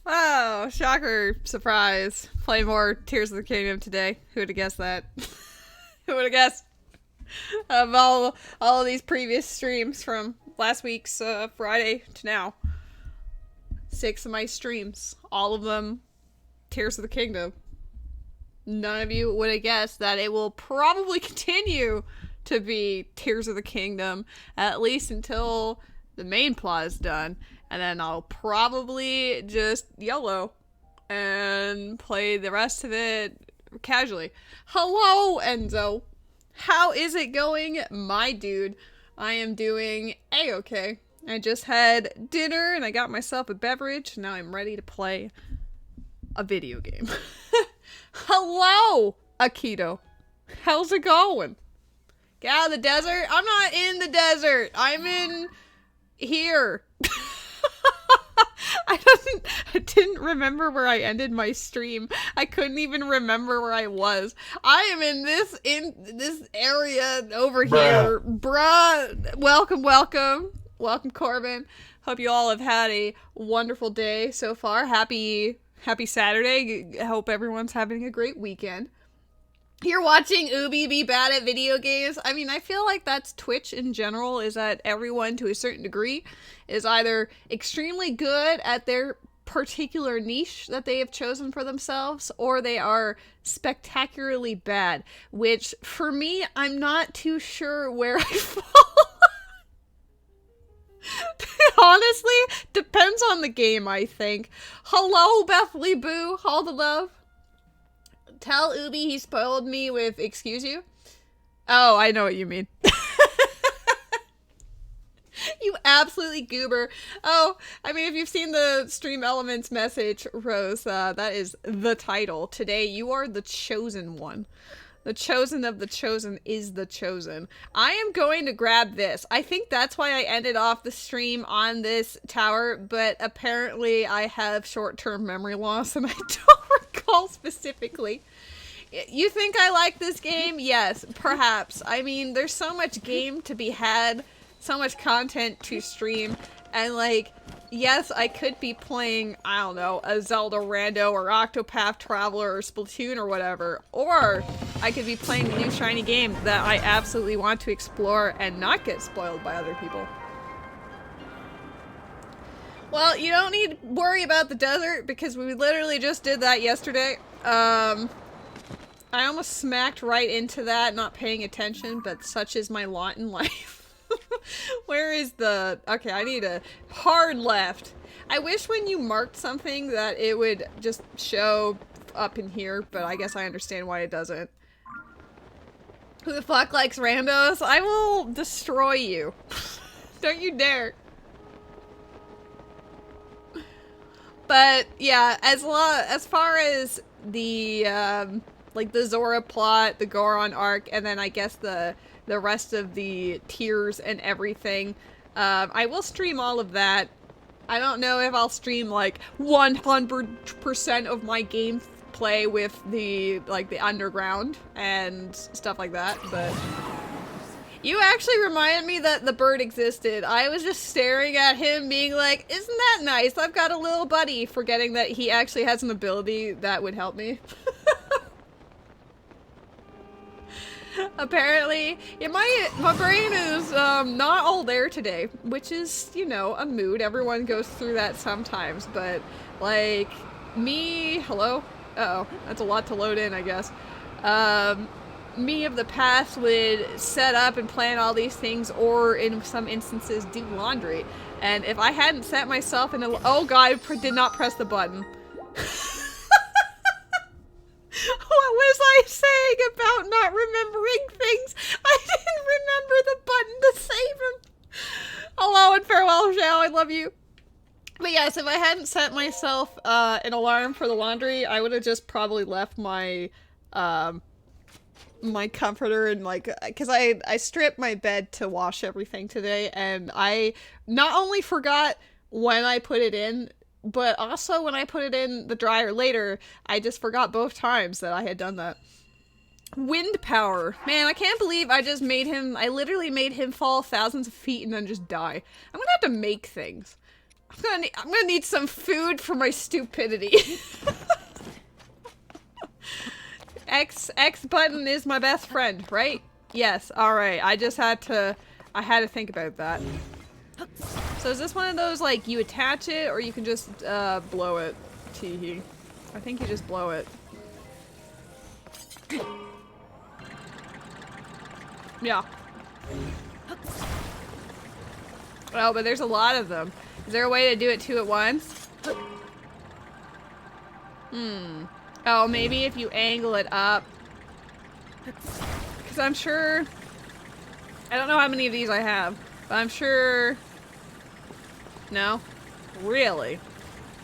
Oh, shocker, surprise. Play more Tears of the Kingdom today. Who would have guessed that? Who would have guessed? Of all of these previous streams from last week's Friday to now. 6 of my streams. All of them Tears of the Kingdom. None of you would have guessed that it will probably continue to be Tears of the Kingdom, at least until the main plot is done. And then I'll probably just YOLO and play the rest of it casually. Hello, Enzo. How is it going, my dude? I am doing A-okay. I just had dinner and I got myself a beverage. Now I'm ready to play a video game. Hello, Akito. How's it going? Get out of the desert? I'm not in the desert. I'm in here. I didn't remember where I ended my stream. I couldn't even remember where I was. I am in this area over here. Bruh. Welcome. Welcome, Corbin. Hope you all have had a wonderful day so far. Happy Saturday. I hope everyone's having a great weekend. You're watching Ubi be bad at video games. I mean, I feel like that's Twitch in general, is that everyone to a certain degree is either extremely good at their particular niche that they have chosen for themselves, or they are spectacularly bad, which for me, I'm not too sure where I fall. Honestly, depends on the game, I think. Hello, Bethany Boo. All the love. Tell Ubi he spoiled me with excuse you. Oh, I know what you mean. You absolutely goober. Oh, I mean, if you've seen the Stream Elements message, Rose, that is the title. Today, you are the chosen one. The chosen of the chosen is the chosen. I am going to grab this. I think that's why I ended off the stream on this tower, but apparently I have short-term memory loss and I don't recall specifically. You think I like this game? Yes, perhaps. I mean, there's so much game to be had, so much content to stream, and like, yes, I could be playing, I don't know, a Zelda Rando or Octopath Traveler or Splatoon or whatever, or I could be playing a new shiny game that I absolutely want to explore and not get spoiled by other people. Well, you don't need to worry about the desert because we literally just did that yesterday. I almost smacked right into that, not paying attention, but such is my lot in life. Where is the... Okay, I need a hard left. I wish when you marked something that it would just show up in here, but I guess I understand why it doesn't. Who the fuck likes randos? I will destroy you. Don't you dare. But yeah, as far as the like the Zora plot, the Goron arc, and then I guess the rest of the tiers and everything, I will stream all of that. I don't know if I'll stream like 100% of my gameplay with the underground and stuff like that, but you actually reminded me that the bird existed. I was just staring at him being like, isn't that nice? I've got a little buddy, forgetting that he actually has an ability that would help me. Apparently, yeah, my brain is not all there today, which is, you know, a mood. Everyone goes through that sometimes, but like me, hello? Uh-oh, that's a lot to load in, I guess. Me of the past would set up and plan all these things, or in some instances do laundry. And if I hadn't set myself in a— oh god, I did not press the button. What was I saying about not remembering things? I didn't remember the button to save him. Hello and farewell, Zhao, I love you. But yes, if I hadn't set myself an alarm for the laundry, I would have just probably left my my comforter and like, because I stripped my bed to wash everything today, and I not only forgot when I put it in, but also when I put it in the dryer later, I just forgot both times that I had done that. Wind power. Man, I can't believe I just I literally made him fall thousands of feet and then just die. I'm gonna have to make things. I'm gonna need some food for my stupidity. X button is my best friend, right? Yes, alright. I had to think about that. So is this one of those, like, you attach it, or you can just, blow it? Teehee. I think you just blow it. Yeah. Oh, but there's a lot of them. Is there a way to do it two at once? Oh, maybe if you angle it up. Because I'm sure... I don't know how many of these I have, but I'm sure... No? Really?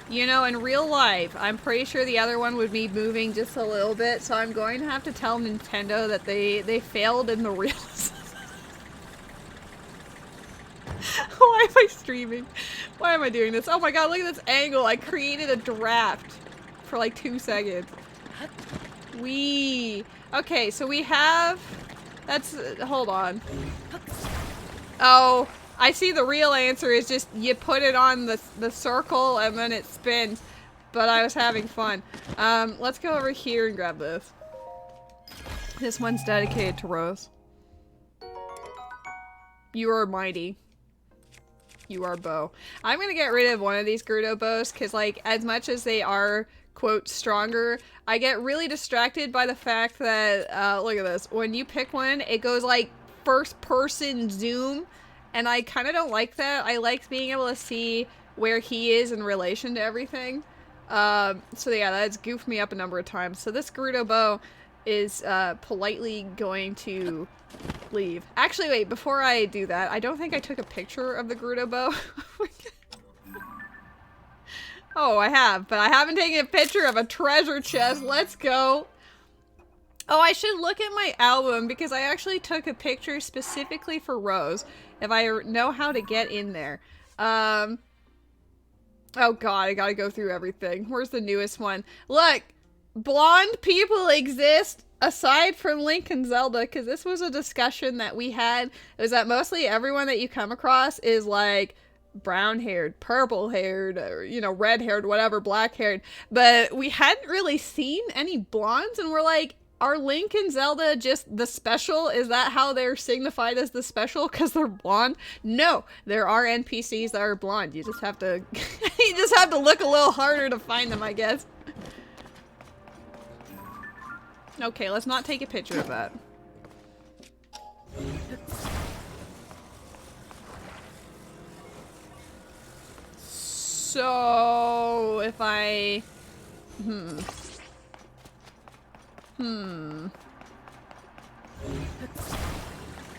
You know, in real life, I'm pretty sure the other one would be moving just a little bit, so I'm going to have to tell Nintendo that they failed in the realism. Why am I streaming? Why am I doing this? Oh my god, look at this angle. I created a draft for like 2 seconds. Wee. Okay, so we have... That's... hold on. Oh, I see the real answer is just you put it on the circle and then it spins. But I was having fun. Let's go over here and grab this. This one's dedicated to Rose. You are mighty. You are bow. I'm gonna get rid of one of these Gerudo bows because, like, as much as they are, quote, stronger, I get really distracted by the fact that, look at this. When you pick one, it goes, like, first person zoom, and I kind of don't like that. I like being able to see where he is in relation to everything. So yeah, that's goofed me up a number of times. So this Gerudo bow is, politely going to... leave. Actually, wait, before I do that, I don't think I took a picture of the Gerudo bow. Oh, I have, but I haven't taken a picture of a treasure chest. Let's go. Oh, I should look at my album because I actually took a picture specifically for Rose, if I know how to get in there. Oh god, I gotta go through everything. Where's the newest one? Look! Blonde people exist aside from Link and Zelda, because this was a discussion that we had. It was that mostly everyone that you come across is like brown-haired, purple-haired, or, you know, red-haired, whatever, black-haired. But we hadn't really seen any blondes, and we're like, are Link and Zelda just the special? Is that how they're signified as the special? Because they're blonde? No, there are NPCs that are blonde. You just have to, you just have to look a little harder to find them, I guess. Okay, let's not take a picture of that. So, if I...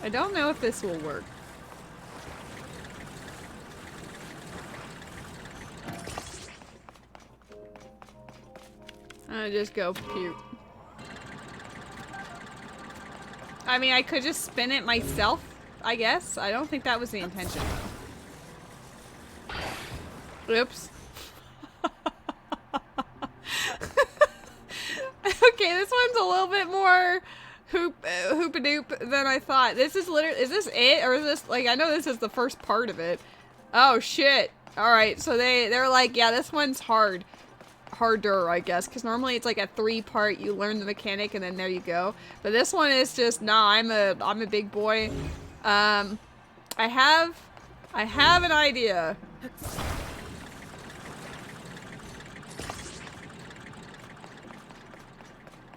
I don't know if this will work. I just go puke. I mean, I could just spin it myself, I guess. I don't think that was the intention, though. Oops. Okay, this one's a little bit more hoop-a-doop than I thought. This is literally, is this it? Or is this, like, I know this is the first part of it. Oh, shit. Alright, so they're like, yeah, this one's hard. Harder, I guess, because normally it's like a 3-part, you learn the mechanic and then there you go. But this one is just, nah, I'm a big boy. I have an idea.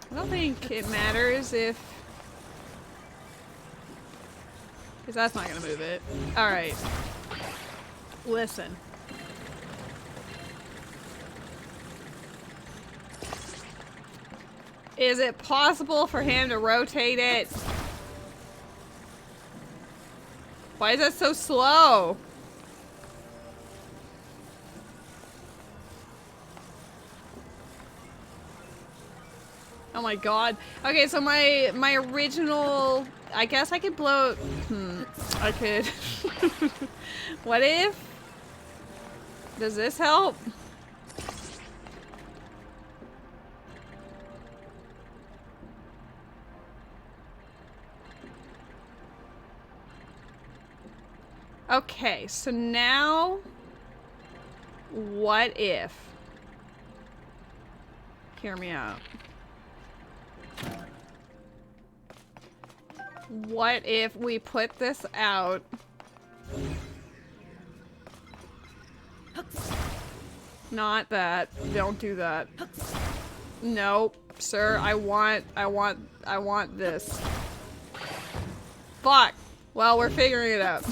I don't think it matters if... because that's not gonna move it. Alright. Listen. Is it possible for him to rotate it? Why is that so slow? Oh my god. Okay, so my original... I guess I could blow... I could... What if... Does this help? Okay, so now... what if... Hear me out. What if we put this out... Not that. Don't do that. No, sir, I want this. Fuck. Well, we're figuring it out.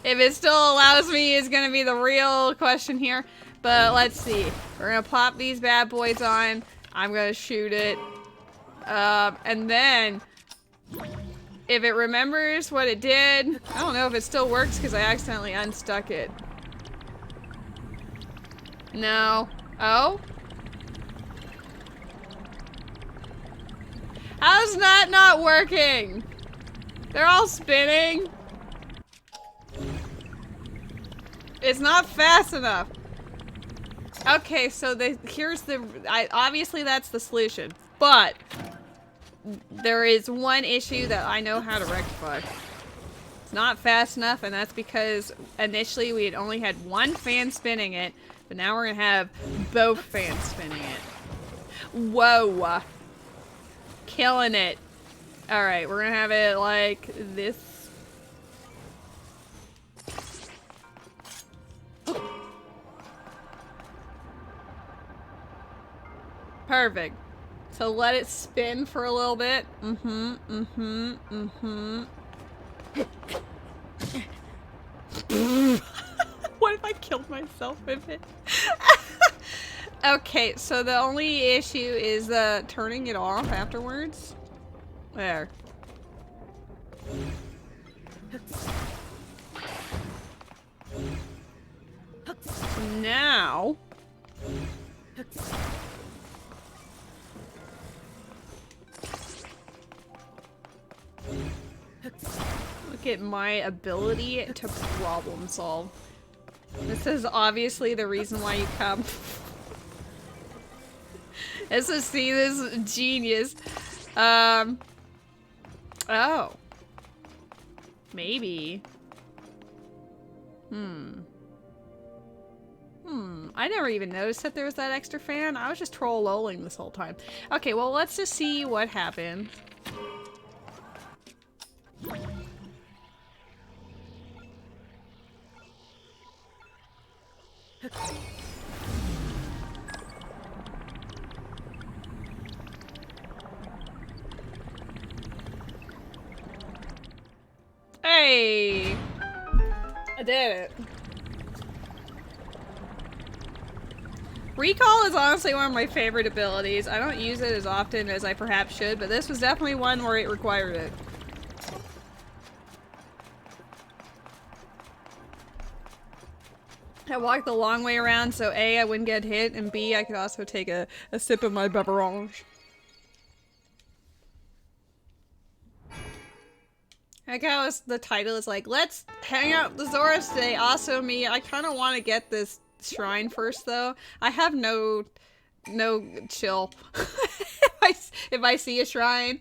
If it still allows me is gonna be the real question here. But let's see. We're gonna pop these bad boys on. I'm gonna shoot it. And then... if it remembers what it did... I don't know if it still works because I accidentally unstuck it. No. Oh? How's that not working? They're all spinning. It's not fast enough. Okay, so here's the... obviously that's the solution. But... there is one issue that I know how to rectify. It's not fast enough, and that's because initially we had only had one fan spinning it, but now we're gonna have both fans spinning it. Whoa. Killing it. Alright, we're gonna have it like this. Perfect. So let it spin for a little bit. What if I killed myself with it? Okay, so the only issue is turning it off afterwards. There. So now... look at my ability to problem solve. This is obviously the reason why you come. This is, see, this is genius. Oh. Maybe. I never even noticed that there was that extra fan. I was just troll-lolling this whole time. Okay, well, let's just see what happened. Hey! I did it. Recall is honestly one of my favorite abilities. I don't use it as often as I perhaps should, but this was definitely one where it required it. I walked the long way around so A, I wouldn't get hit, and B, I could also take a sip of my beverage. Like how the title is like, let's hang out with the Zora today. Also me, I kind of want to get this shrine first though. I have no chill. if I see a shrine,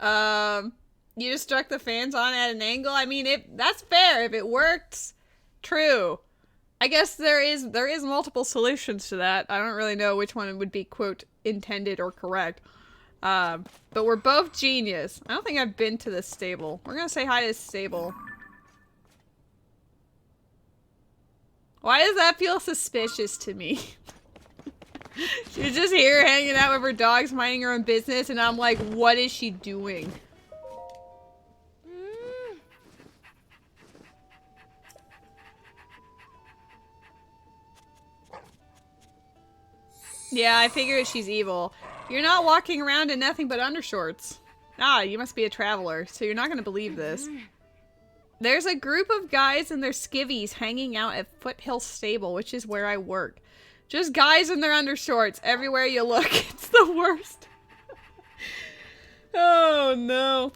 you just struck the fans on at an angle. I mean, that's fair. If it works, true. I guess there is multiple solutions to that. I don't really know which one would be, quote, intended or correct. But we're both genius. I don't think I've been to this stable. We're gonna say hi to this stable. Why does that feel suspicious to me? She's just here hanging out with her dogs, minding her own business, and I'm like, what is she doing? Yeah, I figured she's evil. You're not walking around in nothing but undershorts. Ah, you must be a traveler, so you're not gonna believe this. There's a group of guys and their skivvies hanging out at Foothill Stable, which is where I work. Just guys in their undershorts everywhere you look. It's the worst. Oh no.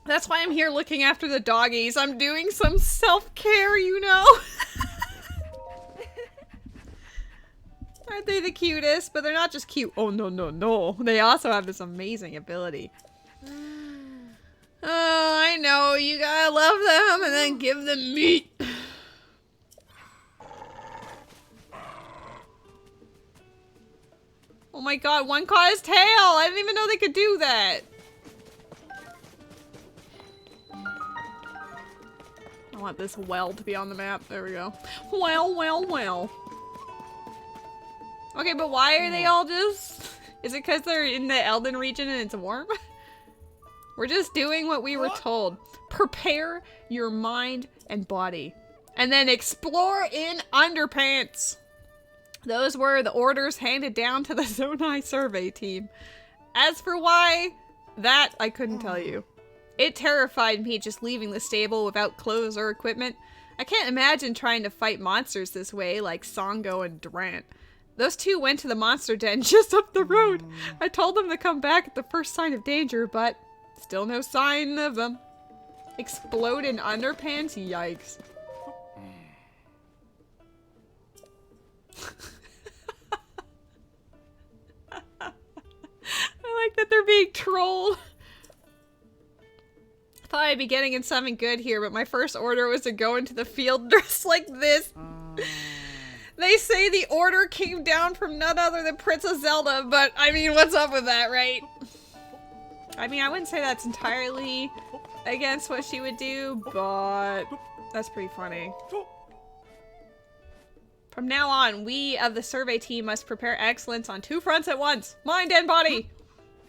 That's why I'm here looking after the doggies. I'm doing some self-care, you know? Aren't they the cutest? But they're not just cute. Oh, no, no, no. They also have this amazing ability. Oh, I know. You gotta love them and then give them meat. Oh my god, one caught his tail! I didn't even know they could do that. I want this well to be on the map. There we go. Well, well, well. Okay, but why are they all just... Is it because they're in the Elden region and it's warm? We're just doing what we were told. Prepare your mind and body. And then explore in underpants. Those were the orders handed down to the Zonai survey team. As for why, that I couldn't tell you. It terrified me just leaving the stable without clothes or equipment. I can't imagine trying to fight monsters this way like Songo and Durant. Those two went to the monster den just up the road. I told them to come back at the first sign of danger, but still no sign of them. Explode in underpants? Yikes. I like that they're being trolled. I thought I'd be getting in something good here, but my first order was to go into the field dressed like this. They say the order came down from none other than Princess Zelda, but I mean, what's up with that, right? I mean, I wouldn't say that's entirely against what she would do, but that's pretty funny. From now on, we of the survey team must prepare excellence on two fronts at once, mind and body.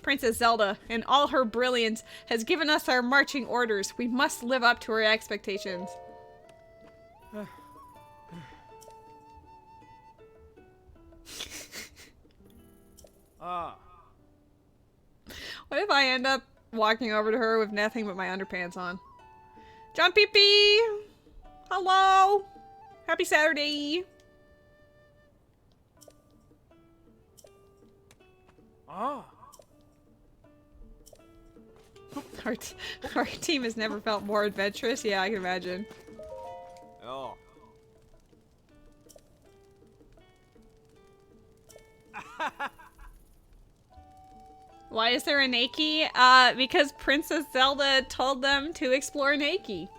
Princess Zelda, in all her brilliance, has given us our marching orders. We must live up to her expectations. What if I end up walking over to her with nothing but my underpants on? John Pee-Pee! Hello! Happy Saturday! Our team has never felt more adventurous. Yeah, I can imagine. Oh. Why is there a Naki? Because Princess Zelda told them to explore Naki.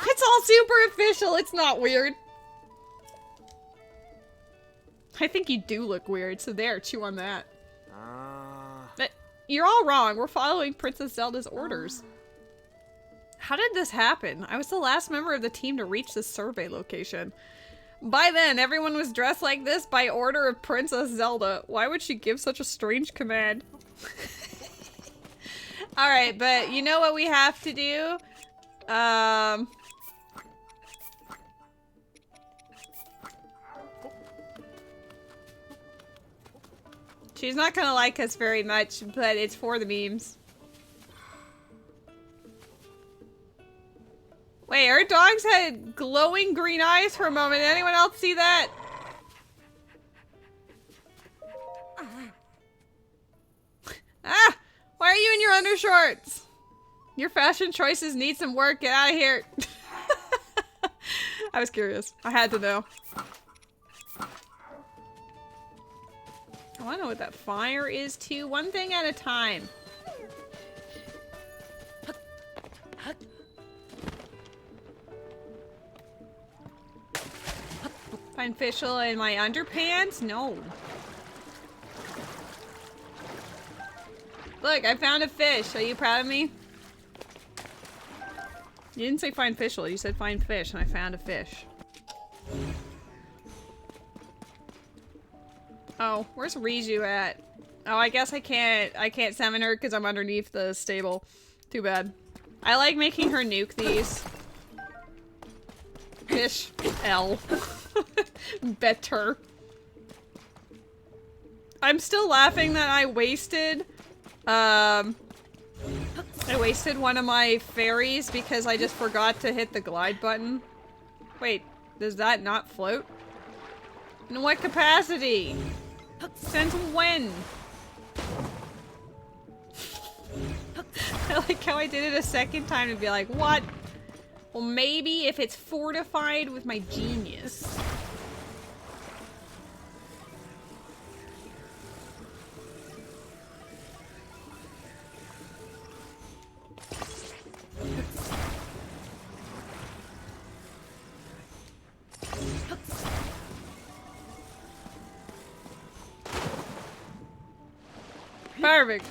It's all super official. It's not weird. I think you do look weird, so there, chew on that. But you're all wrong. We're following Princess Zelda's orders. How did this happen? I was the last member of the team to reach this survey location. By then, everyone was dressed like this by order of Princess Zelda. Why would she give such a strange command? Alright, but you know what we have to do? She's not gonna like us very much, but it's for the memes. Wait, our dogs had glowing green eyes for a moment. Did anyone else see that? Ah! Why are you in your undershorts? Your fashion choices need some work. Get out of here. I was curious. I had to know. I want to know what that fire is too. One thing at a time. Find fischl in my underpants? No. Look, I found a fish. Are you proud of me? You didn't say find fischl. You said find fish, and I found a fish. Oh, where's Riju at? Oh, I guess I can't summon her because I'm underneath the stable. Too bad. I like making her nuke these. Fish. L. Better. I'm still laughing that I wasted one of my fairies because I just forgot to hit the glide button. Wait, does that not float? In what capacity? Since when? I like how I did it a second time to be like, what? Well, maybe if it's fortified with my genius. Perfect.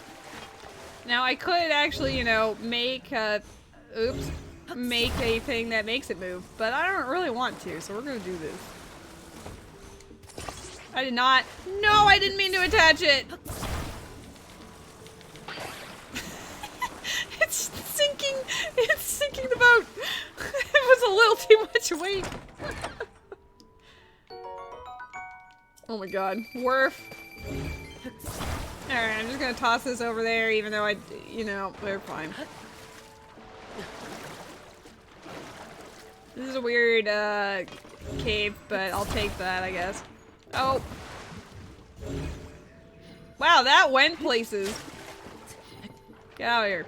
Now I could actually, you know, make make a thing that makes it move, but I don't really want to, so we're gonna do this. I did not. No, I didn't mean to attach it. It's sinking. It's sinking the boat. It was a little too much weight. Oh my god. Worf. Alright, I'm just gonna toss this over there, even though you know, we're fine. This is a weird, cave, but I'll take that, I guess. Oh. Wow, that went places. Get out of here.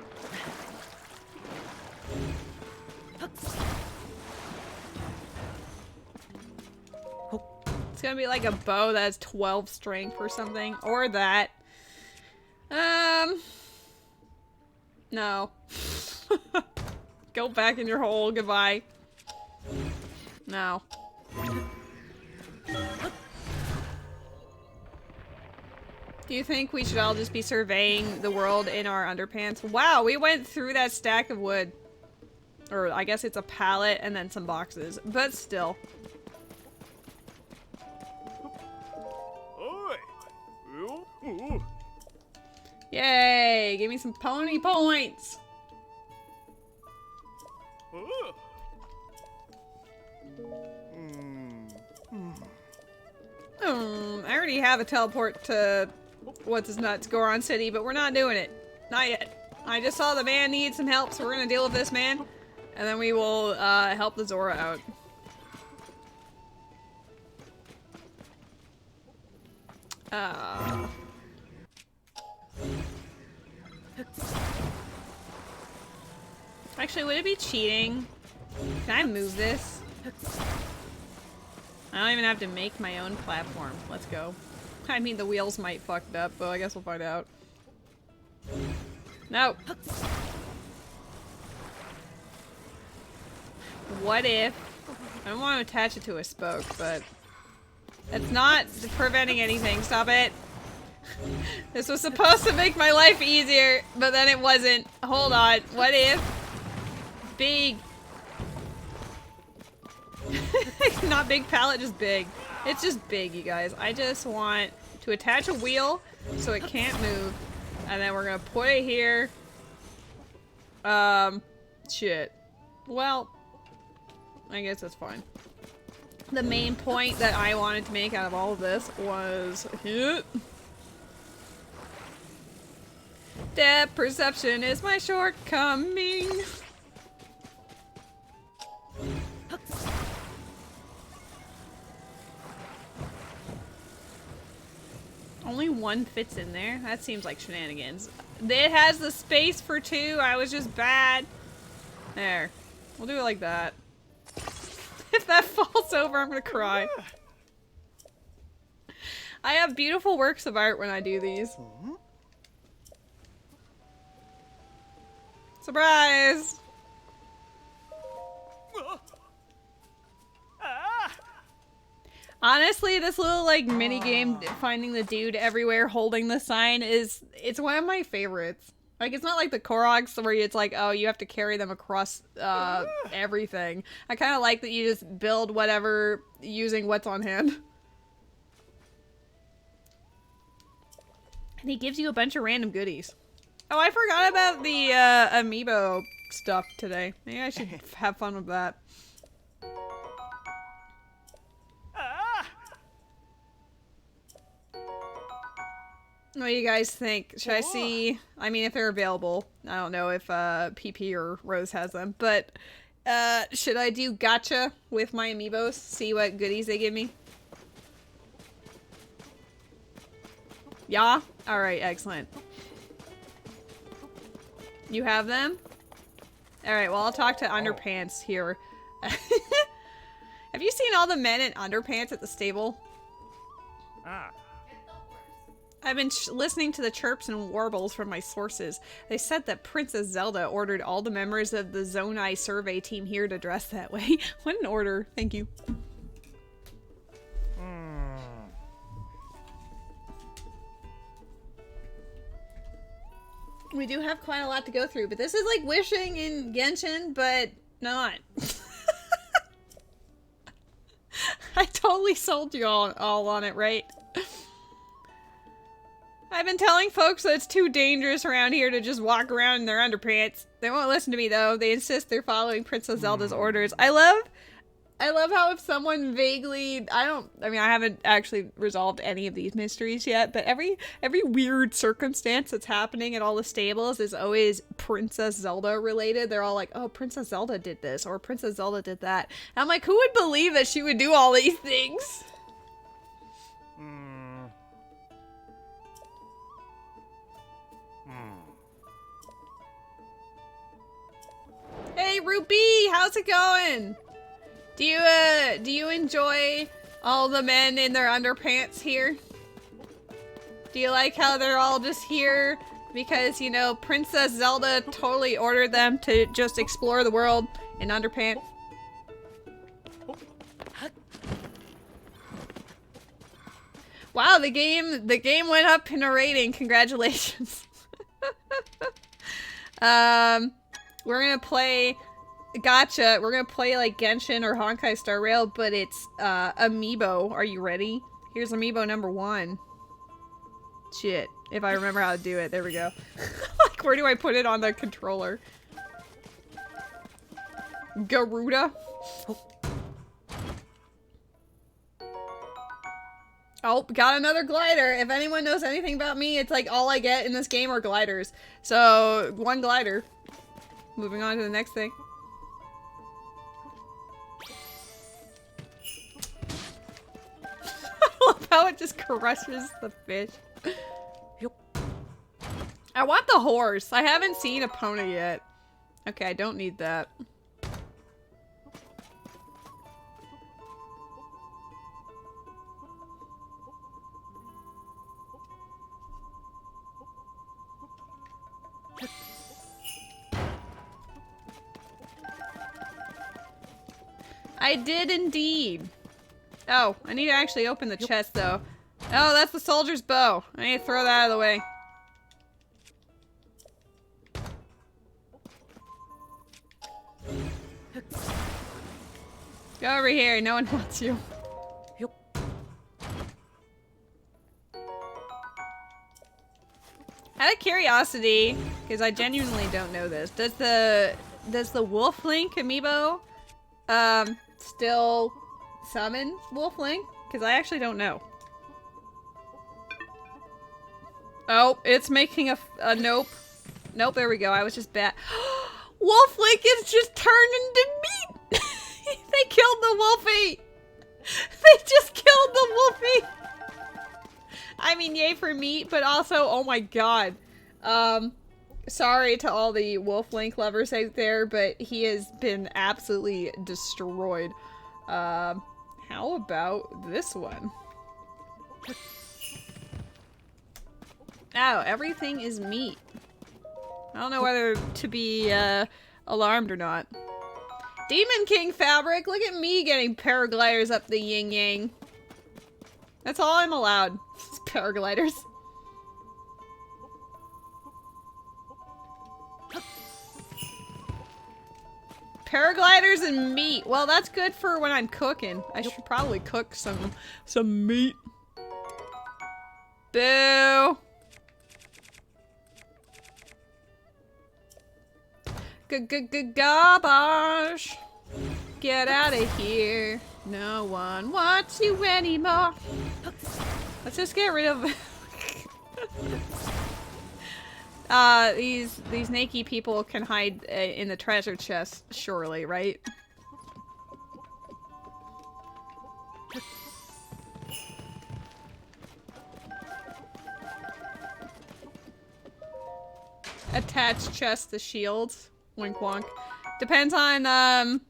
It's gonna be like a bow that has 12 strength or something. Or that. No. Go back in your hole. Goodbye. No. Do you think we should all just be surveying the world in our underpants? Wow, we went through that stack of wood. Or I guess it's a pallet and then some boxes. But still. Yay! Give me some pony points! I already have a teleport to what's his nuts, Goron City, but we're not doing it. Not yet. I just saw the man needs some help, so we're gonna deal with this man. And then we will help the Zora out. Actually, would it be cheating? Can I move this? I don't even have to make my own platform. Let's go. I mean, the wheels might fucked up, but I guess we'll find out. No. What if... I don't want to attach it to a spoke, but... It's not preventing anything. Stop it. This was supposed to make my life easier, but then it wasn't. Hold on. What if... Big... Not big pallet, just big. It's just big, you guys. I just want to attach a wheel so it can't move. And then we're gonna put it here. Shit. Well, I guess that's fine. The main point that I wanted to make out of all of this was... Depth perception is my shortcoming. Only one fits in there? That seems like shenanigans. It has the space for two. I was just bad. There. We'll do it like that. If that falls over, I'm gonna cry. I have beautiful works of art when I do these. Surprise! Honestly, this little like mini game finding the dude everywhere holding the sign it's one of my favorites. Like, it's not like the Koroks where it's like, oh, you have to carry them across everything. I kind of like that you just build whatever using what's on hand. And he gives you a bunch of random goodies. Oh, I forgot about the amiibo stuff today. Maybe I should have fun with that. What do you guys think? Should I see? I mean, if they're available. I don't know if PP or Rose has them, but should I do gacha with my amiibos? See what goodies they give me? Yeah? Alright, excellent. You have them? Alright, well, I'll talk to Underpants here. Have you seen all the men in underpants at the stable? I've been listening to the chirps and warbles from my sources. They said that Princess Zelda ordered all the members of the Zonai survey team here to dress that way. What an order. Thank you. We do have quite a lot to go through, but this is like wishing in Genshin, but not. I totally sold you all on it, right? I've been telling folks that it's too dangerous around here to just walk around in their underpants. They won't listen to me though. They insist they're following Princess Zelda's orders. I love how if someone vaguely, I haven't actually resolved any of these mysteries yet, but every weird circumstance that's happening at all the stables is always Princess Zelda related. They're all like, oh, Princess Zelda did this, or Princess Zelda did that. And I'm like, who would believe that she would do all these things? Hey, Ruby, how's it going? Do you enjoy all the men in their underpants here? Do you like how they're all just here because, you know, Princess Zelda totally ordered them to just explore the world in underpants? Wow, the game went up in a rating. Congratulations. We're gonna play Gotcha. We're gonna play like Genshin or Honkai Star Rail, but it's Amiibo. Are you ready? Here's Amiibo number 1. Shit. If I remember how to do it. There we go. Like, where do I put it on the controller? Garuda? Oh, got another glider. If anyone knows anything about me, it's like all I get in this game are gliders. So, 1 glider. Moving on to the next thing. I love how it just crushes the fish. I want the horse. I haven't seen a pony yet. Okay, I don't need that. I did indeed. Oh, I need to actually open the chest though. Oh, that's the soldier's bow. I need to throw that out of the way. Go over here. No one wants you. Out of curiosity, because I genuinely don't know this, does the Wolf Link amiibo still summon Wolf Link? Because I actually don't know. Oh, it's making a nope. Nope, there we go. I was just bad. Wolf Link is just turned into meat! They killed the Wolfie! They just killed the Wolfie! I mean, yay for meat, but also, oh my god. Sorry to all the Wolf Link lovers out there, but he has been absolutely destroyed. How about this one? Oh, everything is meat. I don't know whether to be, alarmed or not. Demon King fabric! Look at me getting paragliders up the yin-yang. That's all I'm allowed. It's paragliders. Paragliders and meat. Well, that's good for when I'm cooking. I should probably cook some meat. Boo! Garbage! Get out of here. No one wants you anymore. Let's just get rid of these naked people can hide in the treasure chest, surely, right? Attach chest to shields. Wink wonk. Depends on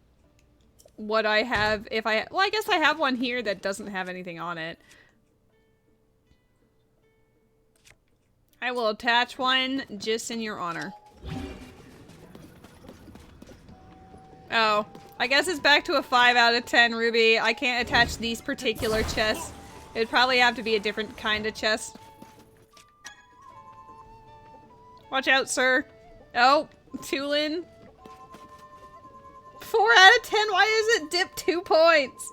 what I have. If I, well, I guess I have one here that doesn't have anything on it. I will attach one just in your honor. Oh, I guess it's back to a 5 out of 10, Ruby. I can't attach these particular chests. It'd probably have to be a different kind of chest. Watch out, sir. Oh, Tulin. 4 out of 10. Why does it dip 2 points?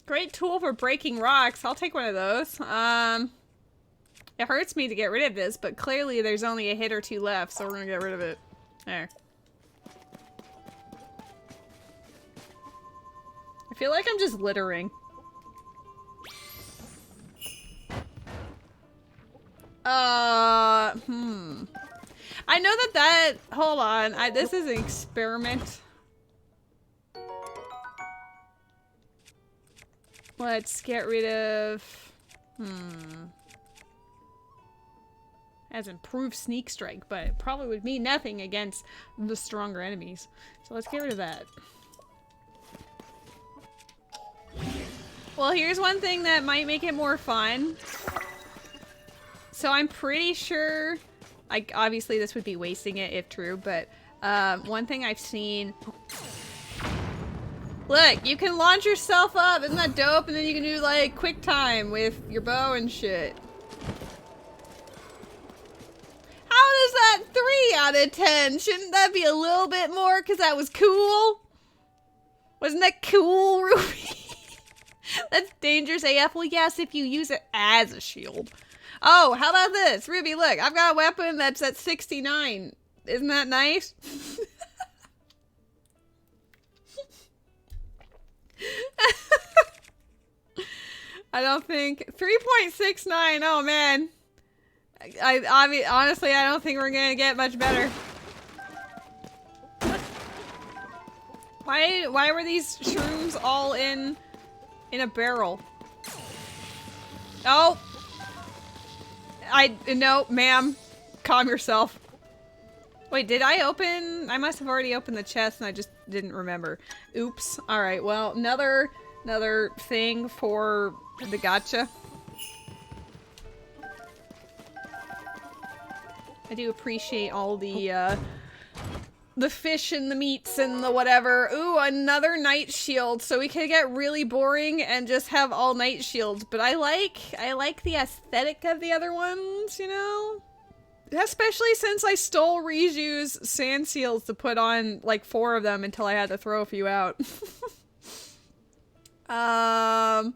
Great tool for breaking rocks. I'll take one of those. It hurts me to get rid of this, but clearly there's only a hit or 2 left, so we're gonna get rid of it. There. I feel like I'm just littering. I know that hold on. This is an experiment. Let's get rid of... Has improved sneak strike, but it probably would mean nothing against the stronger enemies. So let's get rid of that. Well, here's one thing that might make it more fun. So I'm pretty sure... Like, obviously this would be wasting it if true, but one thing I've seen... Look, you can launch yourself up, isn't that dope? And then you can do like quick time with your bow and shit. How does that 3 out of 10? Shouldn't that be a little bit more because that was cool? Wasn't that cool, Ruby? That's dangerous AF. Well, yes, if you use it as a shield. Oh, how about this? Ruby, look, I've got a weapon that's at 69. Isn't that nice? I don't think 3.69. Oh man, honestly, I don't think we're gonna get much better. Why were these shrooms all in a barrel? Oh, no, ma'am, calm yourself. Wait, did I open? I must have already opened the chest and I just didn't remember. Oops. All right. Well, another thing for the gacha. I do appreciate all the fish and the meats and the whatever. Ooh, another night shield. So we could get really boring and just have all night shields. But I like the aesthetic of the other ones, you know? Especially since I stole Riju's sand seals to put on like 4 of them until I had to throw a few out. Fine,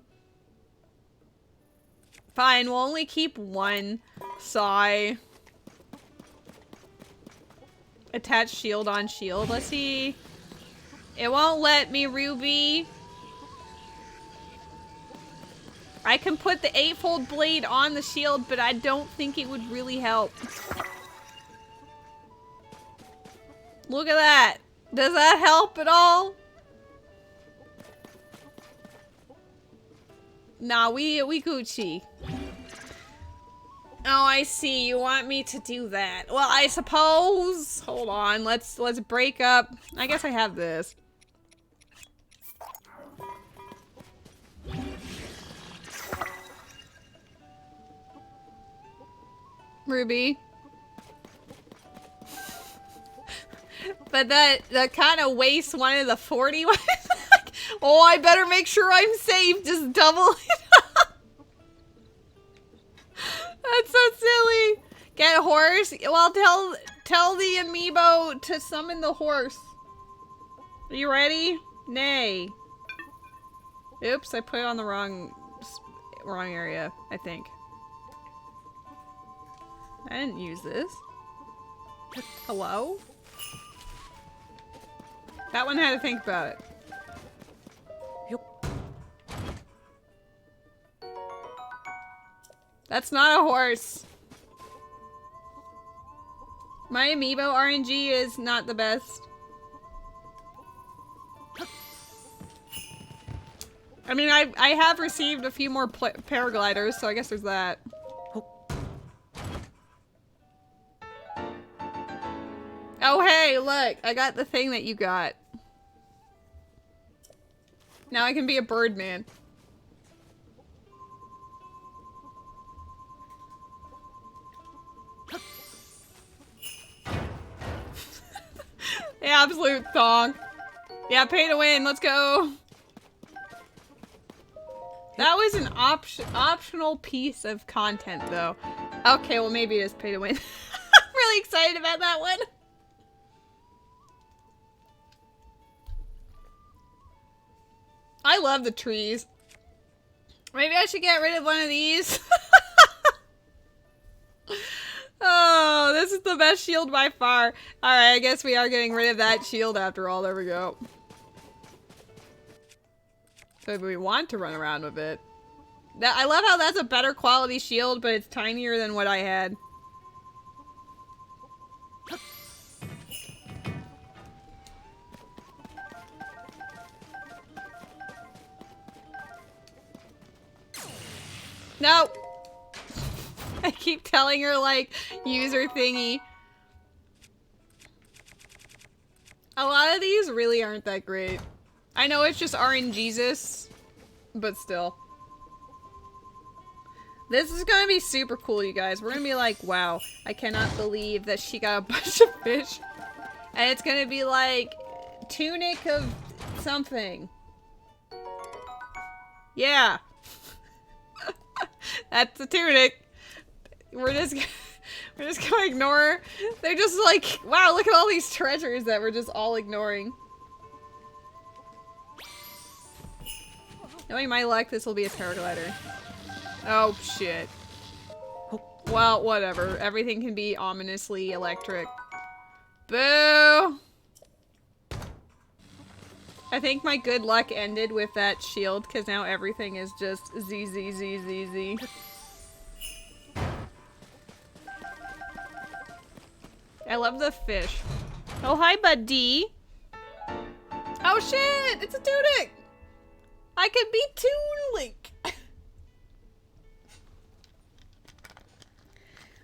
we'll only keep 1. Sigh. Attach shield on shield. Let's see. It won't let me, Ruby. I can put the 8-fold blade on the shield, but I don't think it would really help. Look at that. Does that help at all? Nah, we Gucci. Oh, I see. You want me to do that. Well, I suppose... Hold on. Let's break up. I guess I have this. Ruby. But that kind of wastes one of the 40 ones. Like, oh, I better make sure I'm safe. Just double it up. That's so silly. Get a horse. Well, tell the amiibo to summon the horse. Are you ready? Nay. Oops, I put it on the wrong area, I think. I didn't use this. Hello? That one had to think about it. Yep. That's not a horse. My amiibo RNG is not the best. I mean, I have received a few more paragliders, so I guess there's that. Oh, hey, look. I got the thing that you got. Now I can be a birdman. Yeah, absolute thong. Yeah, pay to win. Let's go. That was an optional piece of content, though. Okay, well, maybe it is pay to win. I'm really excited about that one. I love the trees. Maybe I should get rid of one of these. Oh, this is the best shield by far. Alright, I guess we are getting rid of that shield after all. There we go. So we want to run around with it. I love how that's a better quality shield, but it's tinier than what I had. No! I keep telling her, like, user thingy. A lot of these really aren't that great. I know it's just RNGesus, but still. This is gonna be super cool, you guys. We're gonna be like, wow, I cannot believe that she got a bunch of fish. And it's gonna be like, tunic of something. Yeah. That's the tunic. We're just gonna ignore her. They're just like, wow, look at all these treasures that we're just all ignoring. Knowing my luck, this will be a paraglider. Oh, shit. Well, whatever. Everything can be ominously electric. Boo! I think my good luck ended with that shield, because now everything is just ZZZZZ. I love the fish. Oh, hi, buddy. Oh, shit! It's a tunic! I could be Toon Link!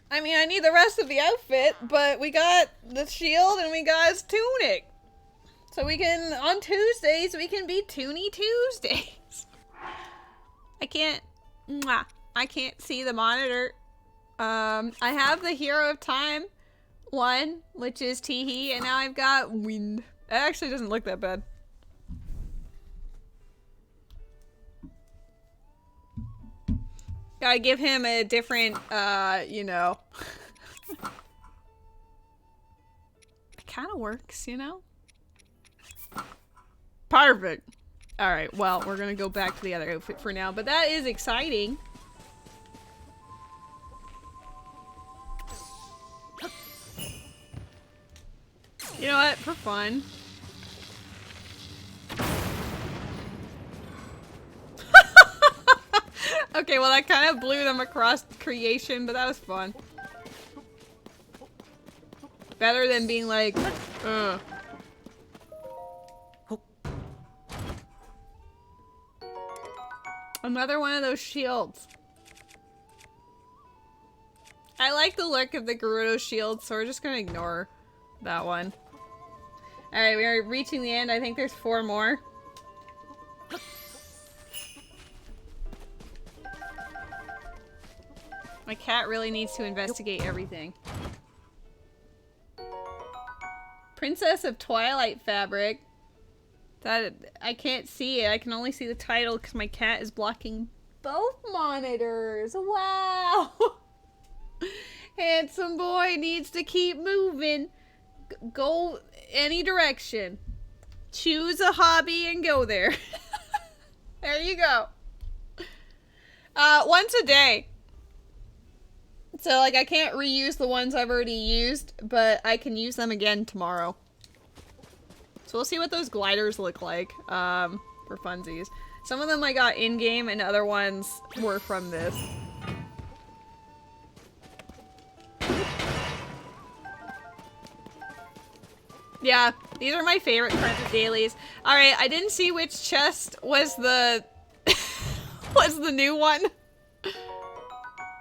I mean, I need the rest of the outfit, but we got the shield and we got his tunic. So we can, on Tuesdays, we can be Toonie Tuesdays. I can't see the monitor. I have the Hero of Time one, which is Teehee, and now I've got Wind. It actually doesn't look that bad. Gotta give him a different, you know. It kind of works, you know? Perfect. Alright, well, we're gonna go back to the other outfit for now, but that is exciting. You know what? For fun. Okay, well, that kind of blew them across creation, but that was fun. Better than being like, ugh. Another one of those shields. I like the look of the Gerudo shield, so we're just gonna ignore that one. Alright, we are reaching the end. I think there's 4 more. My cat really needs to investigate everything. Princess of Twilight Fabric. That I can't see it. I can only see the title because my cat is blocking both monitors. Wow! Handsome boy needs to keep moving. Go any direction. Choose a hobby and go there. There you go. Once a day. So, like, I can't reuse the ones I've already used, but I can use them again tomorrow. So we'll see what those gliders look like, for funsies. Some of them I got in-game, and other ones were from this. Yeah, these are my favorite kinds of dailies. Alright, I didn't see which chest was the... was the new one.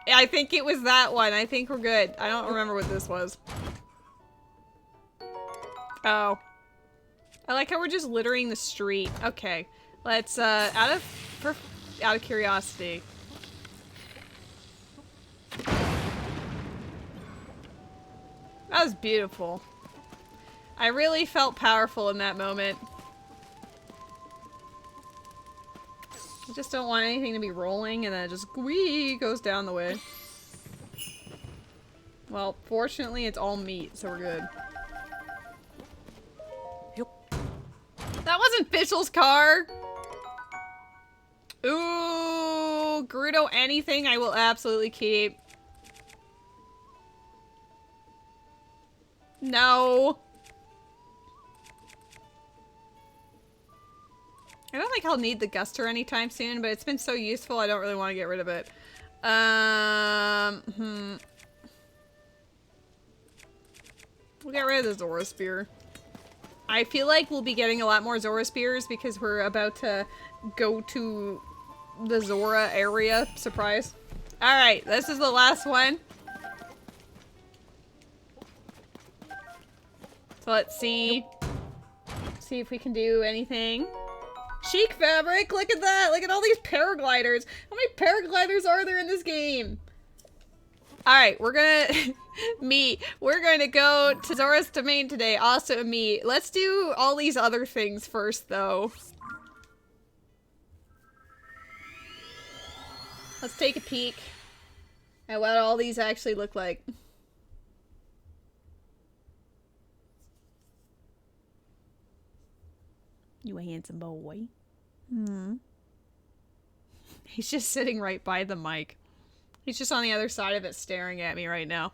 I think it was that one. I think we're good. I don't remember what this was. Oh. I like how we're just littering the street. Okay. Let's, out of curiosity. That was beautiful. I really felt powerful in that moment. I just don't want anything to be rolling and then it just whee goes down the way. Well, fortunately it's all meat, so we're good. Yep. That wasn't Fischl's car! Ooh, Gerudo, anything I will absolutely keep. No. I don't think I'll need the Guster anytime soon, but it's been so useful I don't really want to get rid of it. We'll get rid of the Zora Spear. I feel like we'll be getting a lot more Zora Spears because we're about to go to the Zora area. Surprise. Alright, this is the last one. So let's see. See if we can do anything. Chic fabric! Look at that! Look at all these paragliders! How many paragliders are there in this game? Alright, we're gonna... We're gonna go to Zora's Domain today. Also me. Let's do all these other things first, though. Let's take a peek at what all these actually look like. You a handsome boy. Hmm. He's just sitting right by the mic. He's just on the other side of it staring at me right now.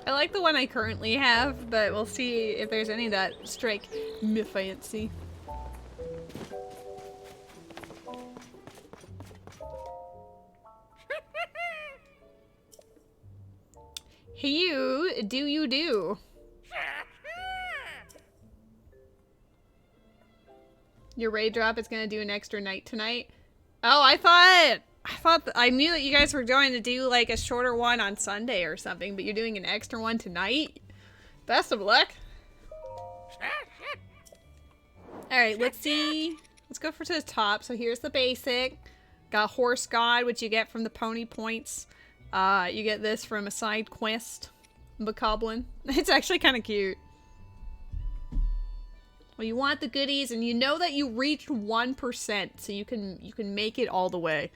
I like the one I currently have, but we'll see if there's any that strike me fancy. You do. Your raid drop is gonna do an extra night tonight. Oh, I knew that you guys were going to do like a shorter one on Sunday or something, but you're doing an extra one tonight? Best of luck. Alright, let's see. Let's go to the top. So here's the basic. Got Horse God, which you get from the pony points. You get this from a side quest. Bokoblin. It's actually kind of cute. Well, you want the goodies, and you know that you reached 1%, so you can make it all the way.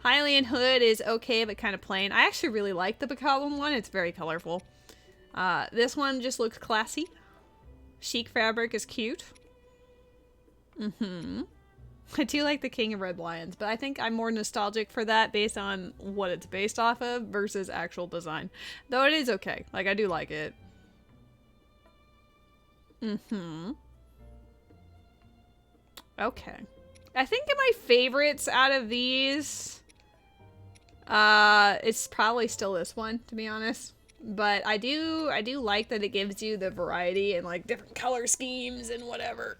Hylian Hood is okay, but kind of plain. I actually really like the Bokoblin one. It's very colorful. This one just looks classy. Chic fabric is cute. I do like the King of Red Lions, but I think I'm more nostalgic for that based on what it's based off of versus actual design. Though it is okay. Like, I do like it. Okay. I think my favorites out of these, it's probably still this one, to be honest. But I do like that it gives you the variety and like different color schemes and whatever.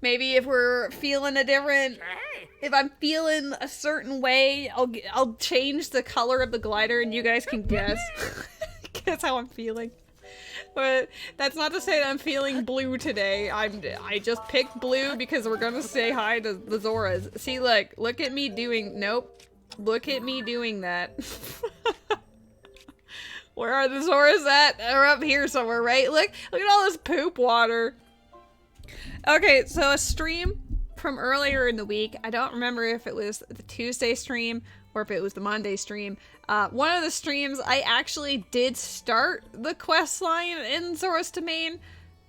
Maybe if we're feeling if I'm feeling a certain way, I'll change the color of the glider and you guys can guess. Guess how I'm feeling. But that's not to say that I'm feeling blue today. I just picked blue because we're gonna say hi to the Zoras. See, look at me doing, nope. Look at me doing that. Where are the Zoras at? They're up here somewhere, right? Look at all this poop water. Okay, so a stream from earlier in the week. I don't remember if it was the Tuesday stream or if it was the Monday stream. One of the streams, I actually did start the quest line in Zora's Domain.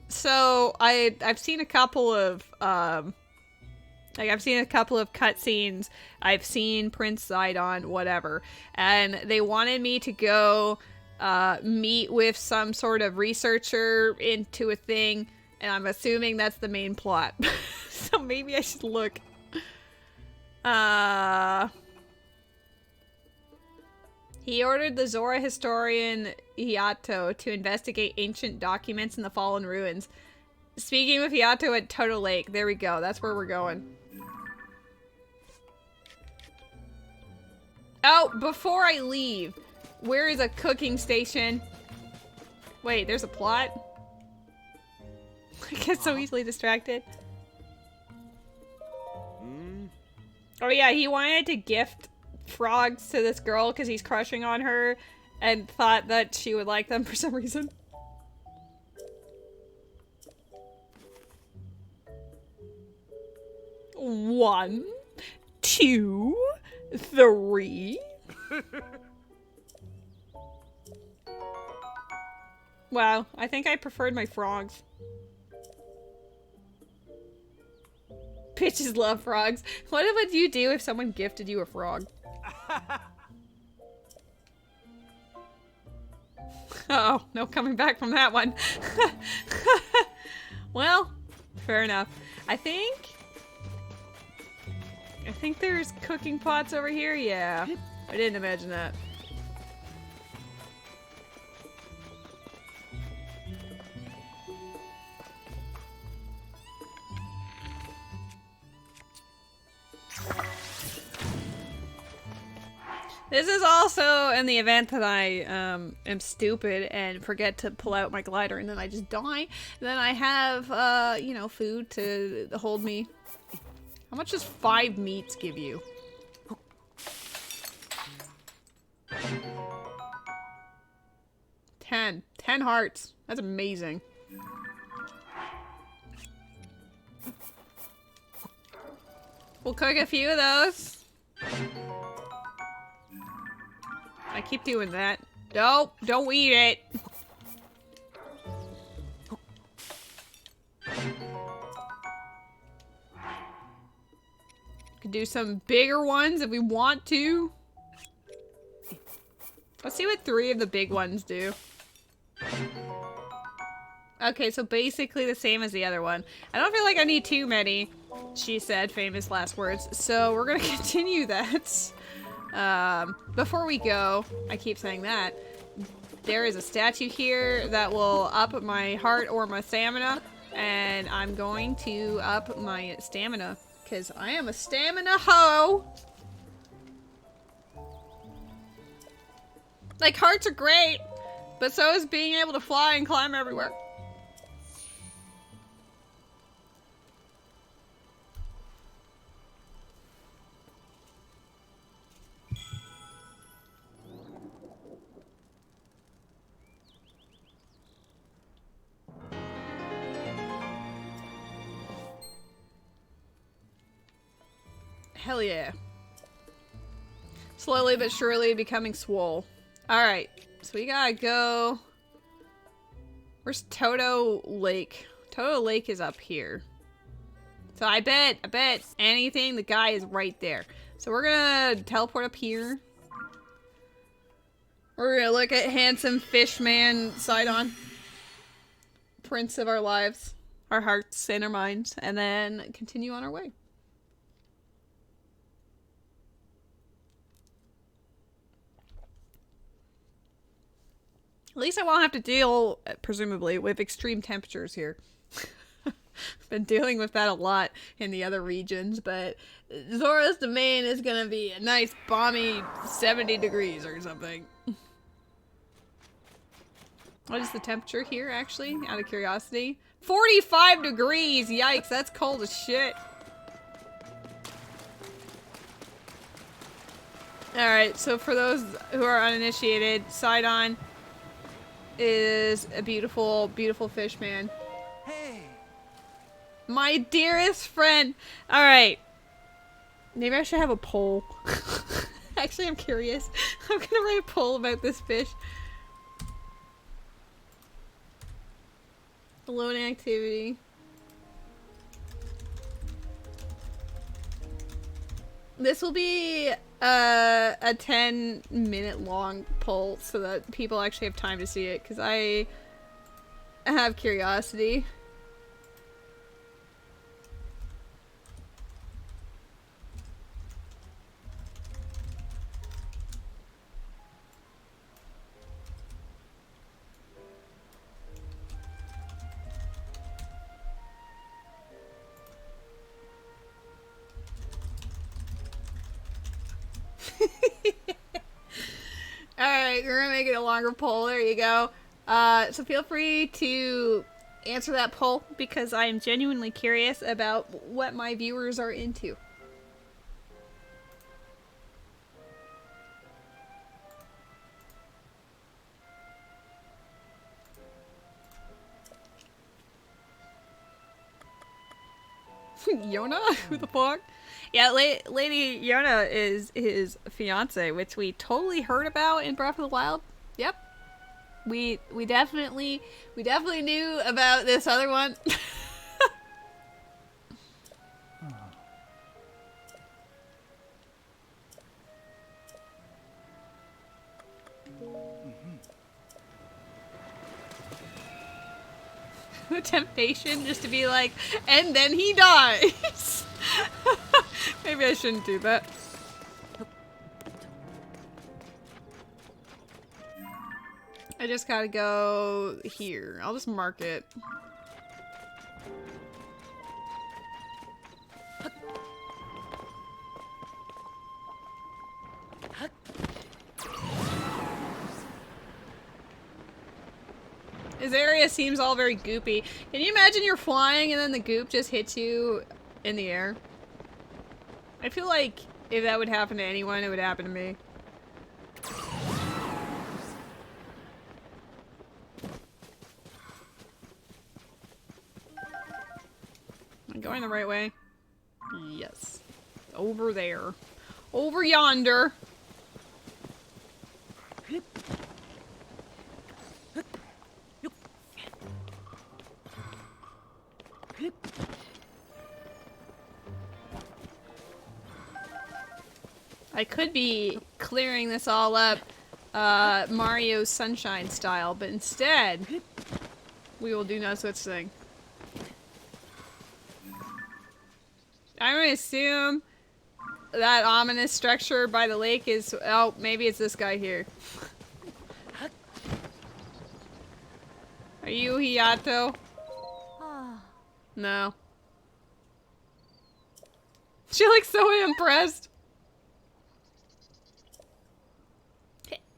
So I've seen a couple of cutscenes. I've seen Prince Sidon, whatever, and they wanted me to go meet with some sort of researcher into a thing. And I'm assuming that's the main plot. So maybe I should look. He ordered the Zora historian Hiato to investigate ancient documents in the fallen ruins. Speaking with Hiato at Toto Lake. There we go. That's where we're going. Oh, before I leave, where is a cooking station? Wait, there's a plot? I get so easily distracted. Oh yeah, he wanted to gift frogs to this girl because he's crushing on her and thought that she would like them for some reason. One, two, three. Wow, I think I preferred my frogs. Bitches love frogs. What would you do if someone gifted you a frog? Oh, no coming back from that one. Well, fair enough. I think there's cooking pots over here. Yeah, I didn't imagine that. This is also in the event that I am stupid and forget to pull out my glider and then I just die. And then I have, you know, food to hold me. How much does 5 meats give you? 10 hearts. That's amazing. We'll cook a few of those. I keep doing that. Nope, don't eat it. Could do some bigger ones if we want to. Let's see what 3 of the big ones do. Okay, so basically the same as the other one. I don't feel like I need too many, she said, famous last words. So we're gonna continue that. Before we go, I keep saying that, there is a statue here that will up my heart or my stamina, and I'm going to up my stamina, because I am a stamina hoe! Like, hearts are great, but so is being able to fly and climb everywhere. Hell yeah. Slowly but surely becoming swole. Alright, so we gotta go... Where's Toto Lake? Toto Lake is up here. So I bet anything, the guy is right there. So we're gonna teleport up here. We're gonna look at handsome fish man Sidon. Prince of our lives. Our hearts and our minds. And then continue on our way. At least I won't have to deal, presumably, with extreme temperatures here. I've been dealing with that a lot in the other regions, but Zora's domain is gonna be a nice, balmy 70 degrees or something. What is the temperature here, actually? Out of curiosity. 45 degrees! Yikes, that's cold as shit. Alright, so for those who are uninitiated, Sidon is a beautiful, beautiful fish man. Hey. My dearest friend. Alright. Maybe I should have a poll. Actually, I'm curious. I'm gonna write a poll about this fish. Loading activity. This will be a 10-minute long poll so that people actually have time to see it, because I have curiosity. Alright, we're gonna make it a longer poll. There you go. So feel free to answer that poll, because I am genuinely curious about what my viewers are into. Yona? Who the fuck? Yeah, Lady Yona is his fiance, which we totally heard about in Breath of the Wild. Yep. We definitely knew about this other one. The temptation just to be like, and then he dies. Maybe I shouldn't do that. I just gotta go here. I'll just mark it. This area seems all very goopy. Can you imagine you're flying and then the goop just hits you in the air? I feel like if that would happen to anyone, it would happen to me. Am I going the right way? Yes. Over there. Over yonder. I could be clearing this all up Mario Sunshine style, but instead we will do no such thing. I'm gonna assume that ominous structure by the lake is, oh, maybe it's this guy here. Are you Hiato? No. She looks so impressed.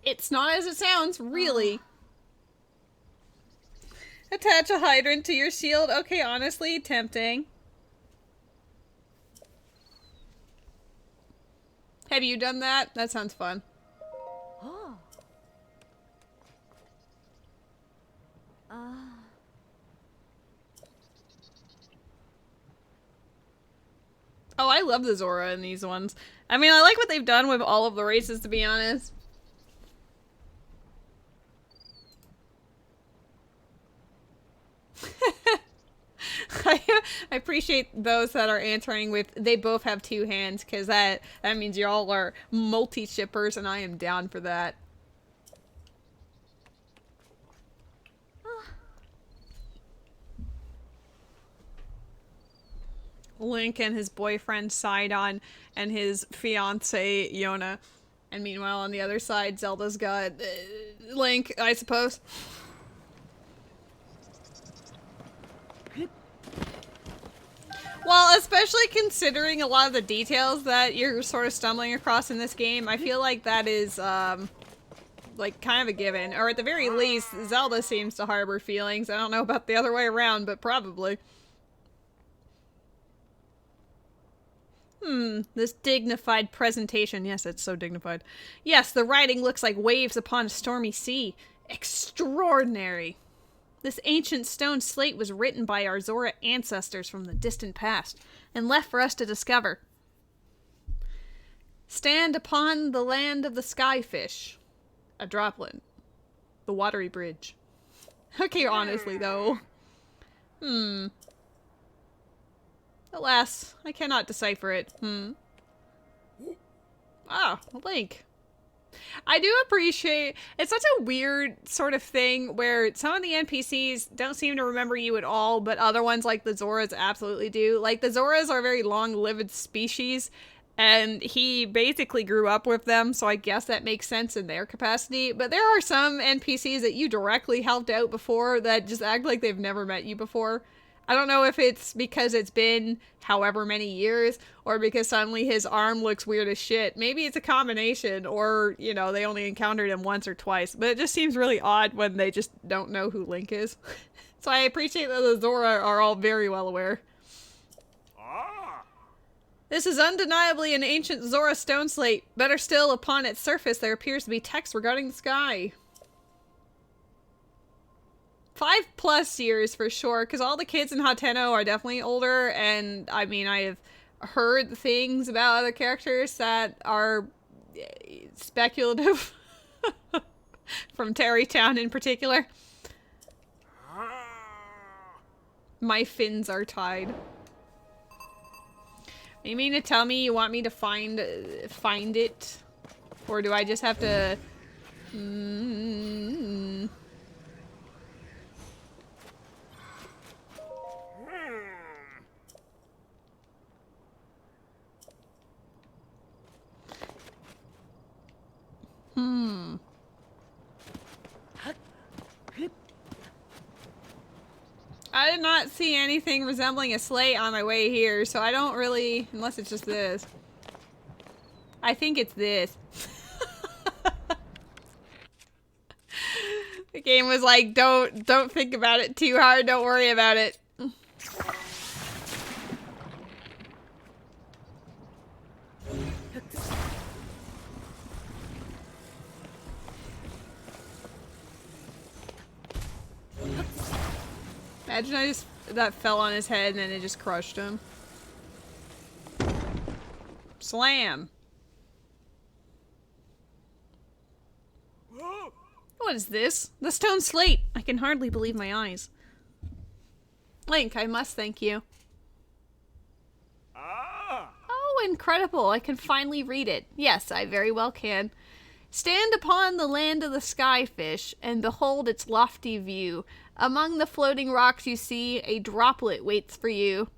It's not as it sounds, really. Attach a hydrant to your shield. Okay, honestly, tempting. Have you done that? That sounds fun. Oh, I love the Zora in these ones. I mean, I like what they've done with all of the races, to be honest. I appreciate those that are answering with they both have two hands, because that means y'all are multi-shippers, and I am down for that. Link and his boyfriend Sidon and his fiance Yona. And meanwhile on the other side Zelda's got Link, I suppose. Well, especially considering a lot of the details that you're sort of stumbling across in this game, I feel like that is like kind of a given. Or at the very least, Zelda seems to harbor feelings. I don't know about the other way around, but probably. This dignified presentation. Yes, it's so dignified. Yes, the writing looks like waves upon a stormy sea. Extraordinary. This ancient stone slate was written by our Zora ancestors from the distant past, and left for us to discover. Stand upon the land of the skyfish. A droplet. The watery bridge. Okay, honestly, though. Alas, I cannot decipher it. Ah, a link. I do appreciate, it's such a weird sort of thing where some of the NPCs don't seem to remember you at all, but other ones like the Zoras absolutely do. Like, the Zoras are a very long-lived species, and he basically grew up with them, so I guess that makes sense in their capacity. But there are some NPCs that you directly helped out before that just act like they've never met you before. I don't know if it's because it's been however many years, or because suddenly his arm looks weird as shit. Maybe it's a combination, or, you know, they only encountered him once or twice. But it just seems really odd when they just don't know who Link is. So I appreciate that the Zora are all very well aware. This is undeniably an ancient Zora stone slate. Better still, upon its surface there appears to be text regarding the sky. 5+ years for sure, because all the kids in Hateno are definitely older, and I mean, I have heard things about other characters that are speculative. From Terrytown in particular. My fins are tied. You mean to tell me you want me to find it? Or do I just have to... I did not see anything resembling a slate on my way here, so I don't really... Unless it's just this. I think it's this. The game was like, don't think about it too hard, don't worry about it. Imagine that fell on his head and then it just crushed him. Slam. What is this? The stone slate! I can hardly believe my eyes. Link, I must thank you. Oh, incredible. I can finally read it. Yes, I very well can. Stand upon the land of the skyfish and behold its lofty view. Among the floating rocks you see, a droplet waits for you.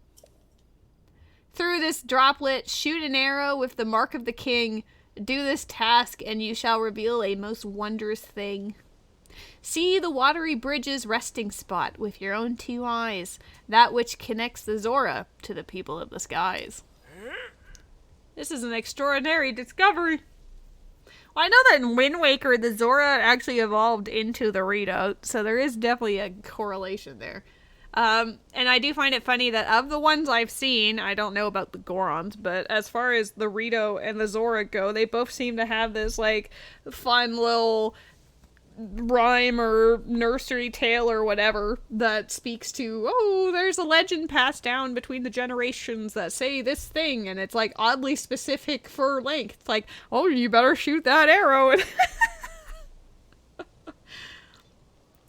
Through this droplet, shoot an arrow with the mark of the king. Do this task, and you shall reveal a most wondrous thing. See the watery bridge's resting spot with your own 2 eyes, that which connects the Zora to the people of the skies. This is an extraordinary discovery. Well, I know that in Wind Waker, the Zora actually evolved into the Rito, so there is definitely a correlation there. And I do find it funny that of the ones I've seen, I don't know about the Gorons, but as far as the Rito and the Zora go, they both seem to have this, like, fun little rhyme or nursery tale or whatever that speaks to, oh, there's a legend passed down between the generations that say this thing, and it's, like, oddly specific for length. It's like, oh, you better shoot that arrow.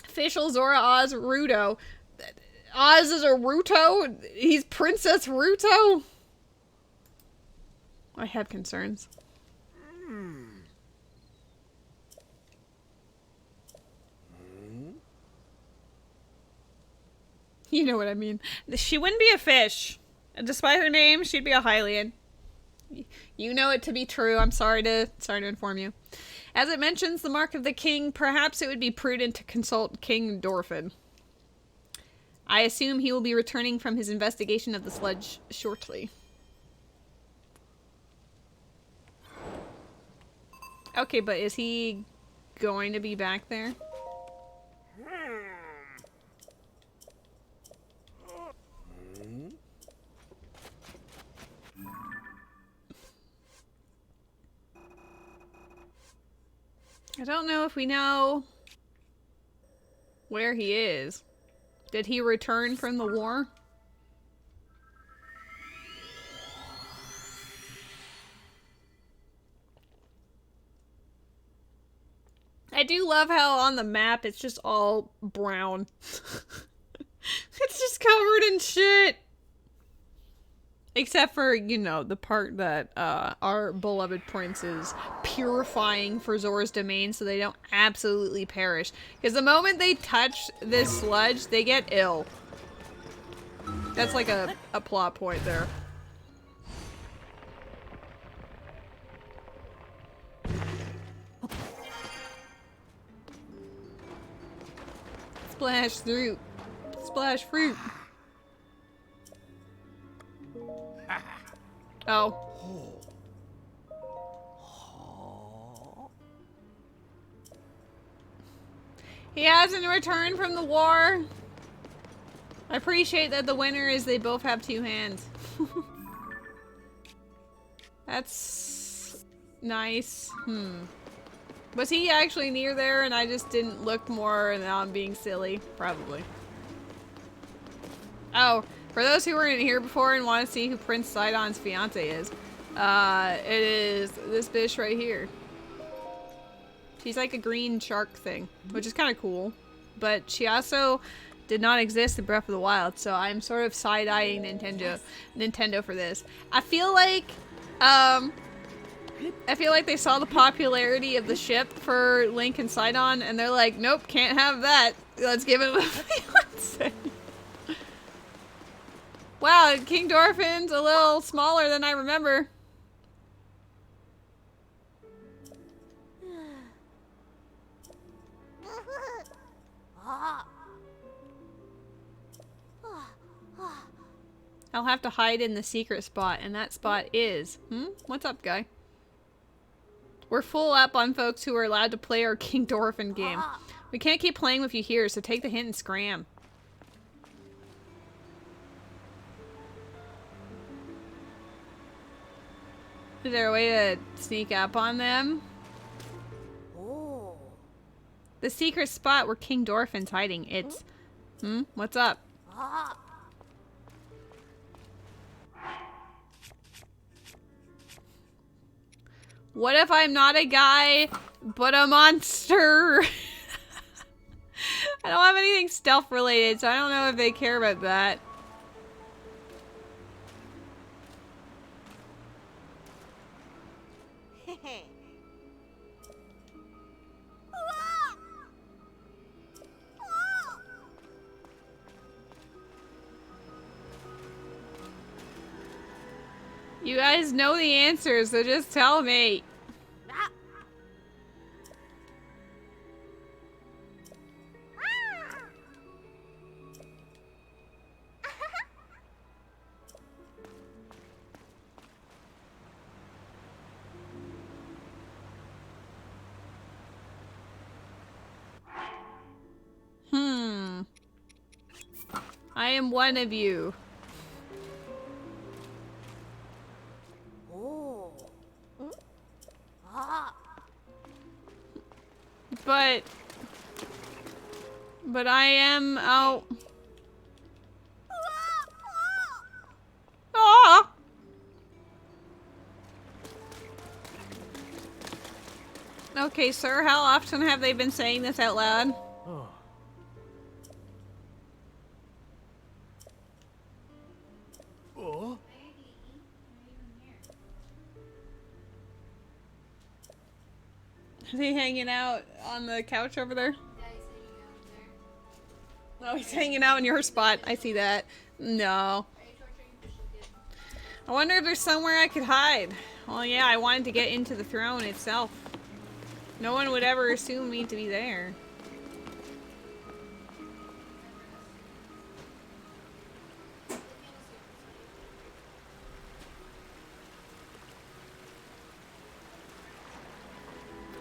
Official Zora Oz Ruto. Oz is a Ruto? He's Princess Ruto? I have concerns. You know what I mean. She wouldn't be a fish. Despite her name, she'd be a Hylian. You know it to be true. I'm sorry to inform you. As it mentions the mark of the king, perhaps it would be prudent to consult King Dorfin. I assume he will be returning from his investigation of the sludge shortly. Okay, but is he going to be back there? I don't know if we know where he is. Did he return from the war? I do love how on the map it's just all brown. It's just covered in shit. Except for, you know, the part that our beloved prince is purifying for Zora's domain so they don't absolutely perish. Because the moment they touch this sludge, they get ill. That's like a plot point there. Splash fruit. Splash fruit. Oh. He hasn't returned from the war. I appreciate that the winner is they both have 2 hands. That's nice. Was he actually near there and I just didn't look more and now I'm being silly? Probably. Oh, for those who weren't here before and want to see who Prince Sidon's fiance is, it is this bitch right here. She's like a green shark thing, which is kind of cool. But she also did not exist in Breath of the Wild, so I'm sort of side-eyeing Nintendo for this. I feel like they saw the popularity of the ship for Link and Sidon, and they're like, nope, can't have that. Let's give it a fiance. Wow, King Dorfin's a little smaller than I remember. I'll have to hide in the secret spot, and that spot is... What's up, guy? We're full up on folks who are allowed to play our King Dorfin game. We can't keep playing with you here, so take the hint and scram. Is there a way to sneak up on them? Oh. The secret spot where King Dorfin's hiding. It's... What's up? What if I'm not a guy, but a monster? I don't have anything stealth related, so I don't know if they care about that. You guys know the answers, so just tell me. I am one of you. But I am out. Ah! Okay, sir, how often have they been saying this out loud? Oh. Oh. Is he hanging out on the couch over there? Oh, he's hanging out in your spot. I see that. No. I wonder if there's somewhere I could hide. Well, yeah, I wanted to get into the throne itself. No one would ever assume me to be there.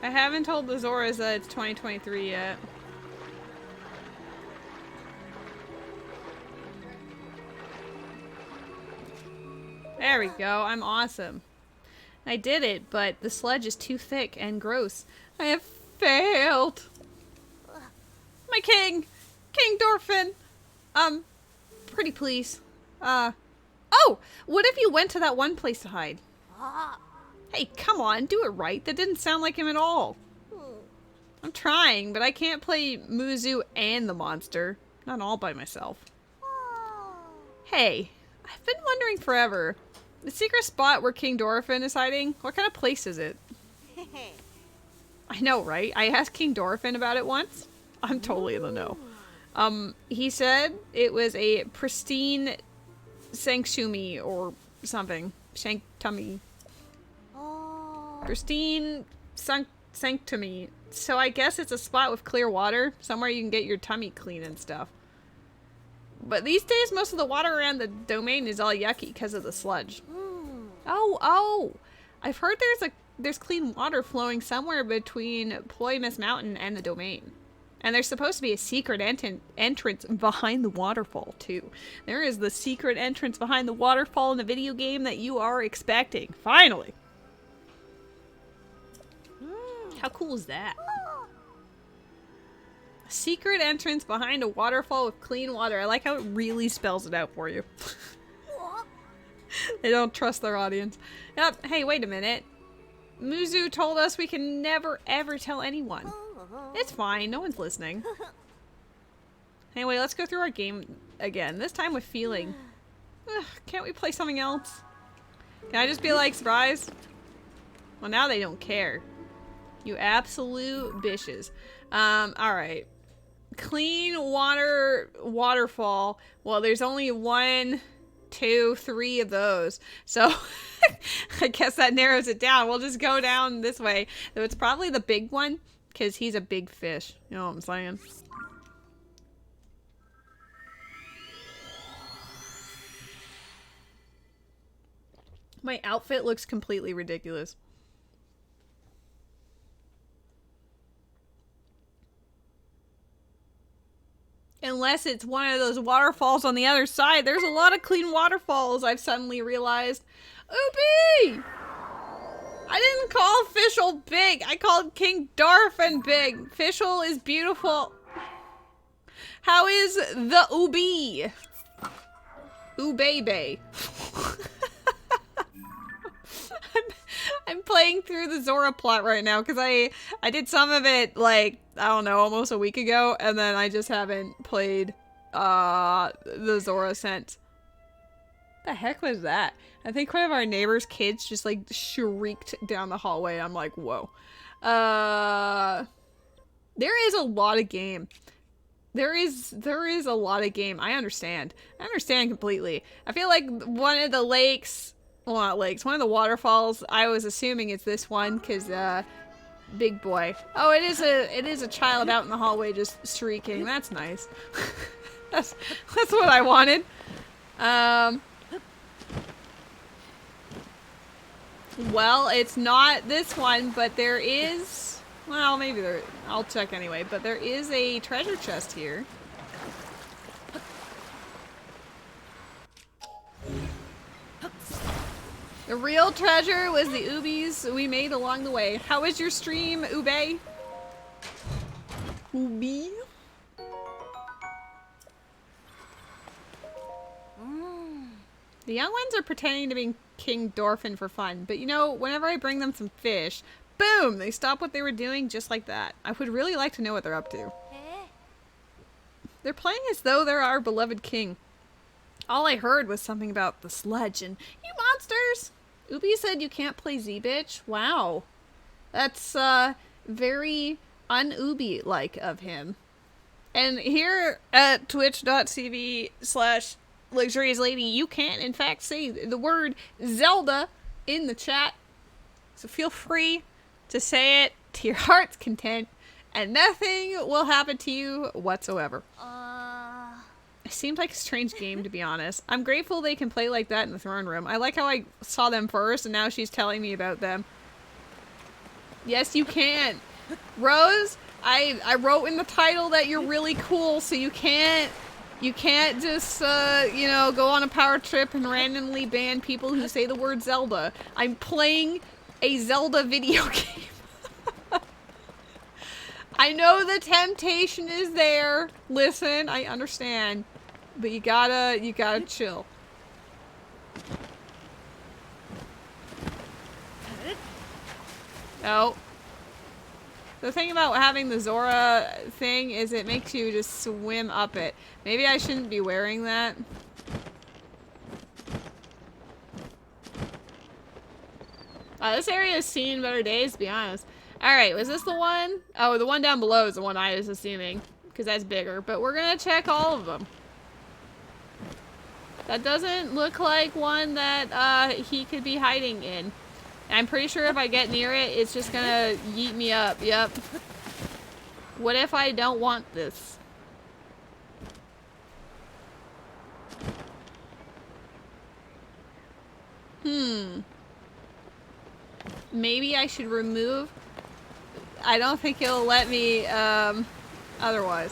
I haven't told the Zoras that it's 2023 yet. There we go. I'm awesome. I did it, but the sludge is too thick and gross. I have failed. My king! King Dorfin! Pretty please. Oh! What if you went to that one place to hide? Hey, come on, do it right. That didn't sound like him at all. I'm trying, but I can't play Muzu and the monster. Not all by myself. Hey, I've been wondering forever. The secret spot where King Dorfin is hiding, what kind of place is it? I know, right? I asked King Dorfin about it once. I'm totally in the know. He said it was a pristine sanctuary or something. Sanctummy. Pristine sanctuary. So I guess it's a spot with clear water. Somewhere you can get your tummy clean and stuff. But these days, most of the water around the domain is all yucky because of the sludge. Oh! I've heard there's clean water flowing somewhere between Ploymus Mountain and the domain. And there's supposed to be a secret entrance behind the waterfall, too. There is the secret entrance behind the waterfall in the video game that you are expecting. Finally! How cool is that? A secret entrance behind a waterfall with clean water. I like how it really spells it out for you. They don't trust their audience. Yep. Hey, wait a minute. Muzu told us we can never ever tell anyone. It's fine. No one's listening. Anyway, let's go through our game again. This time with feeling. Ugh, can't we play something else? Can I just be like, surprise? Well, now they don't care. You absolute bitches. Alright. Clean water waterfall. Well, there's only 1, 2, 3 of those. So, I guess that narrows it down. We'll just go down this way. Though it's probably the big one, because he's a big fish. You know what I'm saying? My outfit looks completely ridiculous. Unless it's one of those waterfalls on the other side. There's a lot of clean waterfalls, I've suddenly realized. Oopie! I didn't call Fischl big. I called King Darfin big. Fischl is beautiful. How is the Ubi? Ubebe. I'm playing through the Zora plot right now because I did some of it like, I don't know, almost a week ago, and then I just haven't played the Zora since. The heck was that? I think one of our neighbor's kids just like shrieked down the hallway. I'm like, whoa. There is a lot of game. There is a lot of game. I understand. I understand completely. I feel like one of the lakes, well, not lakes, one of the waterfalls, I was assuming it's this one because big boy. Oh, it is a child out in the hallway just shrieking. That's nice. that's what I wanted. Well, it's not this one, but there is, well, maybe there, I'll check anyway, but there is a treasure chest here. The real treasure was the ubies we made along the way. How was your stream, Ube? Ubi? The young ones are pretending to be King Dorfin for fun, but you know, whenever I bring them some fish, boom, they stop what they were doing just like that. I would really like to know what they're up to. They're playing as though they're our beloved king. All I heard was something about the sludge and, you monsters! Ubi said you can't play Z-Bitch? Wow. That's, very un-Ubi-like of him. And here at twitch.tv/luxuriouslady, you can, in fact, say the word Zelda in the chat. So feel free to say it to your heart's content, and nothing will happen to you whatsoever. It seems like a strange game, to be honest. I'm grateful they can play like that in the throne room. I like how I saw them first, and now she's telling me about them. Yes, you can. Rose, I wrote in the title that you're really cool, so you can't just, you know, go on a power trip and randomly ban people who say the word Zelda. I'm playing a Zelda video game. I know the temptation is there. Listen, I understand. But you gotta chill. Oh. The thing about having the Zora thing is it makes you just swim up it. Maybe I shouldn't be wearing that. This area has seen better days, to be honest. Alright, was this the one? Oh, the one down below is the one I was assuming. Because that's bigger. But we're gonna check all of them. That doesn't look like one that he could be hiding in. I'm pretty sure if I get near it, it's just gonna yeet me up. Yep. What if I don't want this? Maybe I should remove... I don't think it'll let me, otherwise.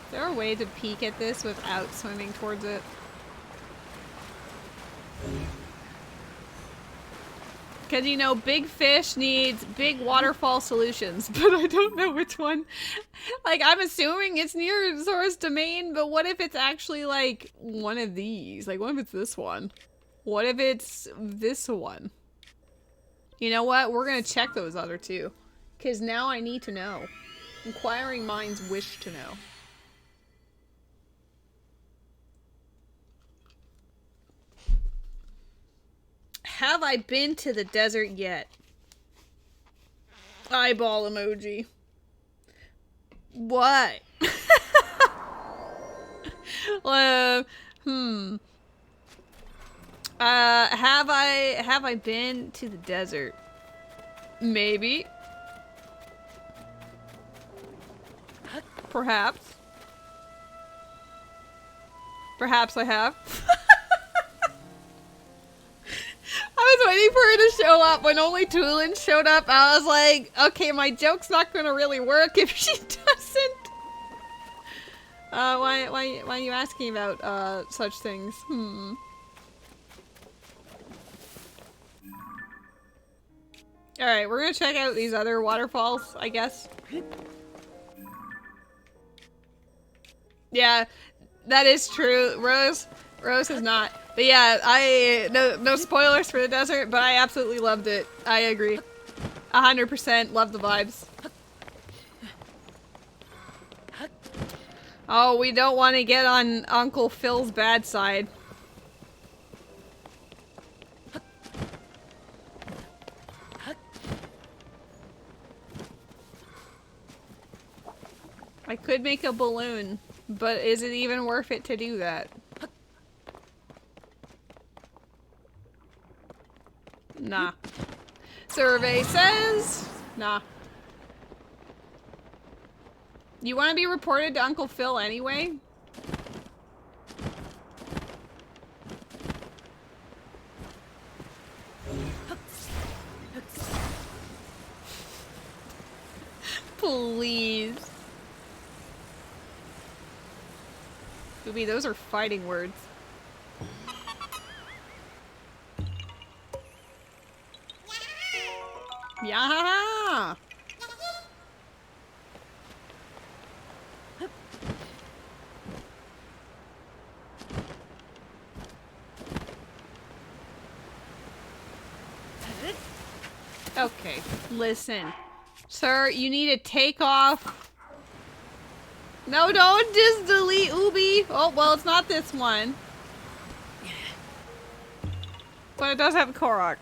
Is there a way to peek at this without swimming towards it? Because, you know, big fish needs big waterfall solutions, but I don't know which one. Like, I'm assuming it's near Zora's domain, but what if it's actually, like, one of these? Like, what if it's this one? What if it's this one? You know what? We're gonna check those other two. Because now I need to know. Inquiring minds wish to know. Have I been to the desert yet? Eyeball emoji. What? Have I been to the desert? Maybe. Perhaps. Perhaps I have. I was waiting for her to show up. When only Tulin showed up, I was like, okay, my joke's not gonna really work if she doesn't. Why are you asking about, such things? Alright, we're gonna check out these other waterfalls, I guess. Yeah, that is true. Rose is not. But yeah, no spoilers for the desert, but I absolutely loved it. I agree. 100% love the vibes. Oh, we don't want to get on Uncle Phil's bad side. I could make a balloon, but is it even worth it to do that? Nah. Survey says... Nah. You want to be reported to Uncle Phil anyway? Please. Booby, those are fighting words. Yeah. Okay, listen. Sir, you need to take off. No, don't just delete Ubi. Oh, well, it's not this one. But it does have Korok.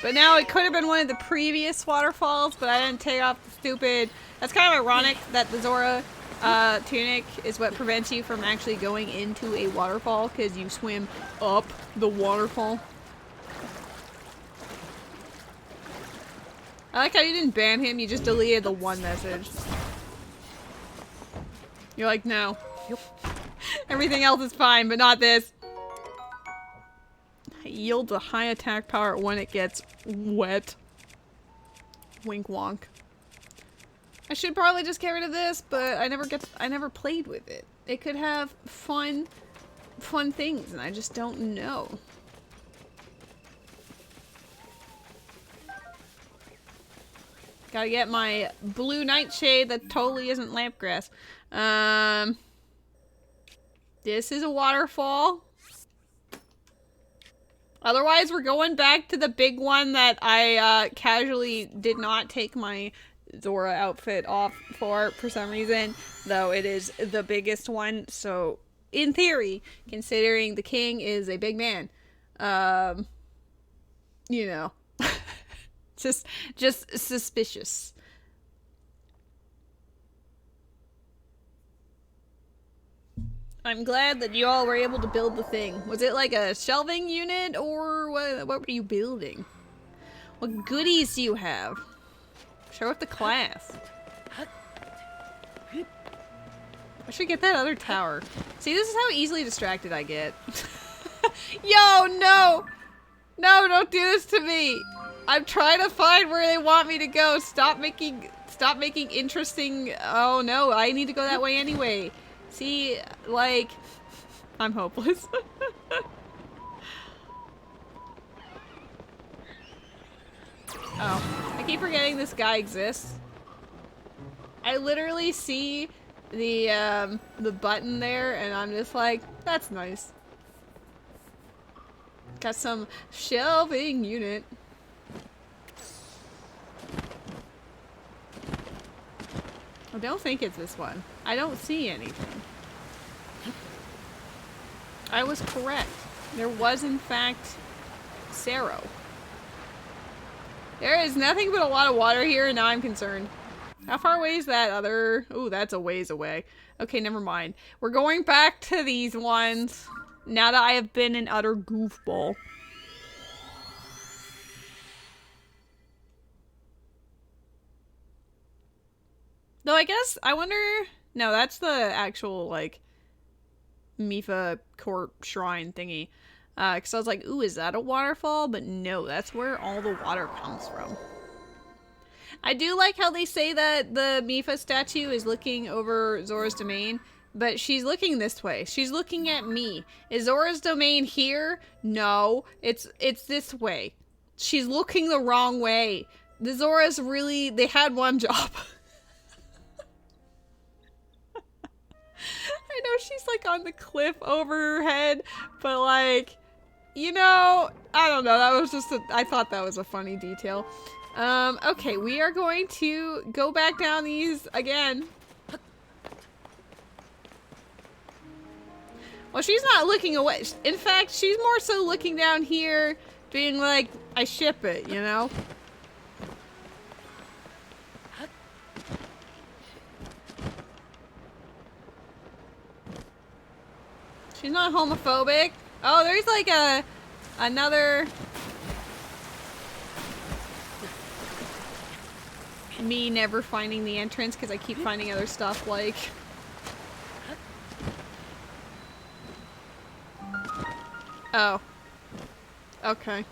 But now it could have been one of the previous waterfalls, but I didn't take off the stupid... That's kind of ironic that the Zora tunic is what prevents you from actually going into a waterfall, because you swim up the waterfall. I like how you didn't ban him, you just deleted the one message. You're like, no. Everything else is fine, but not this. It yields a high attack power when it gets wet. Wink wonk. I should probably just get rid of this, but I never played with it. It could have fun things, and I just don't know. Gotta get my blue nightshade that totally isn't lampgrass. This is a waterfall. Otherwise, we're going back to the big one that I casually did not take my Zora outfit off for some reason, though it is the biggest one. So, in theory, considering the king is a big man, you know, just suspicious. I'm glad that you all were able to build the thing. Was it like a shelving unit, or what were you building? What goodies do you have? Show up the class. I should get that other tower. See, this is how easily distracted I get. Yo, no! No, don't do this to me! I'm trying to find where they want me to go. Stop making interesting... Oh no, I need to go that way anyway. See, like, I'm hopeless. Oh, I keep forgetting this guy exists. I literally see the button there, and I'm just like, that's nice. Got some shelving unit. I don't think it's this one. I don't see anything. I was correct. There was, in fact, Zora. There is nothing but a lot of water here, and now I'm concerned. How far away is that other... Ooh, that's a ways away. Okay, never mind. We're going back to these ones now that I have been an utter goofball. Though I guess, I wonder... No, that's the actual, like, Mifa court shrine thingy. Because I was like, ooh, is that a waterfall? But no, that's where all the water comes from. I do like how they say that the Mifa statue is looking over Zora's domain, but she's looking this way. She's looking at me. Is Zora's domain here? No, it's this way. She's looking the wrong way. The Zora's really, they had one job. I know she's like on the cliff over her head, but like, you know, I don't know. That was just I thought that was a funny detail. Okay, we are going to go back down these again. Well, she's not looking away. In fact, she's more so looking down here, being like, I ship it, you know? She's not homophobic. Oh, there's like another... Me never finding the entrance because I keep finding other stuff like... Oh. Okay.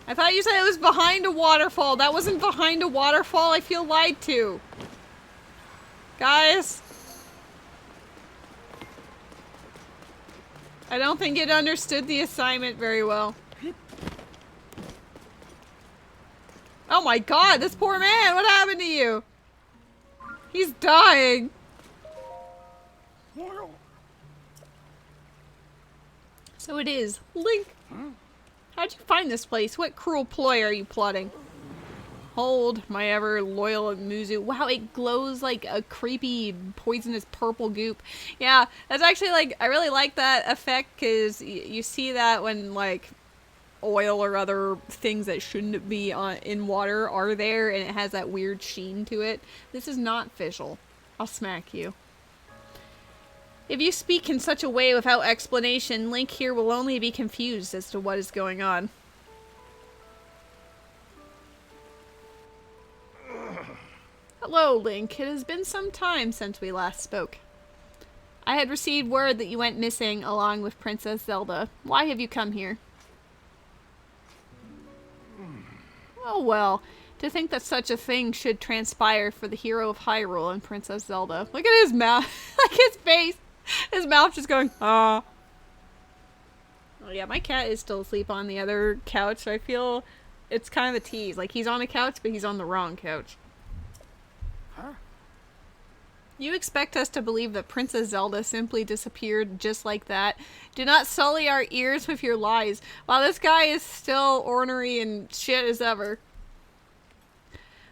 I thought you said it was behind a waterfall. That wasn't behind a waterfall. I feel lied to. Guys. I don't think it understood the assignment very well. Oh my god, this poor man! What happened to you? He's dying. So it is. Link! How'd you find this place? What cruel ploy are you plotting? Hold, my ever loyal Muzu. Wow, it glows like a creepy, poisonous purple goop. Yeah, that's actually like, I really like that effect because you see that when like oil or other things that shouldn't be in water are there and it has that weird sheen to it. This is not official. I'll smack you. If you speak in such a way without explanation, Link here will only be confused as to what is going on. Hello, Link. It has been some time since we last spoke. I had received word that you went missing along with Princess Zelda. Why have you come here? Oh well, to think that such a thing should transpire for the hero of Hyrule and Princess Zelda. Look at his mouth, like his face, his mouth just going, ah. Oh yeah, my cat is still asleep on the other couch, so I feel it's kind of a tease. Like he's on a couch, but he's on the wrong couch. Huh? You expect us to believe that Princess Zelda simply disappeared just like that? Do not sully our ears with your lies. Wow, this guy is still ornery and shit as ever.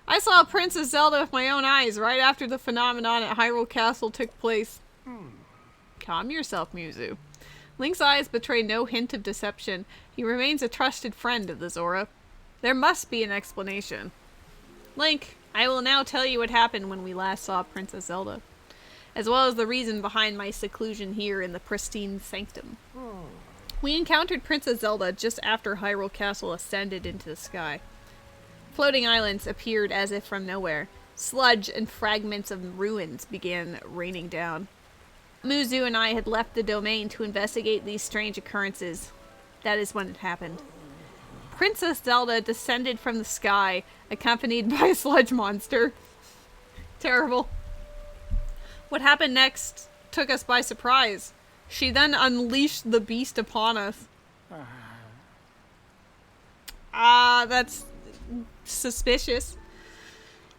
I saw Princess Zelda with my own eyes right after the phenomenon at Hyrule Castle took place. Calm yourself, Muzu. Link's eyes betray no hint of deception. He remains a trusted friend of the Zora. There must be an explanation. Link, I will now tell you what happened when we last saw Princess Zelda, as well as the reason behind my seclusion here in the pristine sanctum. We encountered Princess Zelda just after Hyrule Castle ascended into the sky. Floating islands appeared as if from nowhere. Sludge and fragments of ruins began raining down. Muzu and I had left the domain to investigate these strange occurrences. That is when it happened. Princess Zelda descended from the sky, accompanied by a sludge monster. Terrible. What happened next took us by surprise. She then unleashed the beast upon us. That's... suspicious.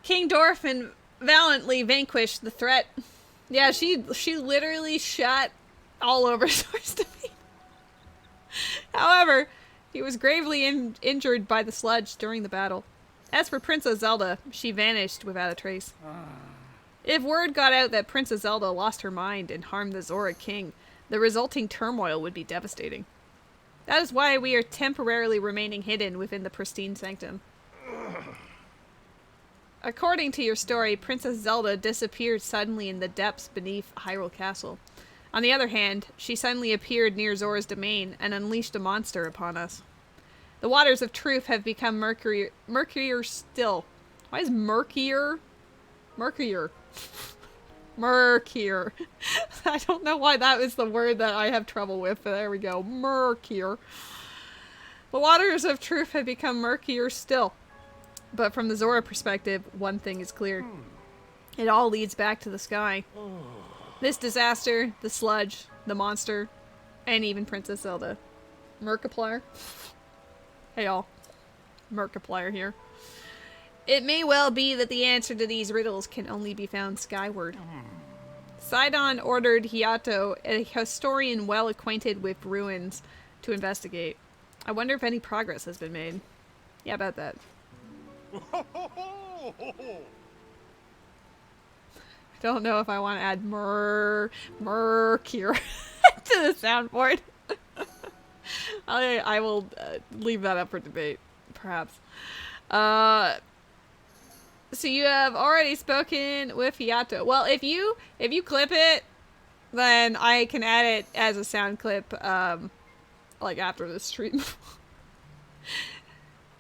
King Dorfin valiantly vanquished the threat. Yeah, she literally shot all over Zora's domain. However, he was gravely injured by the sludge during the battle. As for Princess Zelda, she vanished without a trace. If word got out that Princess Zelda lost her mind and harmed the Zora King, the resulting turmoil would be devastating. That is why we are temporarily remaining hidden within the pristine sanctum. According to your story, Princess Zelda disappeared suddenly in the depths beneath Hyrule Castle. On the other hand, she suddenly appeared near Zora's domain and unleashed a monster upon us. The waters of truth have become murkier still. Why is murkier? Murkier. Murkier. I don't know why that was the word that I have trouble with, but there we go. Murkier. The waters of truth have become murkier still. But from the Zora perspective, one thing is clear. It all leads back to the sky. This disaster, the sludge, the monster, and even Princess Zelda. Merkiplier. Hey y'all. Merkiplier here. It may well be that the answer to these riddles can only be found skyward. Sidon ordered Hiato, a historian well acquainted with ruins, to investigate. I wonder if any progress has been made. Yeah, about that. I don't know if I want to add murkier to the soundboard. I will leave that up for debate, perhaps. So you have already spoken with Hiato. Well, if you clip it, then I can add it as a sound clip, like after the stream.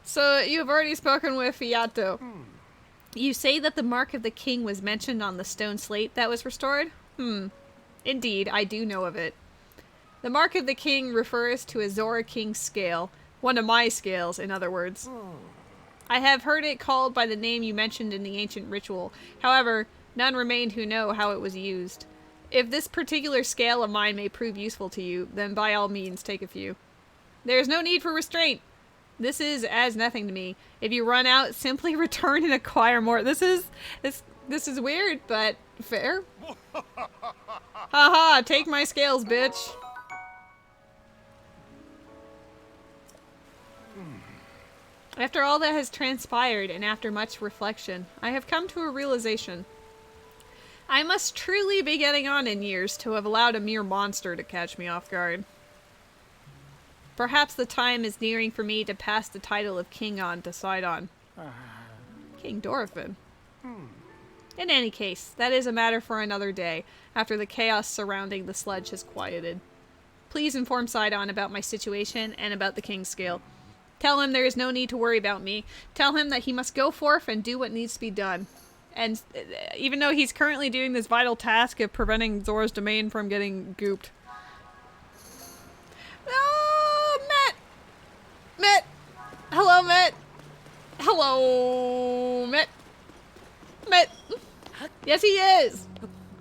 So you have already spoken with Hiato. You say that the mark of the king was mentioned on the stone slate that was restored? Indeed, I do know of it. The mark of the king refers to a Zora King scale. One of my scales, in other words. I have heard it called by the name you mentioned in the ancient ritual. However, none remained who know how it was used. If this particular scale of mine may prove useful to you, then by all means take a few. There is no need for restraint. This is as nothing to me. If you run out, simply return and acquire more. This is weird, but fair. Haha, take my scales, bitch. After all that has transpired, and after much reflection, I have come to a realization. I must truly be getting on in years to have allowed a mere monster to catch me off guard. Perhaps the time is nearing for me to pass the title of king on to Sidon. King Dorfin. In any case, that is a matter for another day, after the chaos surrounding the sludge has quieted. Please inform Sidon about my situation and about the king's scale. Tell him there is no need to worry about me. Tell him that he must go forth and do what needs to be done. And even though he's currently doing this vital task of preventing Zora's domain from getting gooped. Oh, Matt! Matt! Hello, Matt! Hello, Matt! Matt! Yes, he is!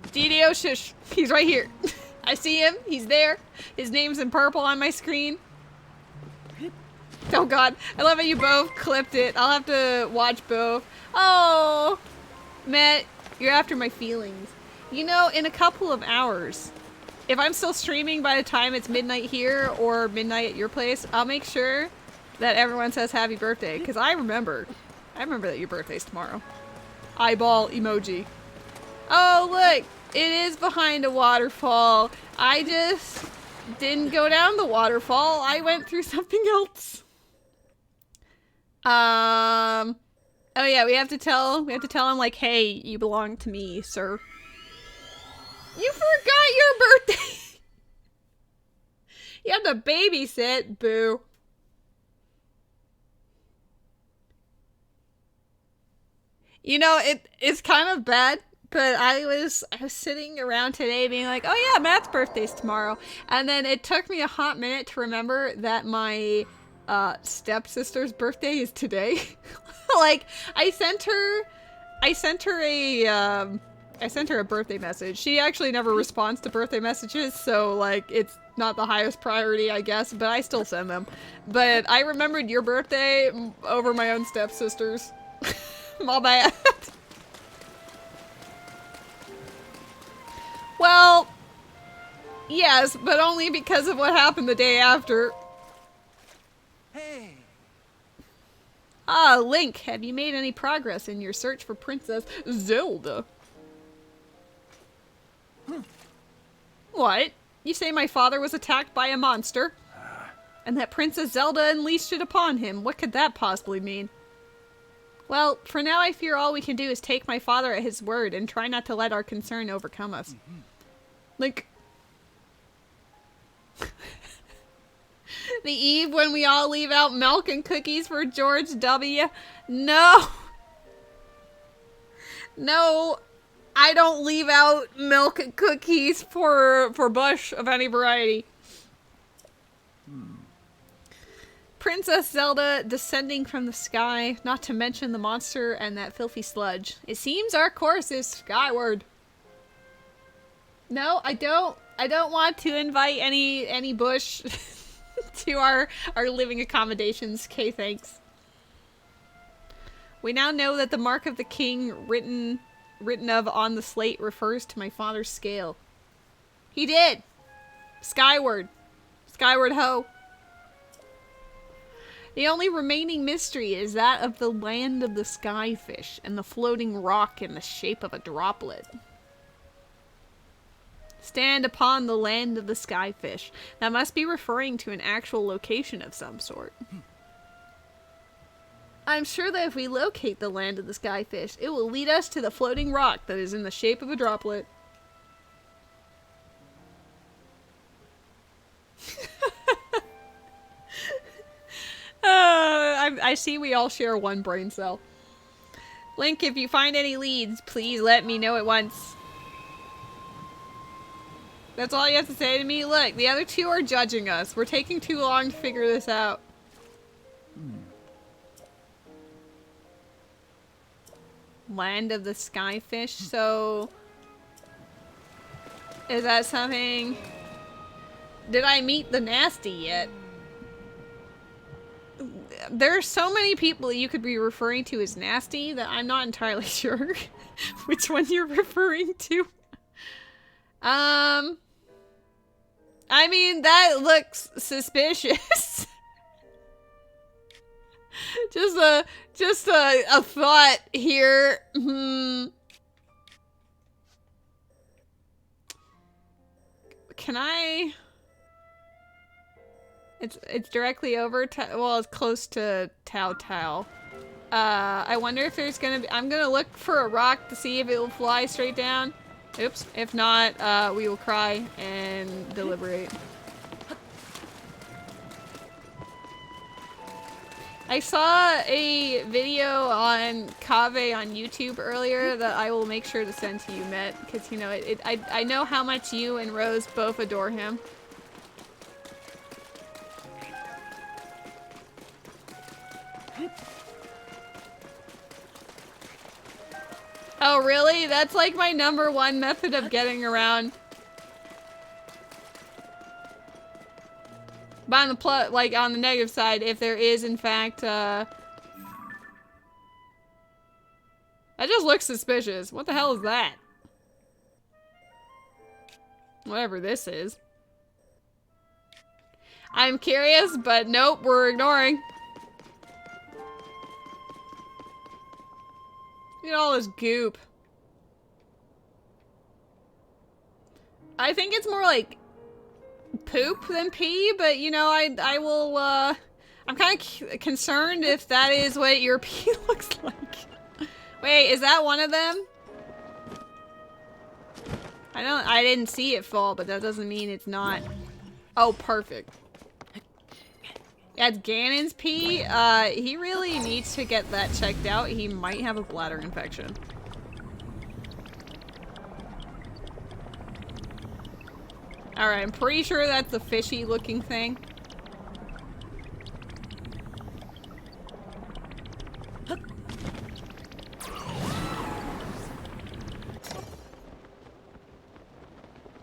DDO shush. He's right here. I see him. He's there. His name's in purple on my screen. Oh god, I love how you both clipped it. I'll have to watch both. Oh, Matt, you're after my feelings. You know, in a couple of hours, if I'm still streaming by the time it's midnight here or midnight at your place, I'll make sure that everyone says happy birthday, because I remember that your birthday's tomorrow. Eyeball emoji. Oh, look, it is behind a waterfall. I just didn't go down the waterfall. I went through something else. Oh yeah, we have to tell him, like, hey, you belong to me, sir. You forgot your birthday! You have to babysit, boo. You know, it's kind of bad, but I was sitting around today being like, oh yeah, Matt's birthday's tomorrow. And then it took me a hot minute to remember that my stepsister's birthday is today. Like, I sent her I sent her a birthday message. She actually never responds to birthday messages, so like it's not the highest priority, I guess, but I still send them. But I remembered your birthday over my own stepsister's. My bad. Well, yes, but only because of what happened the day after. Hey. Ah, Link, have you made any progress in your search for Princess Zelda? What? You say my father was attacked by a monster? And that Princess Zelda unleashed it upon him. What could that possibly mean? Well, for now I fear all we can do is take my father at his word and try not to let our concern overcome us. Link. The eve when we all leave out milk and cookies for George W. No. No. I don't leave out milk and cookies for Bush of any variety. Princess Zelda descending from the sky, not to mention the monster and that filthy sludge. It seems our course is skyward. No, I don't want to invite any Bush to our living accommodations. Okay, thanks. We now know that the mark of the king written of on the slate refers to my father's scale. He did. Skyward. Skyward ho. The only remaining mystery is that of the land of the skyfish and the floating rock in the shape of a droplet. Stand upon the land of the skyfish. That must be referring to an actual location of some sort. I'm sure that if we locate the land of the skyfish, it will lead us to the floating rock that is in the shape of a droplet. I see we all share one brain cell. Link, if you find any leads, please let me know at once. That's all you have to say to me? Look, the other two are judging us. We're taking too long to figure this out. Land of the skyfish, so... Is that something... Did I meet the nasty yet? There are so many people you could be referring to as nasty that I'm not entirely sure which one you're referring to. I mean, that looks suspicious. just a thought here. Can I? It's directly over. Well, it's close to Tao Tao. I wonder if there's gonna be. I'm gonna look for a rock to see if it will fly straight down. Oops. If not, we will cry and deliberate. I saw a video on Kaveh on YouTube earlier that I will make sure to send to you, Met, because you know I know how much you and Rose both adore him. Oh really? That's like my #1 method of getting around. But on the on the negative side, if there is in fact that just looks suspicious. What the hell is that? Whatever this is. I'm curious, but nope, we're ignoring. Look at all this goop. I think it's more like poop than pee, but you know, I will, I'm kind of concerned if that is what your pee looks like. Wait, is that one of them? I didn't see it fall, but that doesn't mean it's not. Oh, perfect. That's Ganon's pee. He really needs to get that checked out. He might have a bladder infection. Alright, I'm pretty sure that's a fishy looking thing.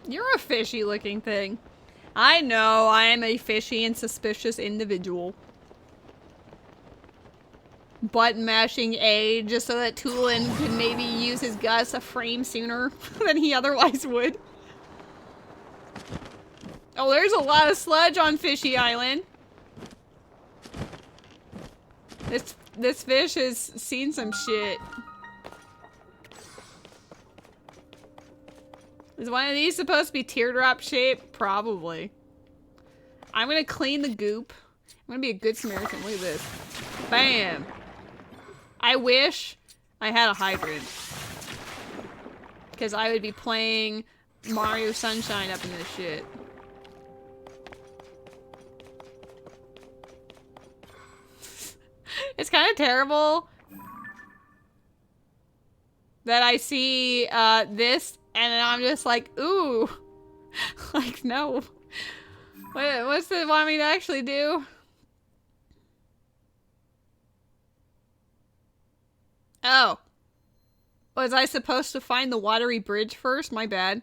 You're a fishy looking thing. I know, I am a fishy and suspicious individual. Button mashing A just so that Tulin could maybe use his guts a frame sooner than he otherwise would. Oh, there's a lot of sludge on Fishy Island. This fish has seen some shit. Is one of these supposed to be teardrop shaped? Probably. I'm gonna clean the goop. I'm gonna be a good Samaritan. Look at this. Bam! I wish I had a hydrant. Because I would be playing Mario Sunshine up in this shit. It's kind of terrible that I see this and then I'm just like, ooh. Like, no. What's it want me to actually do? Oh. Was I supposed to find the watery bridge first? My bad.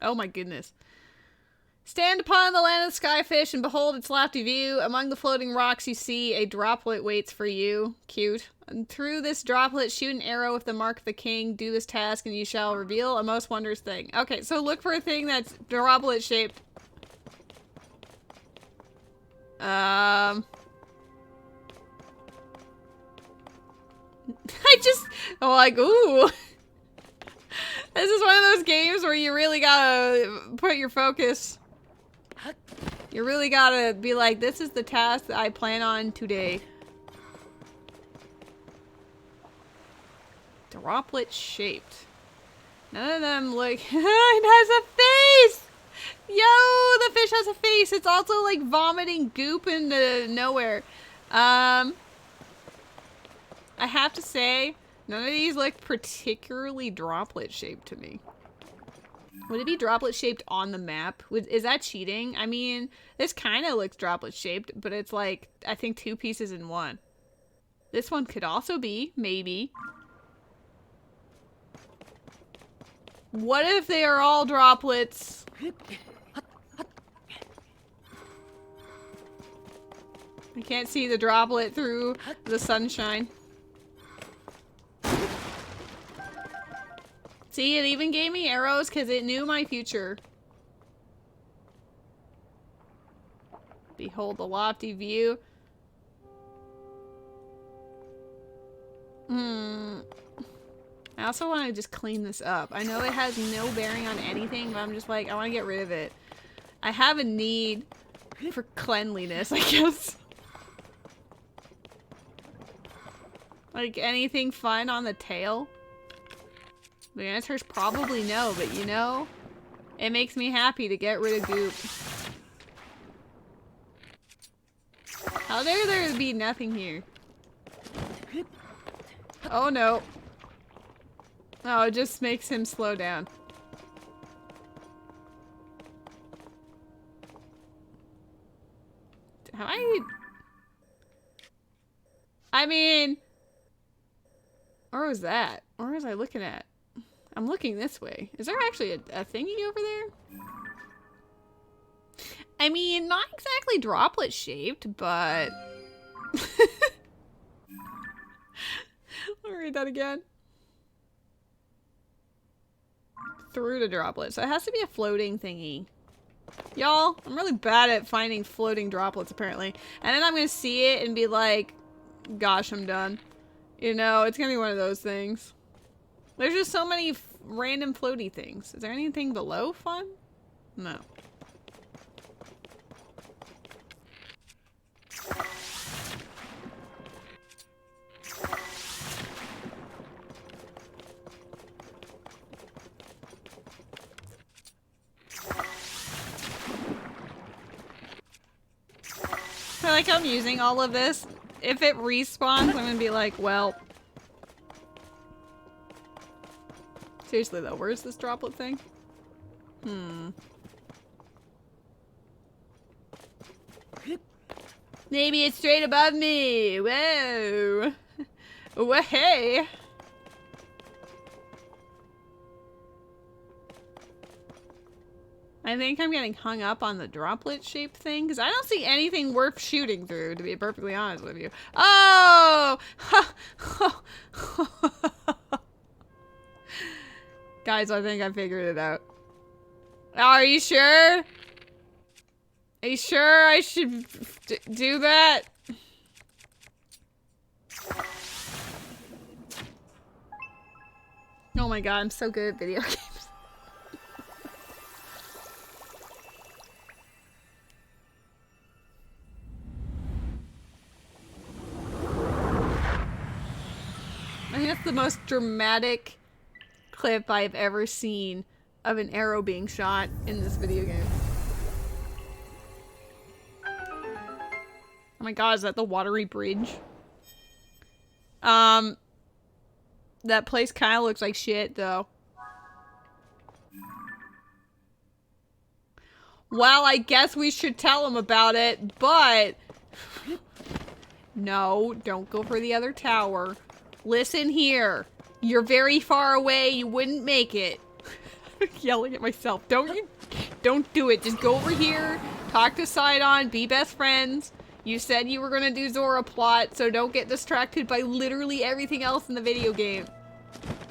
Oh my goodness. Stand upon the land of the skyfish and behold its lofty view. Among the floating rocks you see a droplet waits for you. Cute. And through this droplet shoot an arrow with the mark of the king. Do this task and you shall reveal a most wondrous thing. Okay, so look for a thing that's droplet shaped. I just, I'm like, ooh. This is one of those games where you really gotta put your focus. You really gotta be like, this is the task that I plan on today. Droplet shaped. None of them look. It has a face! Yo, the fish has a face. It's also like vomiting goop into nowhere. I have to say, none of these look particularly droplet shaped to me. Would it be droplet shaped on the map? Is that cheating? I mean, this kind of looks droplet shaped, but it's like, I think 2 pieces in one. This one could also be, maybe. What if they are all droplets? I can't see the droplet through the sunshine. See, it even gave me arrows because it knew my future. Behold the lofty view. I also want to just clean this up. I know it has no bearing on anything, but I'm just like, I want to get rid of it. I have a need for cleanliness, I guess. Like, anything fun on the tail? The answer is probably no, but you know, it makes me happy to get rid of goop. How dare there be nothing here? Oh no. Oh, it just makes him slow down. I mean, where was that? Where was I looking at? I'm looking this way. Is there actually a thingy over there? I mean, not exactly droplet shaped, but... Let me read that again. Through the droplet. So it has to be a floating thingy. Y'all, I'm really bad at finding floating droplets, apparently. And then I'm gonna see it and be like, gosh, I'm done. You know, it's gonna be one of those things. There's just so many random floaty things. Is there anything below fun? No. I like how I'm using all of this. If it respawns, I'm gonna be like, well. Seriously though, where's this droplet thing? Maybe it's straight above me. Whoa. Whoa, hey. I think I'm getting hung up on the droplet shaped thing because I don't see anything worth shooting through, to be perfectly honest with you. Oh! Guys, I think I figured it out. Are you sure? Are you sure I should do that? Oh my god, I'm so good at video games. I think that's the most dramatic clip I've ever seen of an arrow being shot in this video game. Oh my god, is that the watery bridge? That place kind of looks like shit, though. Well, I guess we should tell him about it, but... No, don't go for the other tower. Listen here. You're very far away. You wouldn't make it. Yelling at myself. Don't do it. Just go over here. Talk to Sidon. Be best friends. You said you were gonna do Zora plot, so don't get distracted by literally everything else in the video game.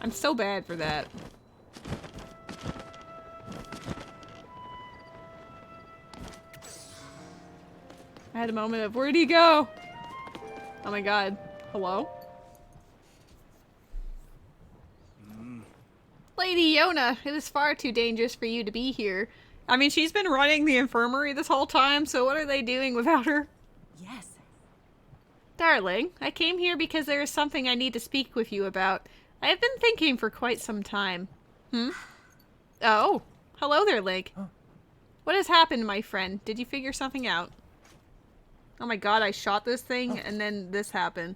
I'm so bad for that. I had a moment of, where'd he go? Oh my god. Hello? Lady Yona, it is far too dangerous for you to be here. I mean, she's been running the infirmary this whole time, so what are they doing without her? Yes. Darling, I came here because there is something I need to speak with you about. I have been thinking for quite some time. Oh, hello there, Link. Huh. What has happened, my friend? Did you figure something out? Oh my god, I shot this thing and then this happened.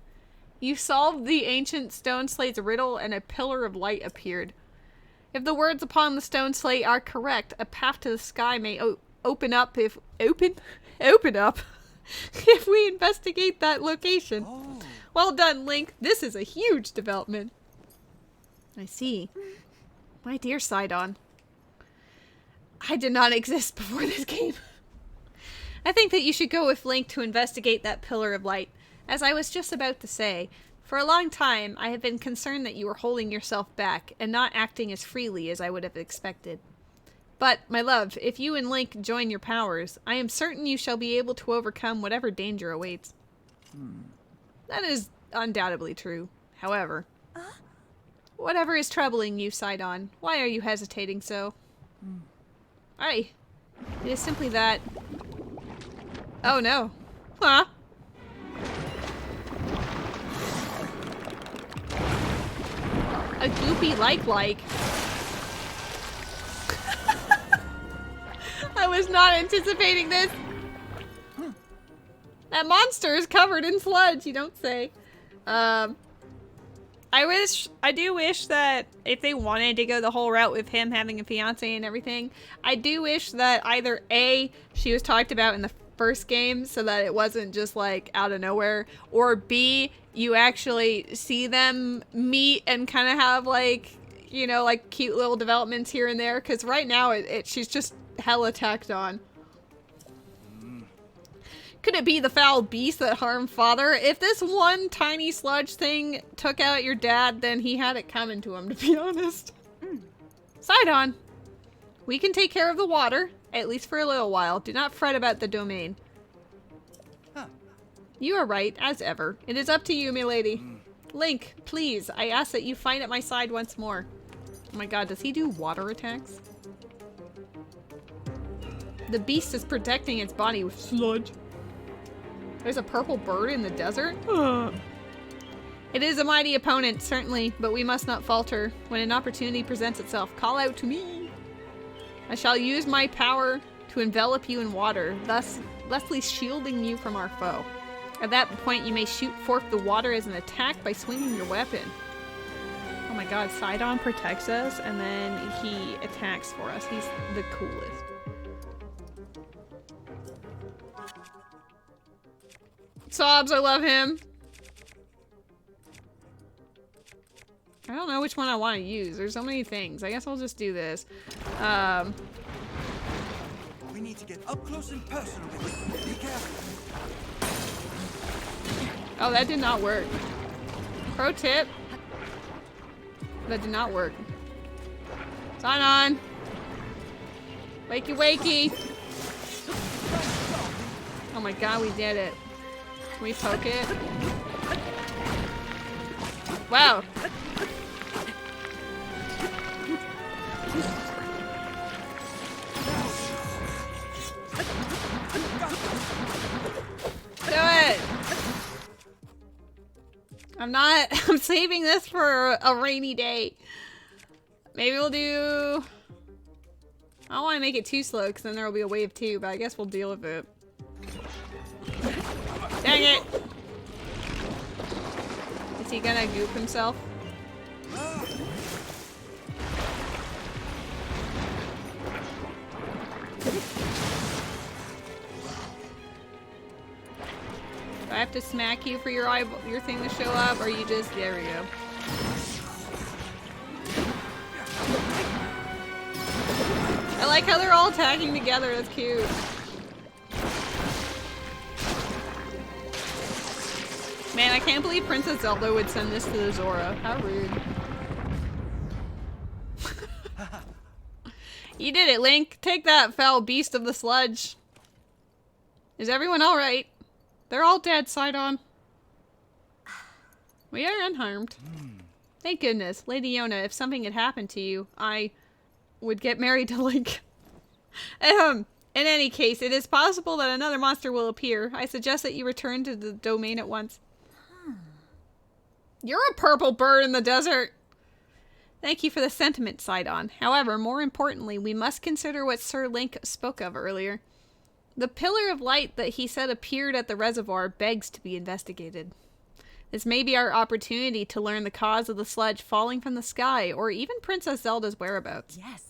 You solved the ancient stone slate's riddle and a pillar of light appeared. If the words upon the stone slate are correct, a path to the sky may open up if if we investigate that location. Oh. Well done, Link. This is a huge development. I see. My dear Sidon. I did not exist before this game. I think that you should go with Link to investigate that pillar of light. As I was just about to say, for a long time I have been concerned that you were holding yourself back and not acting as freely as I would have expected. But, my love, if you and Link join your powers, I am certain you shall be able to overcome whatever danger awaits. That is undoubtedly true. However, whatever is troubling you, Sidon, why are you hesitating so? Aye. It is simply that... Oh no. Huh? A goopy like. I was not anticipating this. That monster is covered in sludge, you don't say. I do wish that if they wanted to go the whole route with him having a fiance and everything, I do wish that either A, she was talked about in the first game so that it wasn't just like out of nowhere, or B, you actually see them meet and kind of have like, you know, like cute little developments here and there, because right now she's just hella tacked on. Could it be the foul beast that harmed father? If this one tiny sludge thing took out your dad, then he had it coming to him, to be honest. Sidon, we can take care of the water, at least for a little while. Do not fret about the domain. You are right, as ever. It is up to you, milady. Link, please, I ask that you fight at my side once more. Oh my god, does he do water attacks? The beast is protecting its body with sludge. There's a purple bird in the desert? It is a mighty opponent, certainly, but we must not falter. When an opportunity presents itself, call out to me. I shall use my power to envelop you in water, thusly shielding you from our foe. At that point, you may shoot forth the water as an attack by swinging your weapon. Oh my god, Sidon protects us, and then he attacks for us. He's the coolest. Sobs, I love him. I don't know which one I want to use. There's so many things. I guess I'll just do this. need to get up close and personal with you. Be careful. Oh, that did not work. Pro tip. That did not work. Sign on. Wakey, wakey. Oh my god, we did it. Can we poke it? Wow. Do it! I'm saving this for a rainy day. Maybe we'll do... I don't want to make it too slow because then there will be a wave too, but I guess we'll deal with it. Dang it! Is he gonna goop himself? Do I have to smack you for your thing to show up, or you just... There we go. I like how they're all tagging together, that's cute. Man, I can't believe Princess Zelda would send this to the Zora. How rude. You did it, Link. Take that, foul beast of the sludge. Is everyone alright? They're all dead, Sidon. We are unharmed. Thank goodness. Lady Yona, if something had happened to you, I would get married to Link. In any case, it is possible that another monster will appear. I suggest that you return to the domain at once. You're a purple bird in the desert! Thank you for the sentiment, Sidon. However, more importantly, we must consider what Sir Link spoke of earlier. The pillar of light that he said appeared at the reservoir begs to be investigated. This may be our opportunity to learn the cause of the sludge falling from the sky, or even Princess Zelda's whereabouts. Yes.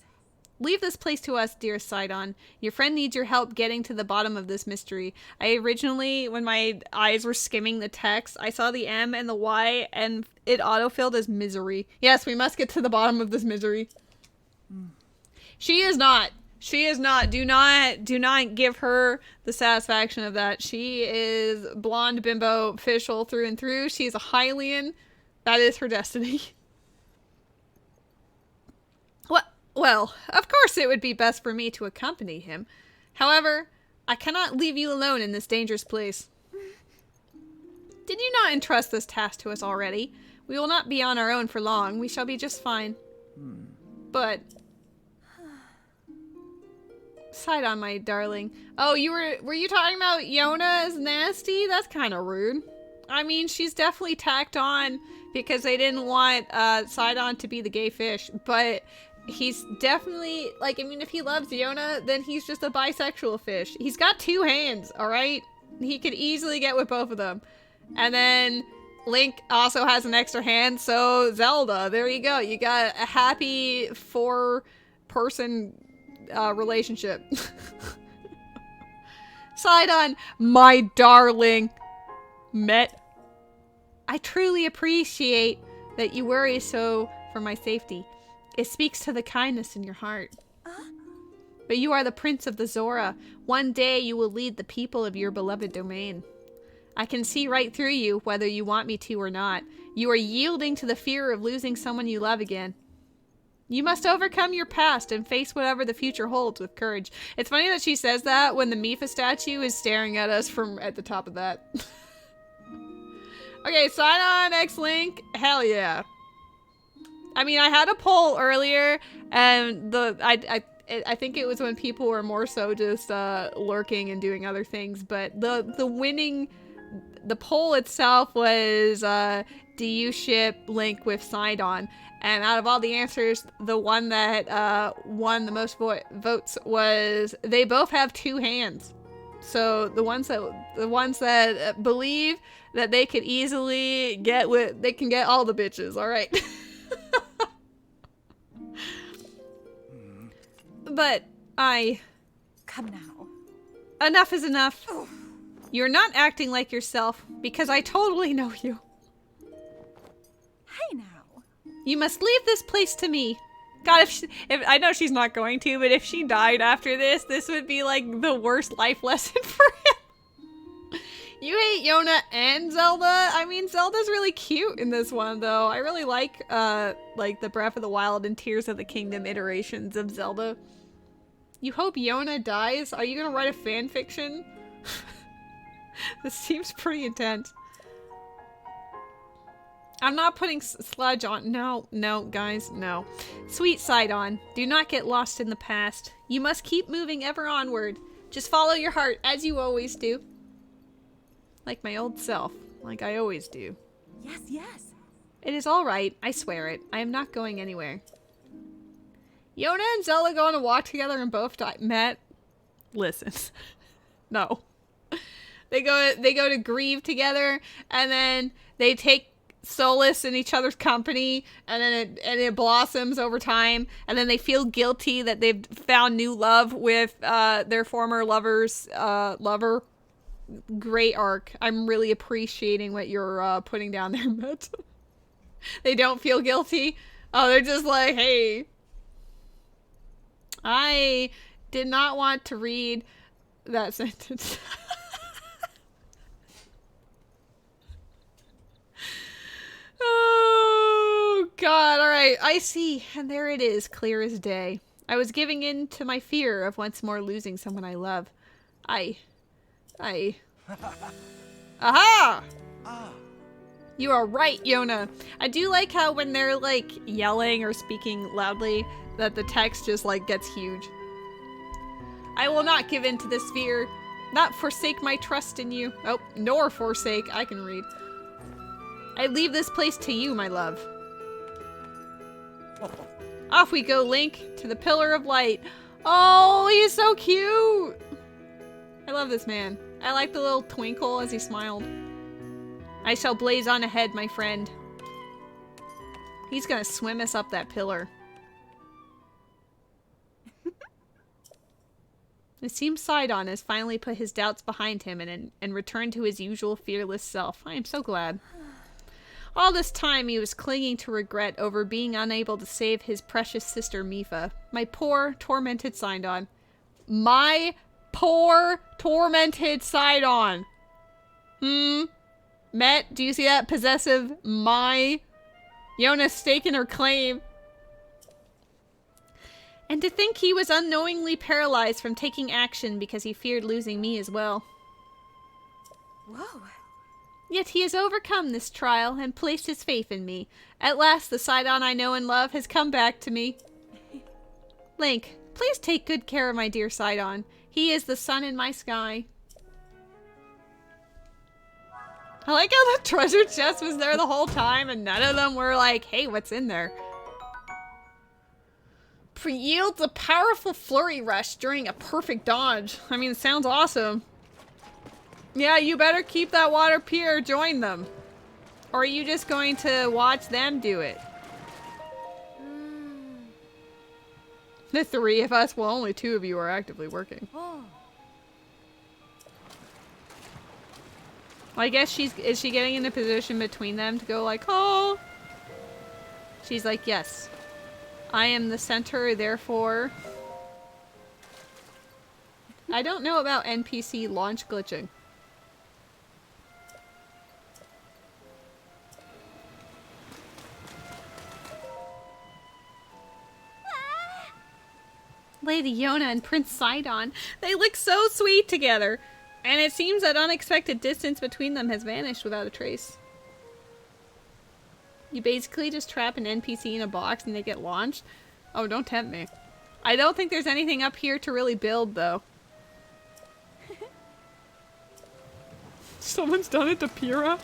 Leave this place to us, dear Sidon. Your friend needs your help getting to the bottom of this mystery. I originally, when my eyes were skimming the text, I saw the M and the Y, and it autofilled as misery. Yes, we must get to the bottom of this misery. She is not. She is not. Do not give her the satisfaction of that. She is blonde bimbo official through and through. She is a Hylian. That is her destiny. Well, of course it would be best for me to accompany him. However, I cannot leave you alone in this dangerous place. Did you not entrust this task to us already? We will not be on our own for long. We shall be just fine. But... Sidon, my darling. Oh, were you talking about Yona as nasty? That's kind of rude. I mean, she's definitely tacked on because they didn't want Sidon to be the gay fish, but he's definitely, like, I mean, if he loves Yona, then he's just a bisexual fish. He's got two hands, alright? He could easily get with both of them. And then Link also has an extra hand, so Zelda, there you go. You got a happy four-person relationship. Sidon, my darling. Met. I truly appreciate that you worry so for my safety. It speaks to the kindness in your heart. But you are the prince of the Zora. One day you will lead the people of your beloved domain. I can see right through you, whether you want me to or not. You are yielding to the fear of losing someone you love again. You must overcome your past and face whatever the future holds with courage. It's funny that she says that when the Mifa statue is staring at us from at the top of that. Okay, Sidon X Link. Hell yeah. I mean, I had a poll earlier, and I think it was when people were more so just lurking and doing other things. But the poll itself was, do you ship Link with Sidon? And out of all the answers, the one that won the most votes was they both have two hands. So the ones that believe that they could easily get they can get all the bitches. All right. But Come now. Enough is enough. You're not acting like yourself because I totally know you. Hey now. You must leave this place to me. God, if I know she's not going to, but if she died after this, this would be like the worst life lesson for him. You hate Yona and Zelda? I mean, Zelda's really cute in this one, though. I really like the Breath of the Wild and Tears of the Kingdom iterations of Zelda. You hope Yona dies? Are you gonna write a fan fiction? This seems pretty intense. I'm not putting sludge on. No, no, guys, no. Sweet Sidon, do not get lost in the past. You must keep moving ever onward. Just follow your heart, as you always do. Like my old self, like I always do. Yes, yes. It is all right, I swear it. I am not going anywhere. Yona and Zelda go on a walk together and both met. Listen, no. They go to grieve together, and then they take solace in each other's company, and then it blossoms over time, and then they feel guilty that they've found new love with their former lover's lover. Great arc. I'm really appreciating what you're putting down there, Matt. They don't feel guilty. Oh, they're just like, hey. I did not want to read that sentence. Oh, God. All right. I see. And there it is, clear as day. I was giving in to my fear of once more losing someone I love. Aha! Ah, You are right, Yona. I do like how when they're, like, yelling or speaking loudly, that the text just, like, gets huge. I will not give in to this fear. Not forsake my trust in you. Oh, nor forsake. I can read. I leave this place to you, my love. Off we go, Link, to the Pillar of Light. Oh, he's so cute. I love this man. I like the little twinkle as he smiled. I shall blaze on ahead, my friend. He's gonna swim us up that pillar. It seems Sidon has finally put his doubts behind him and returned to his usual fearless self. I am so glad. All this time he was clinging to regret over being unable to save his precious sister Mipha. My poor, tormented Sidon. My poor, tormented Sidon. Met, do you see that possessive my? Yona's staking her claim. And to think he was unknowingly paralyzed from taking action because he feared losing me as well. Whoa. Yet he has overcome this trial and placed his faith in me. At last the Sidon I know and love has come back to me. Link, please take good care of my dear Sidon. He is the sun in my sky. I like how the treasure chest was there the whole time and none of them were like, hey, what's in there? Yields a powerful flurry rush during a perfect dodge. I mean, it sounds awesome. Yeah, you better keep that water pure. Join them. Or are you just going to watch them do it? The three of us, well, only two of you are actively working. Oh. I guess is she getting in a position between them to go like, oh? She's like, yes. I am the center, therefore. I don't know about NPC launch glitching. Lady Yona and Prince Sidon, they look so sweet together. And it seems that unexpected distance between them has vanished without a trace. You basically just trap an NPC in a box and they get launched? Oh, don't tempt me. I don't think there's anything up here to really build, though. Someone's done it to Pyrrha?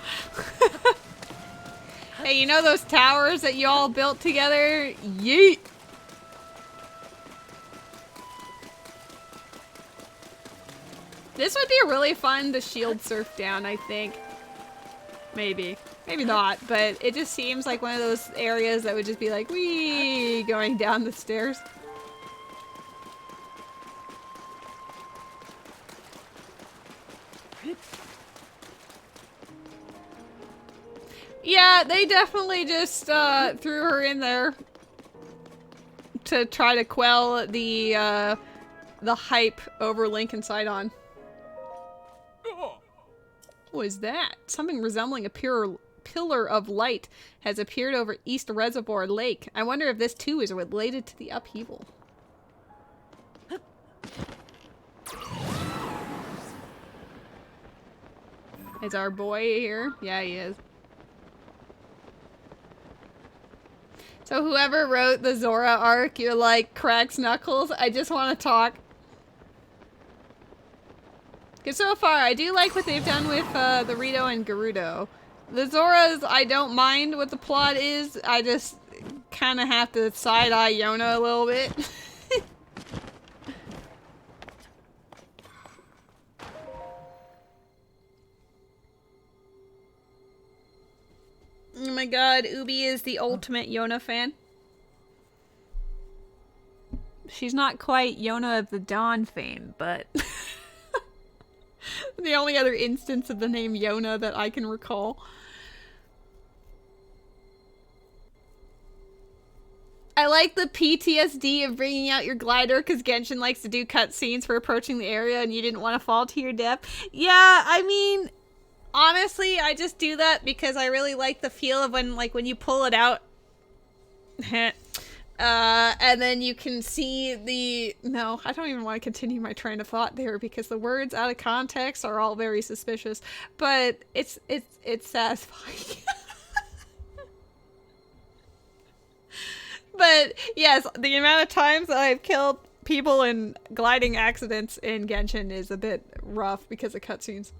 Hey, you know those towers that you all built together? Yeet! This would be really fun to shield surf down, I think. Maybe. Maybe not, but it just seems like one of those areas that would just be like, wee, going down the stairs. Yeah, they definitely just threw her in there to try to quell the hype over Link and Sidon. What is that? Something resembling a pillar of light has appeared over East Reservoir Lake. I wonder if this too is related to the upheaval. Is our boy here? Yeah, he is. So whoever wrote the Zora arc, you're like, cracks knuckles, I just want to talk. Because so far, I do like what they've done with the Rito and Gerudo. The Zoras, I don't mind what the plot is, I just kind of have to side-eye Yona a little bit. Oh my god, Ubi is the ultimate Yona fan. She's not quite Yona of the Dawn fame, but the only other instance of the name Yona that I can recall. I like the PTSD of bringing out your glider because Genshin likes to do cutscenes for approaching the area and you didn't want to fall to your death. Yeah, I mean, honestly, I just do that because I really like the feel of when you pull it out. And then you can see the... No, I don't even want to continue my train of thought there because the words out of context are all very suspicious. But it's satisfying. But yes, the amount of times that I've killed people in gliding accidents in Genshin is a bit rough because of cutscenes.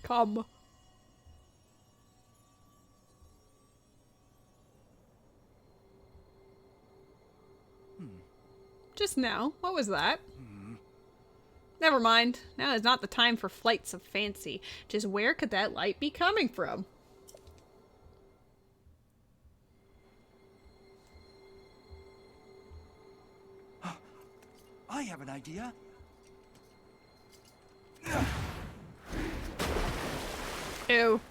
Come. Just now. What was that? Never mind. Now is not the time for flights of fancy. Just where could that light be coming from? I have an idea. Ew.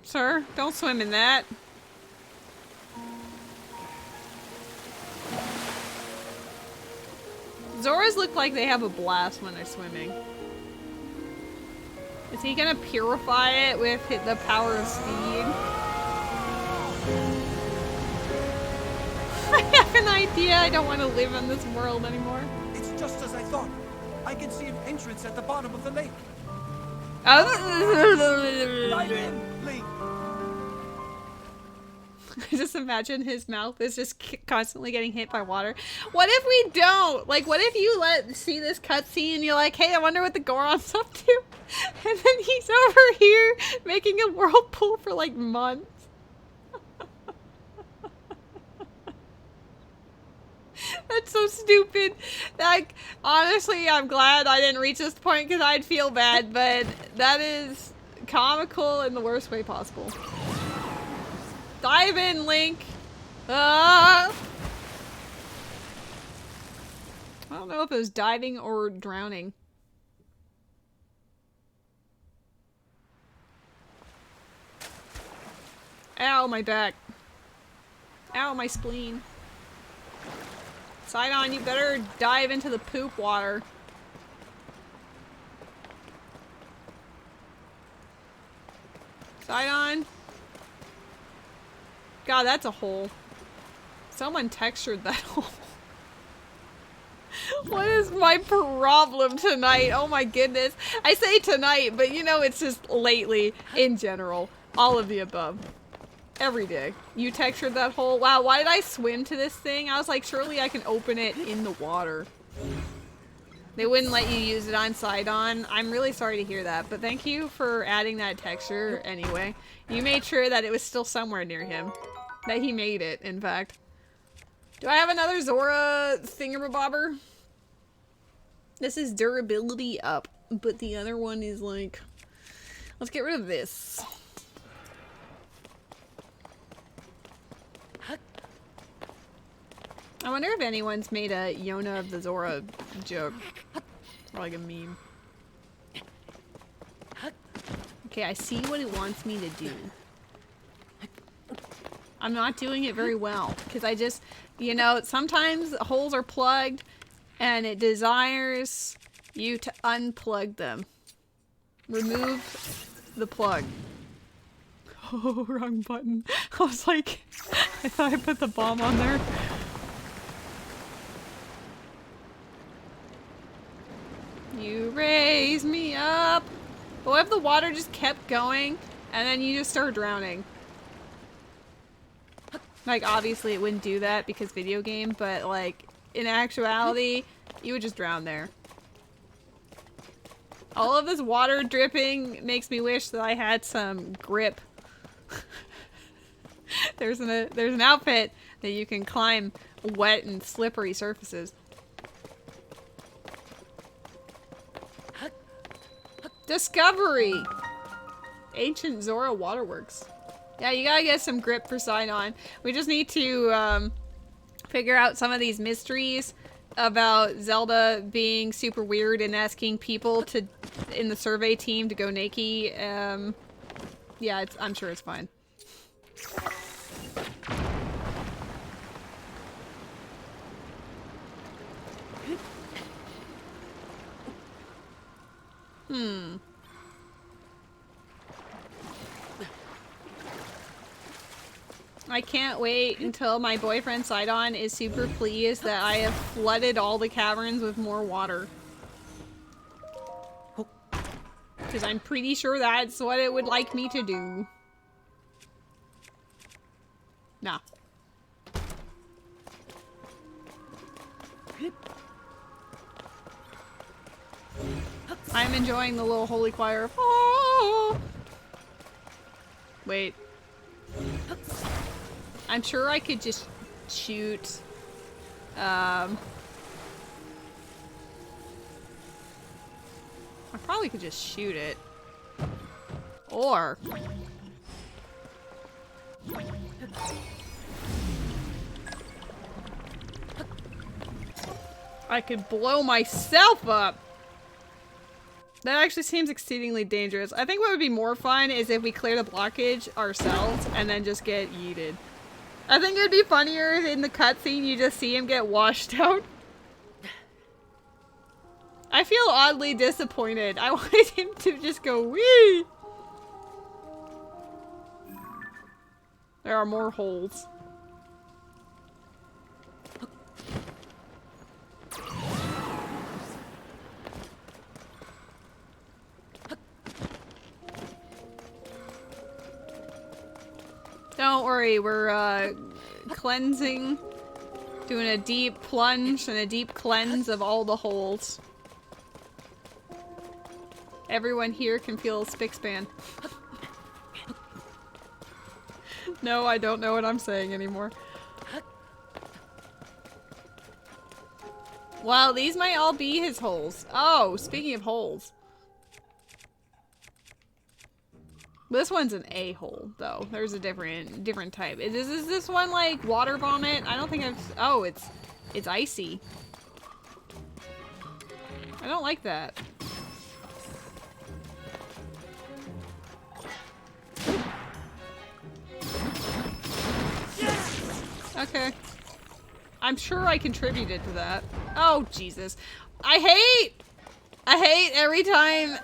Sir, don't swim in that. Zoras look like they have a blast when they're swimming. Is he gonna purify it with the power of speed? I have an idea. I don't want to live in this world anymore. It's just as I thought. I can see an entrance at the bottom of the lake. Dive in, Link. I just imagine his mouth is just constantly getting hit by water. What if we don't? Like, what if you see this cutscene and you're like, hey, I wonder what the Goron's up to? And then he's over here making a whirlpool for like months. That's so stupid. Like, honestly, I'm glad I didn't reach this point because I'd feel bad, but that is comical in the worst way possible. Dive in, Link! Ah! I don't know if it was diving or drowning. Ow, my back. Ow, my spleen. Sidon, you better dive into the poop water. Sidon? God, that's a hole. Someone textured that hole. What is my problem tonight? Oh my goodness. I say tonight, but you know it's just lately, in general. All of the above. Every day. You textured that hole. Wow, why did I swim to this thing? I was like, surely I can open it in the water. They wouldn't let you use it on Sidon. I'm really sorry to hear that, but thank you for adding that texture anyway. You made sure that it was still somewhere near him. That he made it, in fact. Do I have another Zora thingamabobber? This is durability up, but the other one is like... Let's get rid of this. I wonder if anyone's made a Yona of the Zora joke. Or like a meme. Okay, I see what it wants me to do. I'm not doing it very well. Because I just, you know, sometimes holes are plugged and it desires you to unplug them. Remove the plug. Oh, wrong button. I was like, I thought I put the bomb on there. You raise me up. But what if the water just kept going and then you just start drowning? Like, obviously it wouldn't do that because video game, but like, in actuality, you would just drown there. All of this water dripping makes me wish that I had some grip. There's an outfit that you can climb wet and slippery surfaces. Discovery! Ancient Zora waterworks. Yeah, you gotta get some grip for Sidon. We just need to figure out some of these mysteries about Zelda being super weird and asking people to in the survey team to go naked. Yeah, I'm sure it's fine. I can't wait until my boyfriend Sidon is super pleased that I have flooded all the caverns with more water. Because I'm pretty sure that's what it would like me to do. Nah. I'm enjoying the little holy choir. Oh! Wait. I'm sure I could just shoot. I probably could just shoot it. Or I could blow myself up. That actually seems exceedingly dangerous. I think what would be more fun is if we clear the blockage ourselves and then just get yeeted. I think it would be funnier if in the cutscene you just see him get washed out. I feel oddly disappointed. I wanted him to just go wee. There are more holes. Don't worry, we're cleansing, doing a deep plunge and a deep cleanse of all the holes. Everyone here can feel spick-span. No, I don't know what I'm saying anymore. Well, these might all be his holes. Oh, speaking of holes. This one's an A-hole, though. There's a different type. Is this one like water vomit? I don't think I've... Oh, it's icy. I don't like that. Okay. I'm sure I contributed to that. Oh, Jesus. I hate every time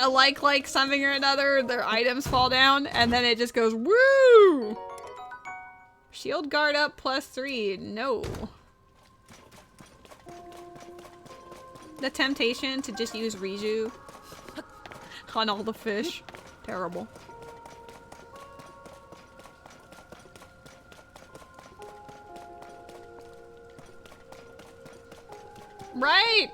a like something or another, their items fall down, and then it just goes, woo! Shield guard up +3. No. The temptation to just use Riju on all the fish. Terrible. Right!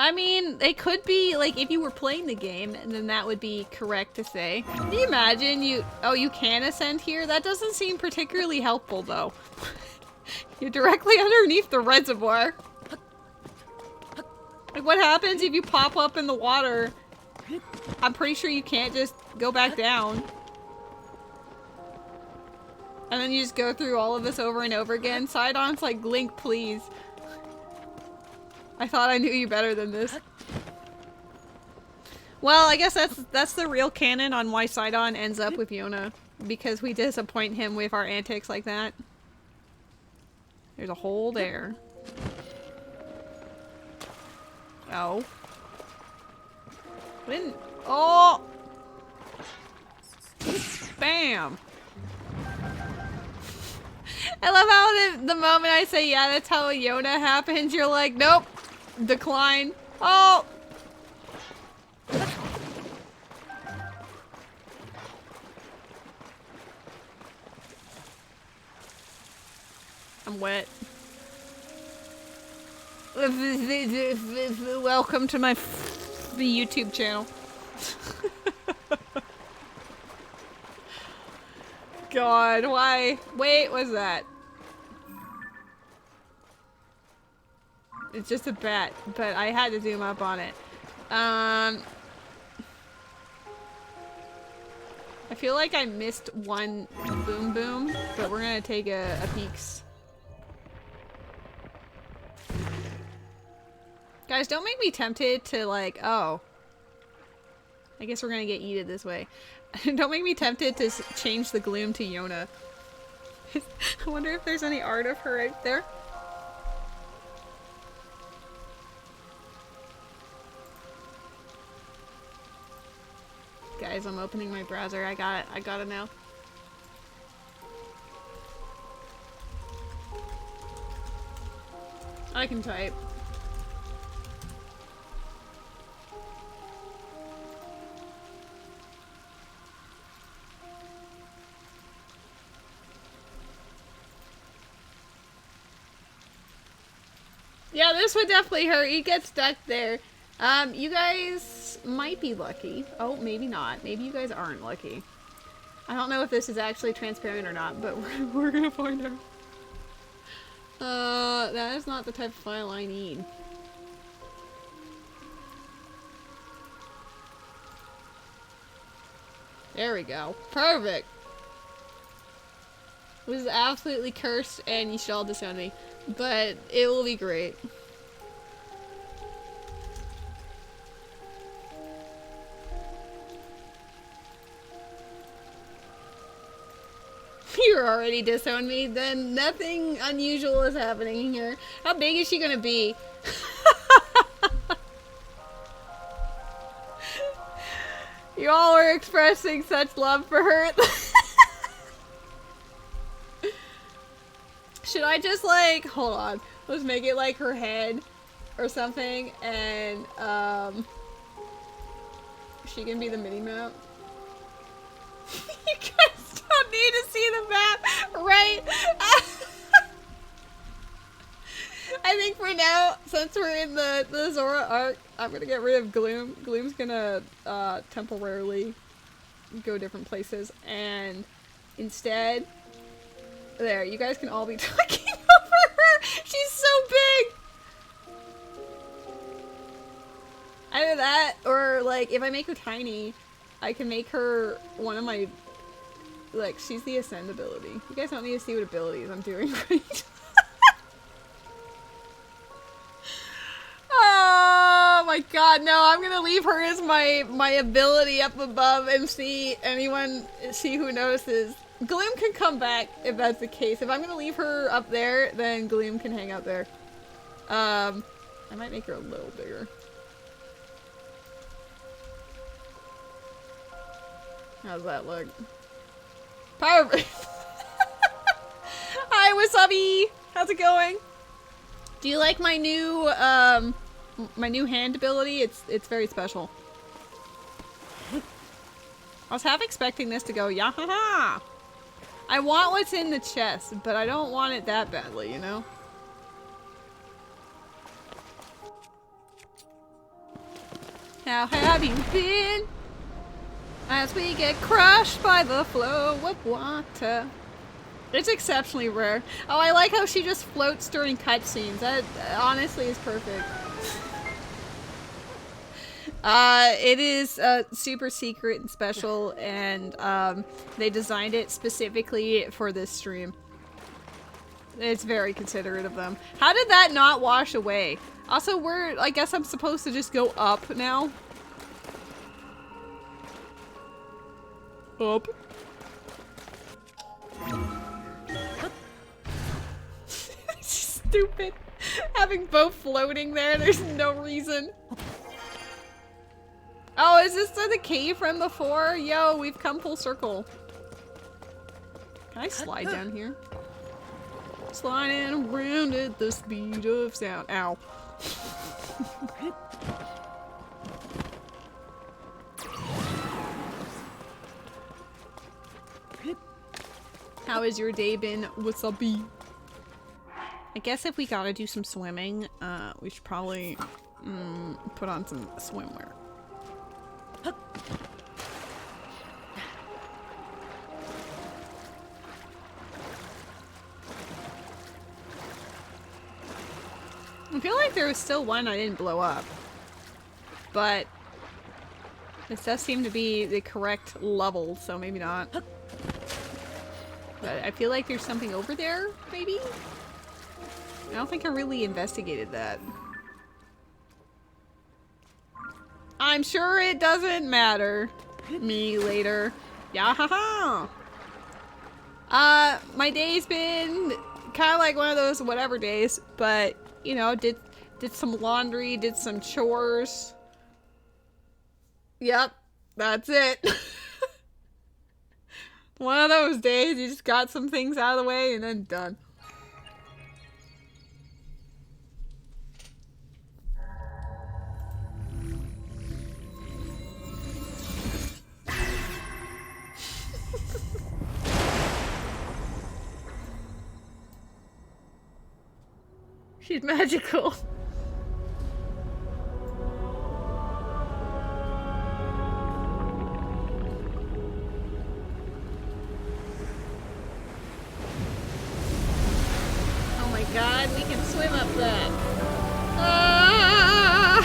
I mean, they could be, like, if you were playing the game, and then that would be correct to say. Can you imagine you can ascend here? That doesn't seem particularly helpful, though. You're directly underneath the reservoir. Like, what happens if you pop up in the water? I'm pretty sure you can't just go back down. And then you just go through all of this over and over again. Sidon's like, Link, please. I thought I knew you better than this. Well, I guess that's the real canon on why Sidon ends up with Yona. Because we disappoint him with our antics like that. There's a hole there. Oh. When? Oh! Bam! I love how the moment I say, yeah, that's how a Yona happens, you're like, nope! Decline. Oh! I'm wet. Welcome to my YouTube channel. God, why? Wait, what's that? It's just a bat, but I had to zoom up on it. I feel like I missed one boom boom, but we're gonna take a peeks. Guys, don't make me tempted to like, oh. I guess we're gonna get yeeted this way. Don't make me tempted to change the gloom to Yona. I wonder if there's any art of her right there. Guys, I'm opening my browser. I got it. I gotta know. I can type. Yeah, this would definitely hurt. You get stuck there. You guys might be lucky. Oh, maybe not. Maybe you guys aren't lucky. I don't know if this is actually transparent or not, but we're gonna find out. That is not the type of file I need. There we go. Perfect! This is absolutely cursed and you should all disown me. But it will be great. You're already disowned me, then nothing unusual is happening here. How big is she gonna be? You all were expressing such love for her. Should I just like, hold on, let's make it like her head or something and she can be the mini map. You guys don't need to see the map, right? I think for now, since we're in the Zora arc, I'm gonna get rid of Gloom. Gloom's gonna temporarily go different places and instead there, you guys can all be talking over her! She's so big! Either that, or like, if I make her tiny, I can make her one of my, like, she's the Ascend ability. You guys don't need to see what abilities I'm doing right. Oh my god, no, I'm gonna leave her as my ability up above and see who notices. Gloom can come back if that's the case. If I'm gonna leave her up there, then Gloom can hang out there. I might make her a little bigger. How's that look? Perfect! Hi, Wasabi! How's it going? Do you like my new hand ability? It's very special. I was half expecting this to go, yahaha! I want what's in the chest, but I don't want it that badly, you know? How have you been? As we get crushed by the flow of water. It's exceptionally rare. Oh, I like how she just floats during cutscenes. That honestly is perfect. It is super secret and special, and they designed it specifically for this stream. It's very considerate of them. How did that not wash away? Also, I guess I'm supposed to just go up now. Up. Stupid. Having both floating there's no reason. Oh, is this the cave from before? Yo, we've come full circle. Can I slide down here? Sliding around at the speed of sound. Ow. How has your day been? What's up, B? I guess if we gotta do some swimming, we should probably put on some swimwear. I feel like there was still one I didn't blow up, but this does seem to be the correct level, so maybe not. But I feel like there's something over there, maybe? I don't think I really investigated that. I'm sure it doesn't matter. Me later. Yahaha! My day's been kind of like one of those whatever days, but, you know, did some laundry, did some chores. Yep, that's it. One of those days, you just got some things out of the way and then done. She's magical. Oh my god, we can swim up that. Ah!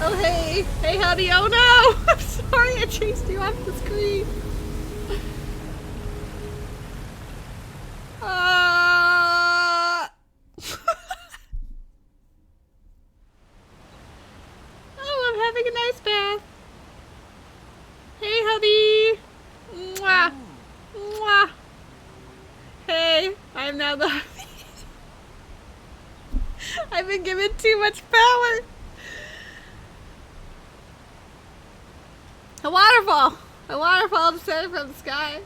Oh hey! Hey howdy, oh no! I'm sorry I chased you off the screen. Oh, I'm having a nice bath. Hey, hubby. Mwah. Mwah. Hey, I'm now the hubby. I've been given too much power. A waterfall. A waterfall descended from the sky.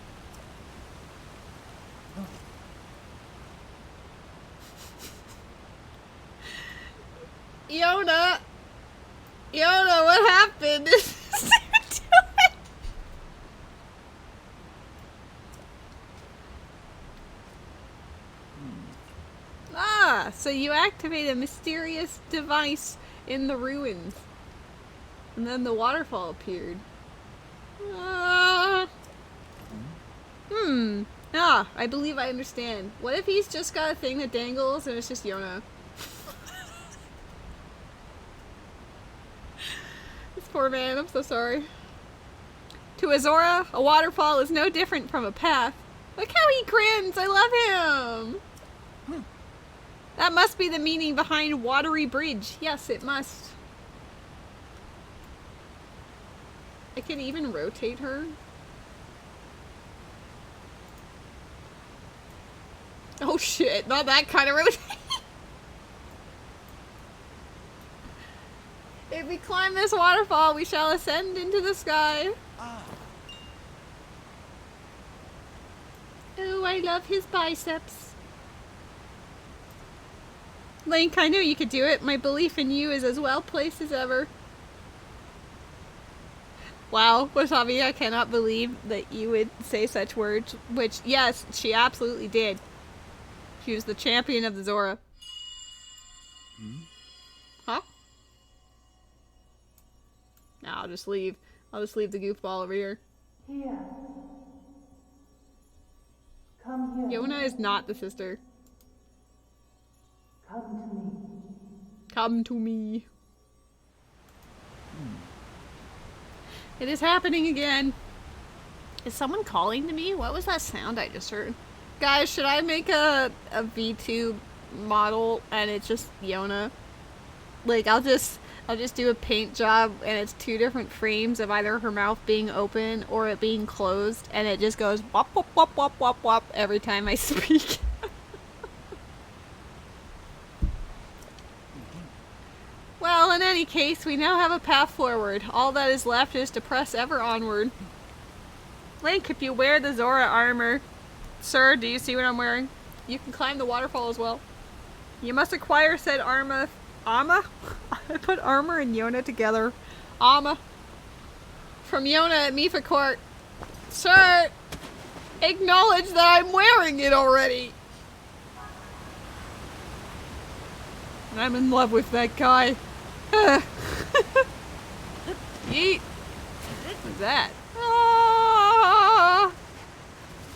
Yona! Yona, what happened? Ah, so you activate a mysterious device in the ruins. And then the waterfall appeared. Ah, I believe I understand. What if he's just got a thing that dangles and it's just Yona? Poor man, I'm so sorry. To a Zora, a waterfall is no different from a path. Look how he grins! I love him! That must be the meaning behind watery bridge. Yes, it must. I can even rotate her. Oh shit, not that kind of rotation. If we climb this waterfall, we shall ascend into the sky. Oh, I love his biceps. Link, I knew you could do it. My belief in you is as well placed as ever. Wow, Wasabi, I cannot believe that you would say such words. Which, yes, she absolutely did. She was the champion of the Zora. Huh? No, I'll just leave. I'll just leave the goofball over here. Here. Come here. Yona is not the sister. Come to me. Come to me. It is happening again. Is someone calling to me? What was that sound I just heard? Guys, should I make a V2 model and it's just Yona? Like, I'll just do a paint job and it's 2 different frames of either her mouth being open or it being closed, and it just goes wop wop wop wop wop wop every time I speak. Well, in any case, we now have a path forward. All that is left is to press ever onward. Link, if you wear the Zora armor, sir, do you see what I'm wearing? You can climb the waterfall as well. You must acquire said armor. Armor? I put armor and Yona together. Armor. From Yona at Mifa Court. Sir, acknowledge that I'm wearing it already. I'm in love with that guy. Yeet. What's that? Ah!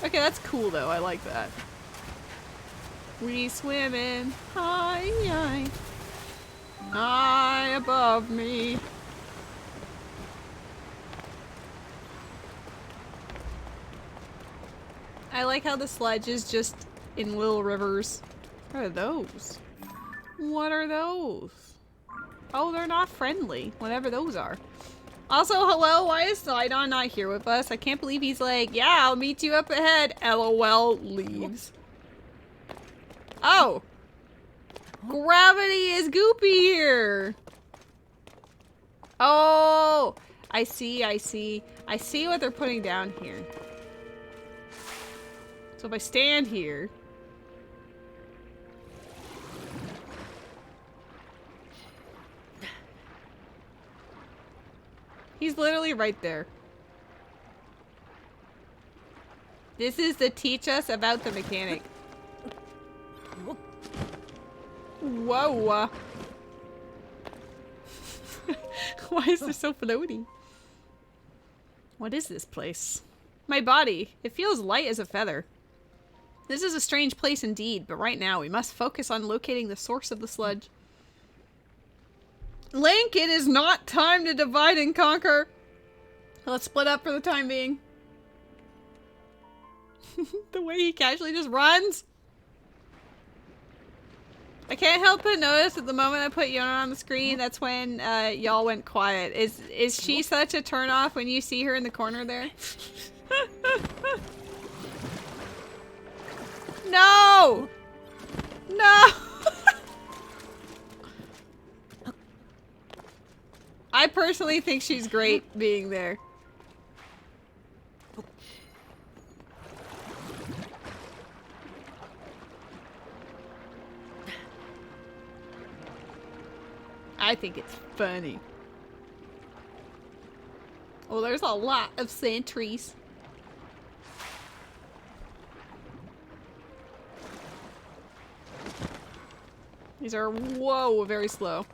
Okay, that's cool though. I like that. We swimming high, high above me. I like how the sludge is just in little rivers. What are those? What are those? Oh, they're not friendly. Whatever those are. Also, hello, why is Sidon not here with us? I can't believe he's like, yeah, I'll meet you up ahead. LOL, leaves. Oh! Gravity is goopy here! Oh! I see. I see what they're putting down here. So if I stand here... He's literally right there. This is to teach us about the mechanic. Whoa. Why is this so floaty? What is this place? My body. It feels light as a feather. This is a strange place indeed, but right now we must focus on locating the source of the sludge. Link, it is not time to divide and conquer. Let's split up for the time being. The way he casually just runs. I can't help but notice at the moment I put Yona on the screen, that's when y'all went quiet. Is she such a turnoff when you see her in the corner there? No! No! I personally think she's great being there. I think it's funny. Oh, there's a lot of sentries. These are, whoa, very slow.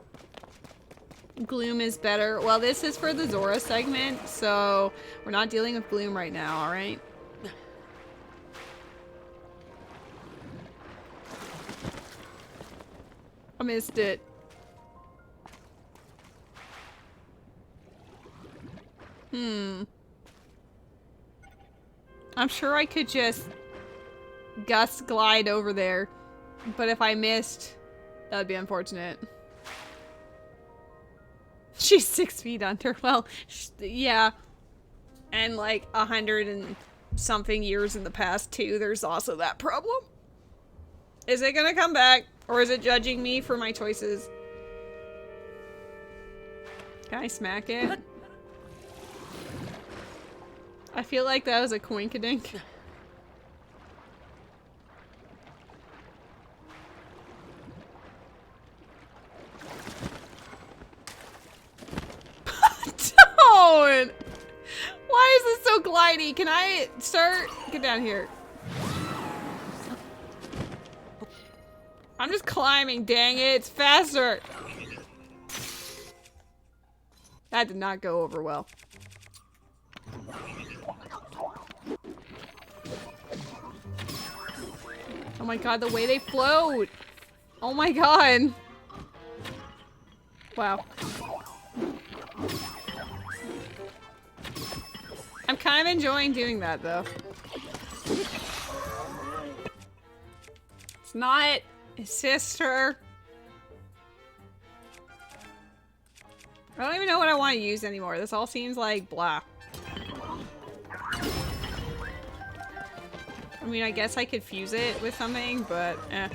Gloom is better. Well, this is for the Zora segment, so we're not dealing with Gloom right now, alright? I missed it. I'm sure I could just gust glide over there, but if I missed, that would be unfortunate. She's 6 feet under. Well, yeah. And like 100 and something years in the past too, there's also that problem. Is it gonna come back? Or is it judging me for my choices? Can I smack it? I feel like that was a coinkydink. Don't! Why is this so glidey? Can I start? Get down here. I'm just climbing, dang it. It's faster. That did not go over well. Oh my god, the way they float! Oh my god! Wow. I'm kind of enjoying doing that, though. not his sister. I don't even know what I want to use anymore. This all seems like blah. I mean, I guess I could fuse it with something, but eh.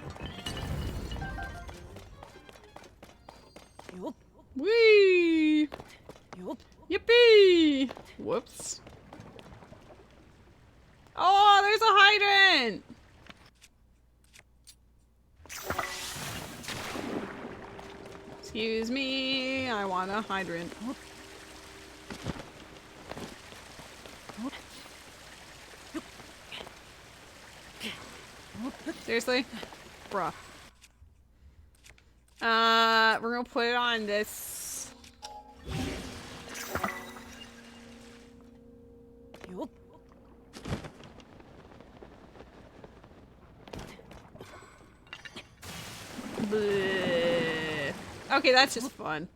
Whee! Yippee! Whoops. Oh, there's a hydrant! Excuse me, I want a hydrant. Seriously? Bruh. We're gonna put it on this. Bleh. Okay, that's just fun.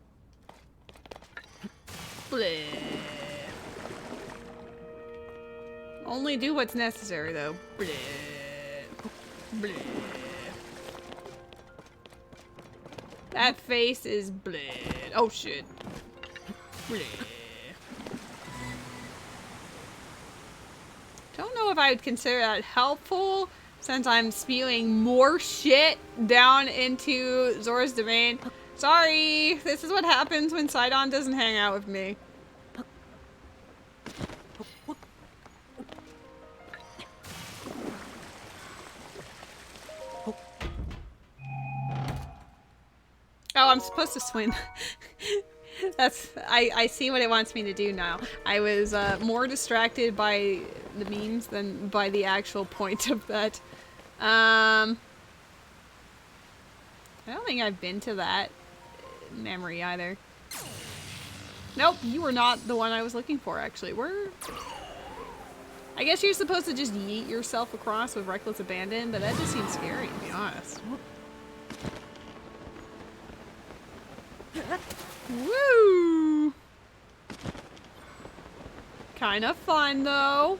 Bleh. Only do what's necessary, though. Bleh. Bleh. That face is bleh. Oh shit. Bleh. Don't know if I would consider that helpful, since I'm spewing more shit down into Zora's domain. Sorry, this is what happens when Sidon doesn't hang out with me. Oh, I'm supposed to swim. That's, I see what it wants me to do now. I was more distracted by the memes than by the actual point of that. I don't think I've been to that memory either. Nope, you were not the one I was looking for, actually. I guess you're supposed to just yeet yourself across with reckless abandon, but that just seems scary, to be honest. Woo! Kind of fun, though.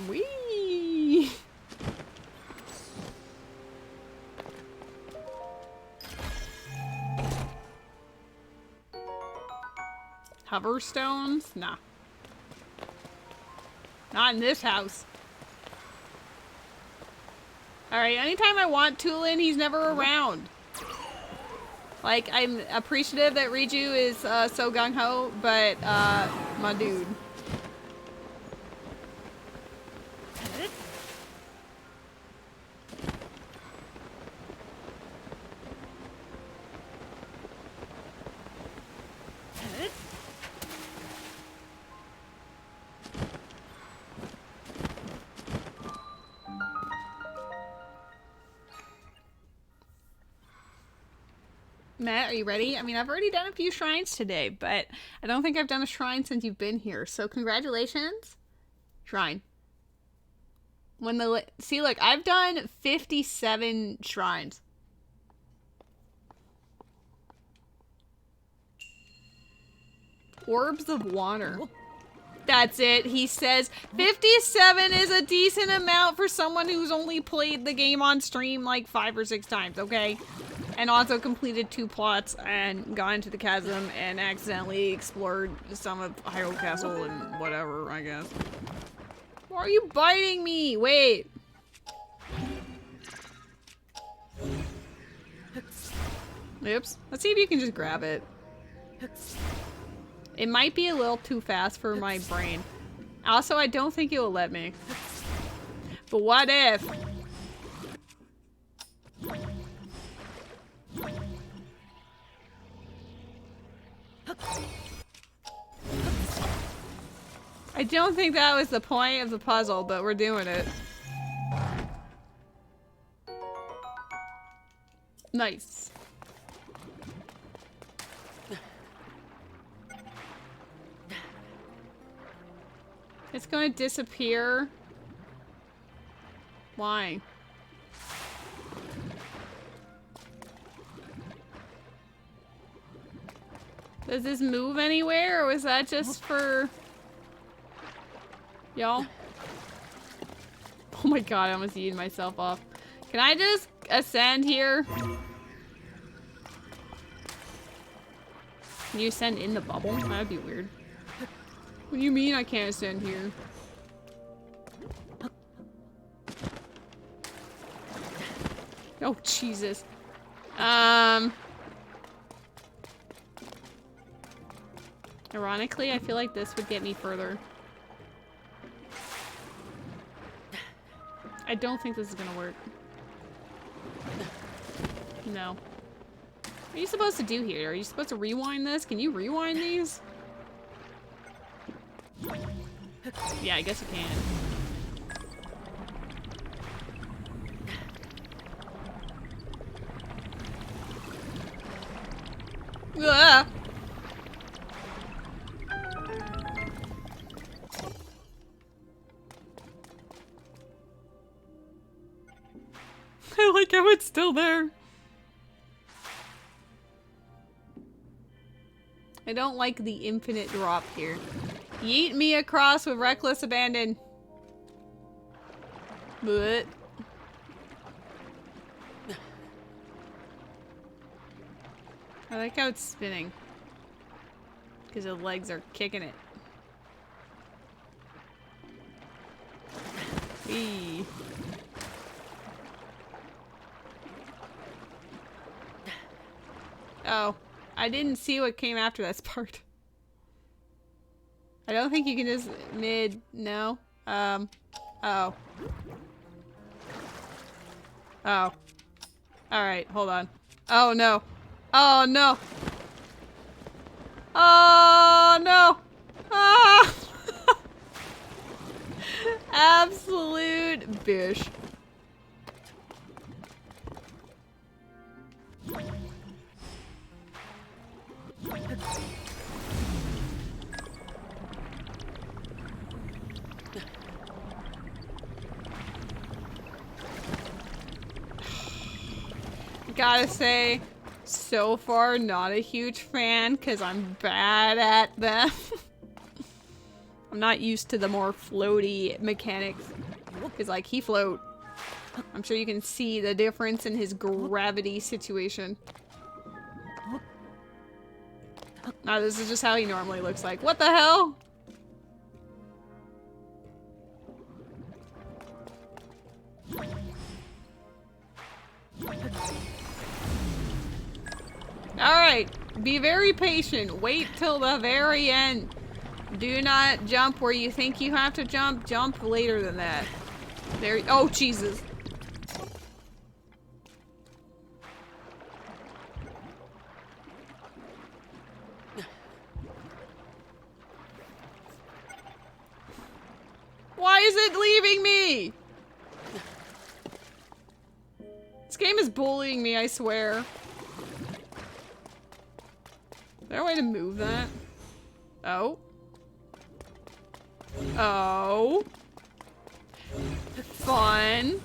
Whee! Hover stones? Nah. Not in this house. Alright, anytime I want Tulin, he's never around. Like, I'm appreciative that Riju is so gung-ho, but, my dude. Matt, are you ready? I mean, I've already done a few shrines today, but I don't think I've done a shrine since you've been here. So congratulations. Shrine. See, look, I've done 57 shrines. Orbs of water. That's it. He says 57 is a decent amount for someone who's only played the game on stream like 5 or 6 times, okay? And also completed 2 plots and got into the chasm and accidentally explored some of Hyrule Castle and whatever, I guess. Why are you biting me? Wait. Oops. Let's see if you can just grab it. It might be a little too fast for my brain. Also, I don't think it will let me. But what if? I don't think that was the point of the puzzle, but we're doing it. Nice. It's going to disappear. Why? Does this move anywhere, or was that just for y'all? Oh my god, I almost yeeted myself off. Can I just ascend here? Can you ascend in the bubble? That'd be weird. What do you mean I can't ascend here? Oh, Jesus. Ironically, I feel like this would get me further. I don't think this is gonna work. No. What are you supposed to do here? Are you supposed to rewind this? Can you rewind these? Yeah, I guess you can. Ah! I like how it's still there. I don't like the infinite drop here. Yeet me across with reckless abandon. But I like how it's spinning. Because the legs are kicking it. Eee. Oh, I didn't see what came after this part. I don't think you can just no. Oh. Oh. Alright, hold on. Oh no. Oh no. Oh no. Ah! Absolute bish. Gotta say, so far not a huge fan because I'm bad at them. I'm not used to the more floaty mechanics. Because like he float. I'm sure you can see the difference in his gravity situation. No, this is just how he normally looks like. What the hell? Alright, be very patient. Wait till the very end. Do not jump where you think you have to jump. Jump later than that. There. Oh, Jesus. Why is it leaving me? This game is bullying me, I swear. Is there a way to move that? Oh. Oh. Fun.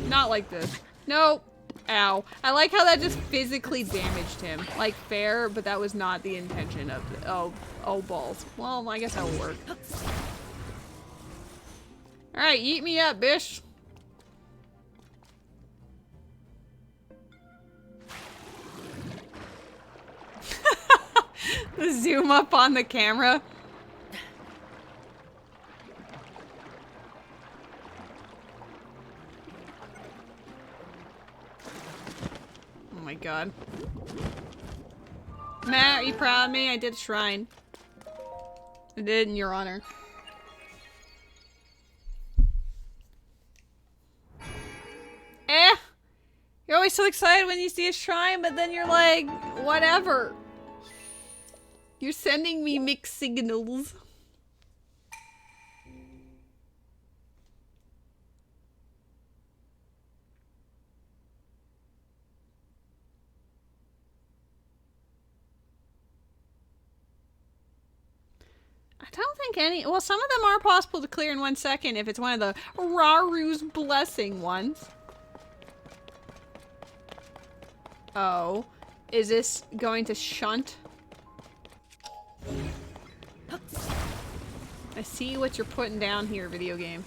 Not like this. Nope. Ow. I like how that just physically damaged him. Like, fair, but that was not the intention of the— oh, balls. Well, I guess that'll work. Alright, eat me up, bish. The zoom up on the camera. Oh my god. Matt, are you proud of me? I did a shrine. I did, in your honor. You're always so excited when you see a shrine, but then you're like, whatever. You're sending me mixed signals. I don't think any— well, some of them are possible to clear in 1 second if it's one of the Raru's blessing ones. Oh. Is this going to shunt? I see what you're putting down here, video game.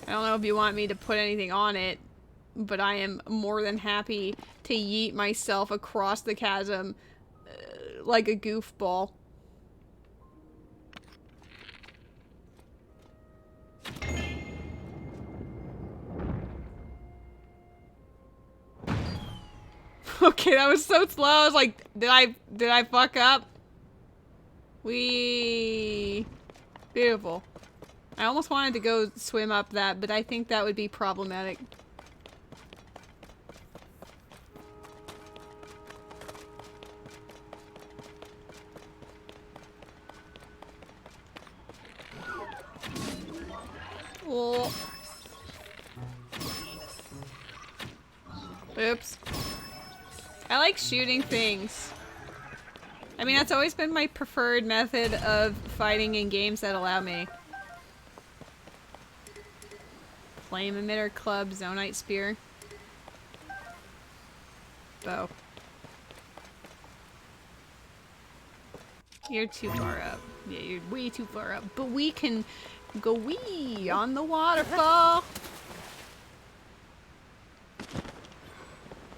I don't know if you want me to put anything on it, but I am more than happy to yeet myself across the chasm like a goofball. Okay, that was so slow. I was like, did I fuck up? Beautiful. I almost wanted to go swim up that, but I think that would be problematic. Oh. Oops. I like shooting things. I mean, that's always been my preferred method of fighting in games that allow me. Flame emitter, club, zonite spear. Bow. You're too far up. Yeah, you're way too far up. But we can go wee on the waterfall.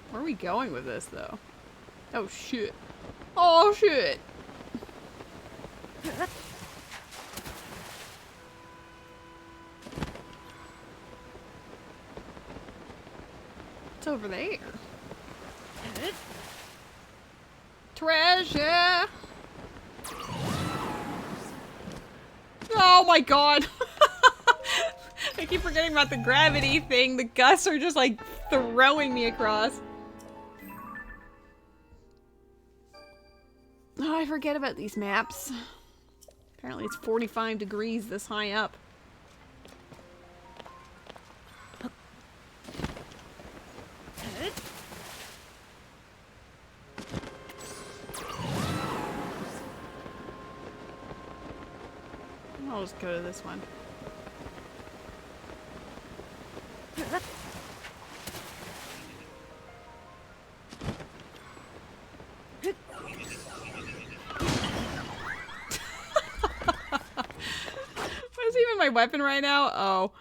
Where are we going with this, though? Oh, shit. Oh, shit. It's over there. Treasure! Oh my god! I keep forgetting about the gravity thing. The gusts are just like throwing me across. Oh, I forget about these maps. Apparently it's 45 degrees this high up. I'll just go to this one. What's even my weapon right now? Oh.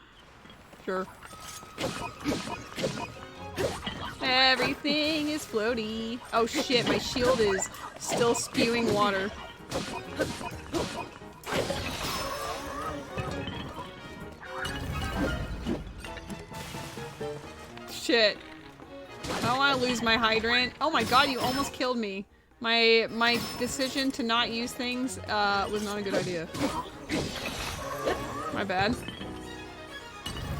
Sure. Everything is floaty. Oh shit, my shield is still spewing water. Shit. I don't want to lose my hydrant. Oh my god, you almost killed me. My decision to not use things was not a good idea. My bad.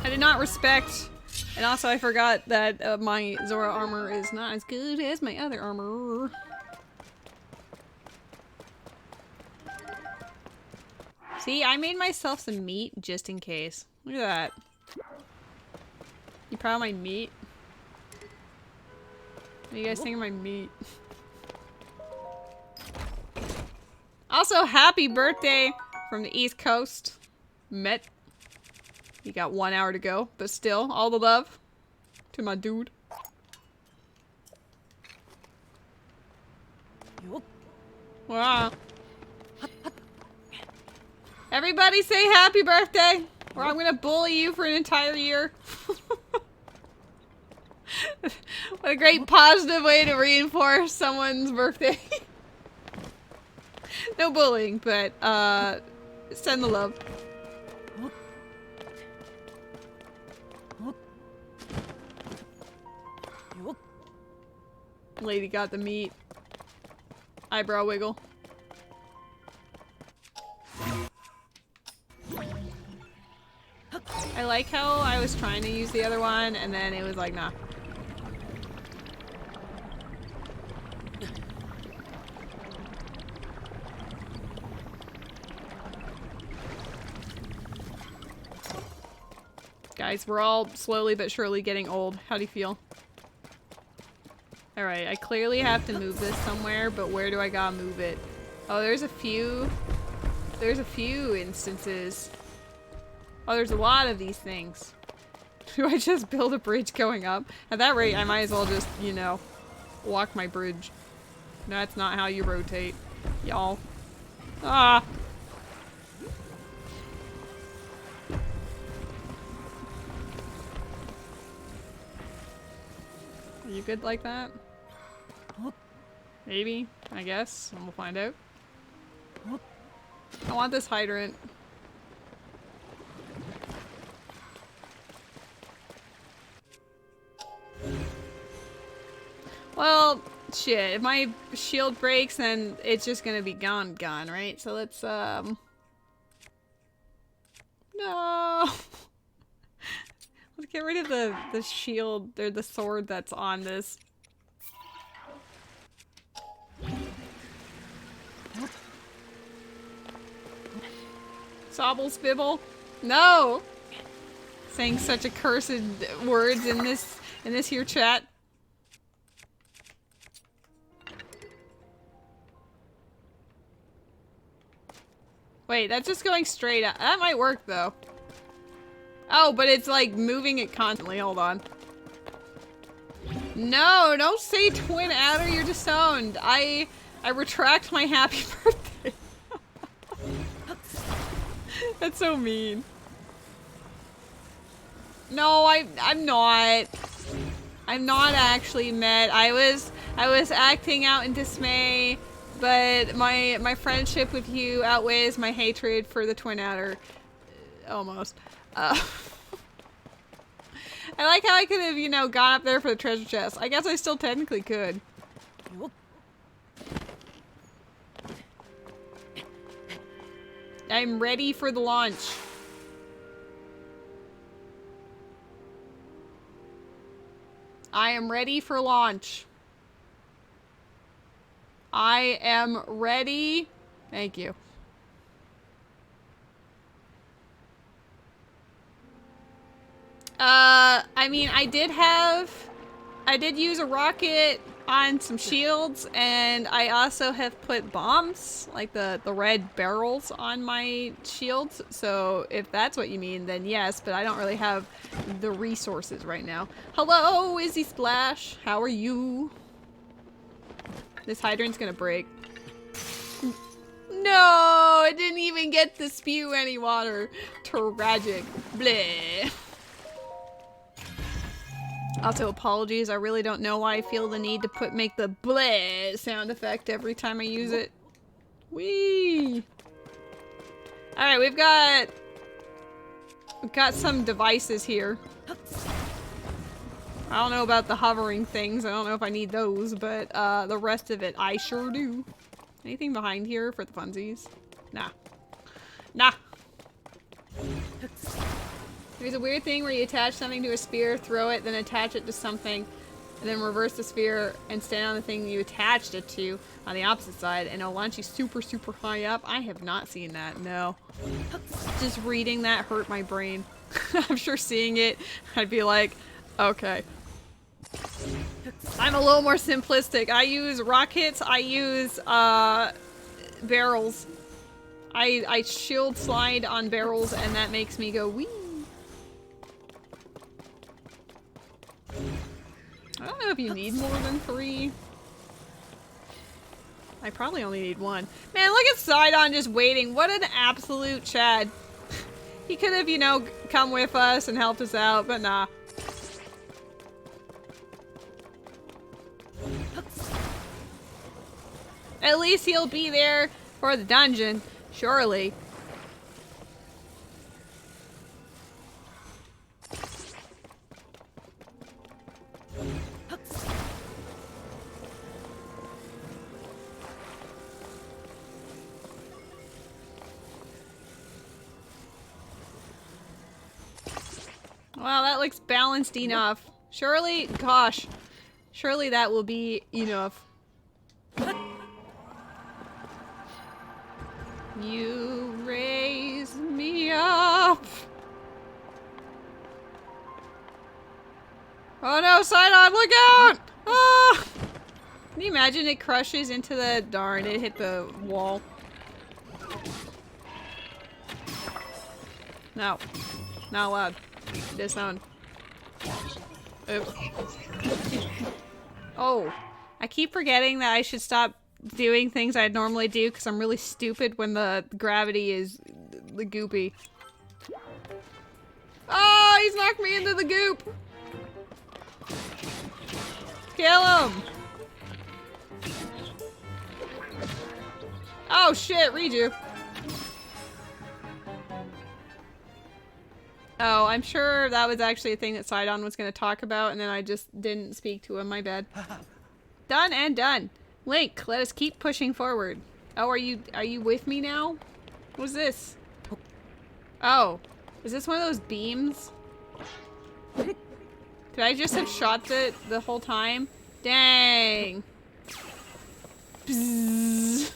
I did not respect, and also I forgot that my Zora armor is not as good as my other armor. See, I made myself some meat just in case. Look at that. You proud of my meat? What do you guys think of my meat? Also, happy birthday from the East Coast. Met. You got 1 hour to go, but still, all the love to my dude. Wow. Everybody say happy birthday, or I'm gonna bully you for an entire year. What a great positive way to reinforce someone's birthday. No bullying, but send the love. Lady got the meat. Eyebrow wiggle. I like how I was trying to use the other one and then it was like, nah. Guys, we're all slowly but surely getting old. How do you feel? Alright, I clearly have to move this somewhere, but where do I gotta move it? Oh, there's a few instances. Oh, there's a lot of these things. Do I just build a bridge going up? At that rate, I might as well just, you know, walk my bridge. That's not how you rotate, y'all. Ah! Are you good like that? Maybe, I guess, and we'll find out. I want this hydrant. Well, shit, if my shield breaks, then it's just gonna be gone, right? So let's, no! Let's get rid of the shield, or the sword that's on this. Sobble spibble? No! Saying such accursed words in this here chat. Wait, that's just going straight up. That might work though. Oh, but it's like moving it constantly. Hold on. No, don't say twin adder, you're disowned. I retract my happy birthday. That's so mean. No, I'm not. I'm not actually mad. I was acting out in dismay, but my friendship with you outweighs my hatred for the twin adder. Almost. I like how I could have, you know, gone up there for the treasure chest. I guess I still technically could. I'm ready for the launch. I am ready for launch. I am ready. Thank you. I mean, I did use a rocket on some shields, and I also have put bombs, like the red barrels on my shields, so if that's what you mean, then yes, but I don't really have the resources right now. Hello, Izzy Splash! How are you? This hydrant's gonna break. No! It didn't even get to spew any water. Tragic. Bleh. Also, apologies, I really don't know why I feel the need to make the bleh sound effect every time I use it. Whee! Alright, we've got some devices here. I don't know about the hovering things, I don't know if I need those, but the rest of it, I sure do. Anything behind here for the funsies? Nah. Nah! There's a weird thing where you attach something to a spear, throw it, then attach it to something, and then reverse the spear and stand on the thing you attached it to on the opposite side, and it'll launch you super, super high up. I have not seen that, no. Just reading that hurt my brain. I'm sure seeing it, I'd be like, okay. I'm a little more simplistic. I use rockets, I use, barrels. I shield slide on barrels, and that makes me go wee. I don't know if you need more than 3. I probably only need 1. Man, look at Sidon just waiting. What an absolute Chad. He could have, you know, come with us and helped us out, but nah. At least he'll be there for the dungeon, surely. Well, that looks balanced enough. Surely, gosh, surely that will be enough. You raise me up. Oh no, Sidon, look out! Ah! Can you imagine it crushes into the... Darn, it hit the wall. No. Not allowed. Disowned. Oops. Oh. I keep forgetting that I should stop doing things I'd normally do because I'm really stupid when the gravity is the goopy. Oh, he's knocked me into the goop! Kill him! Oh shit, Reju. Oh, I'm sure that was actually a thing that Sidon was going to talk about, and then I just didn't speak to him. My bad. Done and done. Link, let us keep pushing forward. Oh, are you with me now? What's this? Oh, is this one of those beams? Could I just have shot it the whole time? Dang. Bzzz.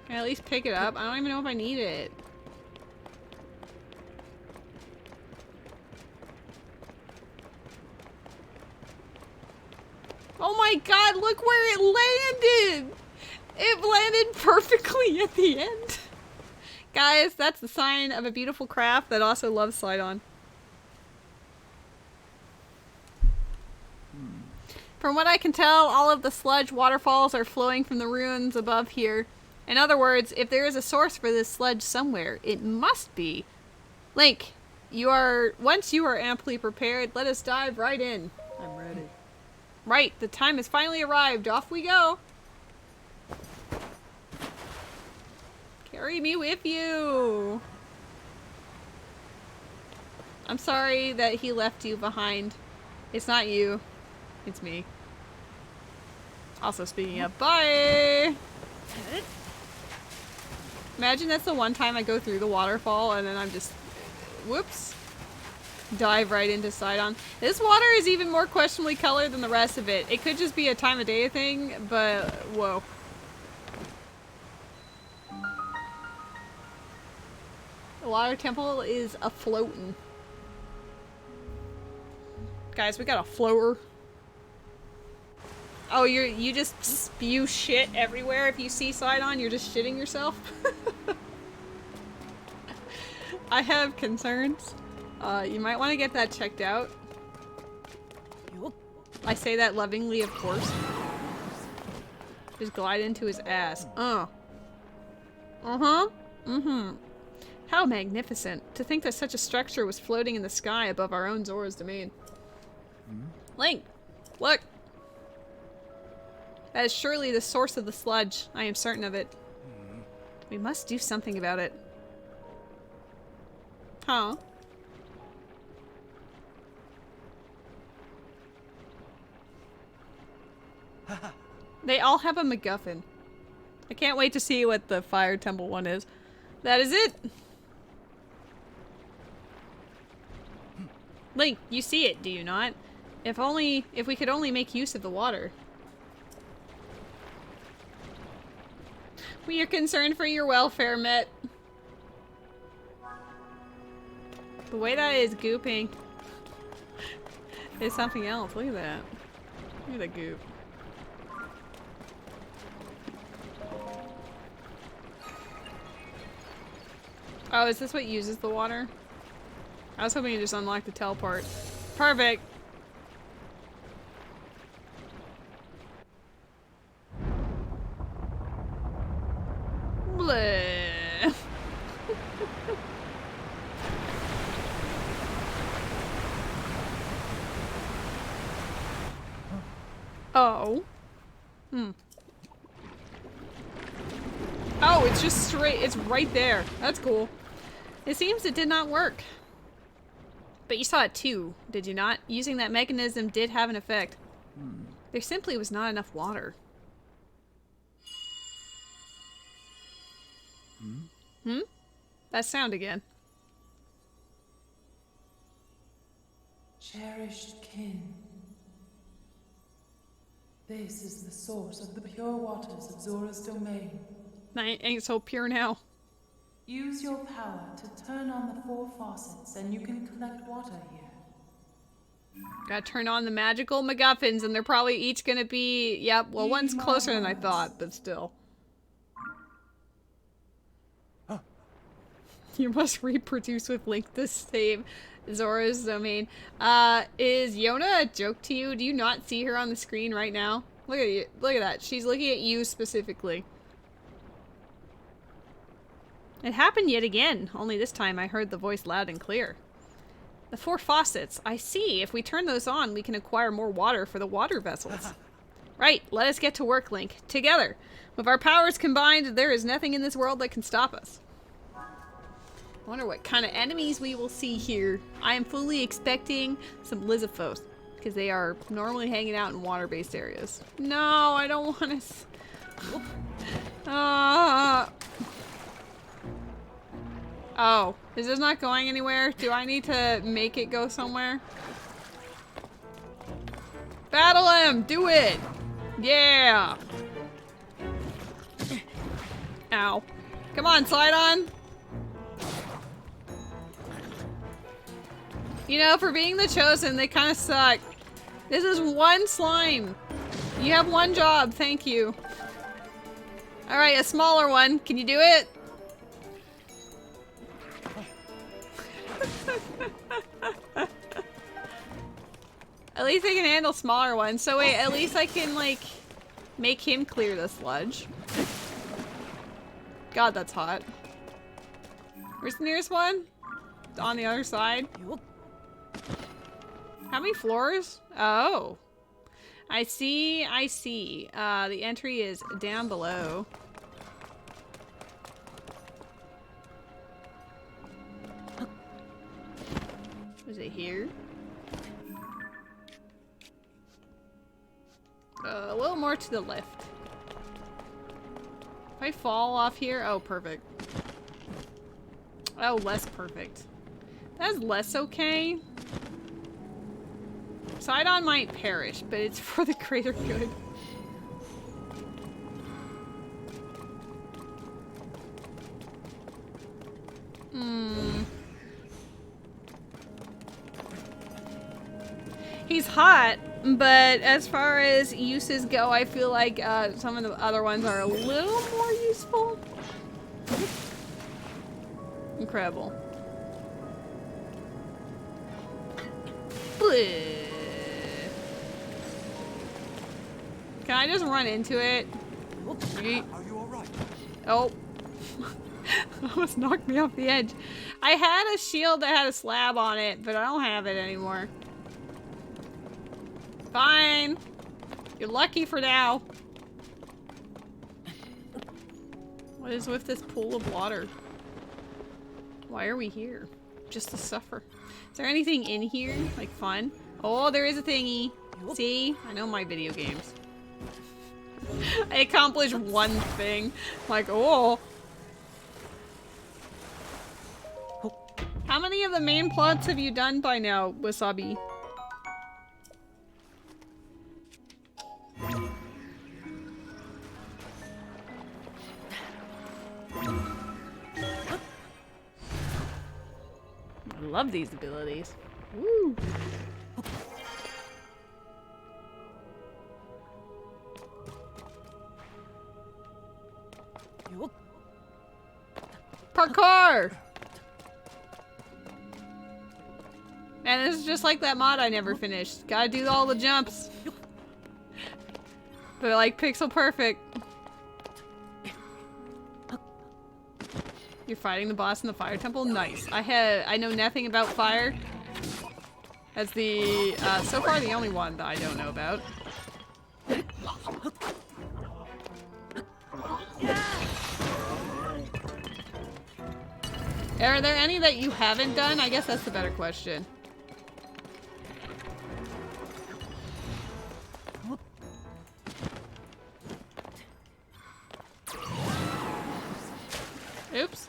Can I at least pick it up? I don't even know if I need it. Oh my god, look where it landed! It landed perfectly at the end. Guys, that's the sign of a beautiful craft that also loves Sidon. From what I can tell, all of the sludge waterfalls are flowing from the ruins above here. In other words, if there is a source for this sludge somewhere, it must be. Link, once you are amply prepared, let us dive right in. I'm ready. Right, the time has finally arrived. Off we go. Carry me with you. I'm sorry that he left you behind. It's not you. It's me. Also, speaking of, bye! Imagine that's the one time I go through the waterfall and then I'm just, whoops, dive right into Sidon. This water is even more questionably colored than the rest of it. It could just be a time of day thing, but whoa. The water temple is a-floatin'. Guys, we got a floater. Oh, you just spew shit everywhere if you see Sidon, you're just shitting yourself? I have concerns. You might want to get that checked out. I say that lovingly, of course. Just glide into his ass. Uh-huh. Mm-hmm. How magnificent. To think that such a structure was floating in the sky above our own Zora's domain. Link! Look! That is surely the source of the sludge. I am certain of it. We must do something about it. Huh? They all have a MacGuffin. I can't wait to see what the Fire Temple one is. That is it! Link, you see it, do you not? If we could only make use of the water. We are concerned for your welfare, Met. The way that is gooping is something else. Look at that. Look at that goop. Oh, is this what uses the water? I was hoping you just unlocked the teleport. Perfect! Bleh. Oh. Oh, it's just straight. It's right there. That's cool. It seems it did not work. But you saw it too, did you not? Using that mechanism did have an effect. There simply was not enough water. That sound again. Cherished kin. This is the source of the pure waters of Zora's domain. Ain't so pure now. Use your power to turn on the 4 faucets and you can collect water here. Gotta turn on the magical MacGuffins and they're probably each gonna be, yep, well one's closer than I thought, but still. You must reproduce with Link to save Zora's domain. Is Yona a joke to you? Do you not see her on the screen right now? Look at you. Look at that. She's looking at you specifically. It happened yet again, only this time I heard the voice loud and clear. The 4 faucets. I see. If we turn those on, we can acquire more water for the water vessels. Right. Let us get to work, Link. Together. With our powers combined, there is nothing in this world that can stop us. I wonder what kind of enemies we will see here. I am fully expecting some Lizzophos, because they are normally hanging out in water-based areas. No, I don't want to... Oh, is this not going anywhere? Do I need to make it go somewhere? Battle him! Do it! Yeah! Ow. Come on, Sidon! You know, for being the chosen, they kind of suck. This is one slime. You have one job, thank you. Alright, a smaller one. Can you do it? At least I can handle smaller ones. So wait, at least I can, like, make him clear the sludge. God, that's hot. Where's the nearest one? On the other side. How many floors? Oh. I see, I see. The entry is down below. Is it here? A little more to the left. If I fall off here, oh, perfect. Oh, less perfect. That's less okay. Sidon might perish, but it's for the greater good. He's hot, but as far as uses go, I feel like some of the other ones are a little more useful. Incredible. Can I just run into it? Are you alright? Oh. Almost knocked me off the edge. I had a shield that had a slab on it, but I don't have it anymore. Fine. You're lucky for now. What is with this pool of water? Why are we here? Just to suffer. Is there anything in here? Like fun? Oh, there is a thingy. See? I know my video games. I accomplished one thing. Like, oh. How many of the main plots have you done by now, Wasabi? I love these abilities. Woo! Parkour! Man, this is just like that mod I never finished. Gotta do all the jumps. They're like pixel perfect. You're fighting the boss in the fire temple? Nice. I know nothing about fire. That's the, so far the only one that I don't know about. Are there any that you haven't done? I guess that's the better question. Oops.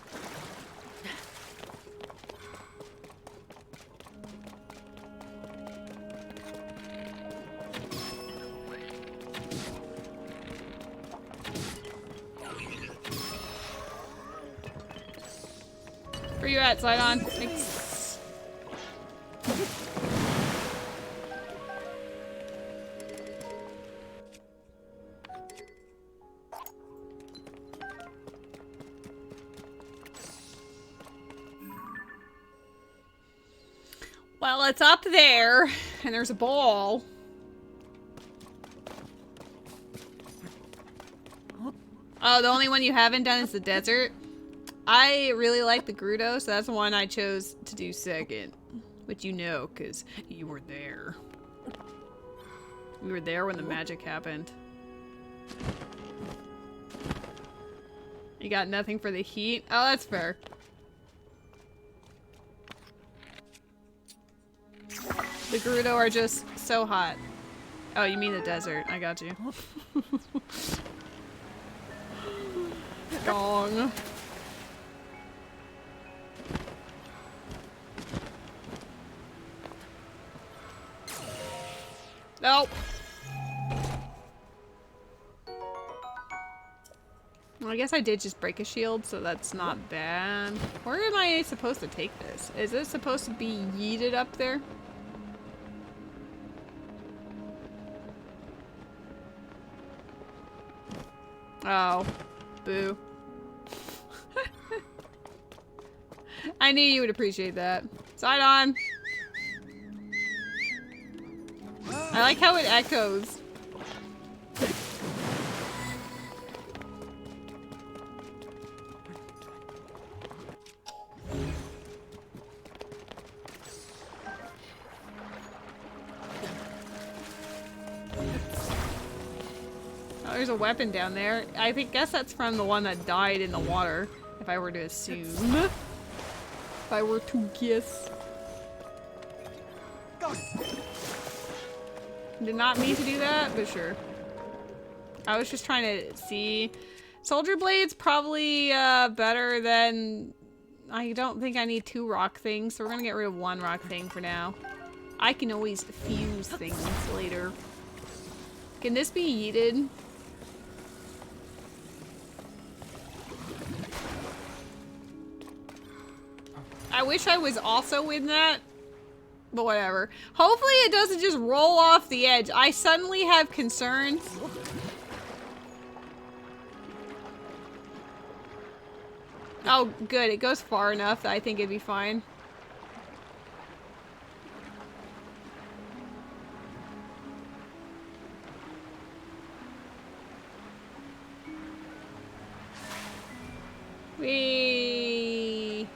Where you at, Sidon? Thanks. Well, it's up there, and there's a ball. Oh, the only one you haven't done is the desert. I really like the Grudo, so that's the one I chose to do second. Which you know, because you were there. You were there when the magic happened. You got nothing for the heat? Oh, that's fair. The Gerudo are just so hot. Oh, you mean the desert. I got you. Gong. Nope. Well, I guess I did just break a shield, so that's not bad. Where am I supposed to take this? Is it supposed to be yeeted up there? Oh. Boo. I knew you would appreciate that. Sidon! I like how it echoes. Oh, there's a weapon down there. I guess that's from the one that died in the water, if I were to assume. If I were to guess. Did not mean to do that, but sure. I was just trying to see. Soldier Blade's probably better than... I don't think I need 2 rock things, so we're gonna get rid of 1 rock thing for now. I can always fuse things later. Can this be yeeted? I wish I was also in that. But whatever. Hopefully it doesn't just roll off the edge. I suddenly have concerns. Oh, good. It goes far enough that I think it'd be fine. Whee!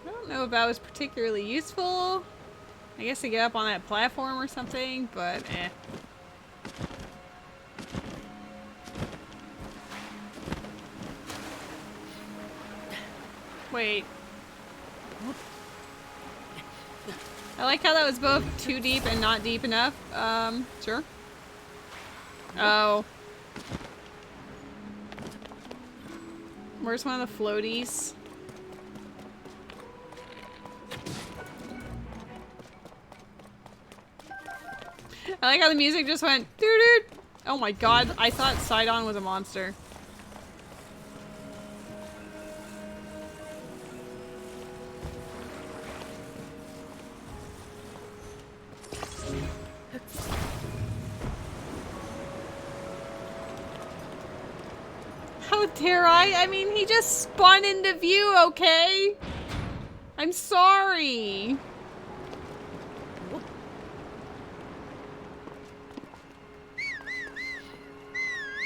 I don't know if that was particularly useful. I guess to get up on that platform or something, but eh. Wait. I like how that was both too deep and not deep enough. Sure. Oh. Where's one of the floaties? I like how the music just went doo-doo. Oh my god, I thought Sidon was a monster. How dare I? I mean, he just spun into view, okay? I'm sorry.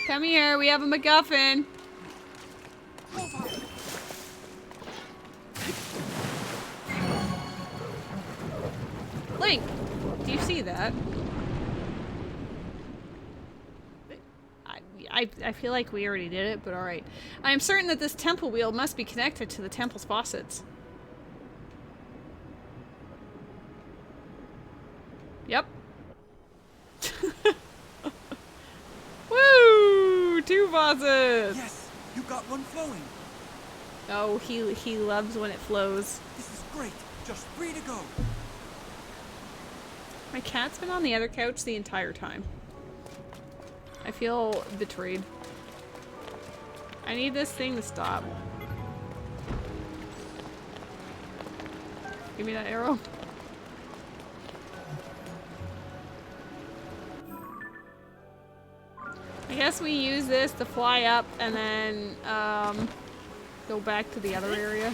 Come here, we have a MacGuffin. Link, do you see that? I feel like we already did it, but alright. I am certain that this temple wheel must be connected to the temple's faucets. Yep. Woo! 2 faucets! Yes, you got one flowing. Oh, he loves when it flows. This is great. Just 3 to go. My cat's been on the other couch the entire time. I feel betrayed. I need this thing to stop. Give me that arrow. I guess we use this to fly up and then go back to the other area.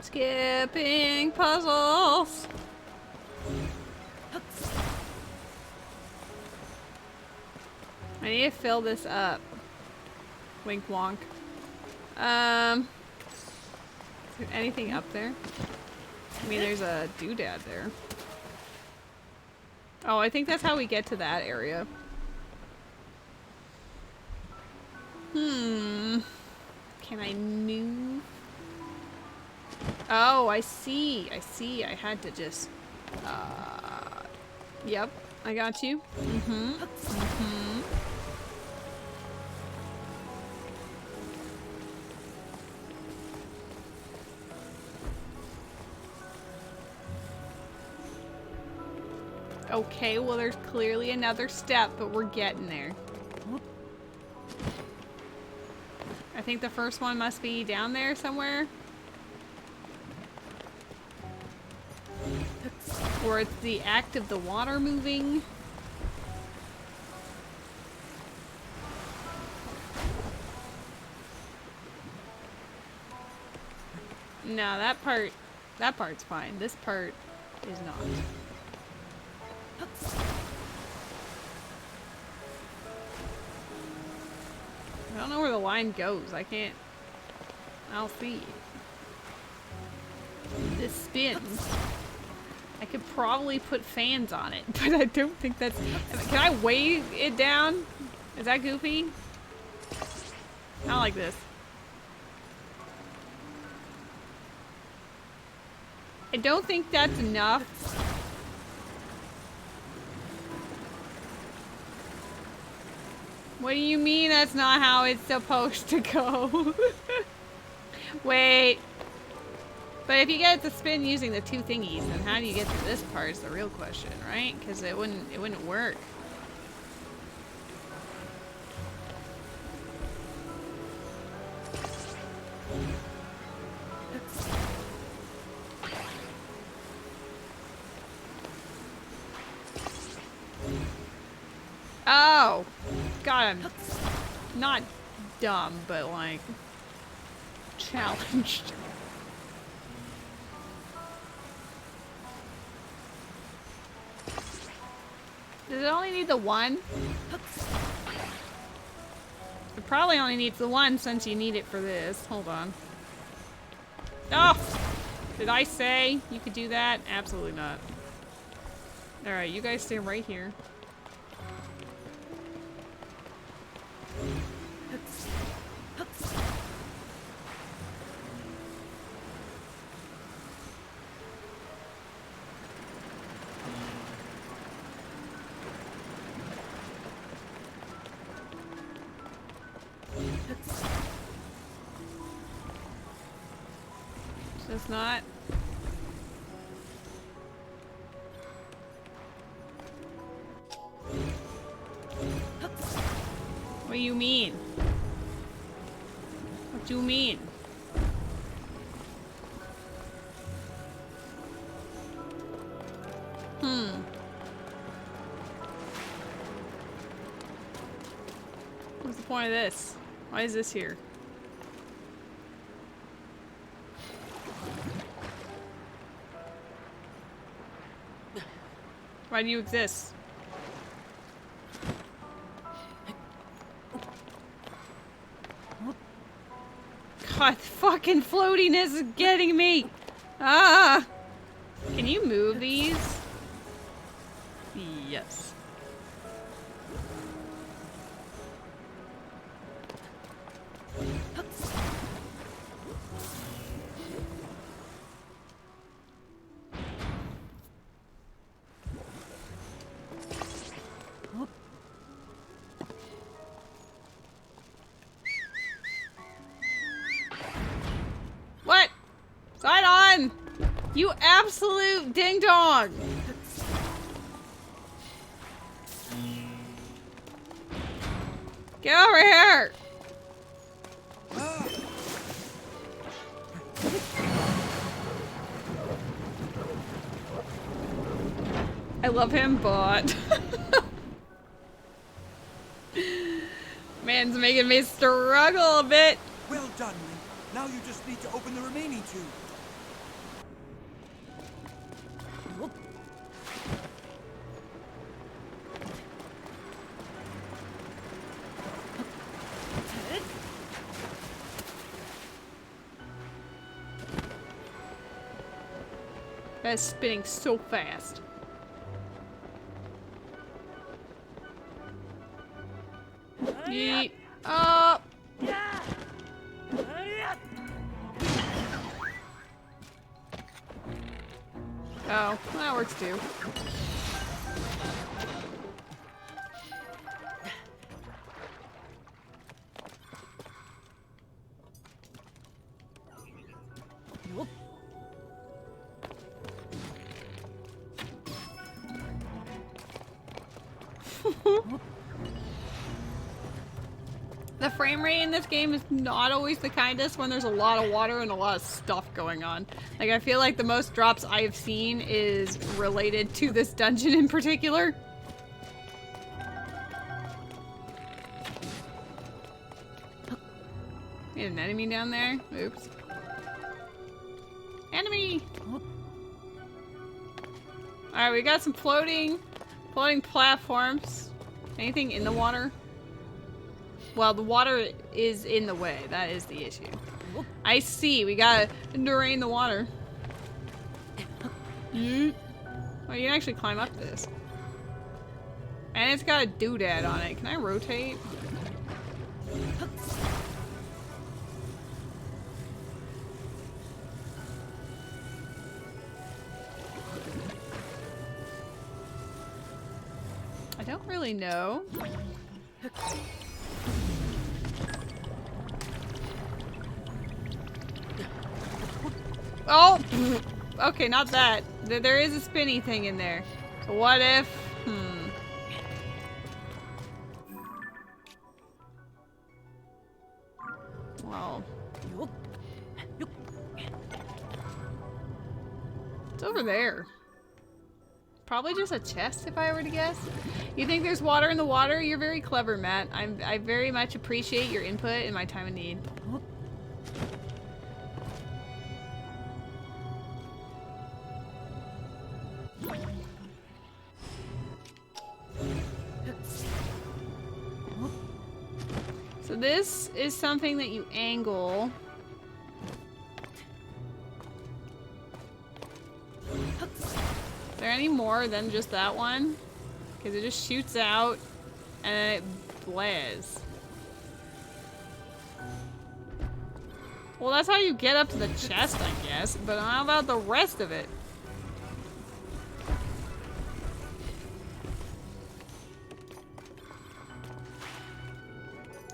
Skipping puzzles. I need to fill this up. Wink wonk. Is there anything up there? I mean, there's a doodad there. Oh, I think that's how we get to that area. Can I move? Oh, I see. I see. I had to just... Yep. I got you. Okay, well there's clearly another step, but we're getting there. I think the first one must be down there somewhere. Or it's the act of the water moving. No, that part's fine. This part is not. I don't know where the line goes. I don't see it. This spins. I could probably put fans on it, but I don't think that's... Can I weigh it down? Is that goofy? I don't like this. I don't think that's enough. What do you mean that's not how it's supposed to go? Wait. But if you get it to spin using the two thingies, then how do you get to this part is the real question, right? Because it wouldn't work. Oh! God, I'm not dumb, but like challenged. Does it only need the one? It probably only needs the one since you need it for this. Hold on. Oh! Did I say you could do that? Absolutely not. Alright, you guys stay right here. Just not. What do you mean? What do you mean? What's the point of this? Why is this here? Why do you exist? God, fucking floatiness is getting me! Ah! Can you move these? Yes. What? You absolute ding dong! Get over here! I love him, but man's making me struggle a bit. Well done, Link. Now you just need to open the remaining two. That's spinning so fast. Yeet. Up. Oh, that works too. The frame rate in this game is not always the kindest when there's a lot of water and a lot of stuff going on. Like, I feel like the most drops I've seen is related to this dungeon in particular. There's an enemy down there. Oops. Enemy! Alright, we got some floating platforms. Anything in the water? Well, the water is in the way. That is the issue. I see. We gotta drain the water. Oh, you can actually climb up this. And it's got a doodad on it. Can I rotate? I don't really know. Oh! Okay, not that. There is a spinny thing in there. So what if... Well... It's over there. Probably just a chest, if I were to guess. You think there's water in the water? You're very clever, Matt. I very much appreciate your input in my time of need. So this is something that you angle. Is there any more than just that one? Because it just shoots out and then it blares. Well, that's how you get up to the chest, I guess. But how about the rest of it?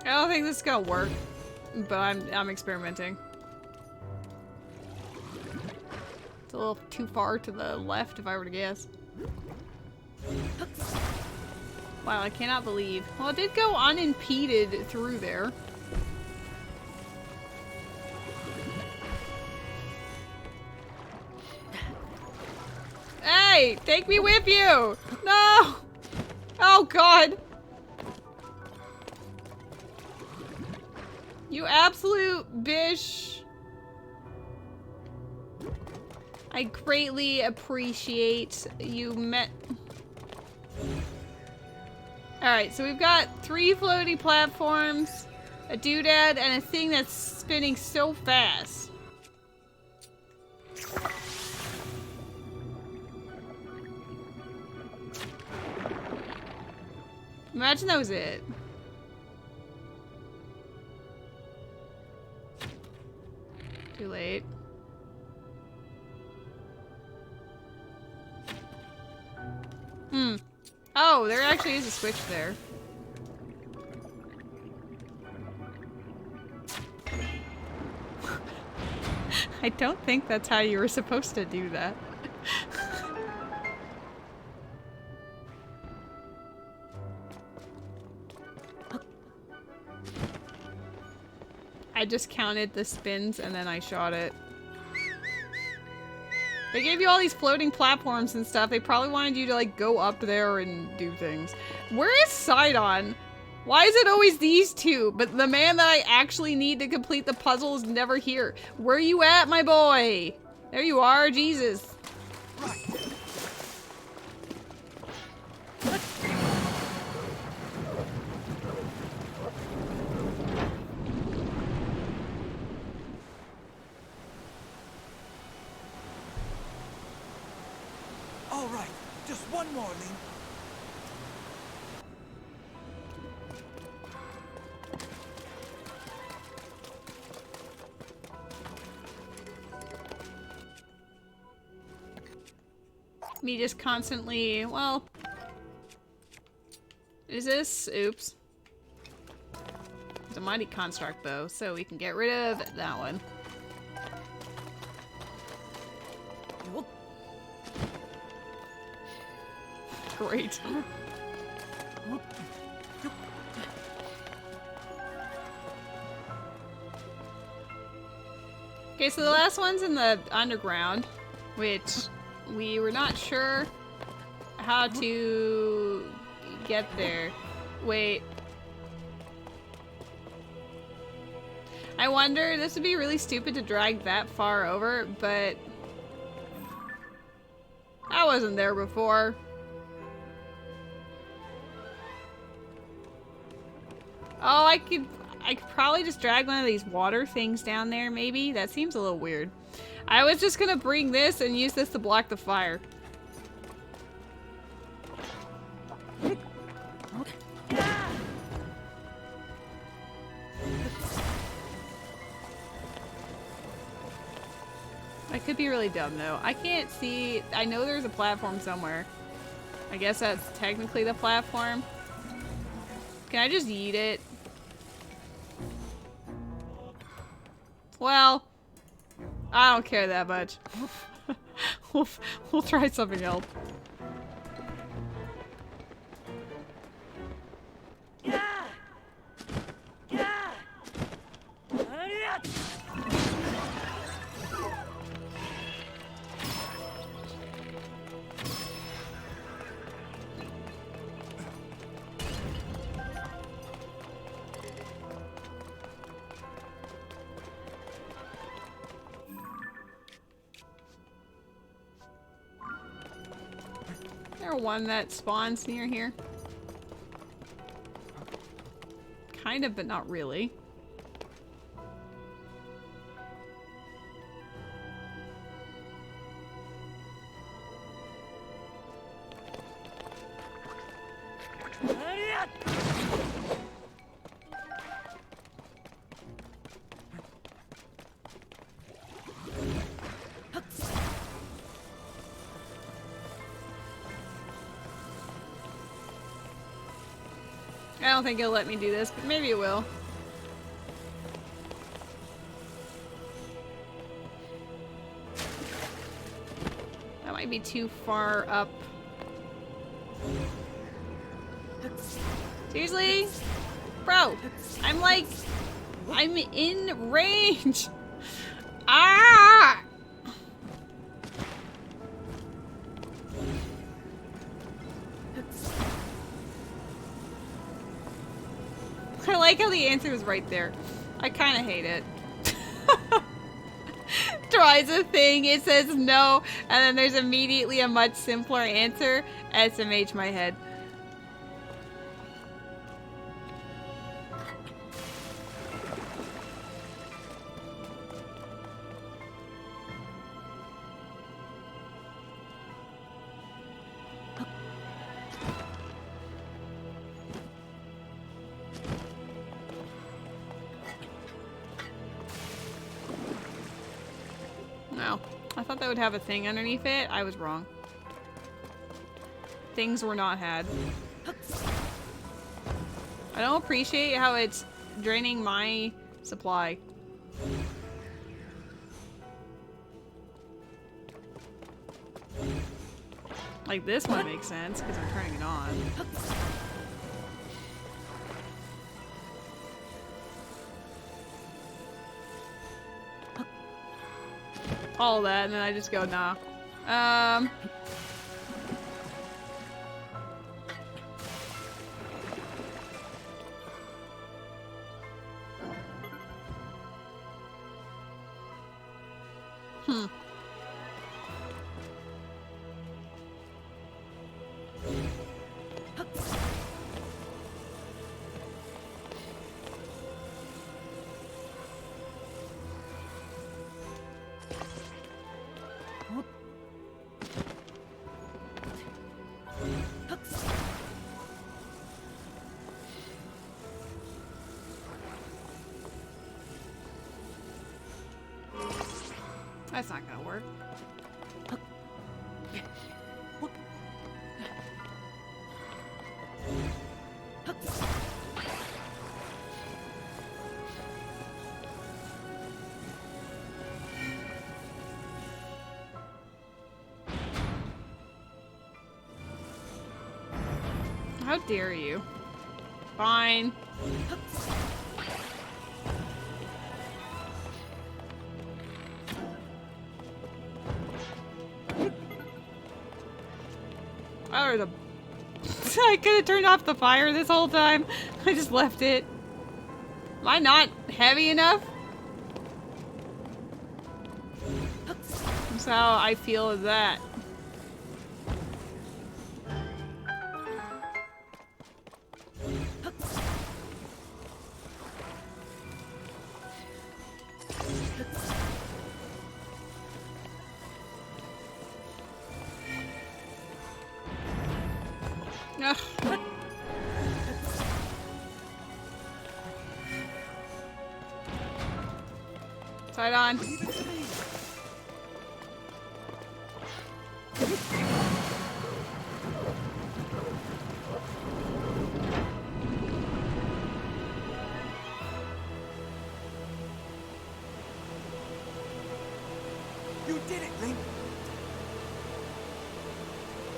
I don't think this is gonna work, but I'm experimenting. It's a little too far to the left, if I were to guess. Wow, I cannot believe. Well, it did go unimpeded through there. Hey, take me with you! No! Oh God! You absolute bish. I greatly appreciate you met. Alright, so we've got 3 floaty platforms, a doodad, and a thing that's spinning so fast. Imagine that was it. Too late. Oh, there actually is a switch there. I don't think that's how you were supposed to do that. I just counted the spins and then I shot it. They gave you all these floating platforms and stuff. They probably wanted you to like go up there and do things. Where is Sidon? Why is it always these two? But the man that I actually need to complete the puzzle is never here. Where are you at, my boy? There you are, Jesus. Right. All right, just one more, Link. Me just constantly, well... Is this? Oops. It's a mighty construct though, so we can get rid of that one. Great. Okay, so the last one's in the underground, which we were not sure how to get there. Wait. I wonder, this would be really stupid to drag that far over, but I wasn't there before. Oh, I could probably just drag one of these water things down there, maybe? That seems a little weird. I was just gonna bring this and use this to block the fire. I could be really dumb though. I can't see. I know there's a platform somewhere. I guess that's technically the platform. Can I just yeet it? Well, I don't care that much. we'll try something else. One that spawns near here. Kind of, but not really. I don't think it'll let me do this, but maybe it will. That might be too far up. Seriously? Bro, I'm in range. Ah! I like how the answer is right there. I kind of hate it. Tries a thing, it says no, and then there's immediately a much simpler answer. SMH my head. No. I thought that would have a thing underneath it. I was wrong. Things were not had. I don't appreciate how it's draining my supply. Like, this one makes sense, because I'm turning it on. All that, and then I just go, nah. That's not gonna work. How dare you? Fine. Oh, the I could have turned off the fire this whole time. I just left it. Am I not heavy enough? That's how I feel of that. Ugh. Sidon. You did it, Link!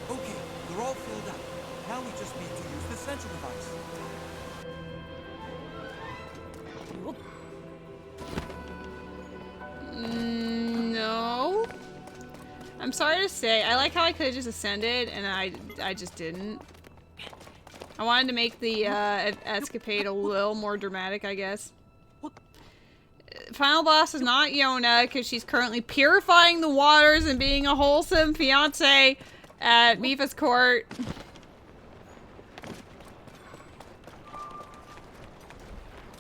Okay, they're all filled up. Now we just need to use the central device. No. I'm sorry to say, I like how I could have just ascended and I just didn't. I wanted to make the escapade a little more dramatic, I guess. Final boss is not Yona because she's currently purifying the waters and being a wholesome fiance at Mipha's court.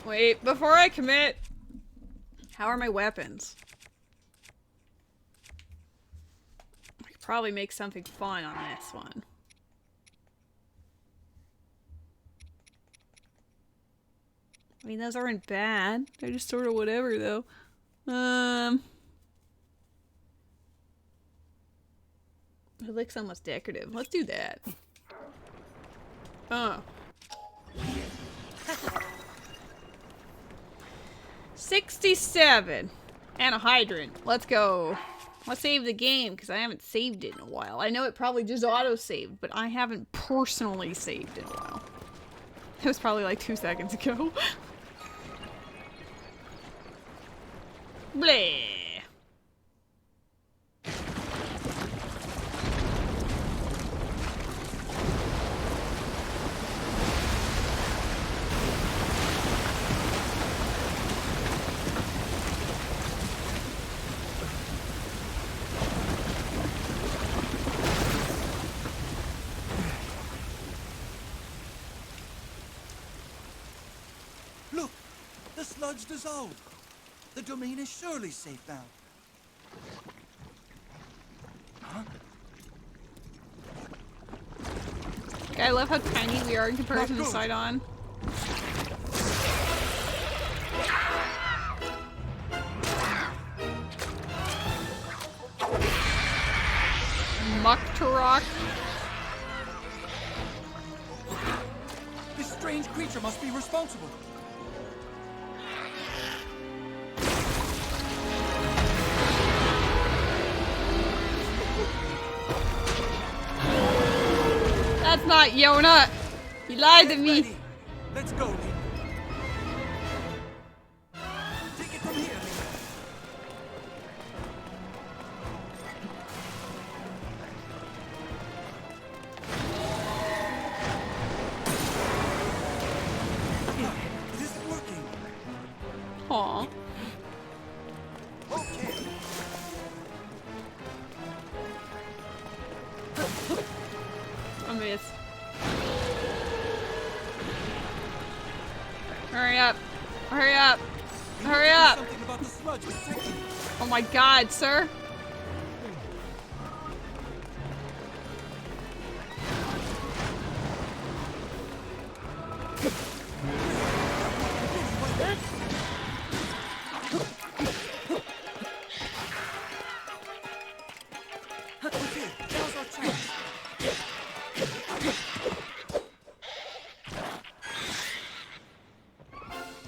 Wait, before I commit, how are my weapons? I could probably make something fun on this one. I mean, those aren't bad. They're just sort of whatever, though. It looks almost decorative. Let's do that. Oh. 67. And a hydrant. Let's go. Let's save the game, because I haven't saved it in a while. I know it probably just auto-saved, but I haven't personally saved in a while. It was probably like 2 seconds ago. Bleh. Look! The sludge dissolved! The domain is surely safe now. Huh? Okay, I love how tiny we are in comparison to Sidon. Muktarok. This strange creature must be responsible. That's not Yona. You lied to me. Ready. Let's go, Link. Take it from here, Link. It isn't working. Aw. Okay. I miss. Hurry up. Hurry up. We Hurry need to do up. something about the sludge protecting you. Oh my god, sir. Okay, now's our chance.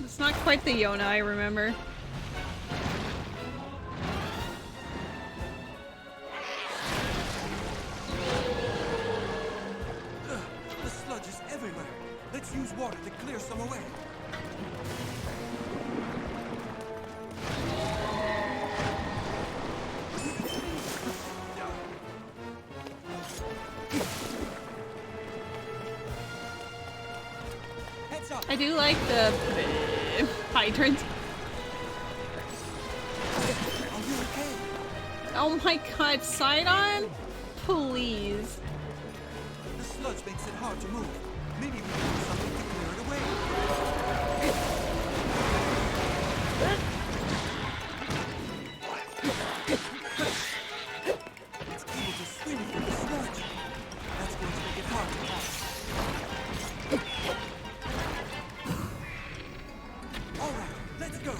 It's not quite the Yona I remember. The sludge is everywhere. Let's use water to clear some away. Heads up. I do like the hydrant. Are you okay? Oh my god, Sidon? Please. The sludge makes it hard to move. Maybe we can do something to clear it away. It's able to swim through the sludge. That's going to make it hard to pass. All right, let's go.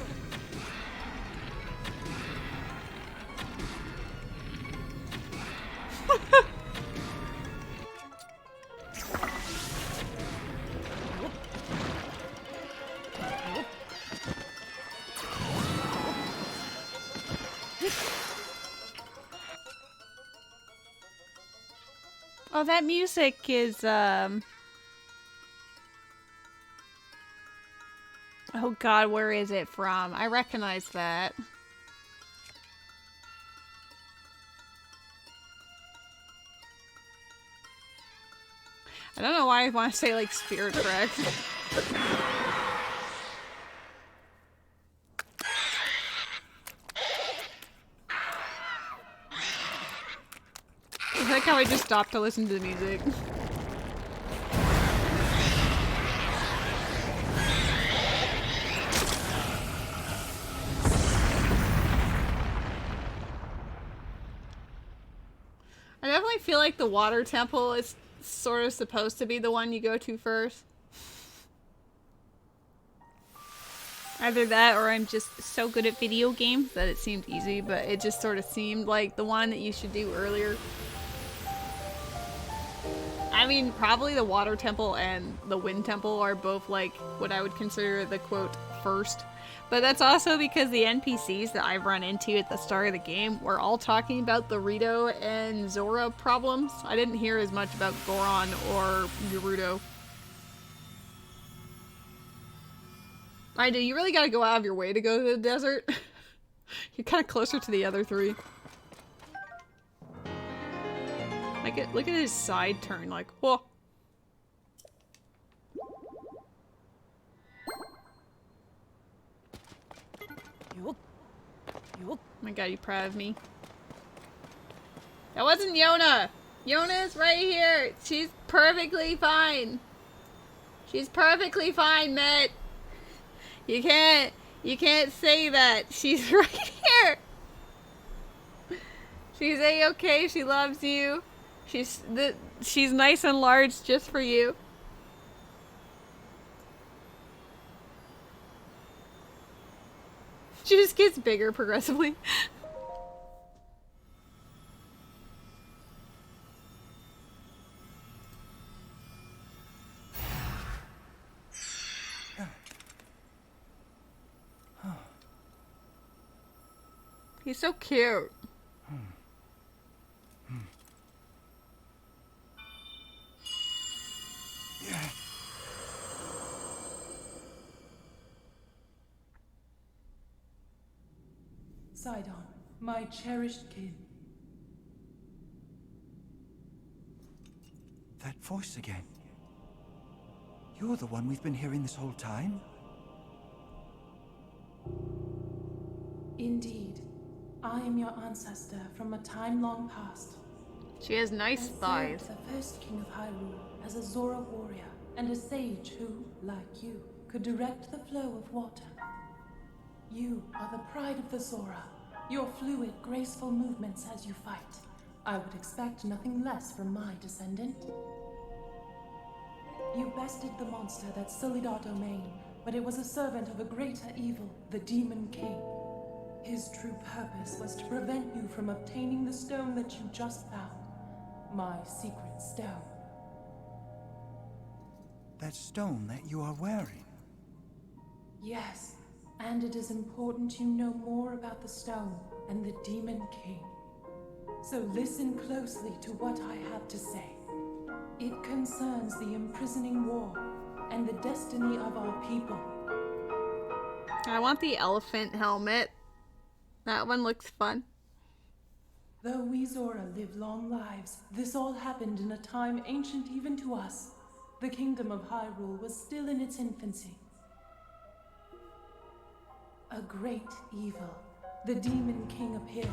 Oh, that music is, oh god, where is it from? I recognize that. I don't know why I want to say, like, Spirit Tracks. I like how I just stopped to listen to the music. I definitely feel like the water temple is sort of supposed to be the one you go to first. Either that or I'm just so good at video games that it seemed easy, but it just sort of seemed like the one that you should do earlier. I mean, probably the water temple and the wind temple are both like what I would consider the quote first. But that's also because the NPCs that I've run into at the start of the game were all talking about the Rito and Zora problems. I didn't hear as much about Goron or Gerudo. I do. You really gotta go out of your way to go to the desert. You're kind of closer to the other three. Like, look at his side turn, like, whoa. Oh my god, you proud of me? That wasn't Yona! Yona's right here! She's perfectly fine! She's perfectly fine, Matt! You can't say that. She's right here! She's A-okay, she loves you. She's nice and large just for you. She just gets bigger progressively. He's so cute. Sidon, my cherished kin. That voice again. You're the one we've been hearing this whole time? Indeed, I am your ancestor from a time long past. She has nice I thighs. served the first king of Hyrule as a Zora warrior and a sage who, like you, could direct the flow of water. You are the pride of the Zora. Your fluid, graceful movements as you fight. I would expect nothing less from my descendant. You bested the monster that sullied our domain, but it was a servant of a greater evil, the Demon King. His true purpose was to prevent you from obtaining the stone that you just found. My secret stone. That stone that you are wearing. Yes, and it is important you know more about the stone and the Demon King. So listen closely to what I have to say. It concerns the imprisoning war and the destiny of our people. I want the elephant helmet. That one looks fun. Though we Zora live long lives, this all happened in a time ancient even to us. The kingdom of Hyrule was still in its infancy. A great evil, the Demon King, appeared.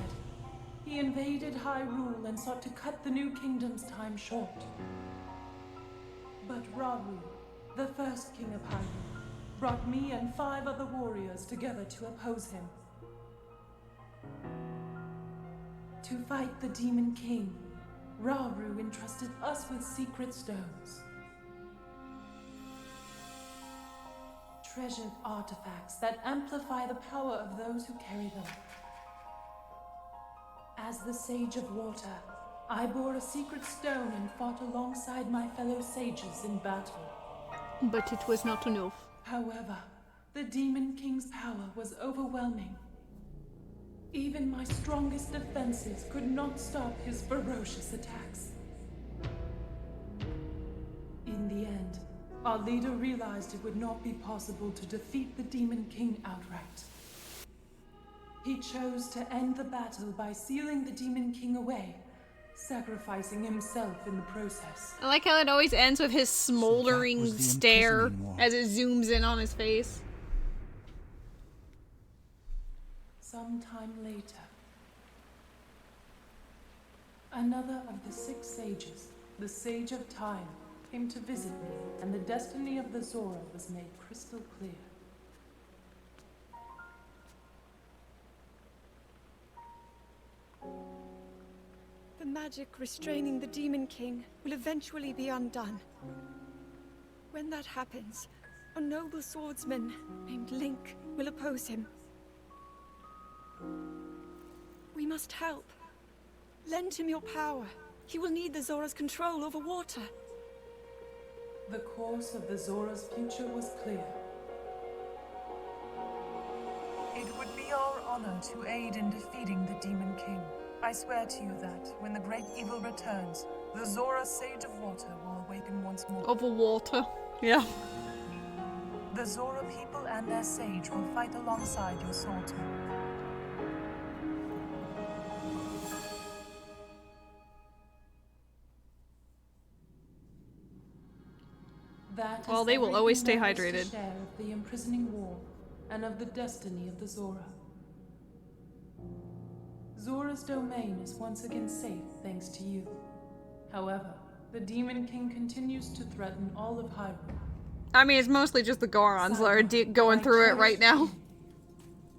He invaded Hyrule and sought to cut the new kingdom's time short. But Rauru, the first king of Hyrule, brought me and 5 other warriors together to oppose him. To fight the Demon King, Rauru entrusted us with secret stones. Treasured artifacts that amplify the power of those who carry them. As the Sage of Water, I bore a secret stone and fought alongside my fellow sages in battle. But it was not enough. However, the Demon King's power was overwhelming. Even my strongest defenses could not stop his ferocious attacks. In the end, our leader realized it would not be possible to defeat the Demon King outright. He chose to end the battle by sealing the Demon King away, sacrificing himself in the process. I like how it always ends with his smoldering the stare imprisoning war. as it zooms in on his face. Sometime later, another of the 6 sages, the Sage of Time, came to visit me, and the destiny of the Zora was made crystal clear. The magic restraining the Demon King will eventually be undone. When that happens, a noble swordsman named Link will oppose him. We must help. Lend him your power. He will need the Zora's control over water. The course of the Zora's future was clear. It would be our honor to aid in defeating the Demon King. I swear to you that, when the great evil returns, the Zora Sage of Water will awaken once more. Over water. Yeah. The Zora people and their sage will fight alongside your swordsmen. That is Well, they will always stay everything there is hydrated. to share of the imprisoning war and of the destiny of the Zora. Zora's domain is once again safe thanks to you. However, the Demon King continues to threaten all of Hyrule. I mean, it's mostly just the Gorons that are Sidon, going my through it right cherished now. kin,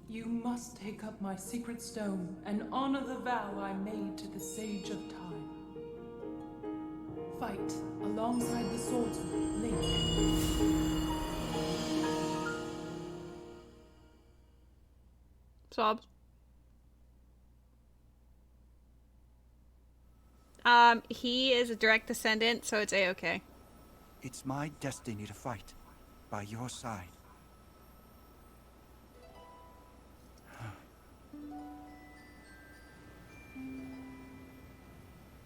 you must take up my secret stone and honor the vow I made to the Sage of Time. Fight alongside the swordsman, Link. Sobs. He is a direct descendant, so it's A-okay. It's my destiny to fight by your side.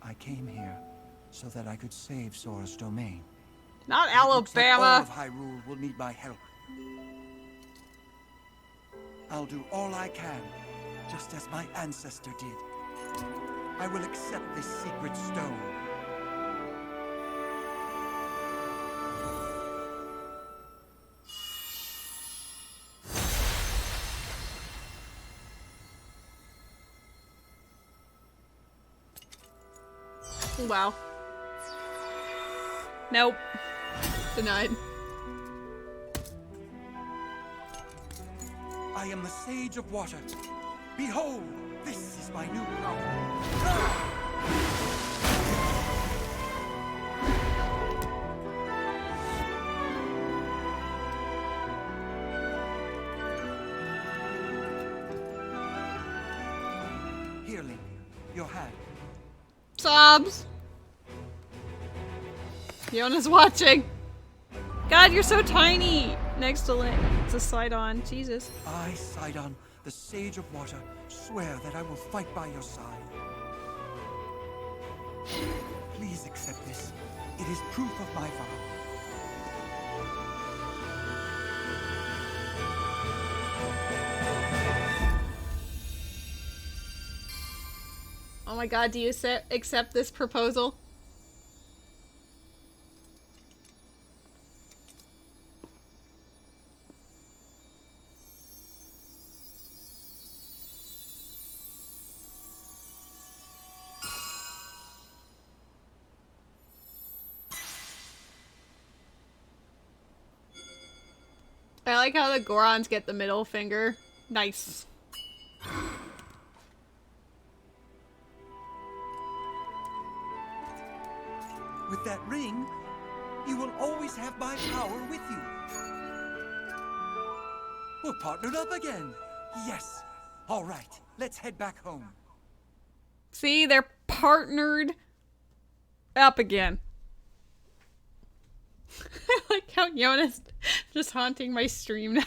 I came here so that I could save Zora's domain. Not It looks like all Alabama. of Hyrule will need my help. I'll do all I can just as my ancestor did. I will accept this secret stone. Wow. Nope. Denied. I am the Sage of Water. Behold, this is my new power. Here, Link, your hand. Sobs. Yona's watching. God, you're so tiny. Next to Link. It's a Sidon. Jesus. I, Sidon, the Sage of Water, swear that I will fight by your side. Please accept this. It is proof of my vow. Oh my god, do you accept this proposal? I like how the Gorons get the middle finger. Nice. With that ring, you will always have my power with you. We're partnered up again. Yes. All right, let's head back home. See, they're partnered up again. I like how Yona's just haunting my stream now.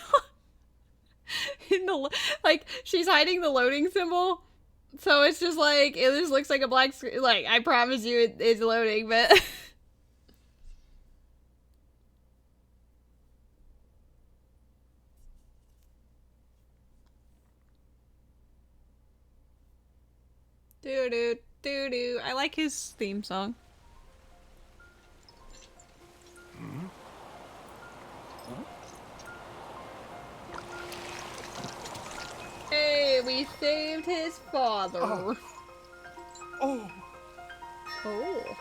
In the like, she's hiding the loading symbol, so it's just like it just looks like a black screen. Like, I promise you, it's loading, but. Doo doo doo doo. I like his theme song. Hey, we saved his father. Oh. Oh. Oh.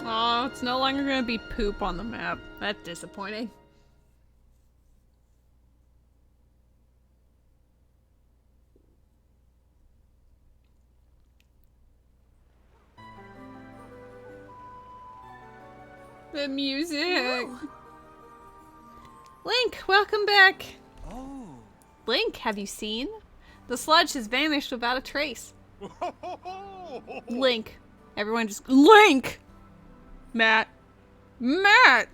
Oh, it's no longer gonna be poop on the map. That's disappointing. The music. Whoa. Link, welcome back. Oh. Link, have you seen? The sludge has vanished without a trace. Link. Everyone just... Link! Matt. Matt!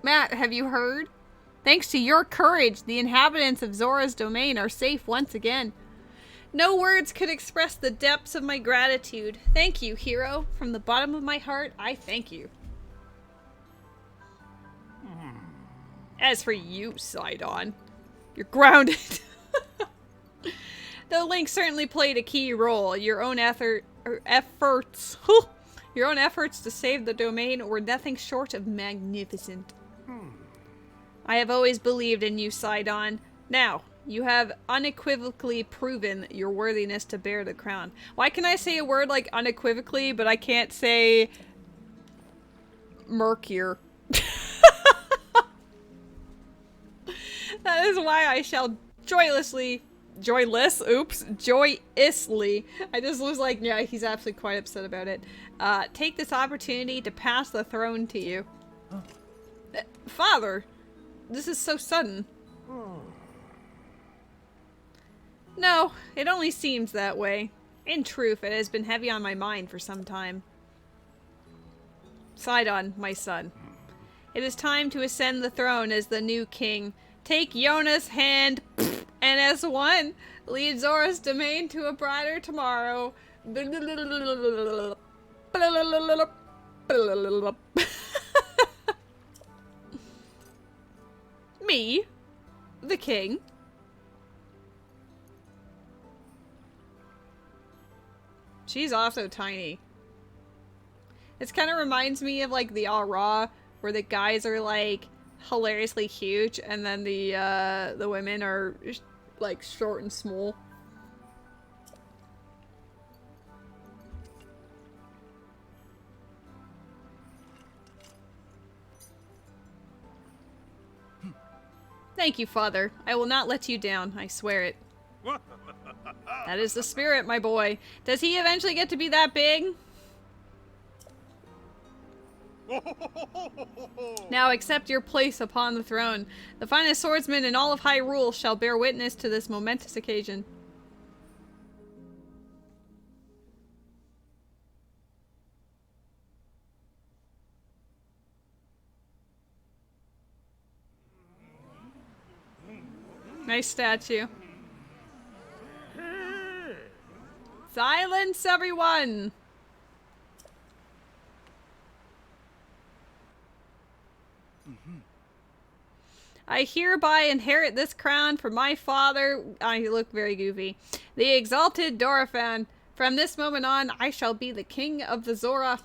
Matt, have you heard? Thanks to your courage, the inhabitants of Zora's domain are safe once again. No words could express the depths of my gratitude. Thank you, hero. From the bottom of my heart, I thank you. As for you, Sidon, you're grounded. Though Link certainly played a key role, your own efforts to save the domain were nothing short of magnificent. I have always believed in you, Sidon. Now, you have unequivocally proven your worthiness to bear the crown. Why can I say a word like unequivocally, but I can't say murkier? That is why I shall joyously, I just was like, yeah, he's actually quite upset about it. Take this opportunity to pass the throne to you. Father, this is so sudden. No, it only seems that way. In truth, it has been heavy on my mind for some time. Sidon, my son. It is time to ascend the throne as the new king. Take Yona's hand and And as one, lead Zora's domain to a brighter tomorrow. Me, the king. She's also tiny. This kind of reminds me of like the Aura, where the guys are like hilariously huge, and then the women are like short and small. Thank you, Father. I will not let you down. I swear it. That is the spirit, my boy. Does he eventually get to be that big? Now accept your place upon the throne. The finest swordsman in all of Hyrule shall bear witness to this momentous occasion. Nice statue. Silence, everyone! I hereby inherit this crown from my father. I look very goofy. The exalted Dorephan. From this moment on, I shall be the king of the Zora.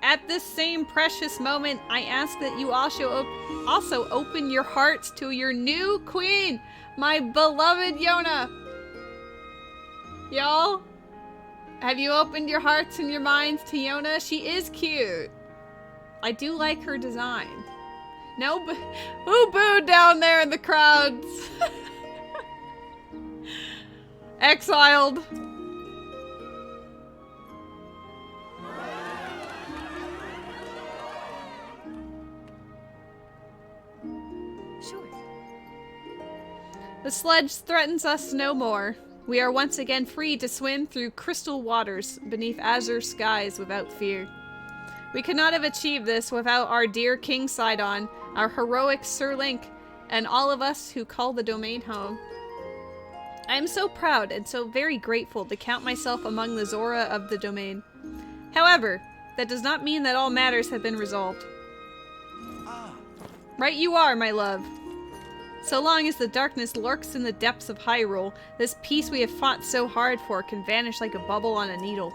At this same precious moment, I ask that you also open your hearts to your new queen, my beloved Yona. Y'all, have you opened your hearts and your minds to Yona? She is cute. I do like her design. No, who booed down there in the crowds? Exiled. Sure. The sledge threatens us no more. We are once again free to swim through crystal waters beneath azure skies without fear. We could not have achieved this without our dear King Sidon, our heroic Sir Link, and all of us who call the domain home. I am so proud and so very grateful to count myself among the Zora of the domain. However, that does not mean that all matters have been resolved. Right you are, my love. So long as the darkness lurks in the depths of Hyrule, this peace we have fought so hard for can vanish like a bubble on a needle.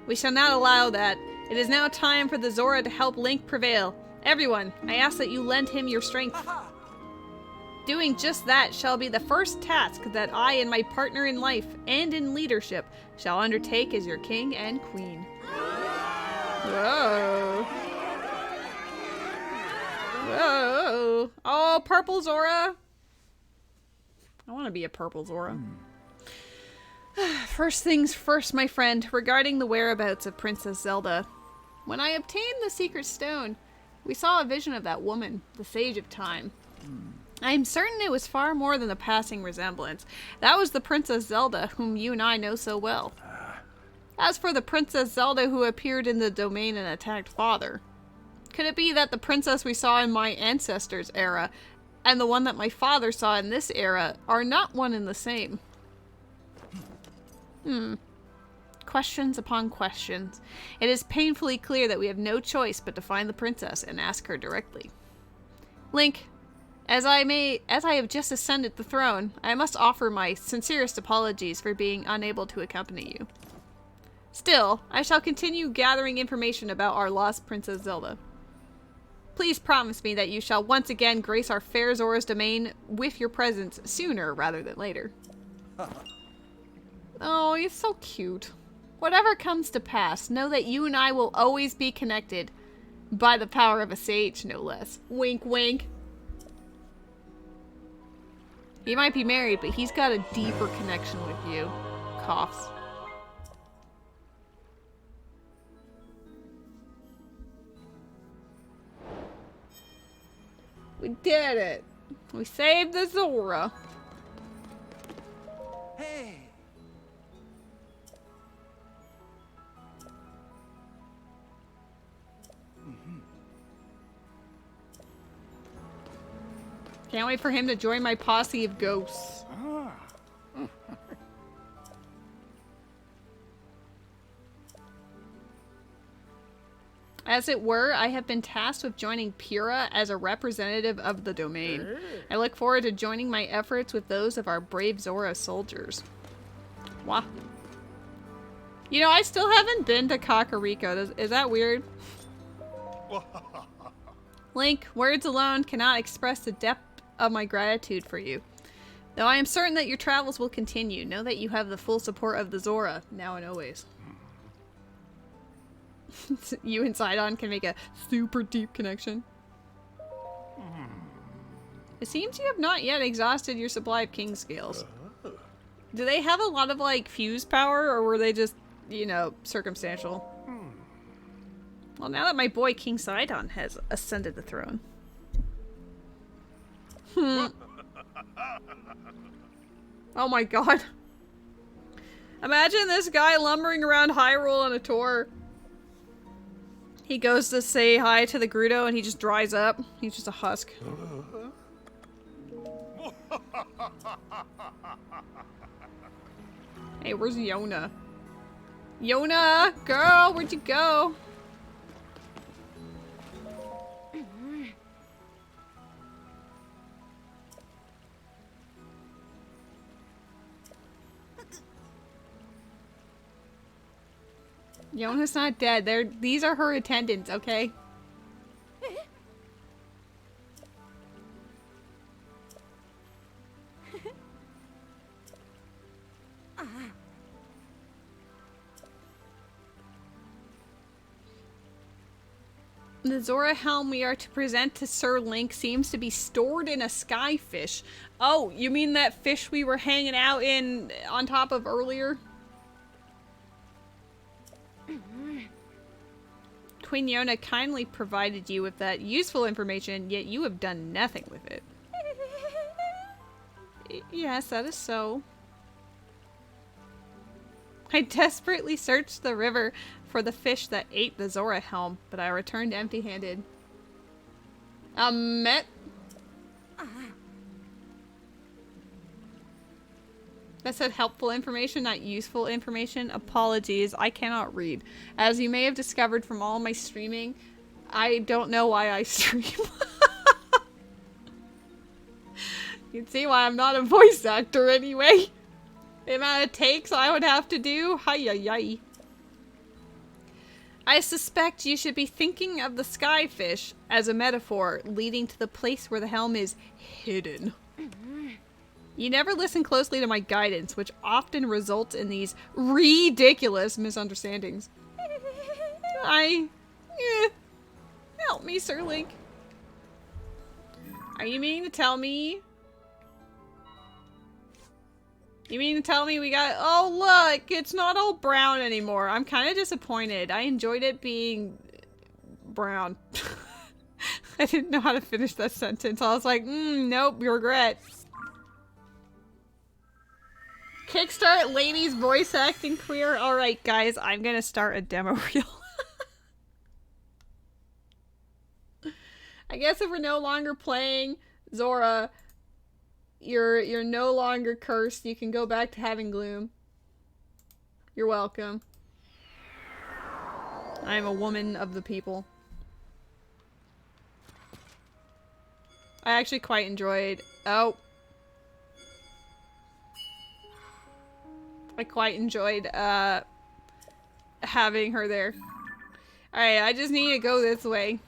We shall not allow that. It is now time for the Zora to help Link prevail. Everyone, I ask that you lend him your strength. Doing just that shall be the first task that I and my partner in life and in leadership shall undertake as your king and queen. Whoa. Whoa. Oh, purple Zora. I want to be a purple Zora. First things first, my friend, regarding the whereabouts of Princess Zelda. When I obtained the secret stone, we saw a vision of that woman, the Sage of Time. I am certain it was far more than a passing resemblance. That was the Princess Zelda, whom you and I know so well. As for the Princess Zelda who appeared in the domain and attacked Father, could it be that the princess we saw in my ancestors' era and the one that my father saw in this era are not one and the same? Questions upon questions. It is painfully clear that we have no choice but to find the princess and ask her directly. Link, as I have just ascended the throne, I must offer my sincerest apologies for being unable to accompany you. Still, I shall continue gathering information about our lost Princess Zelda. Please promise me that you shall once again grace our fair Zora's domain with your presence sooner rather than later. Oh, he's so cute. Whatever comes to pass, know that you and I will always be connected. By the power of a sage, no less. Wink, wink. He might be married, but he's got a deeper connection with you. Coughs. We did it. We saved the Zora. Hey! Can't wait for him to join my posse of ghosts. As it were, I have been tasked with joining Pura as a representative of the domain. I look forward to joining my efforts with those of our brave Zora soldiers. Wow. You know, I still haven't been to Kakariko. Is that weird? Link, words alone cannot express the depth of my gratitude for you. Though I am certain that your travels will continue, know that you have the full support of the Zora, now and always. You and Sidon can make a super deep connection. It seems you have not yet exhausted your supply of king scales. Do they have a lot of, like, fuse power, or were they just, you know, circumstantial? Well, now that my boy King Sidon has ascended the throne. Oh my god. Imagine this guy lumbering around Hyrule on a tour. He goes to say hi to the Gerudo and he just dries up. He's just a husk. Hey, where's Yona? Yona! Girl, where'd you go? Yona's not dead. These are her attendants, okay? The Zora helm we are to present to Sir Link seems to be stored in a skyfish. Oh, you mean that fish we were hanging out in on top of earlier? Queen Yona kindly provided you with that useful information, yet you have done nothing with it. Yes, that is so. I desperately searched the river for the fish that ate the Zora helm, but I returned empty-handed. Met. That said helpful information, not useful information. Apologies, I cannot read. As you may have discovered from all my streaming, I don't know why I stream. You can see why I'm not a voice actor anyway. The amount of takes I would have to do. Hi-yi-yi. I suspect you should be thinking of the skyfish as a metaphor leading to the place where the helm is hidden. You never listen closely to my guidance, which often results in these ridiculous misunderstandings. Help me, Sir Link. Are you meaning to tell me? You mean to tell me we got— oh look, it's not all brown anymore. I'm kind of disappointed. I enjoyed it being brown. I didn't know how to finish that sentence. I was like, nope, regret. Kickstart ladies voice acting career. Alright guys, I'm gonna start a demo reel. I guess if we're no longer playing Zora, you're no longer cursed. You can go back to having gloom. You're welcome. I am a woman of the people. I actually quite enjoyed— oh. I quite enjoyed having her there. Alright, I just need to go this way.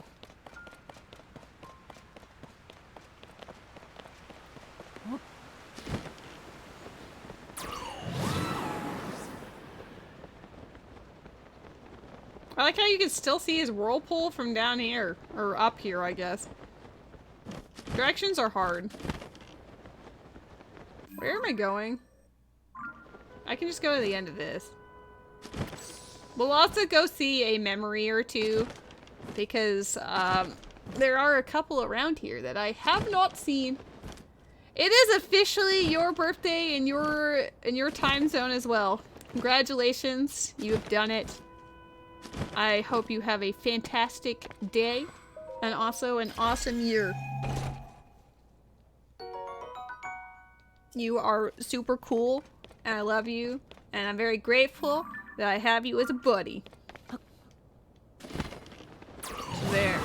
I like how you can still see his whirlpool from down here. Or up here, I guess. Directions are hard. Where am I going? I can just go to the end of this. We'll also go see a memory or two, because there are a couple around here that I have not seen. It is officially your birthday in your time zone as well. Congratulations, you have done it. I hope you have a fantastic day and also an awesome year. You are super cool, and I love you, and I'm very grateful that I have you as a buddy. There.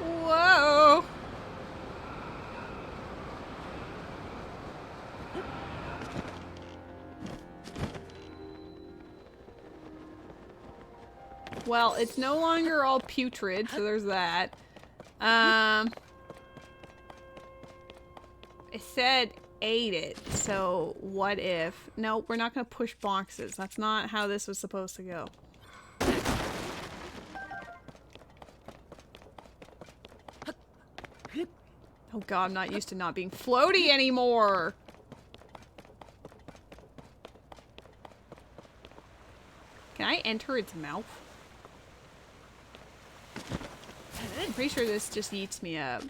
Whoa! Well, it's no longer all putrid, so there's that. It said ate it, so what if? No, we're not gonna push boxes. That's not how this was supposed to go. Oh god, I'm not used to not being floaty anymore! Can I enter its mouth? I'm pretty sure this just eats me up.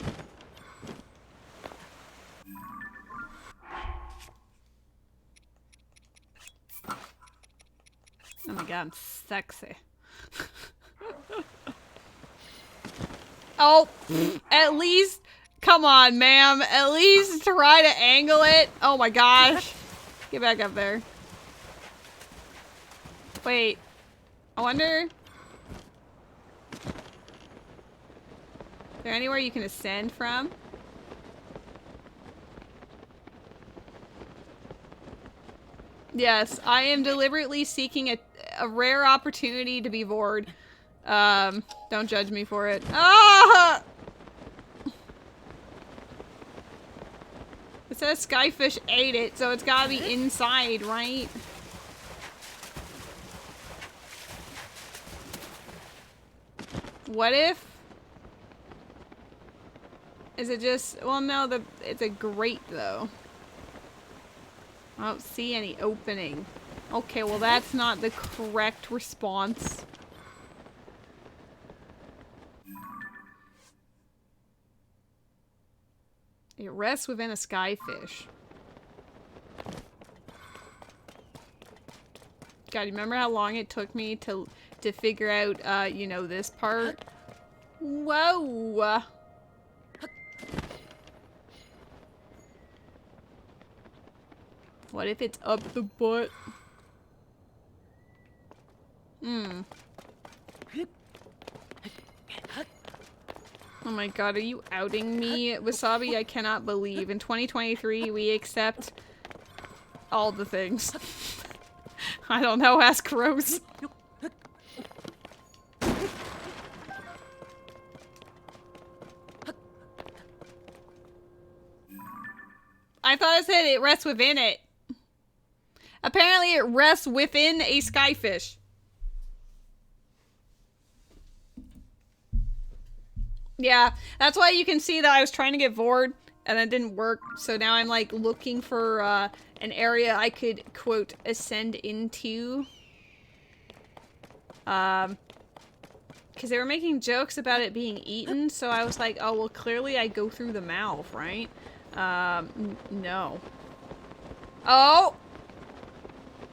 Oh my god, I'm sexy. Oh, at least, come on, ma'am. At least try to angle it. Oh my gosh. Get back up there. Wait, I wonder... Is there anywhere you can ascend from? Yes, I am deliberately seeking a rare opportunity to be bored. Don't judge me for it. Ah! It says Skyfish ate it, so it's gotta be inside, right? What if? Is it just, well no, it's a grate though. I don't see any opening. Okay, well that's not the correct response. It rests within a skyfish. God, you remember how long it took me to figure out, you know, this part? Whoa! What if it's up the butt? Hmm. Oh my god, are you outing me? Wasabi, I cannot believe. In 2023, we accept all the things. I don't know, ask Rose. I thought it said it rests within it. Apparently it rests within a skyfish. Yeah, that's why you can see that I was trying to get Vord and that didn't work. So now I'm like looking for an area I could, quote, ascend into. Because they were making jokes about it being eaten. So I was like, oh, well, clearly I go through the mouth, right? No. Oh!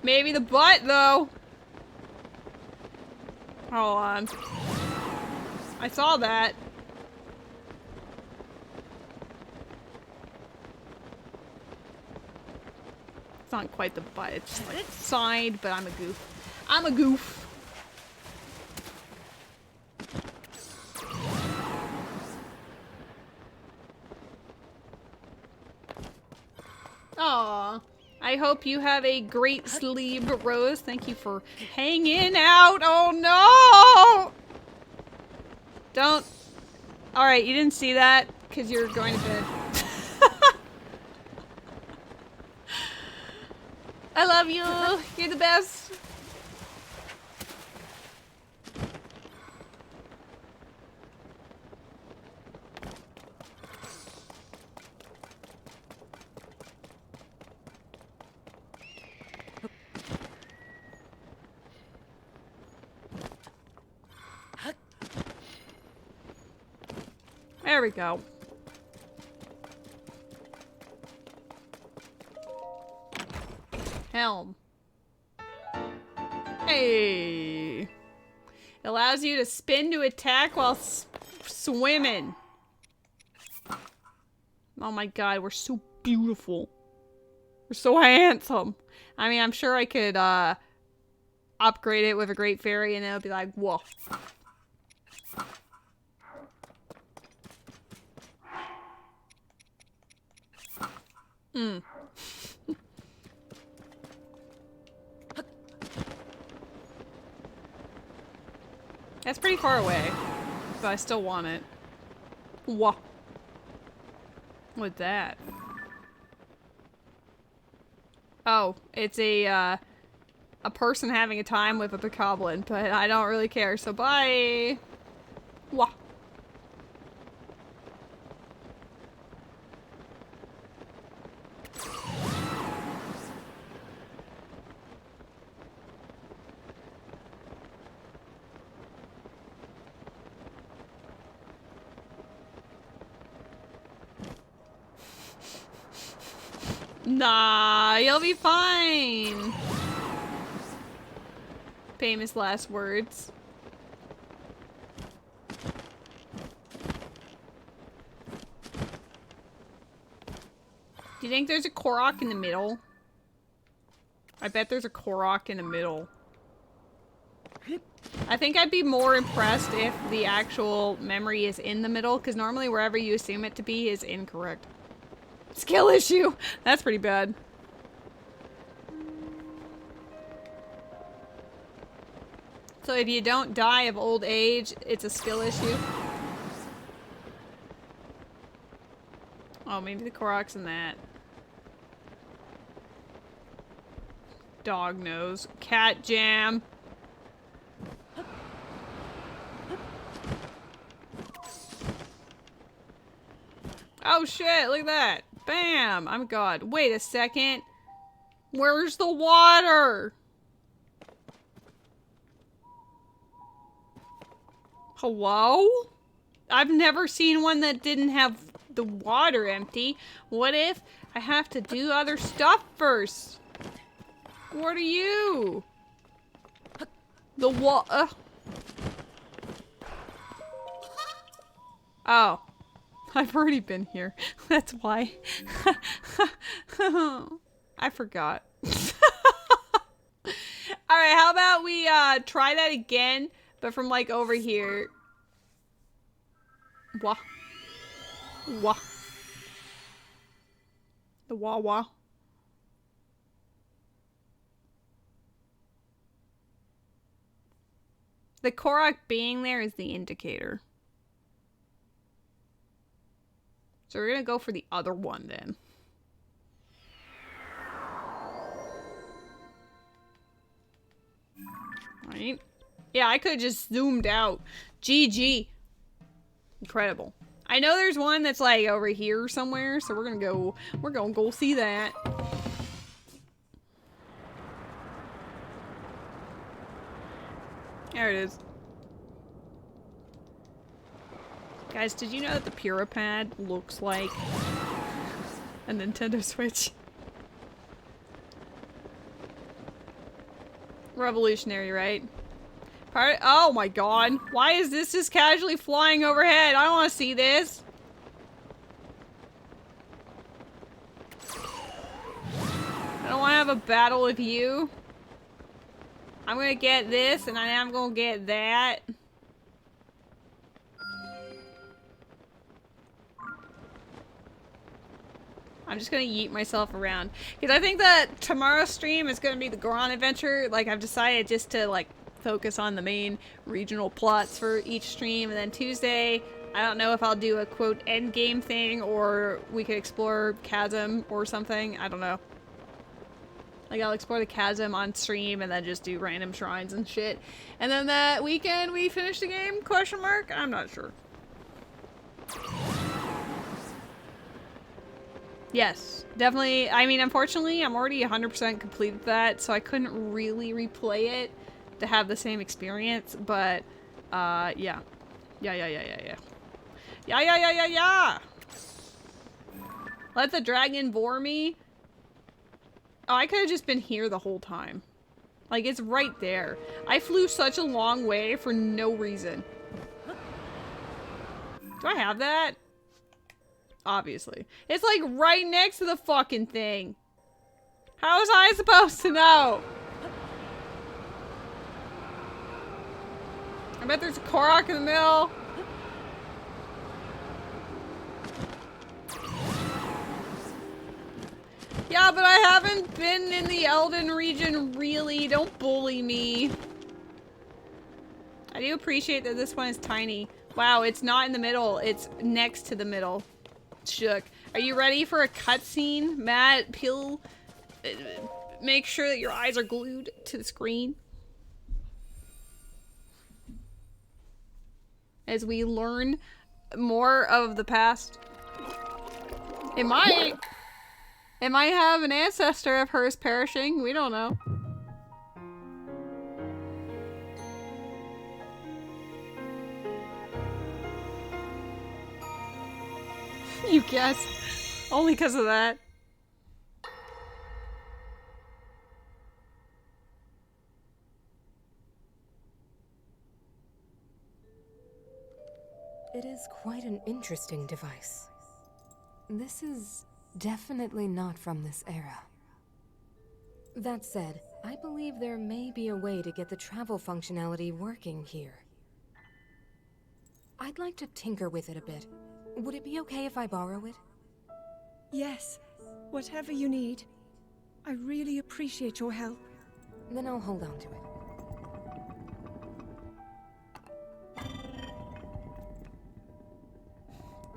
Maybe the butt, though. Hold on. I saw that. It's not quite the butt, it's just like side, but I'm a goof. I'm a goof. Aww. I hope you have a great sleep, Rose. Thank you for hanging out. Oh no! Don't. Alright, you didn't see that because you're going to bed. I love you. You're the best. There we go. Helm. Hey. It allows you to spin to attack while swimming. Oh my god, we're so beautiful. We're so handsome. I mean, I'm sure I could, upgrade it with a great fairy and it'll be like, whoa. That's pretty far away, but I still want it. Whoa. What's that? Oh, it's a person having a time with a bokoblin, but I don't really care, so bye! Wah. Nah, you'll be fine. Famous last words. Do you think there's a Korok in the middle? I bet there's a Korok in the middle. I think I'd be more impressed if the actual memory is in the middle, because normally wherever you assume it to be is incorrect. Skill issue! That's pretty bad. So if you don't die of old age, it's a skill issue? Oh, maybe the Korok's in that. Dog nose. Cat jam. Oh shit, look at that. Bam! I'm God. Wait a second. Where's the water? Hello? I've never seen one that didn't have the water empty. What if I have to do other stuff first? What are you? The Oh. I've already been here. That's why. I forgot. Alright, how about we try that again, but from like over here. Wah. Wah. The wah wah. The Korok being there is the indicator. So we're gonna go for the other one then. Right? Yeah, I could have just zoomed out. GG. Incredible. I know there's one that's like over here somewhere, so we're gonna go see that. There it is. Guys, did you know that the Purapad looks like a Nintendo Switch? Revolutionary, right? Oh my god. Why is this just casually flying overhead? I don't want to see this. I don't want to have a battle with you. I'm gonna get this, and I am gonna get that. I'm just gonna yeet myself around. Because I think that tomorrow's stream is gonna be the Goron adventure. Like, I've decided just to, like, focus on the main regional plots for each stream. And then Tuesday, I don't know if I'll do a, quote, end game thing, or we could explore Chasm or something. I don't know. Like, I'll explore the Chasm on stream and then just do random shrines and shit. And then that weekend we finish the game? Question mark? I'm not sure. Yes, definitely. I mean, unfortunately, I'm already 100% completed that, so I couldn't really replay it to have the same experience, but, yeah. Yeah. Let the dragon bore me. Oh, I could have just been here the whole time. Like, it's right there. I flew such a long way for no reason. Do I have that? Obviously. It's like right next to the fucking thing. How was I supposed to know? I bet there's a Korok in the middle. Yeah, but I haven't been in the Elden region, really. Don't bully me. I do appreciate that this one is tiny. Wow, it's not in the middle. It's next to the middle. Shook. Are you ready for a cutscene? Matt, peel... make sure that your eyes are glued to the screen. As we learn more of the past. It might have an ancestor of hers perishing. We don't know. You guess. Only because of that. It is quite an interesting device. This is definitely not from this era. That said, I believe there may be a way to get the travel functionality working here. I'd like to tinker with it a bit. Would it be okay if I borrow it? Yes, whatever you need. I really appreciate your help. Then I'll hold on to it.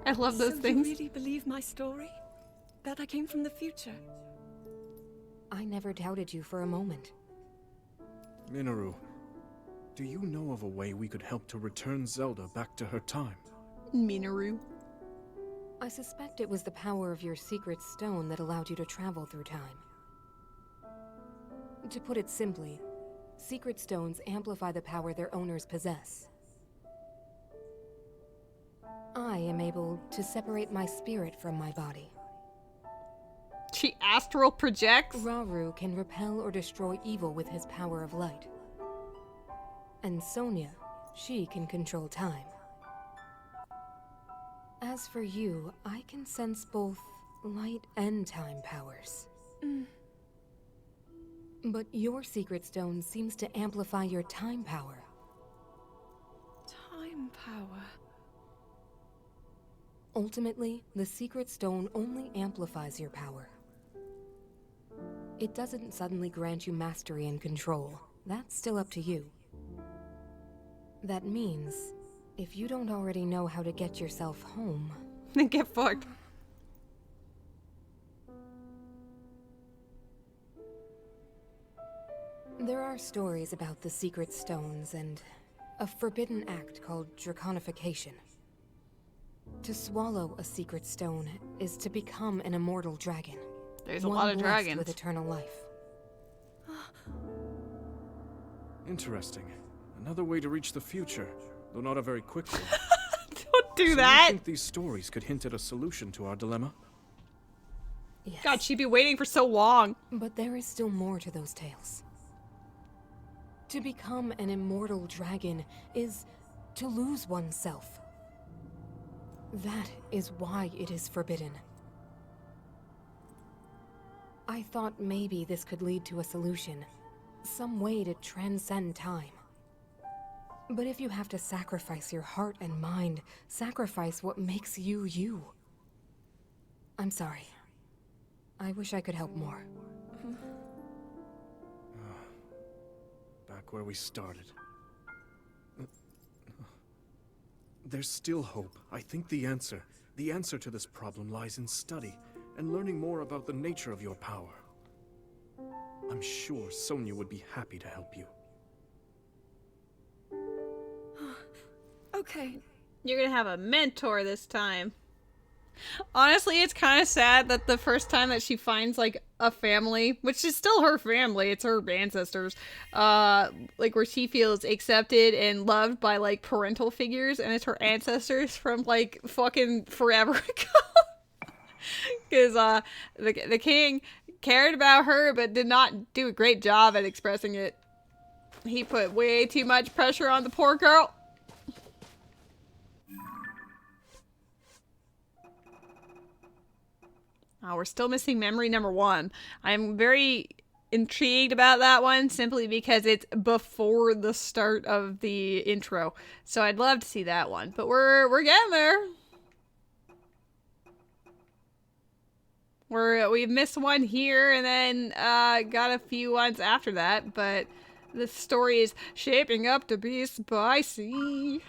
I love those things. You really believe my story? That I came from the future? I never doubted you for a moment. Minoru, do you know of a way we could help to return Zelda back to her time? Minoru. I suspect it was the power of your secret stone that allowed you to travel through time. To put it simply, secret stones amplify the power their owners possess. I am able to separate my spirit from my body. She astral projects? Rauru can repel or destroy evil with his power of light. And Sonia, she can control time. As for you, I can sense both light and time powers. But your secret stone seems to amplify your time power. Time power. Ultimately, the secret stone only amplifies your power. It doesn't suddenly grant you mastery and control. That's still up to you. That means, if you don't already know how to get yourself home... Then get fucked. There are stories about the secret stones and a forbidden act called draconification. To swallow a secret stone is to become an immortal dragon. There's a lot of dragons. With eternal life. Interesting. Another way to reach the future, though not a very quick one. Don't do So that! you think these stories could hint at a solution to our dilemma? Yes. God, she'd be waiting for so long. But there is still more to those tales. To become an immortal dragon is to lose oneself. That is why it is forbidden. I thought maybe this could lead to a solution. Some way to transcend time. But if you have to sacrifice your heart and mind, sacrifice what makes you you. I'm sorry. I wish I could help more. Back where we started. There's still hope. I think the answer to this problem lies in study and learning more about the nature of your power. I'm sure Sonia would be happy to help you. Okay. You're gonna have a mentor this time. Honestly, it's kind of sad that the first time that she finds, like, a family, which is still her family, it's her ancestors, like, where she feels accepted and loved by, like, parental figures, and it's her ancestors from, like, fucking forever ago. Because, the king cared about her, but did not do a great job at expressing it. He put way too much pressure on the poor girl. We're still missing memory number 1. I'm very intrigued about that one simply because it's before the start of the intro. So I'd love to see that one. But we're getting there. We've missed one here and then got a few ones after that, but the story is shaping up to be spicy.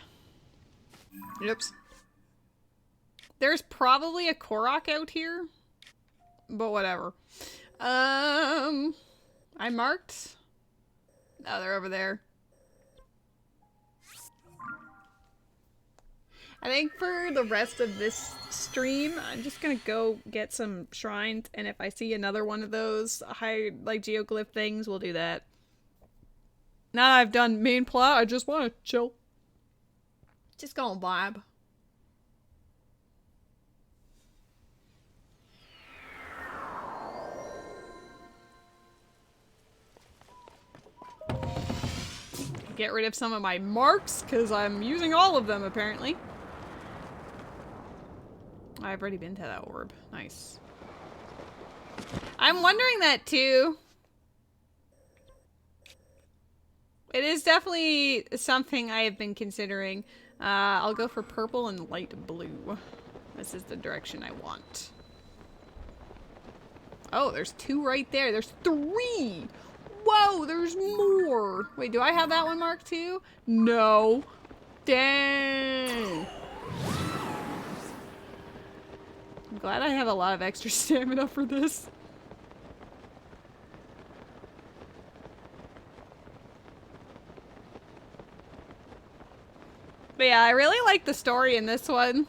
Oops. There's probably a Korok out here, but whatever. I marked. Oh, they're over there. I think for the rest of this stream, I'm just gonna go get some shrines, and if I see another one of those high, like, geoglyph things, we'll do that. Now that I've done main plot, I just want to chill. Just go and vibe. Get rid of some of my marks, because I'm using all of them, apparently. I've already been to that orb. Nice. I'm wondering that, too. It is definitely something I have been considering. I'll go for purple and light blue. This is the direction I want. Oh, there's 2 right there. There's 3! Whoa, there's more! Wait, do I have that one marked too? No. Dang. I'm glad I have a lot of extra stamina for this. But yeah, I really like the story in this one.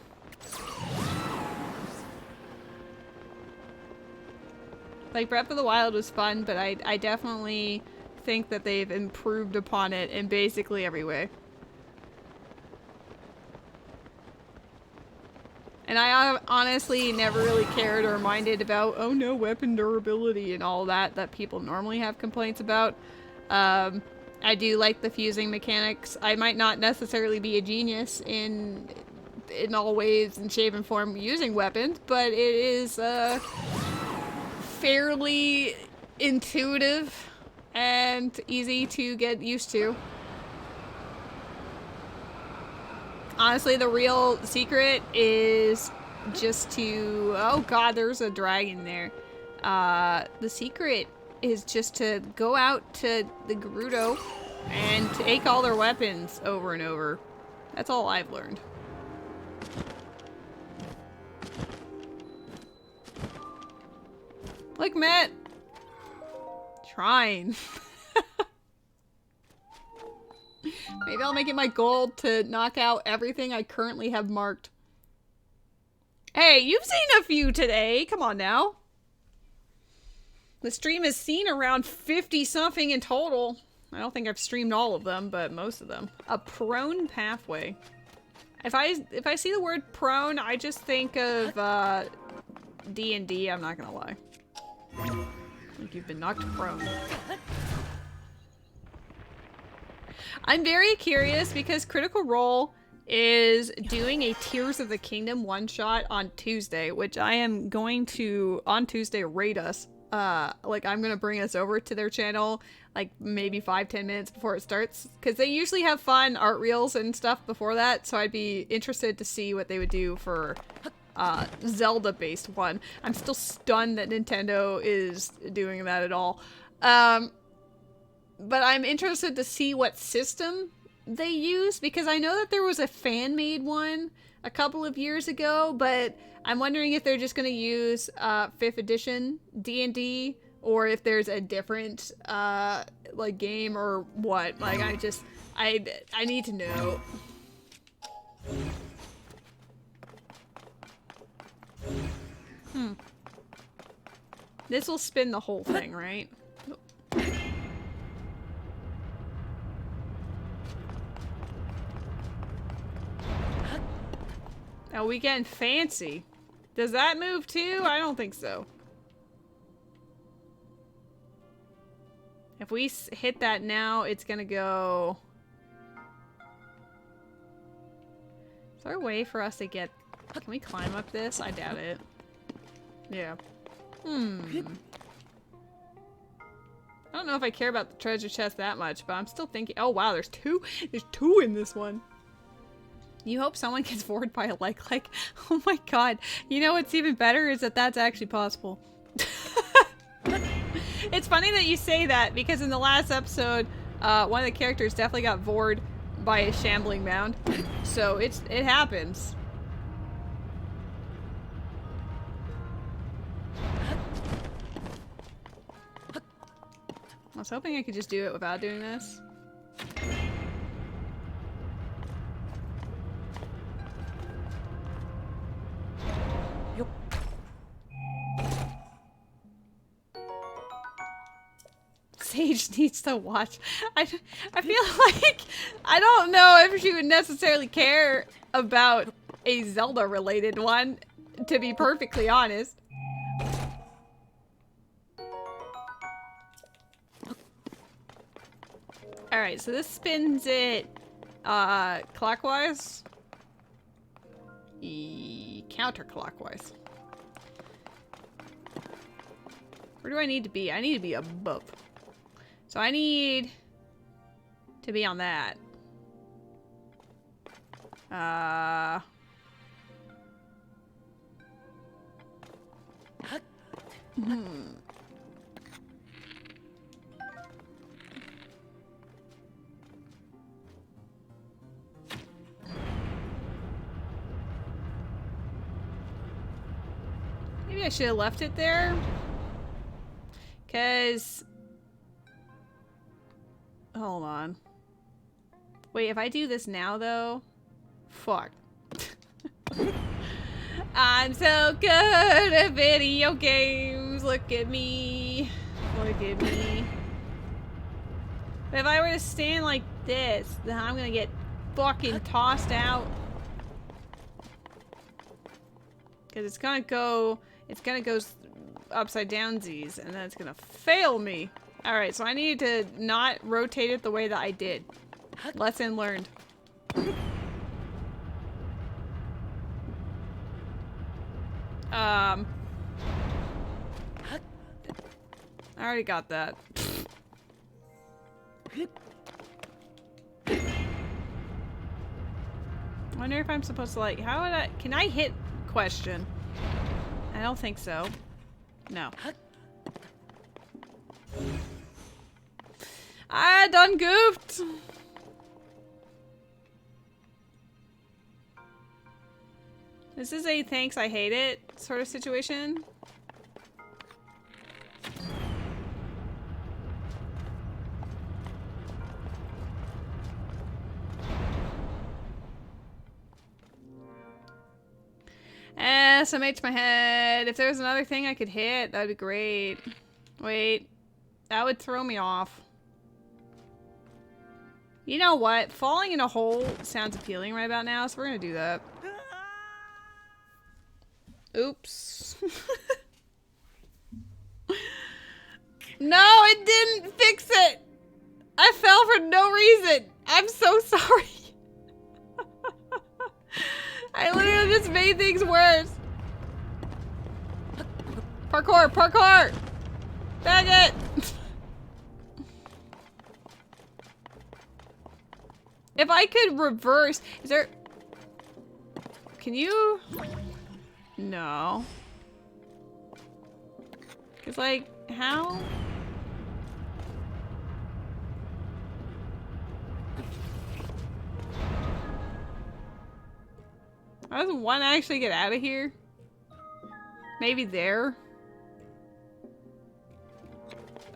Like, Breath of the Wild was fun, but I definitely think that they've improved upon it in basically every way. And I honestly never really cared or minded about, oh no, weapon durability and all that people normally have complaints about. I do like the fusing mechanics. I might not necessarily be a genius in all ways and shape and form using weapons, but it is fairly intuitive and easy to get used to. Honestly, the real secret is just to... Oh god, there's a dragon there. The secret is just to go out to the Gerudo and take all their weapons over and over. That's all I've learned. Look, Matt! Trying. Maybe I'll make it my goal to knock out everything I currently have marked. Hey, you've seen a few today. Come on now. The stream has seen around 50-something in total. I don't think I've streamed all of them, but most of them. A prone pathway. If I see the word prone, I just think of D&D, I'm not gonna lie. Like you've been knocked prone. I'm very curious because Critical Role is doing a Tears of the Kingdom one-shot on Tuesday, which I am going to, on Tuesday, raid us. Like, I'm gonna bring us over to their channel, like, maybe 5-10 minutes before it starts, because they usually have fun art reels and stuff before that, so I'd be interested to see what they would do for Zelda-based one. I'm still stunned that Nintendo is doing that at all. But I'm interested to see what system they use, because I know that there was a fan-made one a couple of years ago, but I'm wondering if they're just going to use 5th edition D&D, or if there's a different like game or what. Like, I need to know. This will spin the whole thing, right? Oh, we getting fancy. Does that move too? I don't think so. If we hit that now, it's gonna go... Is there a way for us to get... Can we climb up this? I doubt it. Yeah. I don't know if I care about the treasure chest that much, but I'm still thinking. Oh wow, there's two. There's two in this one. You hope someone gets bored by a like. Oh my god. You know what's even better is that that's actually possible. It's funny that you say that because in the last episode, one of the characters definitely got bored by a shambling mound. So it happens. I was hoping I could just do it without doing this. Sage needs to watch. I feel like I don't know if she would necessarily care about a Zelda related one, to be perfectly honest. Alright, so this spins it clockwise. Counterclockwise. Where do I need to be? I need to be above. So I need to be on that. Maybe I should have left it there. 'Cause... Hold on. Wait, if I do this now, though... Fuck. I'm so good at video games. Look at me. Look at me. But if I were to stand like this, then I'm gonna get fucking tossed out. Because it's gonna go upside downsies, and then it's gonna fail me. Alright, so I need to not rotate it the way that I did. Lesson learned. I already got that. I wonder if I'm supposed to, like, how would I... Can I hit question? I don't think so. No. I done goofed! This is a thanks I hate it sort of situation. SMH to my head. If there was another thing I could hit, that'd be great. Wait. That would throw me off. You know what? Falling in a hole sounds appealing right about now, so we're gonna do that. Oops. No, it didn't fix it! I fell for no reason! I'm so sorry. I literally just made things worse. Parkour! Parkour! Dang it! If I could reverse... Is there... Can you... No. Cause like, how? How does one actually get out of here? Maybe there?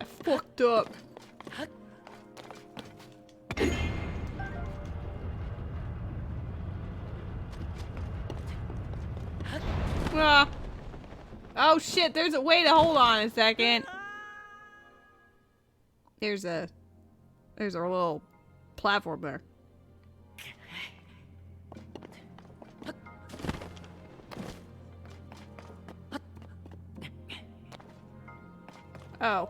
I fucked up. Ah. Oh shit, there's a way to hold on a second. There's a little platform there. Oh.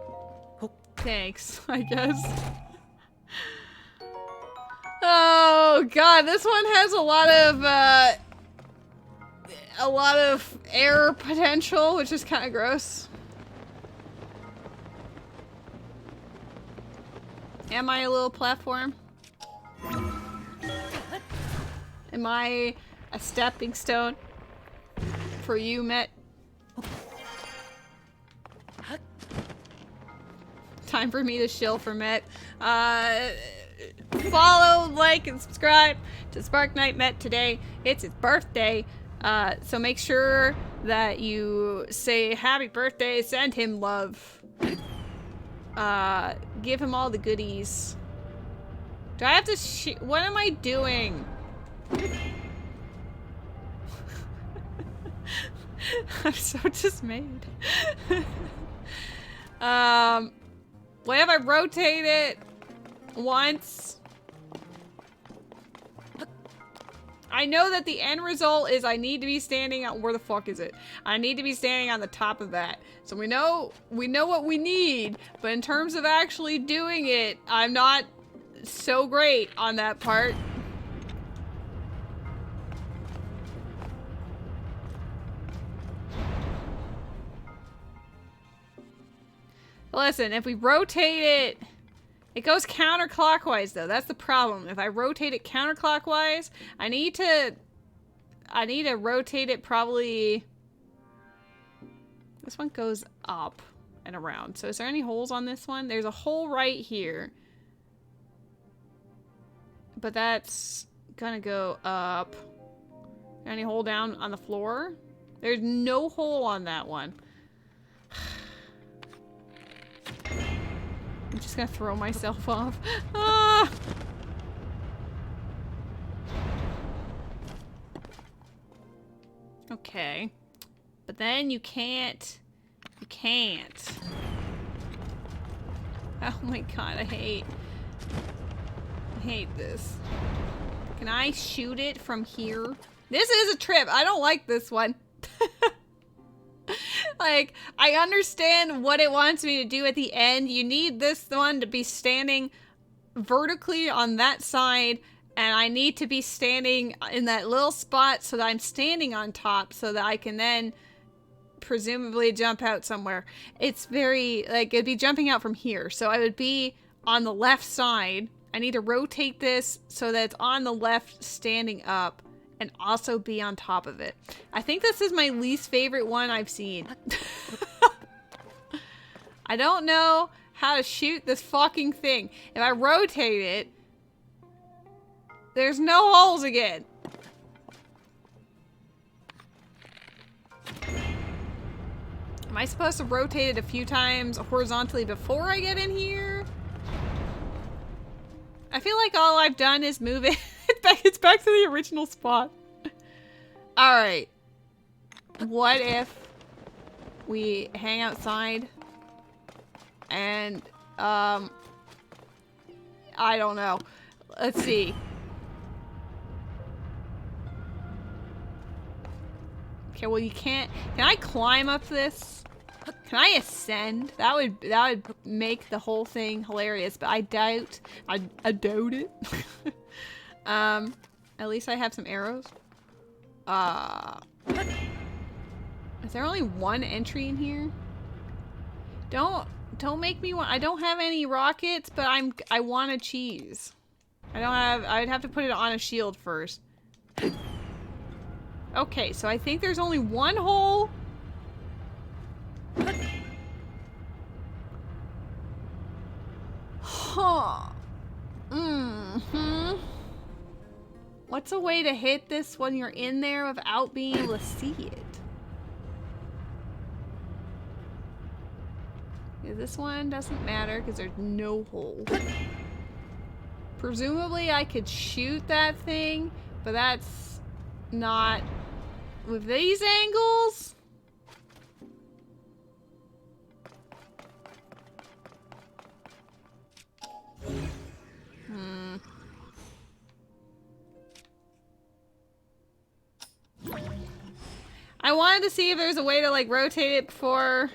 Thanks, I guess. Oh god, this one has a lot of error potential, which is kind of gross. Am I a little platform? Am I a stepping stone for you, Met? Time for me to shill for Met. Follow, like, and subscribe to Spark Knight Met today. It's his birthday. So make sure that you say happy birthday, send him love. Give him all the goodies. Do I have to what am I doing? I'm so dismayed. What if I rotate it once? I know that the end result is I need to be standing on, where the fuck is it? I need to be standing on the top of that. So we know what we need, but in terms of actually doing it, I'm not so great on that part. Listen, if we rotate it, it goes counterclockwise though. That's the problem. If I rotate it counterclockwise, I need to rotate it probably. This one goes up and around. So is there any holes on this one? There's a hole right here. But that's gonna go up. Any hole down on the floor? There's no hole on that one. I'm just gonna throw myself off. Ah! Okay. But then you can't. You can't. Oh my god, I hate this. Can I shoot it from here? This is a trip. I don't like this one. Like, I understand what it wants me to do at the end. You need this one to be standing vertically on that side, and I need to be standing in that little spot so that I'm standing on top so that I can then presumably jump out somewhere. It's very, like, it'd be jumping out from here. So I would be on the left side. I need to rotate this so that it's on the left standing up. And also be on top of it. I think this is my least favorite one I've seen. I don't know how to shoot this fucking thing. If I rotate it, there's no holes again. Am I supposed to rotate it a few times horizontally before I get in here? I feel like all I've done is move it. It's back to the original spot. Alright. What if we hang outside and, I don't know. Let's see. Okay, well you can't. Can I climb up this? Can I ascend? That would make the whole thing hilarious, but I doubt it. At least I have some arrows. Is there only one entry in here? Don't make me want. I don't have any rockets, but I want a cheese. I'd have to put it on a shield first. Okay, so I think there's only one hole. Huh. Mm-hmm. What's a way to hit this when you're in there without being able to see it? Yeah, this one doesn't matter because there's no hole. Presumably I could shoot that thing, but that's not with these angles. I wanted to see if there's a way to like rotate it before,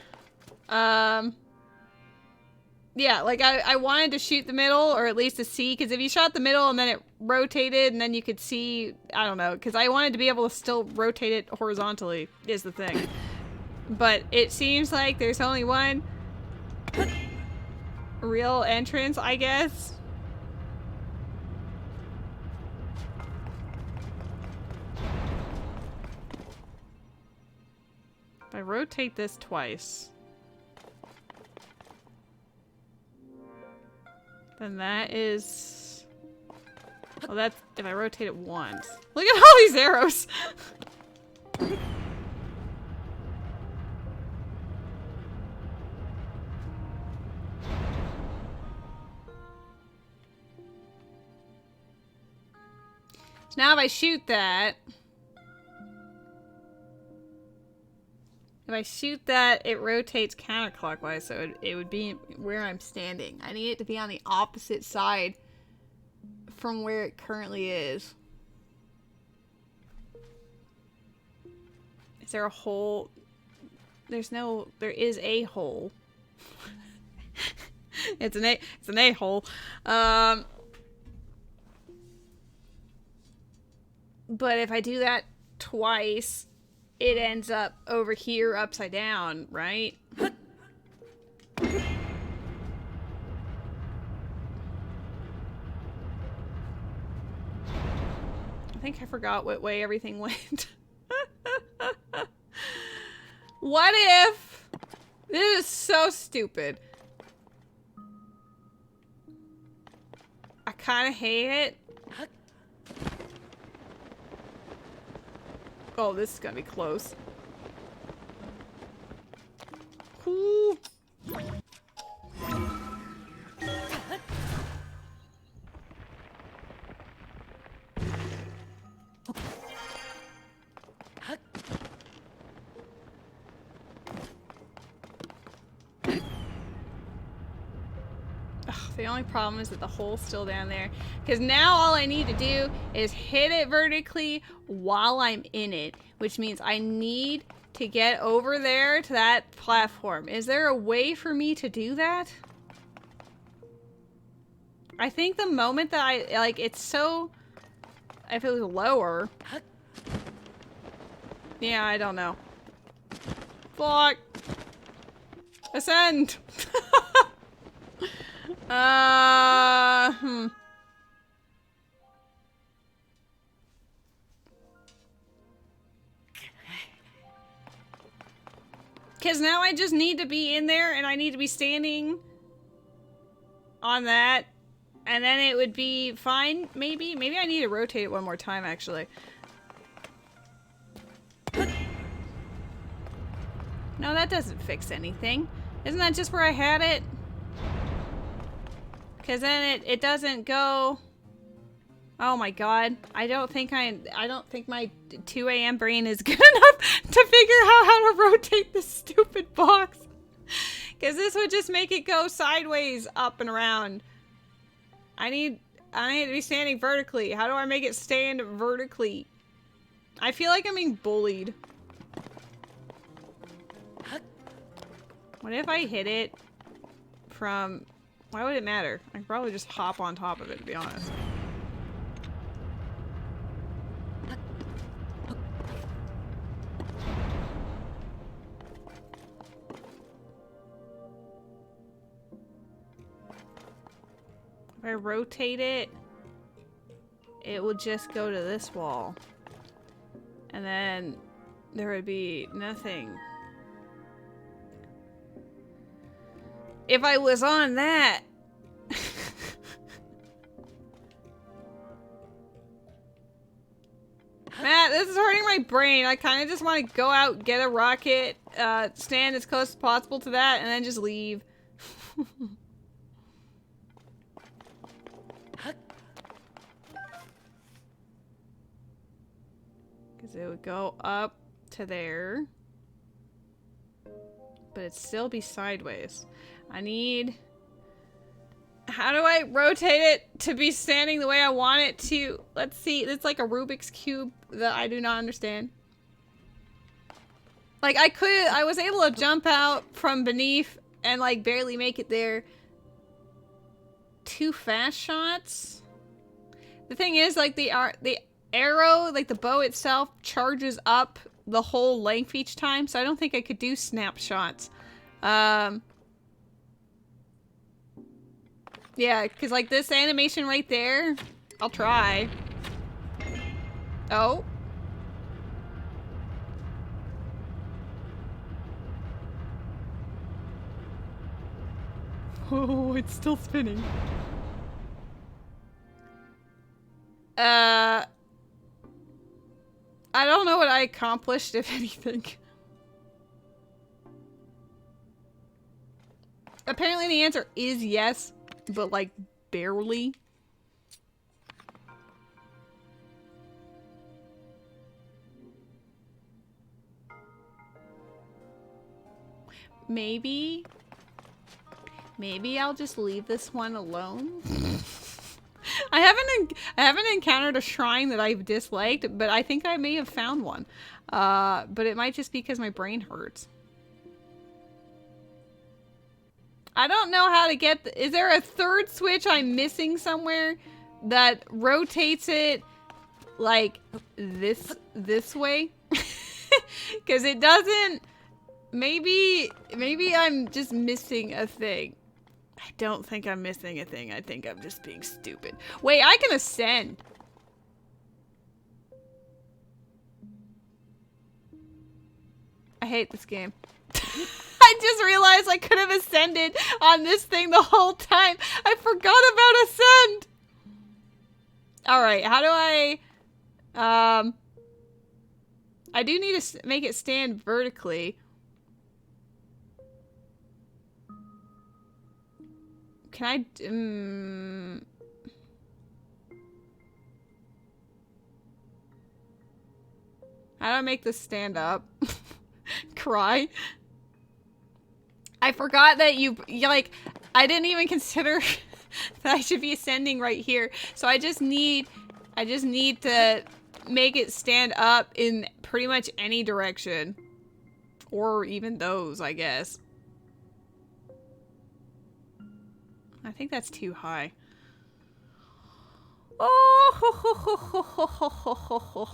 yeah, like I wanted to shoot the middle or at least to see, because if you shot the middle and then it rotated and then you could see, I don't know, because I wanted to be able to still rotate it horizontally is the thing. But it seems like there's only one. real entrance, I guess. If I rotate this twice, then that is... Well, that's if I rotate it once. Look at all these arrows! So now if I shoot that... If I shoot that, it rotates counterclockwise, so it would be where I'm standing. I need it to be on the opposite side from where it currently is. Is there a hole? There's no... There is a hole. It's an a-hole. But if I do that twice, it ends up over here upside down, right? I think I forgot what way everything went. What if... This is so stupid. I kind of hate it. Oh, this is gonna be close. Ooh. The only problem is that the hole's still down there. Because now all I need to do is hit it vertically while I'm in it. Which means I need to get over there to that platform. Is there a way for me to do that? I think the moment that I... Like, it's so... If it was lower... Yeah, I don't know. Block! Ascend! Because now I just need to be in there and I need to be standing on that. And then it would be fine, maybe? Maybe I need to rotate it one more time, actually. No, that doesn't fix anything. Isn't that just where I had it? Because then it doesn't go... Oh my god. I don't think my 2 a.m. brain is good enough to figure out how to rotate this stupid box. Because this would just make it go sideways, up and around. I need to be standing vertically. How do I make it stand vertically? I feel like I'm being bullied. What if I hit it from... Why would it matter? I could probably just hop on top of it, to be honest. If I rotate it, it will just go to this wall. And then there would be nothing. If I was on that... Matt, this is hurting my brain. I kind of just want to go out, get a rocket, stand as close as possible to that, and then just leave. Because it would go up to there. But it'd still be sideways. I need... How do I rotate it to be standing the way I want it to? Let's see. It's like a Rubik's Cube that I do not understand. Like, I was able to jump out from beneath and, like, barely make it there. 2 fast shots? The thing is, like, the arrow, like, the bow itself charges up the whole length each time, so I don't think I could do snapshots. Yeah, because like this animation right there, I'll try. Oh. Oh, it's still spinning. I don't know what I accomplished, if anything. Apparently the answer is yes, but like barely. Maybe I'll just leave this one alone. I haven't encountered a shrine that I've disliked, but I think I may have found one. But it might just be because my brain hurts. I don't know how to get is there a third switch I'm missing somewhere that rotates it like this way? Because it doesn't. Maybe I'm just missing a thing. I don't think I'm missing a thing. I think I'm just being stupid. Wait, I can ascend. I hate this game. I just realized I could have ascended on this thing the whole time. I forgot about ascend. All right, how do I do need to make it stand vertically. Can I how do I make this stand up? Cry. I forgot that you like I didn't even consider that I should be ascending right here. So I just need to make it stand up in pretty much any direction. Or even those, I guess. I think that's too high. Oh, ho, ho, ho, ho, ho, ho, ho, ho.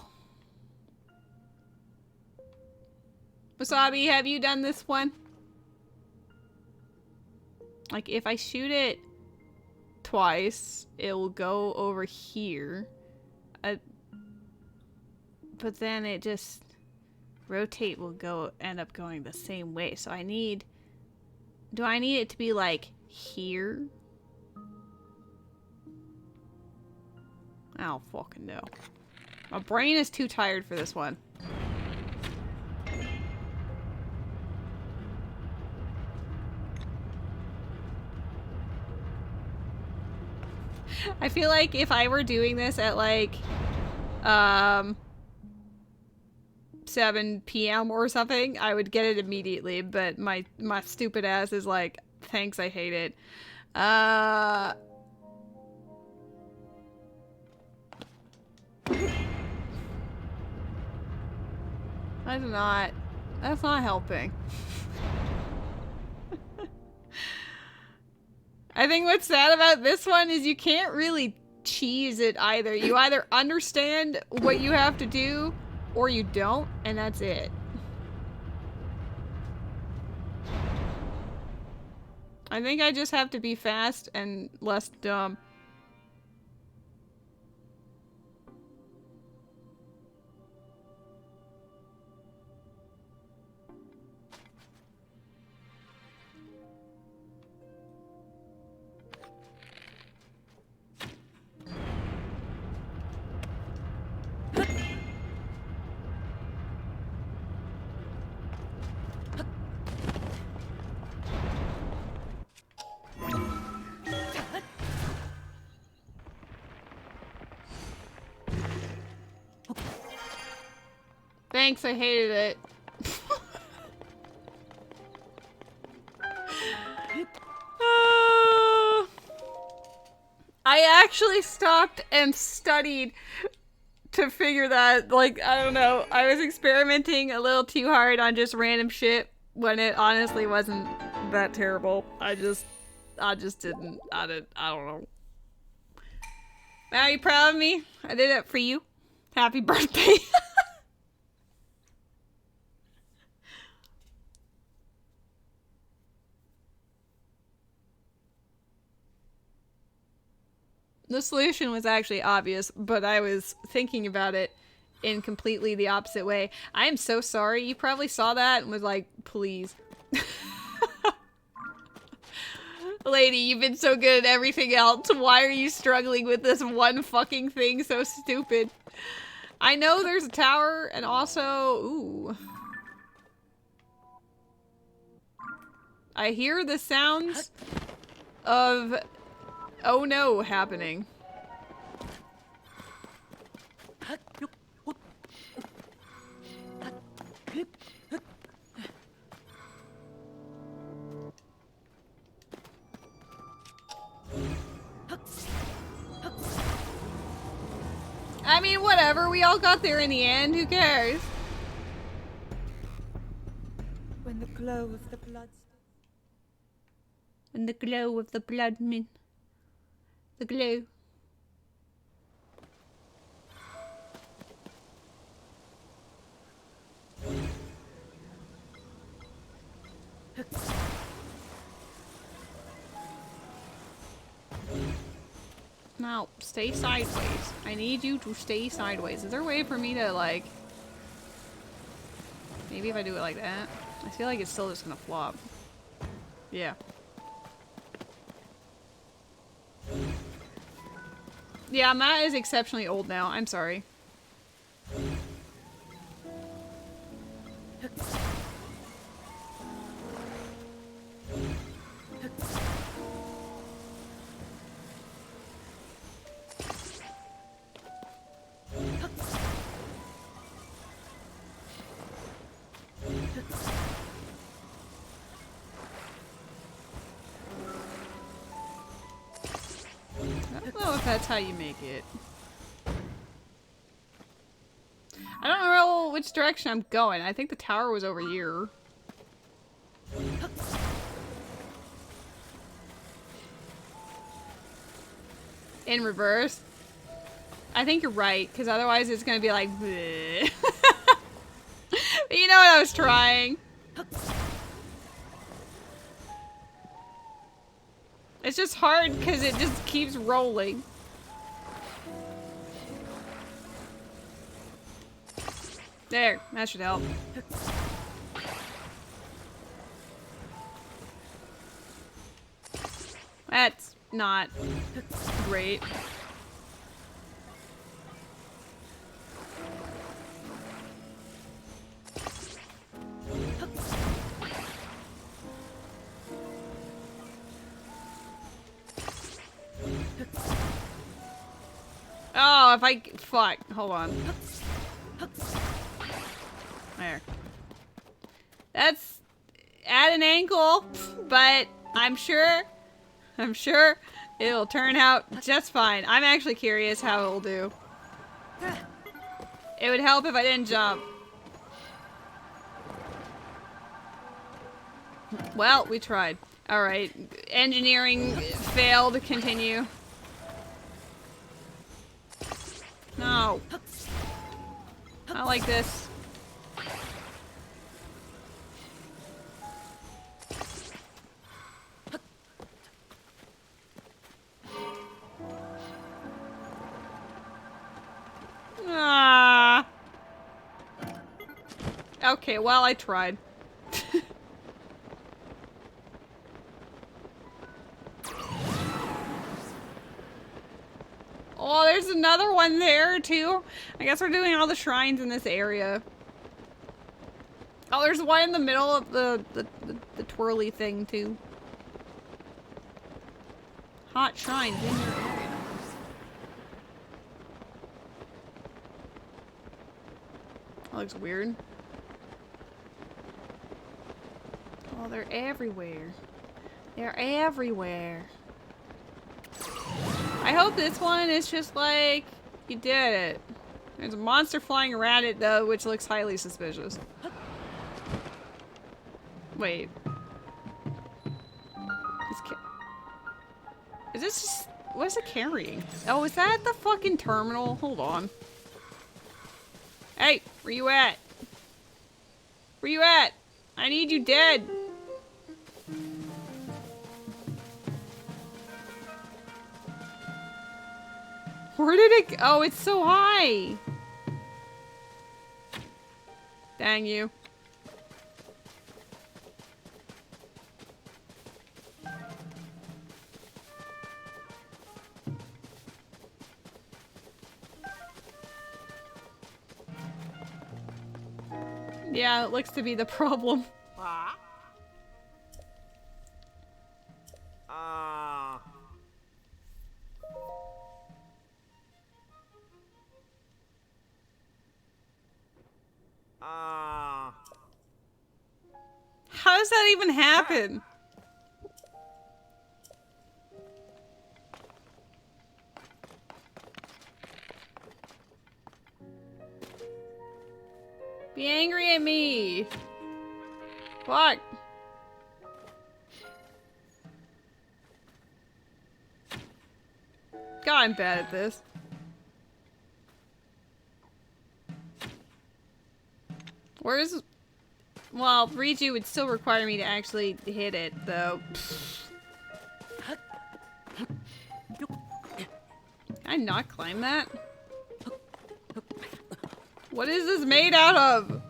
Wasabi, have you done this one? Like, if I shoot it twice, it will go over here. But then it just... rotate will end up going the same way. So I need... do I need it to be, like, here? I don't fucking know. My brain is too tired for this one. I feel like if I were doing this at like 7 p.m. or something, I would get it immediately, but my stupid ass is like, thanks, I hate it. That's not helping. I think what's sad about this one is you can't really cheese it either. You either understand what you have to do or you don't, and that's it. I think I just have to be fast and less dumb. Thanks, I hated it. I actually stopped and studied to figure that, like, I don't know, I was experimenting a little too hard on just random shit when it honestly wasn't that terrible. I just didn't, I don't know. Are you proud of me? I did it for you. Happy birthday. The solution was actually obvious, but I was thinking about it in completely the opposite way. I am so sorry. You probably saw that and was like, please. Lady, you've been so good at everything else. Why are you struggling with this one fucking thing so stupid? I know there's a tower and also... Ooh. I hear the sounds of... Oh no happening. I mean, whatever. We all got there in the end. Who cares? When the glow of the blood... And the glow of the blood moon. The glow. Now, stay sideways. I need you to stay sideways. Is there a way for me to, like... Maybe if I do it like that? I feel like it's still just gonna flop. Yeah. Yeah, Matt is exceptionally old now. I'm sorry. I don't know if that's how you make it. I don't know which direction I'm going. I think the tower was over here. In reverse. I think you're right, because otherwise it's going to be like... Bleh. But you know what I was trying. It's just hard because it just keeps rolling. There, that should help. That's not great. Oh, if I... Fuck. Hold on. There. That's at an ankle, but I'm sure it'll turn out just fine. I'm actually curious how it'll do. It would help if I didn't jump. Well, we tried. Alright. Engineering failed. Continue. No. Not like this. Ah. Okay, well, I tried. Oh, there's another one there, too. I guess we're doing all the shrines in this area. Oh, there's one in the middle of the twirly thing, too. Hot shrines in your area. That looks weird. Oh, they're everywhere. They're everywhere. I hope this one is just like, you did it. There's a monster flying around it though, which looks highly suspicious. Wait. Is this just, what is it carrying? Oh, is that the fucking terminal? Hold on. Hey, where you at? Where you at? I need you dead. Where did it go? Oh, it's so high. Dang you. Yeah, it looks to be the problem. How does that even happen? Be angry at me. Fuck. God, I'm bad at this. Where's... Well, Riju would still require me to actually hit it, though. Can I not climb that? What is this made out of?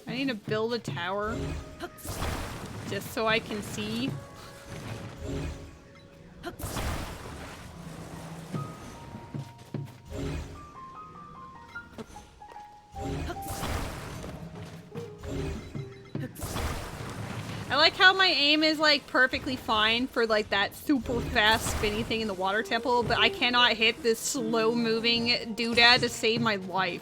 I need to build a tower just so I can see. I like how my aim is like perfectly fine for like that super fast spinny thing in the water temple, but I cannot hit this slow moving doodad to save my life.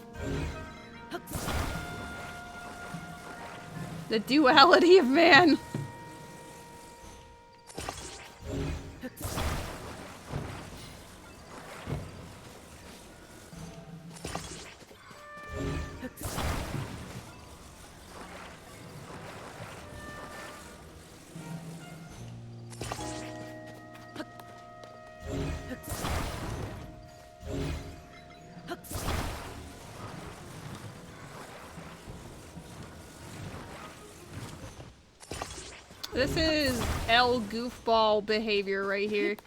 The duality of man. This is L goofball behavior right here.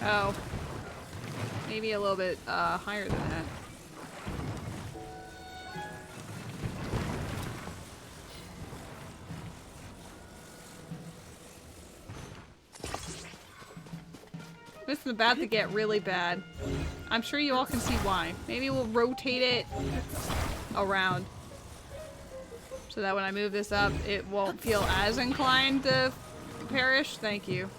Oh. Maybe a little bit higher than that. This is about to get really bad. I'm sure you all can see why. Maybe we'll rotate it around so that when I move this up, it won't feel as inclined to perish. Thank you.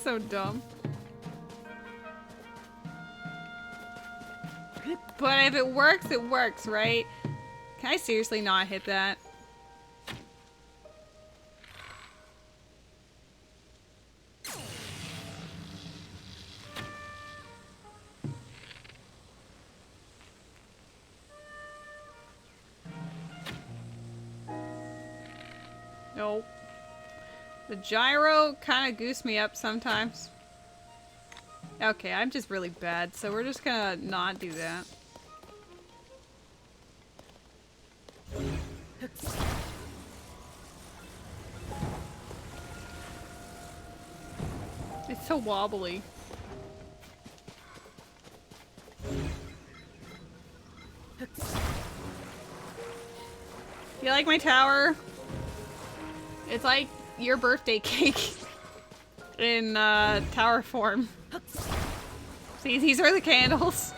So dumb. But if it works, right? Can I seriously not hit that? Nope. The gyro kind of goose me up sometimes. Okay, I'm just really bad, so we're just gonna not do that. It's so wobbly. You like my tower? It's like your birthday cake in tower form. See, these are the candles.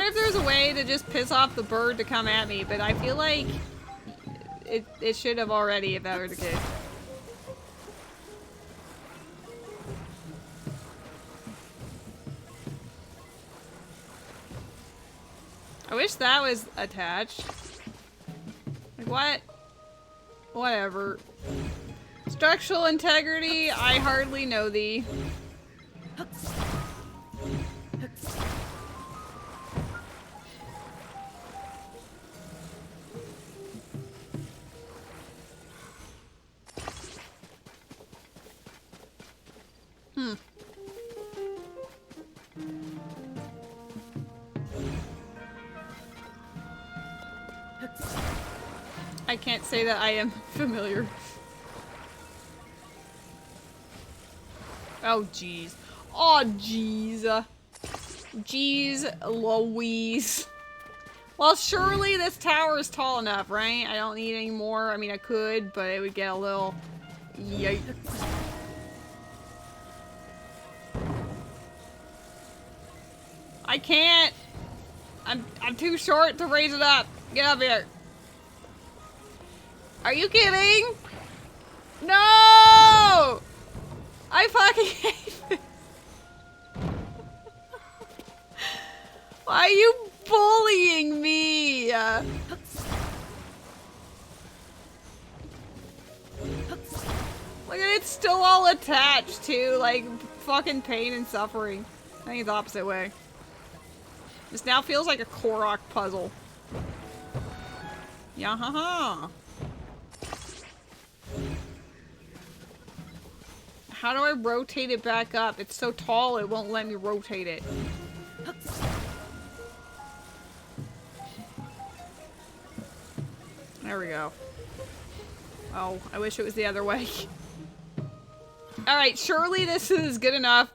if there's a way to just piss off the bird to come at me, but I feel like it should have already if that were the case. I wish that was attached. Like, what? Whatever. Structural integrity, I hardly know thee. I can't say that I am familiar. Oh, jeez. Oh, jeez. Jeez Louise. Well, surely this tower is tall enough, right? I don't need any more. I mean, I could, but it would get a little... Yikes. I can't. I'm too short to raise it up. Get up here. Are you kidding? No! I fucking hate this. Why are you bullying me? Look at it, it's still all attached to, like, fucking pain and suffering. I think it's the opposite way. This now feels like a Korok puzzle. Yahaha. How do I rotate it back up? It's so tall it won't let me rotate it. There we go. Oh, I wish it was the other way. Alright, surely this is good enough.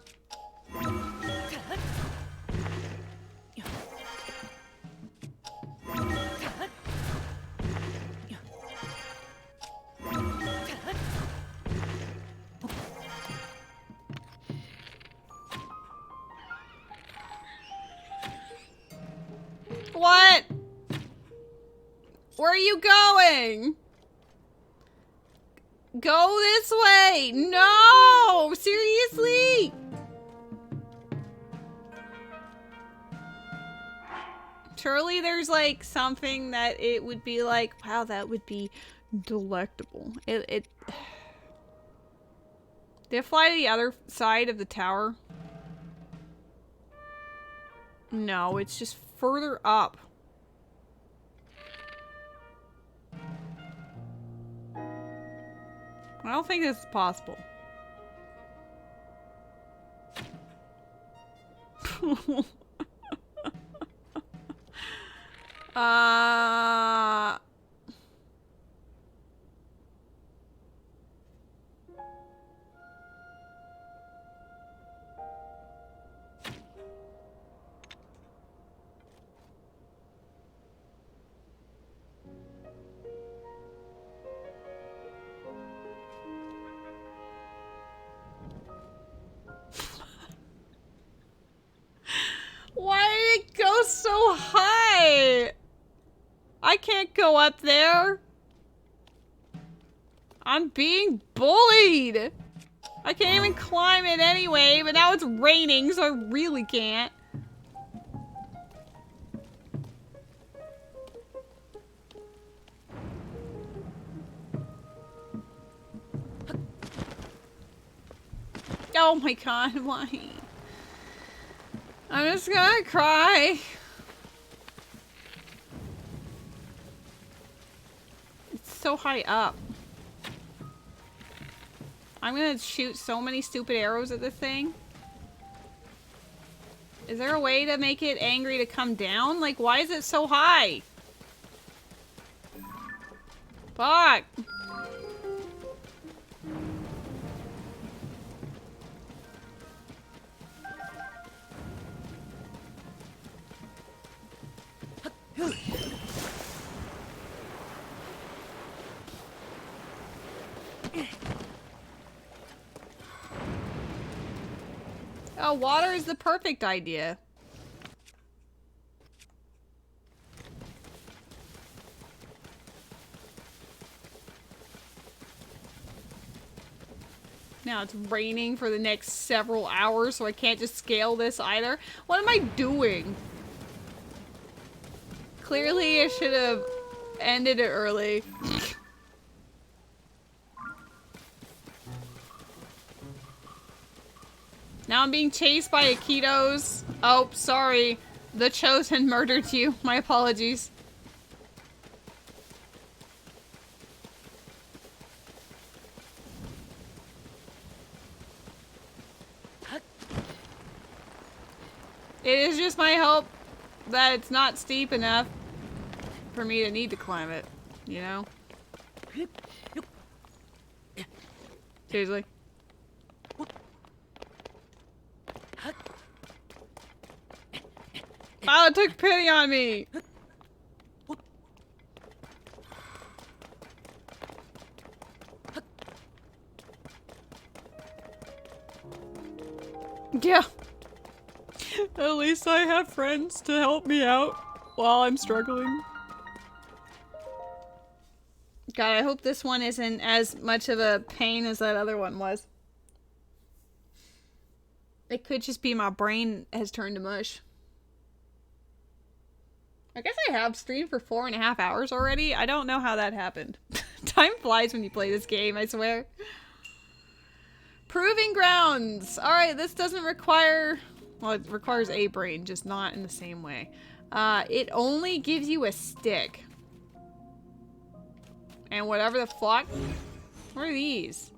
What? Where are you going? Go this way! No! Seriously? Surely there's like something that it would be like, wow, that would be delectable. Did it fly to the other side of the tower? No, it's just further up. I don't think this is possible. Why did it go so high? I can't go up there. I'm being bullied. I can't even climb it anyway, but now it's raining, so I really can't. Oh my god, why? I'm just gonna cry. It's so high up. I'm gonna shoot so many stupid arrows at this thing. Is there a way to make it angry to come down? Like, why is it so high? Fuck. Oh, water is the perfect idea. Now it's raining for the next several hours, so I can't just scale this either. What am I doing? Clearly, I should have ended it early. Now I'm being chased by Aikidos. Oh, sorry. The Chosen murdered you. My apologies. It is just my hope that it's not steep enough for me to need to climb it, you know? Seriously. Oh, it took pity on me! Yeah. At least I have friends to help me out while I'm struggling. God, I hope this one isn't as much of a pain as that other one was. It could just be my brain has turned to mush. I guess I have streamed for 4.5 hours already. I don't know how that happened. Time flies when you play this game, I swear. Proving grounds! Alright, this doesn't require... Well, it requires a brain, just not in the same way. It only gives you a stick. And whatever the fuck... What are these?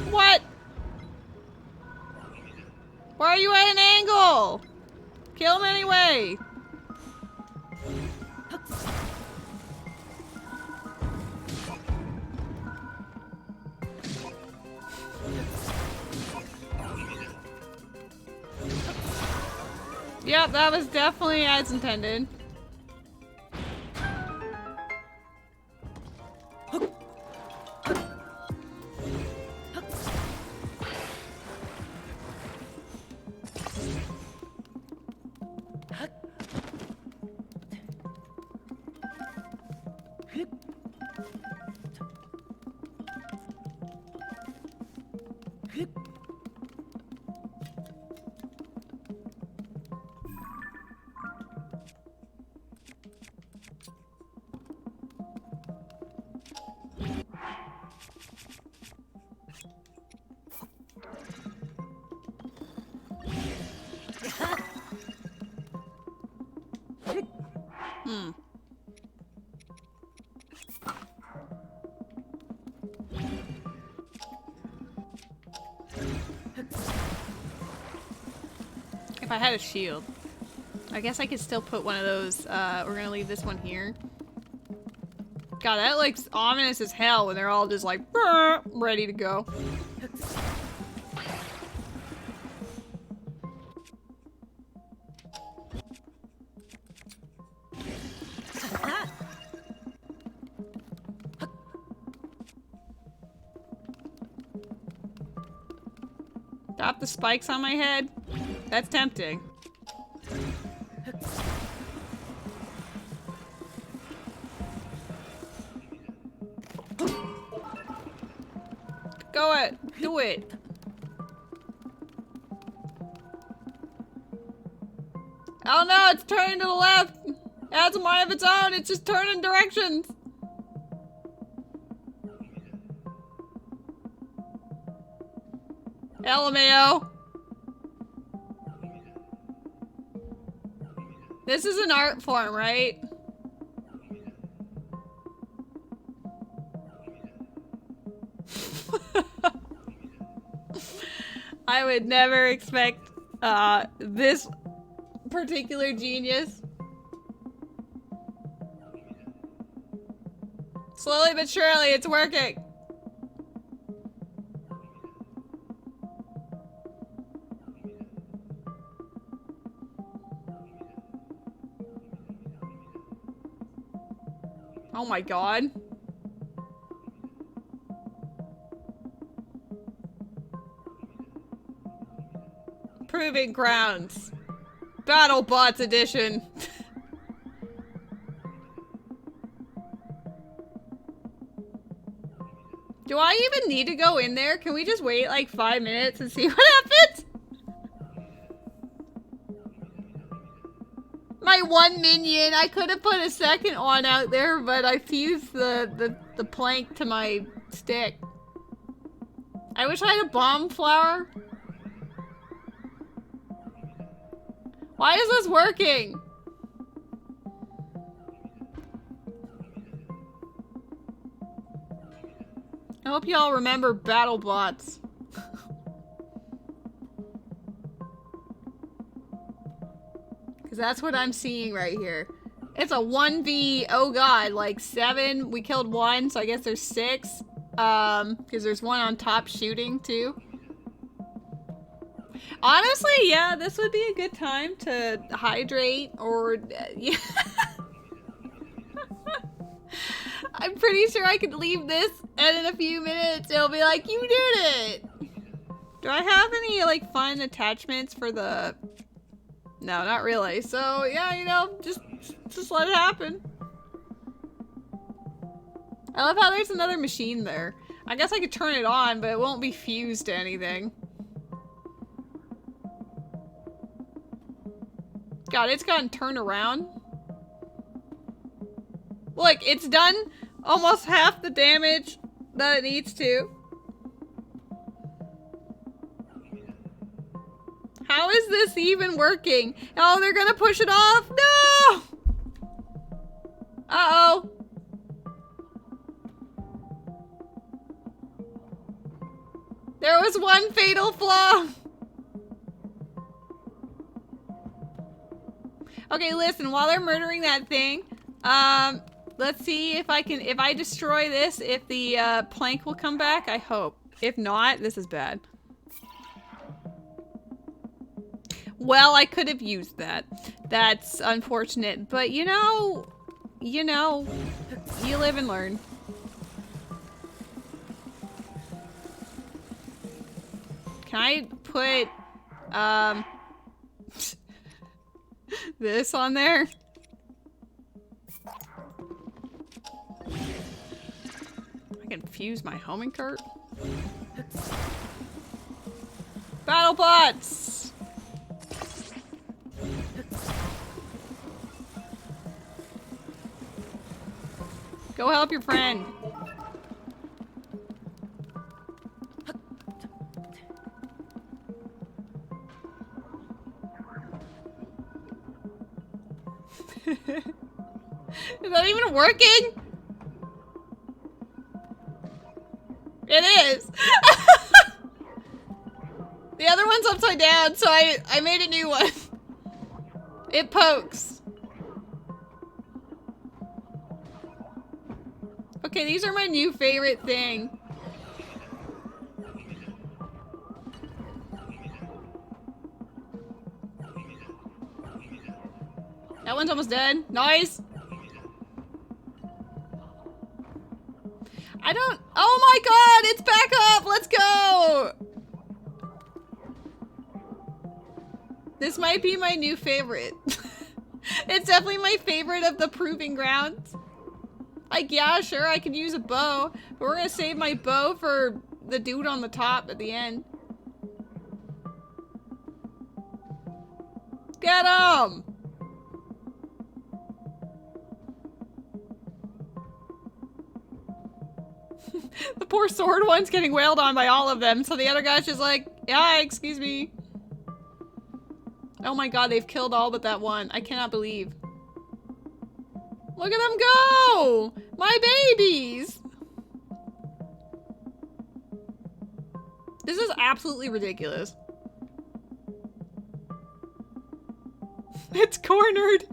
What? Why are you at an angle? Kill him anyway. Yep, that was definitely as intended. If I had a shield, I guess I could still put one of those. We're gonna leave this one here. God, that looks ominous as hell when they're all just like ready to go. Stop the spikes on my head. That's tempting. Go it. Do it. Oh no, it's turning to the left. It has a mind of its own. It's just turning directions. LMAO. This is an art form, right? I would never expect this particular genius. Slowly but surely, it's working. Oh my god. Proving Grounds. BattleBots edition. Do I even need to go in there? Can we just wait like 5 minutes and see what happens? My one minion. I could have put a second one out there, but I fused the plank to my stick. I wish I had a bomb flower. Why is this working? I hope y'all remember BattleBots. Because that's what I'm seeing right here. It's a 1v, oh god, like 7. We killed 1, so I guess there's 6. Because there's one on top shooting too. Honestly, yeah, this would be a good time to hydrate or yeah. I'm pretty sure I could leave this and in a few minutes it'll be like, you did it! Do I have any like fun attachments for the... No, not really. So yeah, you know, just let it happen. I love how there's another machine there. I guess I could turn it on, but it won't be fused to anything. God, it's gotten turned around. Look, it's done almost half the damage that it needs to. How is this even working? Oh, they're gonna push it off? No! Uh-oh. There was one fatal flaw. Okay, listen, while they're murdering that thing, let's see if I destroy this, if the plank will come back. I hope. If not, this is bad. Well, I could have used that. That's unfortunate, but you know, you live and learn. Can I put, this on there? I can fuse my homing cart. BattleBots! Go help your friend. Is that even working? It is. The other one's upside down, so I made a new one. It pokes. Okay, these are my new favorite thing. That one's almost dead. Nice. I don't... Oh my god, it's back up! Let's go! This might be my new favorite. It's definitely my favorite of the proving grounds. Like, yeah, sure, I could use a bow, but we're gonna save my bow for the dude on the top at the end. Get him! The poor sword one's getting wailed on by all of them, so the other guy's just like, yeah, excuse me. Oh my god, they've killed all but that one. I cannot believe. Look at them go! My babies! This is absolutely ridiculous. It's cornered.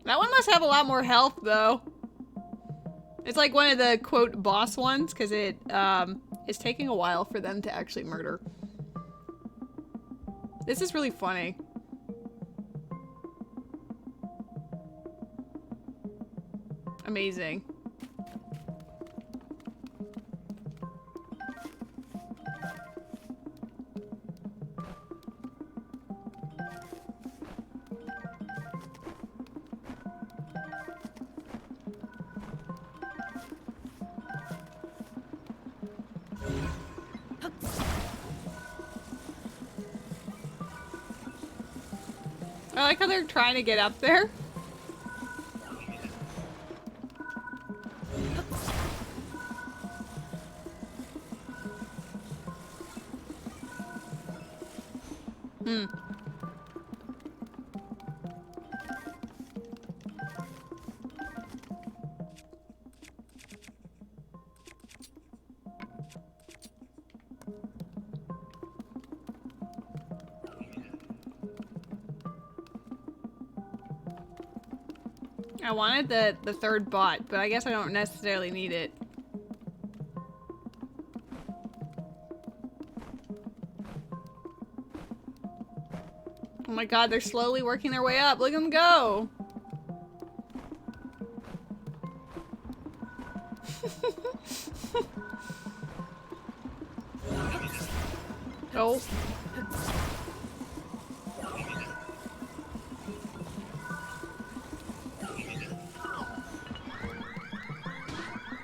That one must have a lot more health, though. It's like one of the, quote, boss ones, because it, is taking a while for them to actually murder. This is really funny. Amazing. I like how they're trying to get up there. I wanted the third bot, but I guess I don't necessarily need it. Oh my god, they're slowly working their way up. Look at them go! Oh.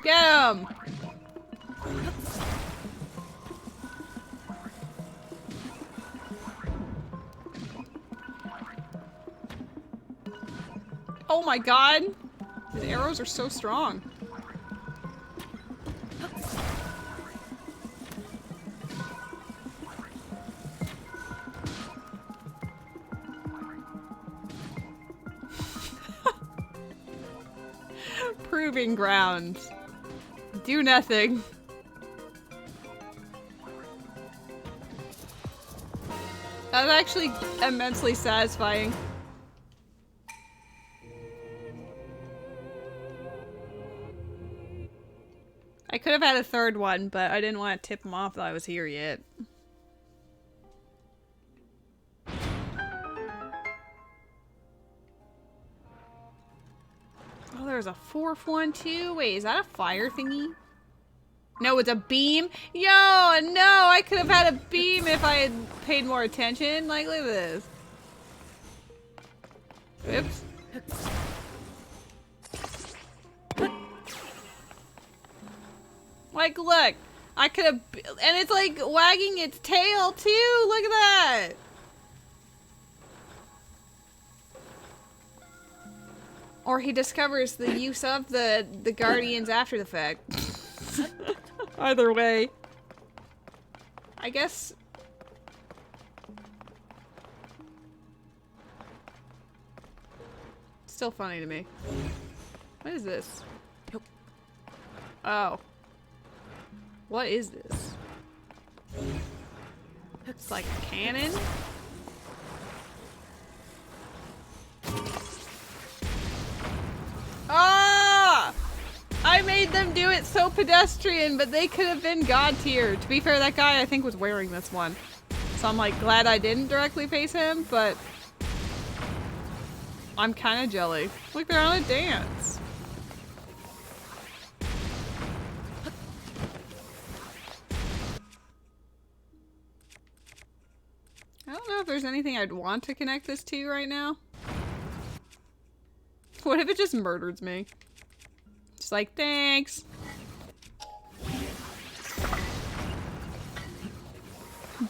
Get him! Oh my god! His arrows are so strong. Proving grounds. Do nothing. That's actually immensely satisfying. I could have had a third one, but I didn't want to tip him off that I was here yet. Oh, there's a fourth one too. Wait, is that a fire thingy? No, it's a beam? Yo, no, I could have had a beam if I had paid more attention. Like, look at this. Oops. Like, look. I could have... And it's like wagging its tail too. Look at that. Or he discovers the use of the guardians after the fact. Either way. I guess... Still funny to me. What is this? Oh. What is this? It's like a cannon? Ah! I made them do it so pedestrian, but they could have been god tier. To be fair, that guy I think was wearing this one. So I'm like glad I didn't directly face him, but I'm kind of jelly. Look, they're on a dance. I don't know if there's anything I'd want to connect this to right now. What if it just murders me? Just like, thanks.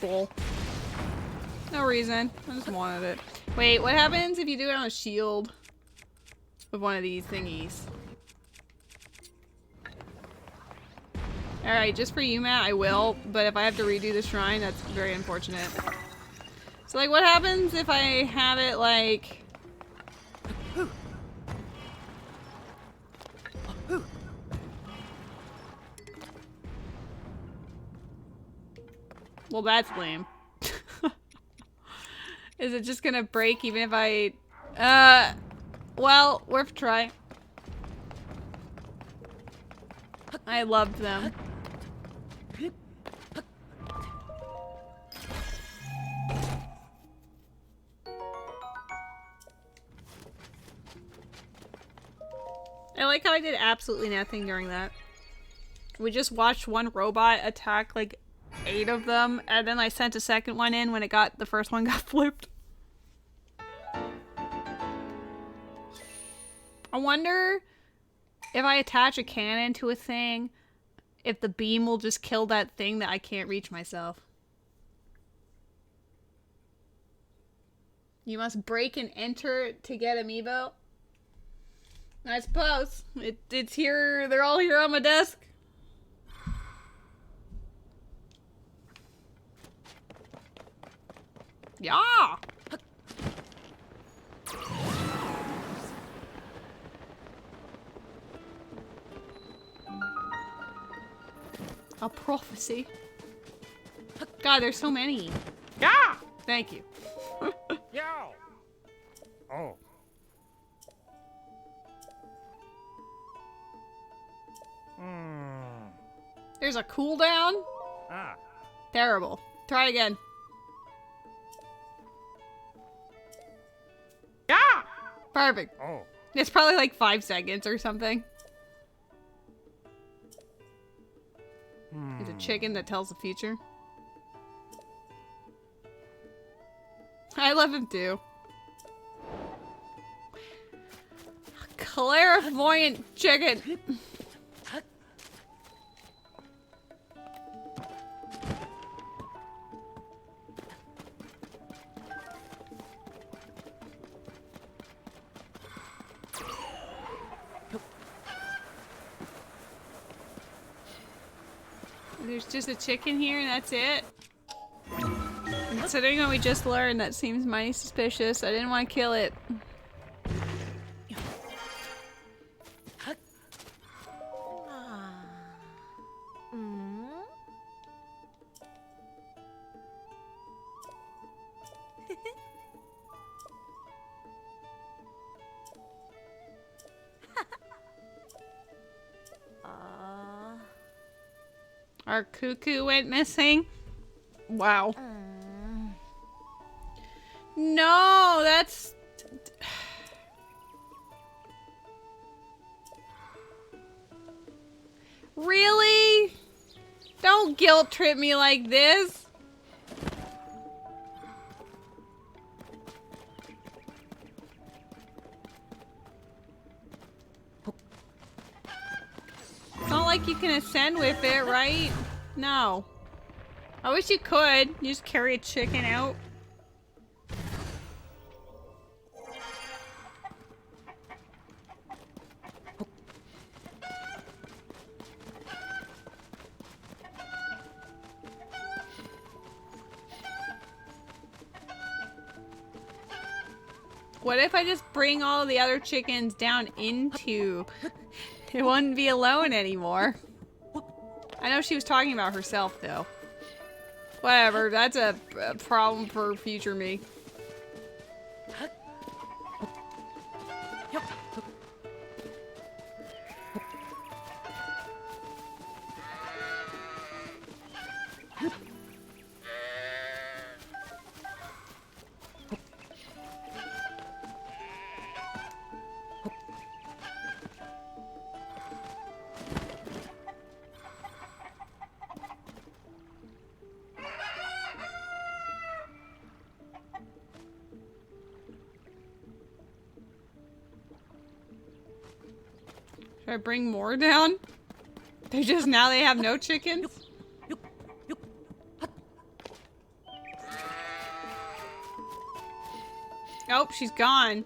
Bull. No reason. I just wanted it. Wait, what happens if you do it on a shield with one of these thingies? Alright, just for you, Matt, I will. But if I have to redo the shrine, that's very unfortunate. So, like, what happens if I have it, like... Well, that's lame. Is it just gonna break even if I... well, worth a try. I loved them. I like how I did absolutely nothing during that. We just watched one robot attack like 8 of them, and then I sent a second one in when the first one got flipped. I wonder if I attach a cannon to a thing, if the beam will just kill that thing that I can't reach myself. You must break and enter to get amiibo. I suppose. It's here. They're all here on my desk. Yeah! A prophecy. God, there's so many. Yeah! Thank you. Yo! Oh. There's a cooldown? Ah. Terrible. Try again. Yeah! Perfect. Oh. It's probably like 5 seconds or something. There's a chicken that tells the future. I love him too. Clairvoyant chicken. There's just a chicken here and that's it? Considering what we just learned, that seems mighty suspicious. I didn't want to kill it. Our cuckoo went missing. Wow. No, that's... Really? Don't guilt trip me like this. It's not like you can ascend with it, right? No. I wish you could. You just carry a chicken out. What if I just bring all the other chickens down into... It wouldn't be alone anymore. I know she was talking about herself, though. Whatever, that's a problem for future me. Should I bring more down? They just, now they have no chickens? Oh, she's gone.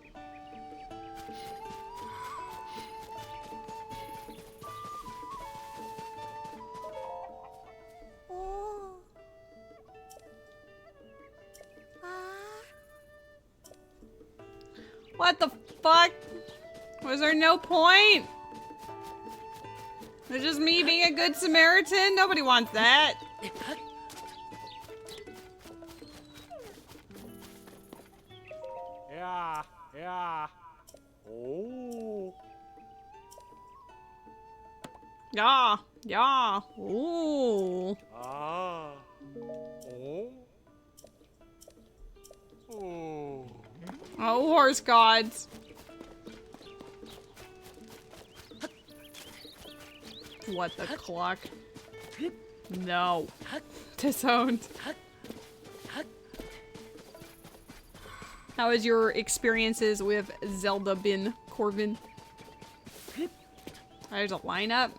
What the fuck? Was there no point? It's just me being a good Samaritan? Nobody wants that. Yeah, yeah. Oh. Yeah, yeah. Ooh. Ah. Oh. Oh. Oh, horse gods. What the clock? No. Disowned. How is your experiences with Zelda Bin Corbin? There's a lineup.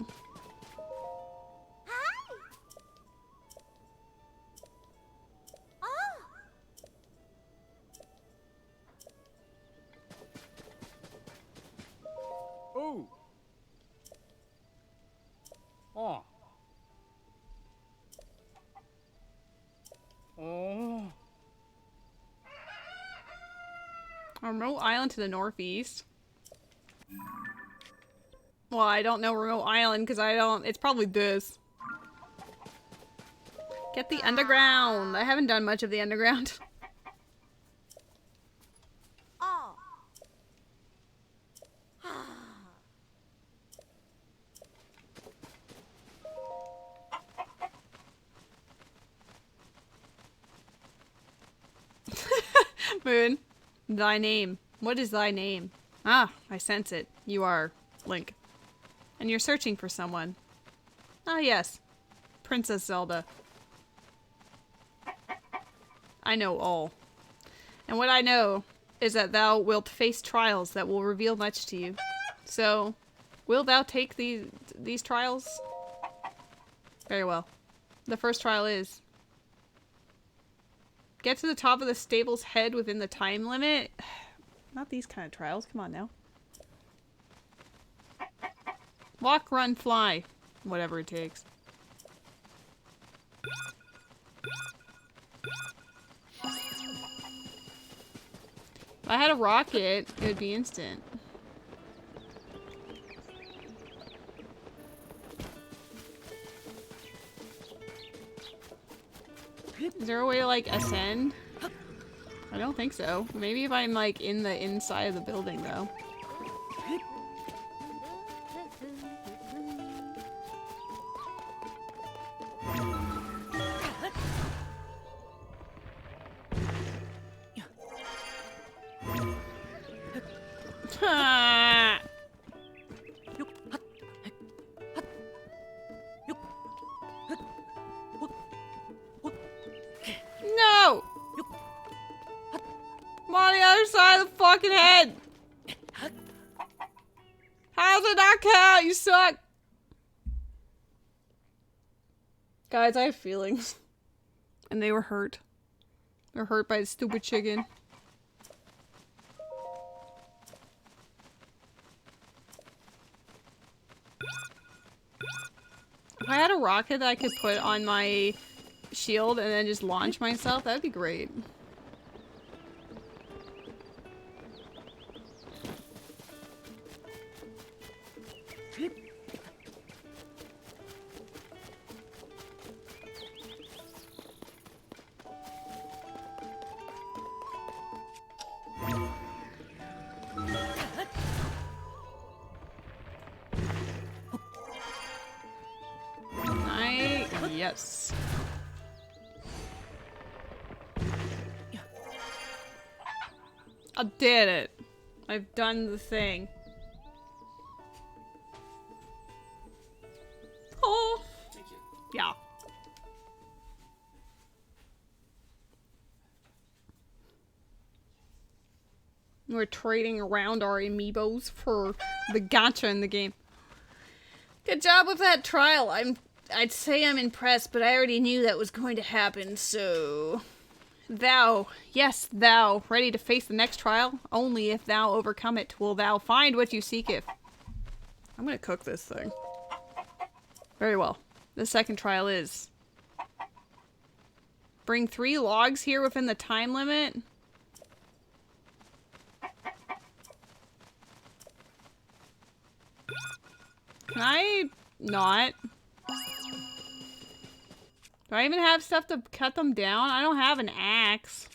Oh. Oh. Oh. A remote island to the northeast. Well, I don't know remote island because I don't. It's probably this. Get the underground. I haven't done much of the underground. Moon, thy name. What is thy name? Ah, I sense it. You are Link. And you're searching for someone. Ah, yes. Princess Zelda. I know all. And what I know is that thou wilt face trials that will reveal much to you. So, will thou take these trials? Very well. The first trial is... get to the top of the stable's head within the time limit. Not these kind of trials. Come on now. Walk, run, fly. Whatever it takes. If I had a rocket, it would be instant. Is there a way to, like, ascend? I don't think so. Maybe if I'm, like, in the inside of the building, though. Ha! No! I'm on the other side of the fucking head! How's it not count? You suck! Guys, I have feelings. And they were hurt. They're hurt by the stupid chicken. If I had a rocket that I could put on my shield and then just launch myself, that'd be great. Yes. I did it. I've done the thing. Oh. Thank you. Yeah. We're trading around our amiibos for the gacha in the game. Good job with that trial. I'd say I'm impressed, but I already knew that was going to happen, so... Thou, yes, thou, ready to face the next trial? Only if thou overcome it will thou find what you seeketh. I'm gonna cook this thing. Very well. The second trial is... bring 3 logs here within the time limit. Can I not? Do I even have stuff to cut them down? I don't have an axe.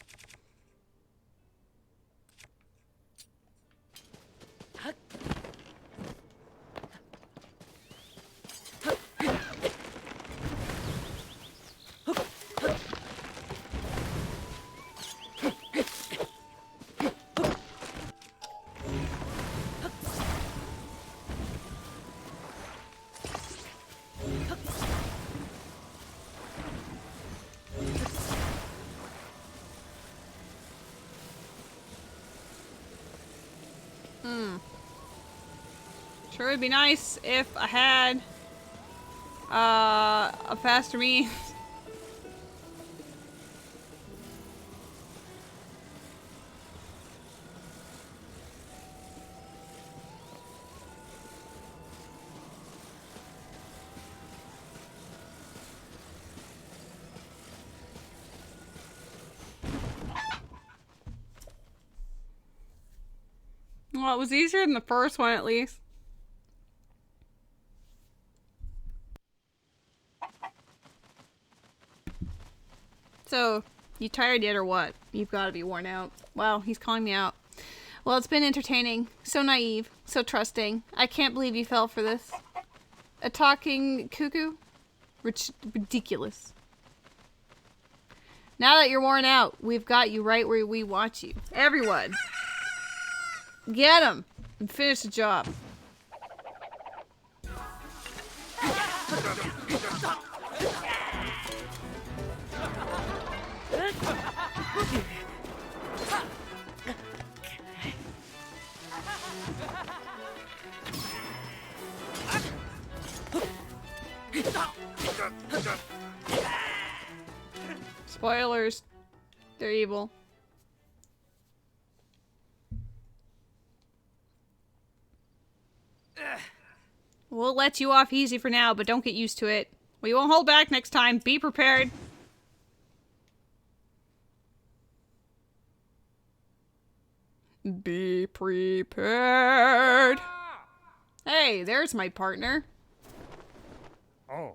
Sure would be nice if I had a faster means. Well, it was easier than the first one, at least. So, you tired yet or what? You've got to be worn out. Wow, he's calling me out. Well, it's been entertaining. So naive. So trusting. I can't believe you fell for this. A talking cuckoo? Ridiculous. Now that you're worn out, we've got you right where we want you. Everyone. Get him and finish the job. Spoilers. They're evil. We'll let you off easy for now, but don't get used to it. We won't hold back next time. Be prepared. Be prepared. Hey, there's my partner. Oh.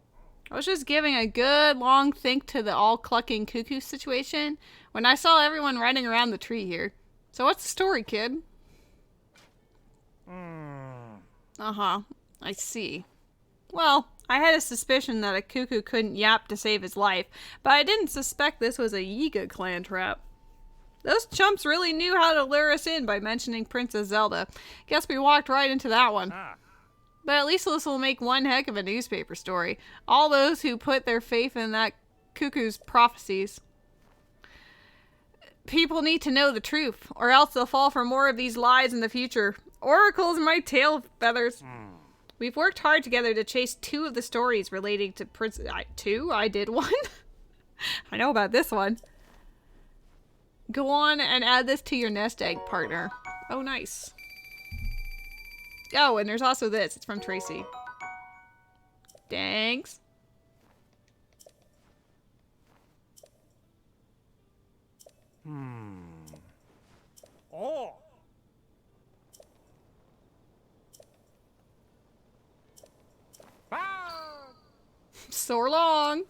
I was just giving a good long think to the all-clucking cuckoo situation when I saw everyone running around the tree here. So what's the story, kid? Uh-huh. I see. Well, I had a suspicion that a cuckoo couldn't yap to save his life, but I didn't suspect this was a Yiga clan trap. Those chumps really knew how to lure us in by mentioning Princess Zelda. Guess we walked right into that one. But at least this will make one heck of a newspaper story. All those who put their faith in that cuckoo's prophecies. People need to know the truth, or else they'll fall for more of these lies in the future. Oracles in my tail feathers. We've worked hard together to chase 2 of the stories relating to Princess... 2? I did 1? I know about this one. Go on and add this to your nest egg, partner. Oh, nice. Oh, and there's also this. It's from Tracy. Thanks. Oh. So long.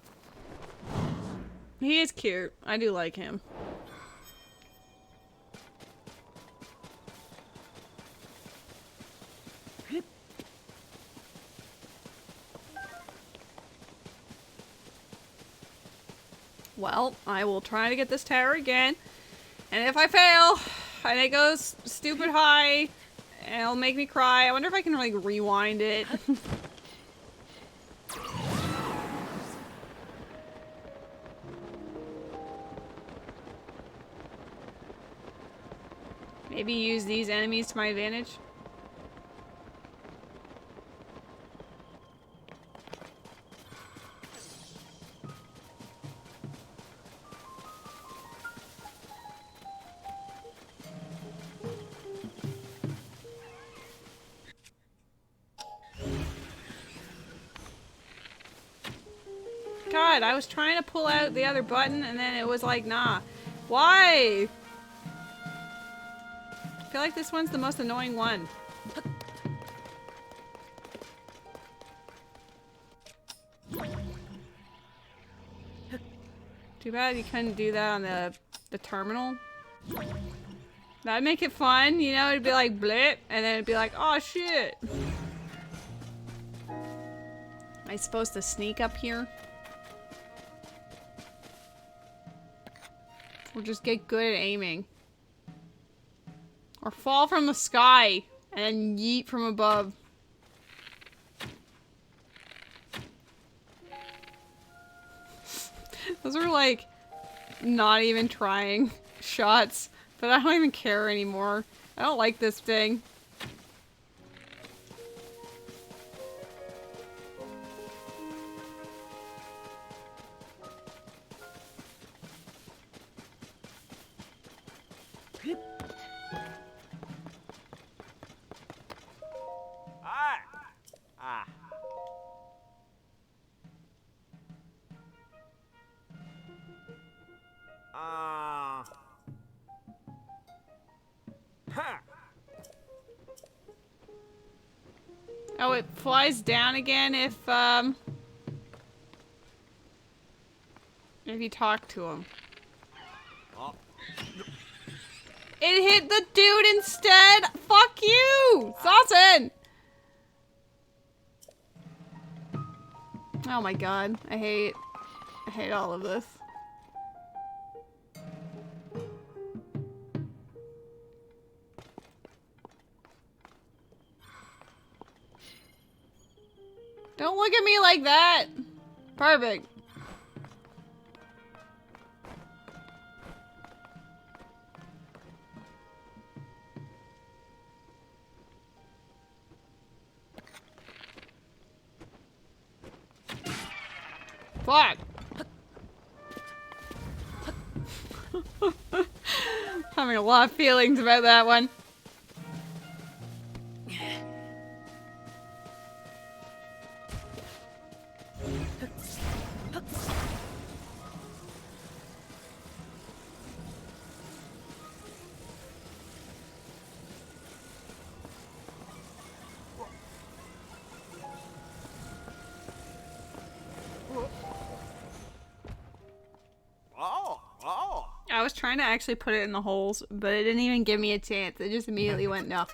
He is cute. I do like him. Well, I will try to get this tower again. And if I fail, and it goes stupid high, it'll make me cry. I wonder if I can, like, rewind it. Maybe use these enemies to my advantage. God, I was trying to pull out the other button and then it was like, nah. Why? I feel like this one's the most annoying one. Too bad you couldn't do that on the terminal. That'd make it fun, you know? It'd be like blip, and then it'd be like, oh shit. Am I supposed to sneak up here? Or just get good at aiming? Or fall from the sky and then yeet from above? Those are like not even trying shots, but I don't even care anymore. I don't like this thing. Oh, it flies down again if you talk to him. It hit the dude instead! Fuck you! Saucin! Oh my god. I hate all of this. Don't look at me like that! Perfect. Fuck! Having a lot of feelings about that one. I was trying to actually put it in the holes, but it didn't even give me a chance. It just immediately went no.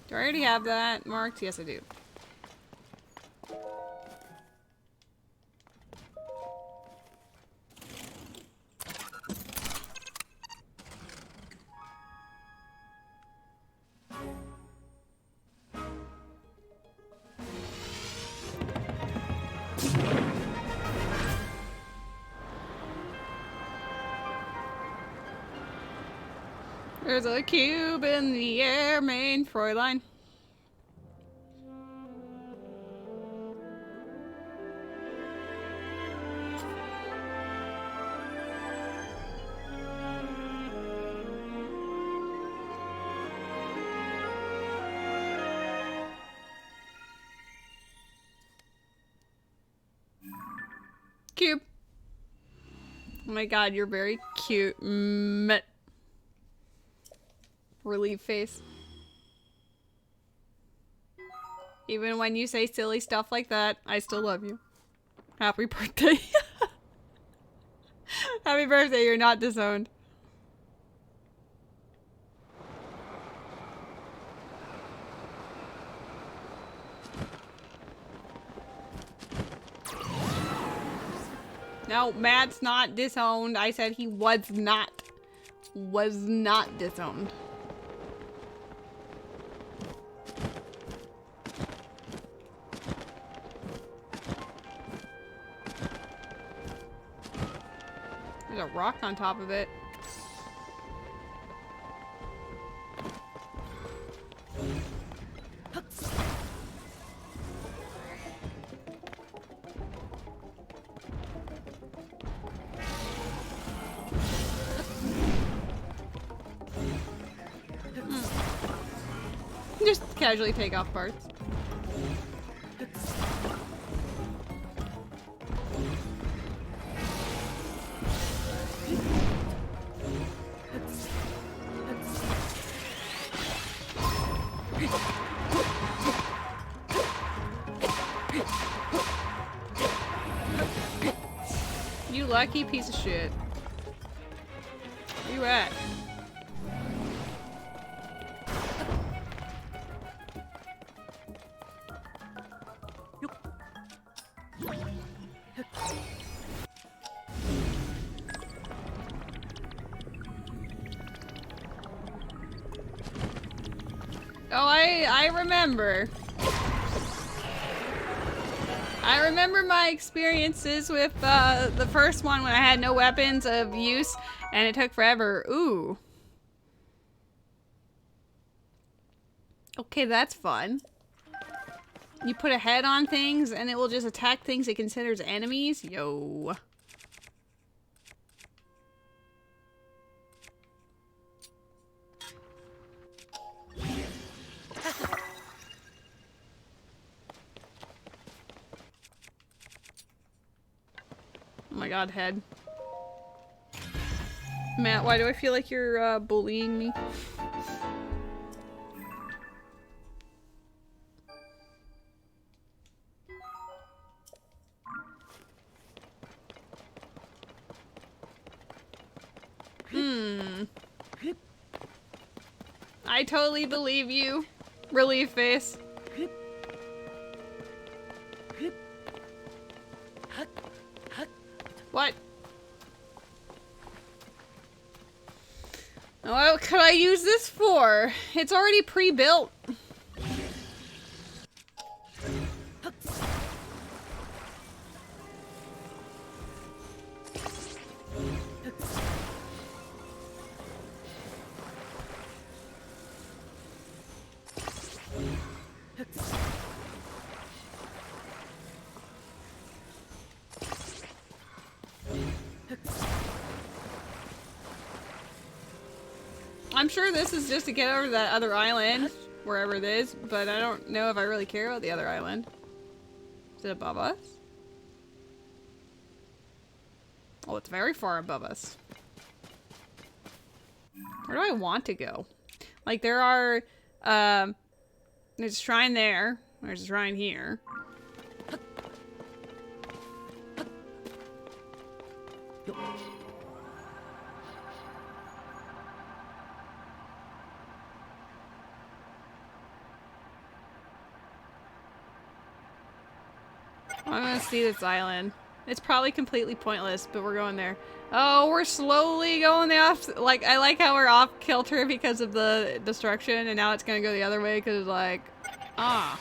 Do I already have that marked? Yes, I do. There's a cube in the air, main Fräulein. Cube. Oh my god, you're very cute. Relief face. Even when you say silly stuff like that, I still love you. Happy birthday. Happy birthday, you're not disowned. No, Matt's not disowned. I said he was not disowned. There's a rock on top of it. Just casually take off parts. You lucky piece of shit. Where you at? Oh, I remember. I remember my experiences with the first one when I had no weapons of use and it took forever. Ooh. Okay, that's fun. You put a head on things and it will just attack things it considers enemies? Yo. Oh my god, head. Matt, why do I feel like you're bullying me? I totally believe you. Relief face. What? What could I use this for? It's already pre-built. I'm sure this is just to get over to that other island, wherever it is, but I don't know if I really care about the other island. Is it above us? Oh, it's very far above us. Where do I want to go? Like, there are, there's a shrine there. There's a shrine here. I'm gonna see this island. It's probably completely pointless, but we're going there. Oh, we're slowly going off. Like, I like how we're off kilter because of the destruction, and now it's gonna go the other way because, like, ah.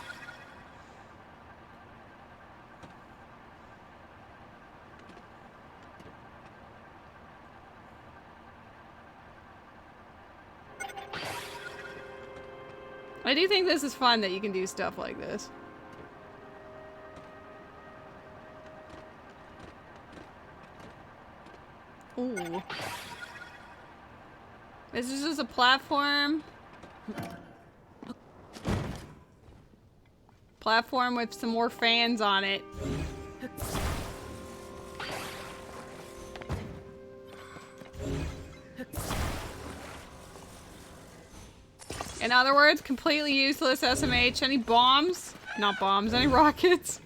I do think this is fun that you can do stuff like this. Ooh. This is just a platform. Platform with some more fans on it. In other words, completely useless SMH. Any bombs? Not bombs, any rockets?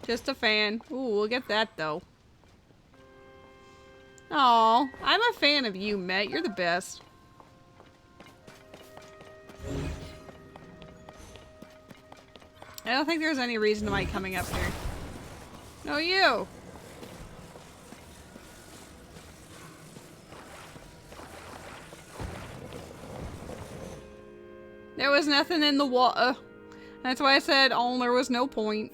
Just a fan. Ooh, we'll get that though. Aw, I'm a fan of you, Met. You're the best. I don't think there's any reason why coming up here. No, you! There was nothing in the water. That's why I said, oh, there was no point.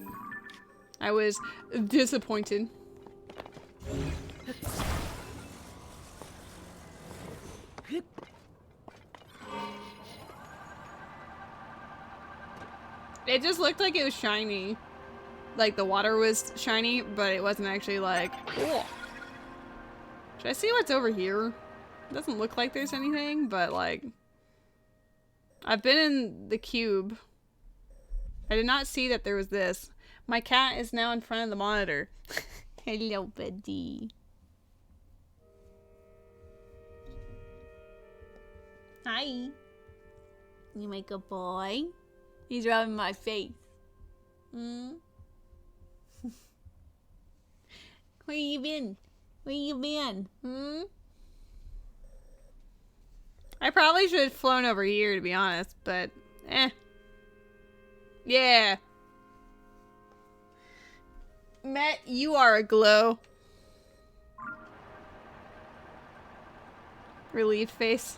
I was disappointed. It just looked like it was shiny. Like the water was shiny, but it wasn't actually like, cool. Should I see what's over here? It doesn't look like there's anything, but like, I've been in the cube. I did not see that there was this. My cat is now in front of the monitor. Hello, buddy. Hi. You make a boy? He's rubbing my face. Hmm? Where you been? Where you been? Hmm? I probably should have flown over here, to be honest, but eh. Yeah. Matt, you are a glow. Relieved face.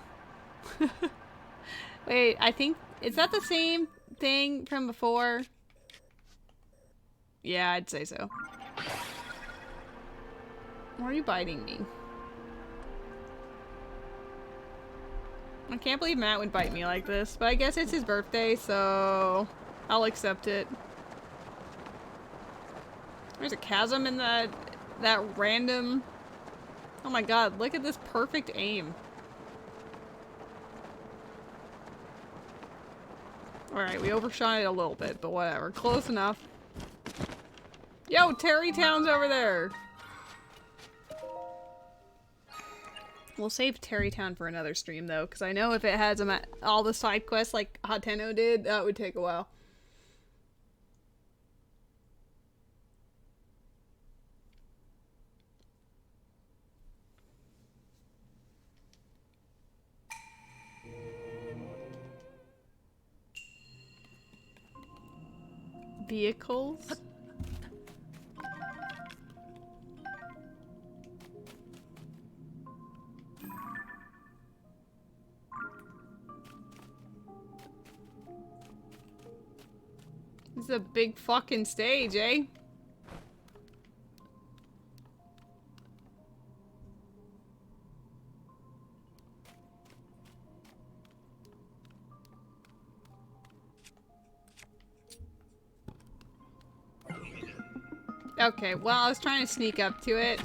Wait, I think, is that the same thing from before? Yeah, I'd say so. Why are you biting me? I can't believe Matt would bite me like this, but I guess it's his birthday, so I'll accept it. There's a chasm in that random... Oh my god, look at this perfect aim. Alright, we overshot it a little bit, but whatever. Close enough. Yo, Terrytown's over there! We'll save Terrytown for another stream, though, because I know if it has all the side quests like Hateno did, that would take a while. Vehicles? This is a big fucking stage, eh? Okay, well, I was trying to sneak up to it.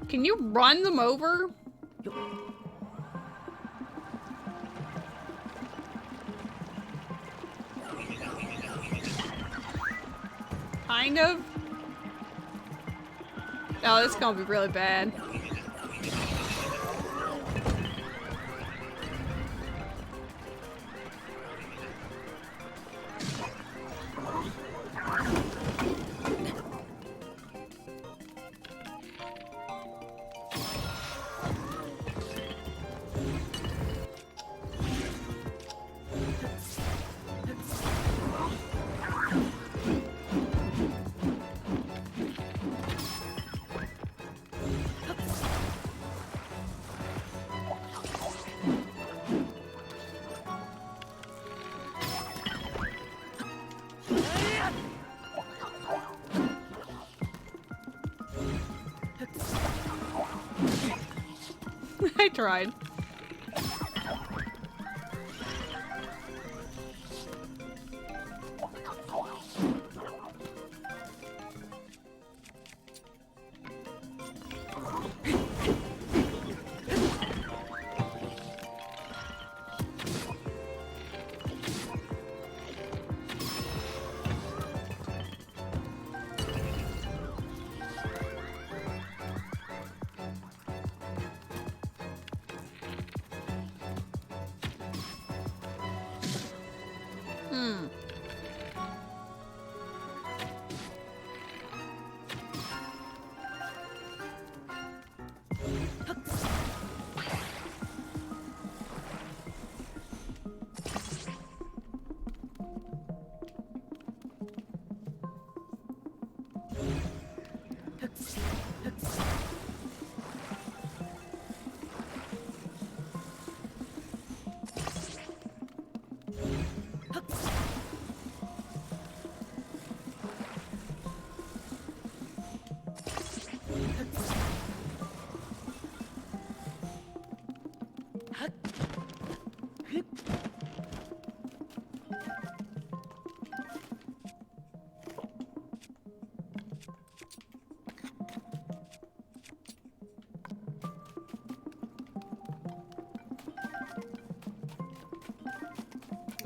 Can you run them over? Kind of. Oh, this is gonna be really bad. I tried.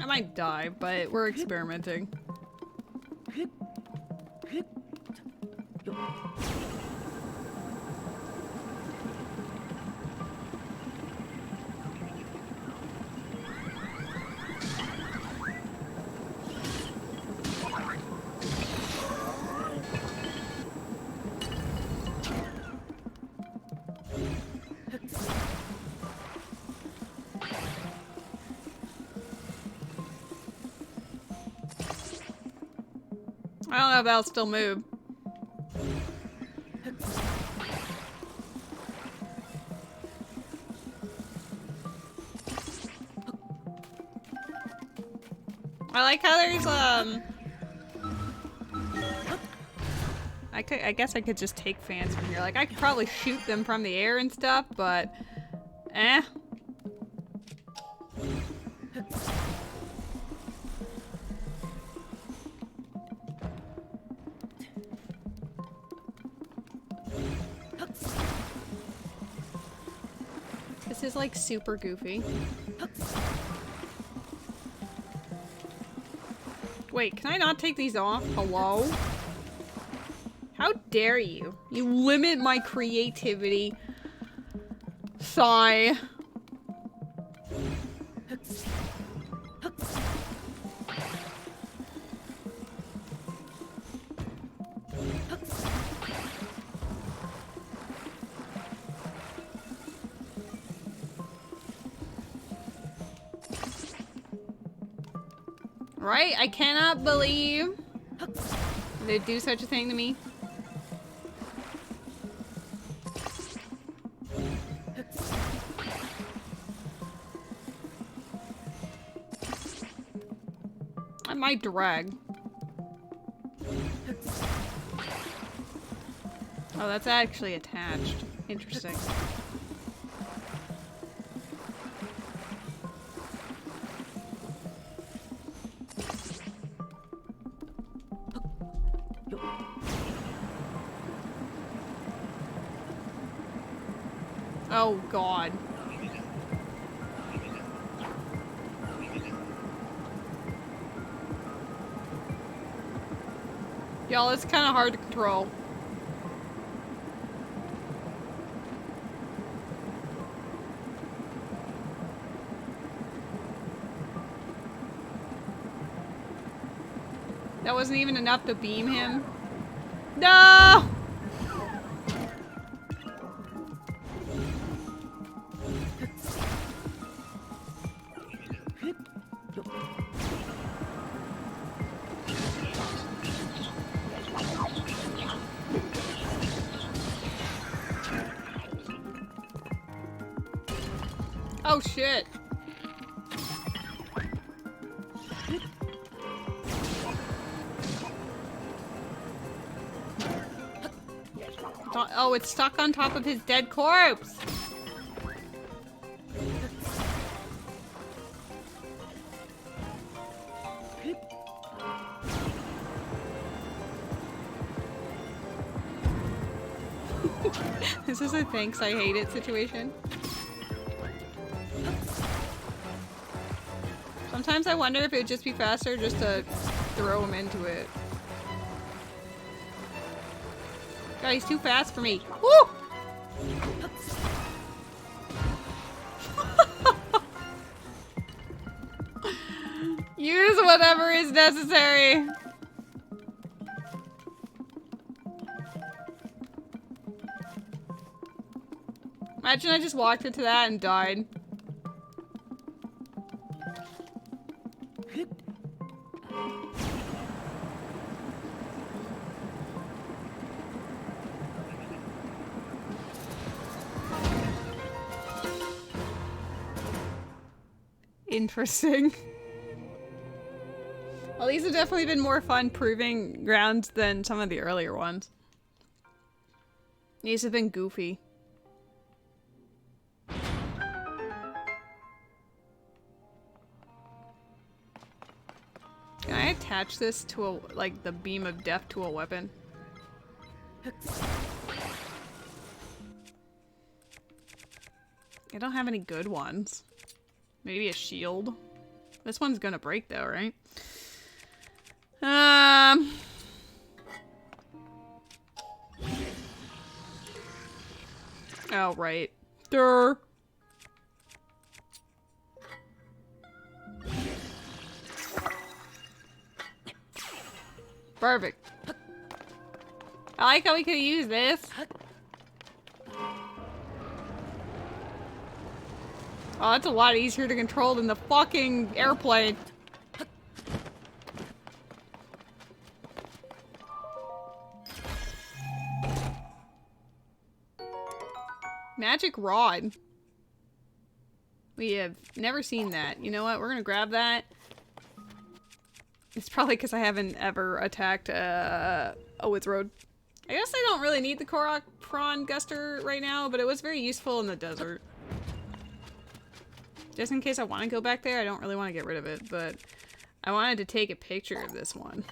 I might die, but we're experimenting. I don't know if that'll still move. I like how there's I guess I could just take fans from here. Like I could probably shoot them from the air and stuff, but Eh? This is like super goofy. Wait, can I not take these off? Hello? How dare you? You limit my creativity. Sigh. Right? I cannot believe they'd do such a thing to me. I might drag. Oh, that's actually attached. Interesting. Oh, God. Y'all, it's kind of hard to control. That wasn't even enough to beam him. No! Oh shit. Oh, it's stuck on top of his dead corpse. This is a thanks I hate it situation. Sometimes I wonder if it would just be faster just to throw him into it. God, he's too fast for me. Woo! Use whatever is necessary. Imagine I just walked into that and died. Interesting. Well, these have definitely been more fun proving grounds than some of the earlier ones. These have been goofy. Can I attach this to a, like, the beam of death to a weapon? I don't have any good ones. Maybe a shield. This one's gonna break though, right? Oh, right. Durr. Perfect. I like how we could use this. Oh, that's a lot easier to control than the fucking airplane. Magic rod. We have never seen that. You know what? We're gonna grab that. It's probably because I haven't ever attacked Owit's Road. I guess I don't really need the Korok Prawn Guster right now, but it was very useful in the desert. Just in case I want to go back there. I don't really want to get rid of it, but I wanted to take a picture of this one.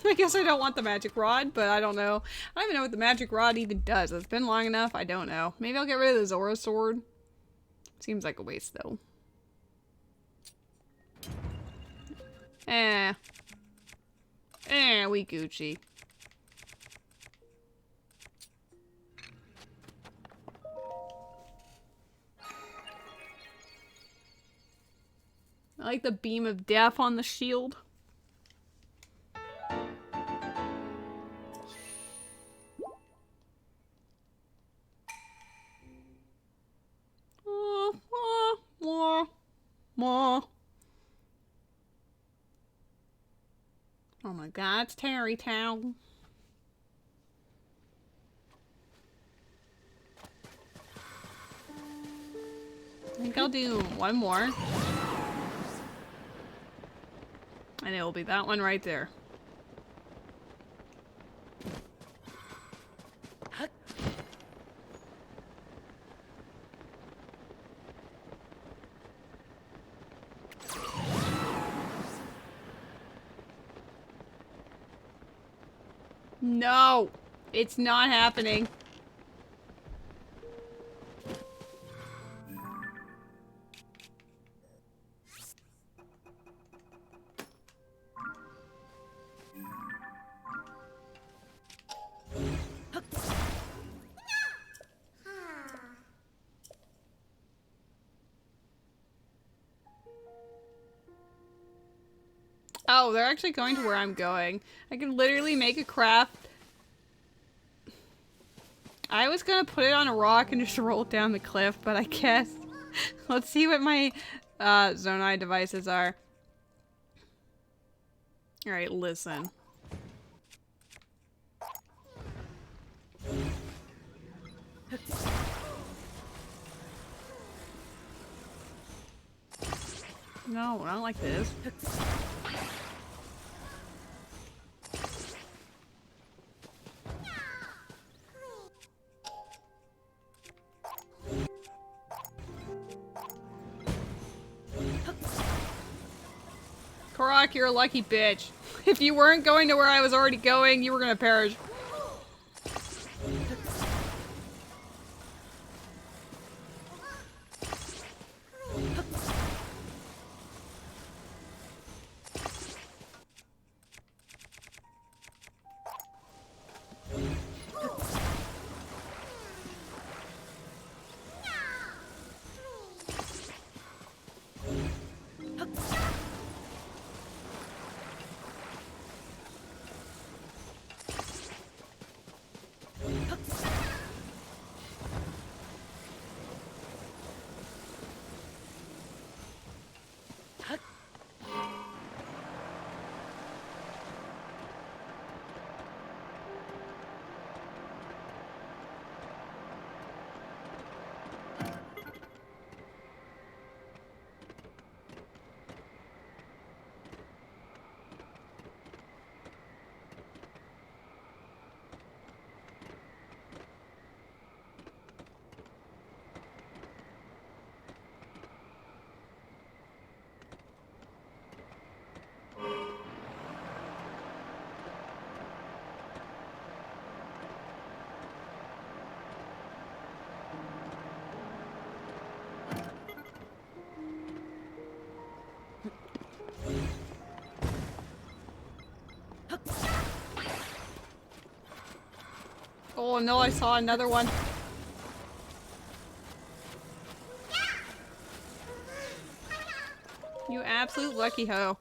I guess I don't want the magic rod, but I don't know. I don't even know what the magic rod even does. It's been long enough. I don't know. Maybe I'll get rid of the Zora sword. Seems like a waste, though. We Gucci. I like the beam of death on the shield. Oh my god, it's Terry Town. I think I'll do one more. And it will be that one right there. No, it's not happening. Oh, they're actually going to where I'm going. I can literally make a craft. I was gonna put it on a rock and just roll it down the cliff, but I guess. Let's see what my Zonai devices are. Alright, listen. No, not like this. Karak, you're a lucky bitch. If you weren't going to where I was already going, you were gonna perish. Oh no, I saw another one. You absolute lucky hoe.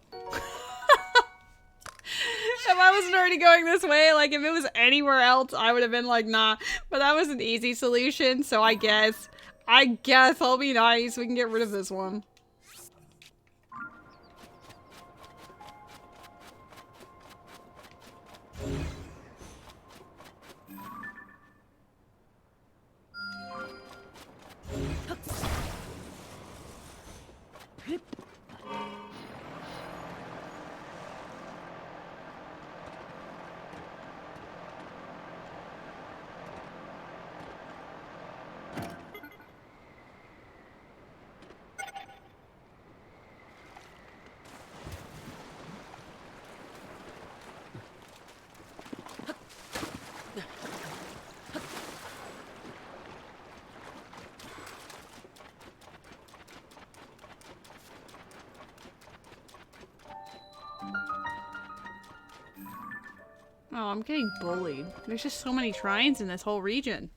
If I wasn't already going this way, like if it was anywhere else, I would have been like, nah. But that was an easy solution, so I guess I'll be nice. We can get rid of this one. I'm getting bullied. There's just so many shrines in this whole region.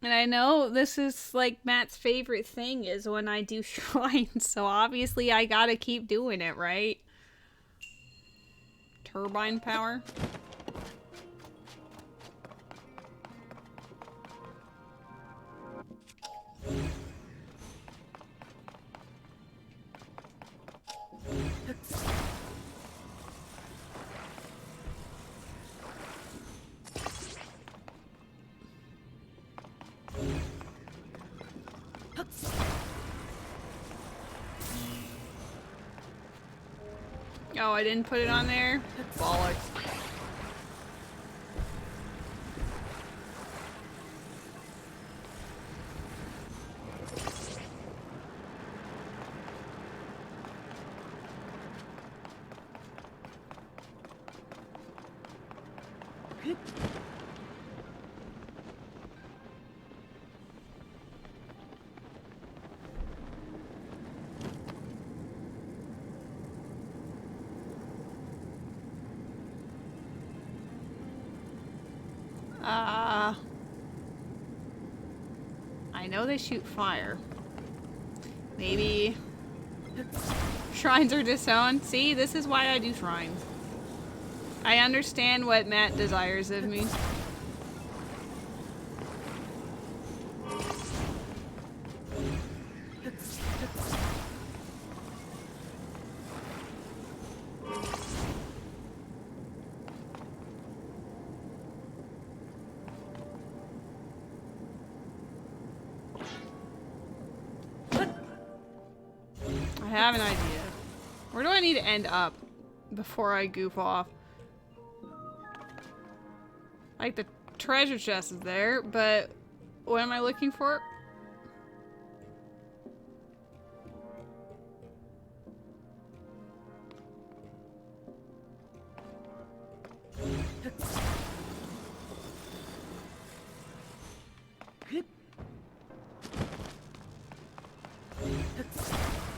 And I know this is like Matt's favorite thing is when I do shrines, so obviously I gotta keep doing it, right? Turbine power. Oh, I didn't put it on there? Bollocks. I know they shoot fire. Maybe shrines are disowned. See, this is why I do shrines. I understand what Matt desires of me. I have an idea. Where do I need to end up before I goof off? Like, the treasure chest is there, but what am I looking for?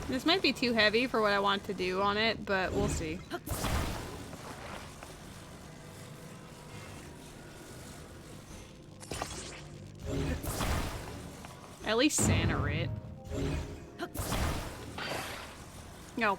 This might be too heavy for what I want to do on it, but we'll see. At least center it. No.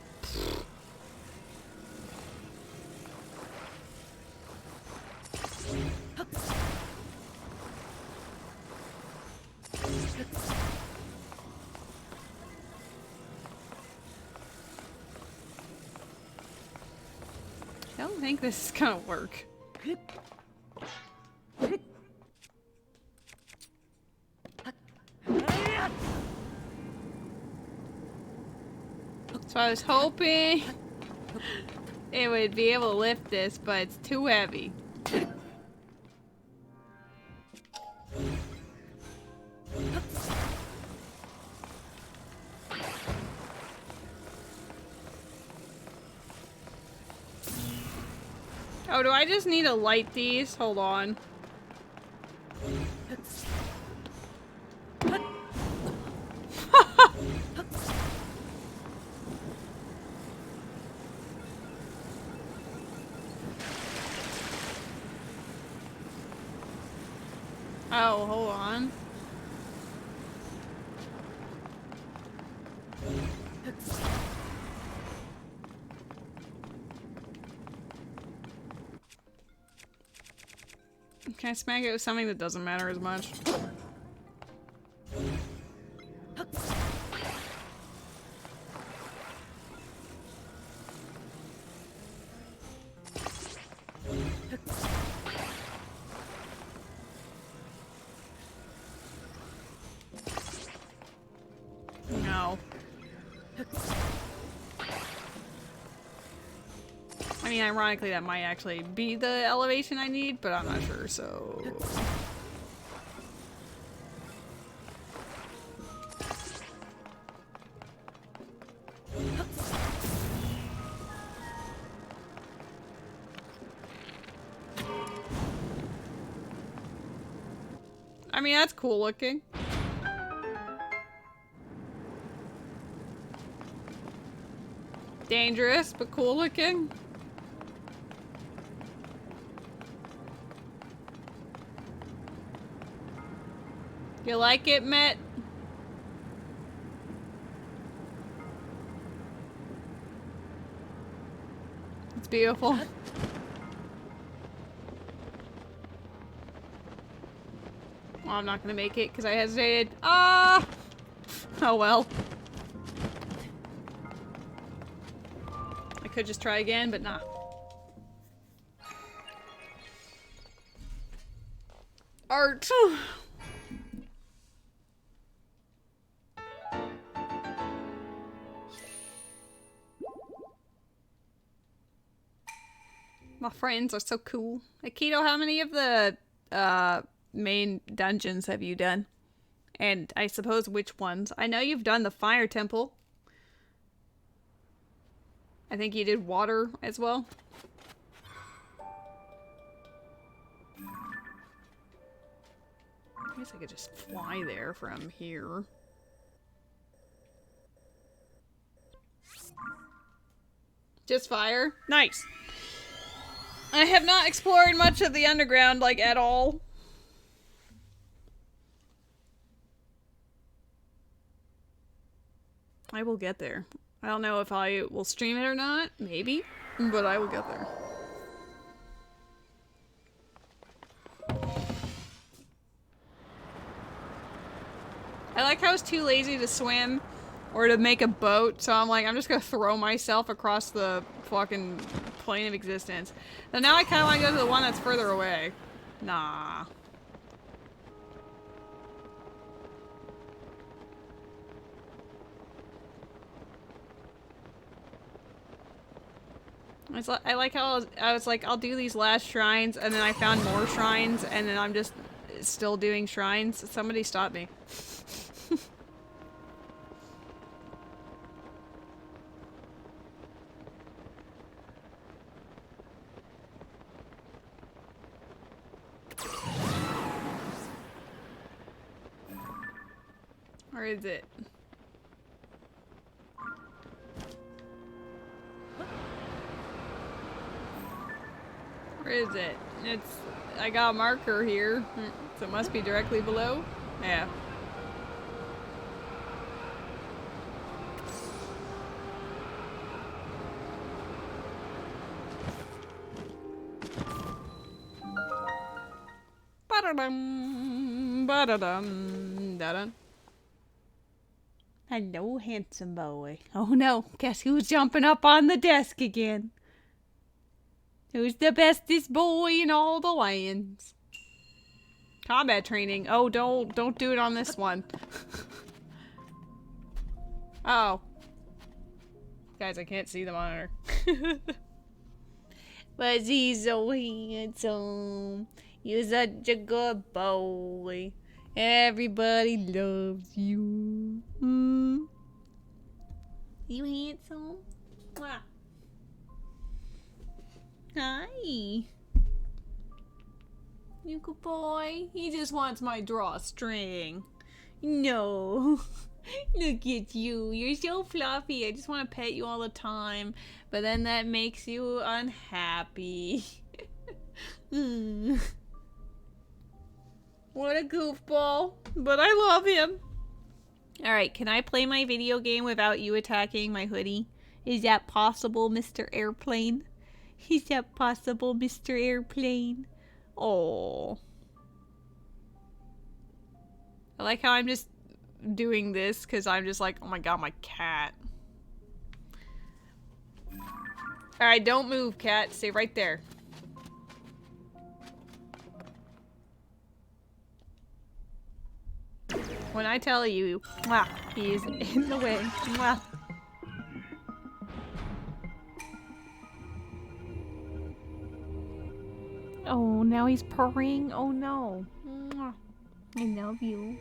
I don't think this is gonna work. So I was hoping it would be able to lift this, but it's too heavy. Oh, do I just need to light these? Hold on. Oh, hold on. Can I smack it with something that doesn't matter as much? No. I mean, ironically, that might actually be the elevation I need, but I'm not sure, so... I mean, that's cool looking. Dangerous, but cool looking. You like it, Met? It's beautiful. Well, I'm not gonna make it because I hesitated. Ah! Oh well. I could just try again, but nah. Art. My friends are so cool. Akito, how many of the main dungeons have you done? And I suppose which ones? I know you've done the fire temple. I think you did water as well. I guess I could just fly there from here. Just fire? Nice. I have not explored much of the underground, like, at all. I will get there. I don't know if I will stream it or not. Maybe. But I will get there. I like how I was too lazy to swim or to make a boat, so I'm like, I'm just gonna throw myself across the fucking plane of existence. So now I kinda wanna go to the one that's further away. Nah. I like how I was like, I'll do these last shrines, and then I found more shrines, and then I'm just still doing shrines. Somebody stop me. Where is it? Where is it? It's... I got a marker here, so it must be directly below. Yeah. Ba-da-dum, ba-da-dum, da-dum. Hello, handsome boy. Oh no, guess who's jumping up on the desk again? Who's the bestest boy in all the lands? Combat training. Oh, don't do it on this one. Oh. Guys, I can't see the monitor. But he's so handsome. You're such a good boy. Everybody loves you. You handsome? Mwah. Hi. You good boy. He just wants my drawstring. No. Look at you. You're so fluffy. I just want to pet you all the time. But then that makes you unhappy. What a goofball. But I love him. Alright, can I play my video game without you attacking my hoodie? Is that possible, Mr. Airplane? Is that possible, Mr. Airplane? Oh. I like how I'm just doing this because I'm just like, oh my god, my cat. Alright, don't move, cat. Stay right there. When I tell you, mwah, he is in the way. Mwah. Oh, now he's purring. Oh no. Mwah. I love you.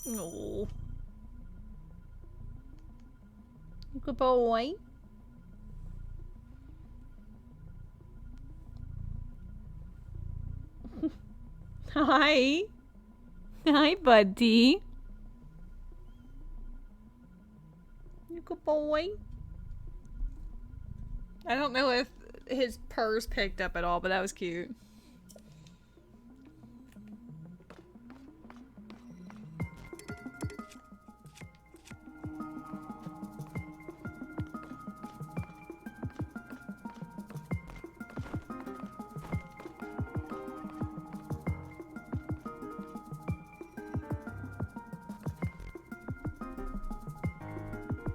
Oh. Good boy. Hi. Hi, buddy. You good boy. I don't know if his purrs picked up at all, but that was cute.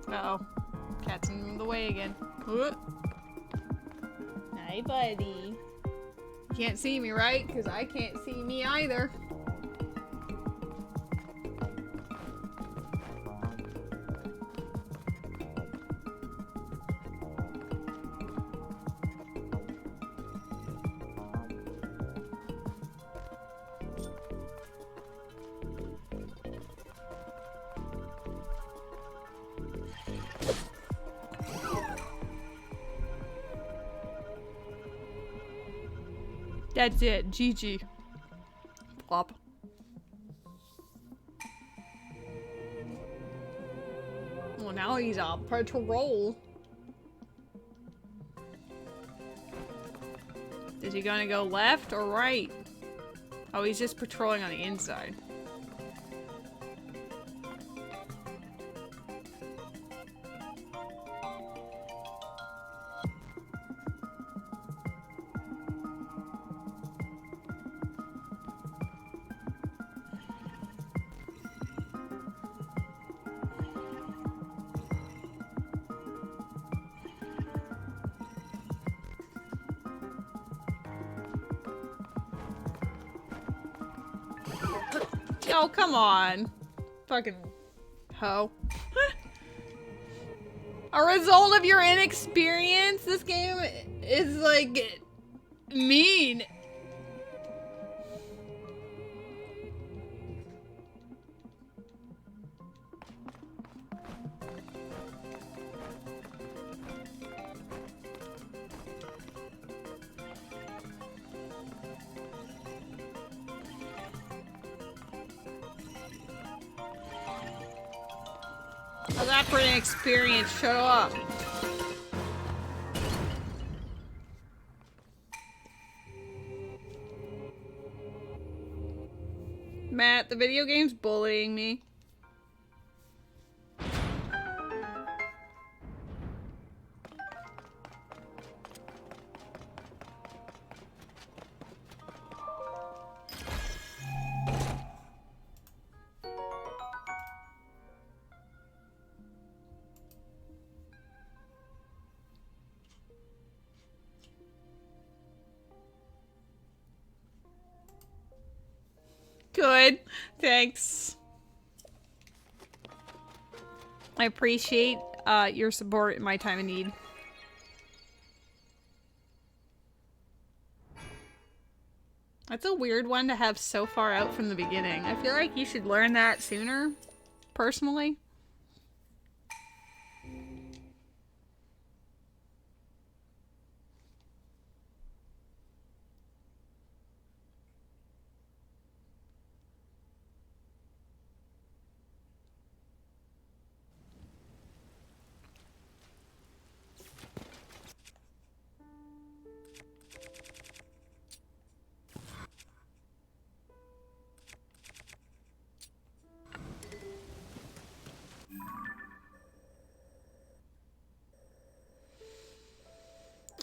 Uh-oh. Cat's in the way again. Hi, buddy. You can't see me, right? Because I can't see me either. That's it. GG. Plop. Well, now he's on patrol. Is he gonna go left or right? Oh, he's just patrolling on the inside. Oh, come on. Fucking hoe. A result of your inexperience? This game is like mean. How's that for an experience? Shut up. Matt, the video game's bullying me. Good. Thanks. I appreciate your support in my time of need. That's a weird one to have so far out from the beginning. I feel like you should learn that sooner, personally.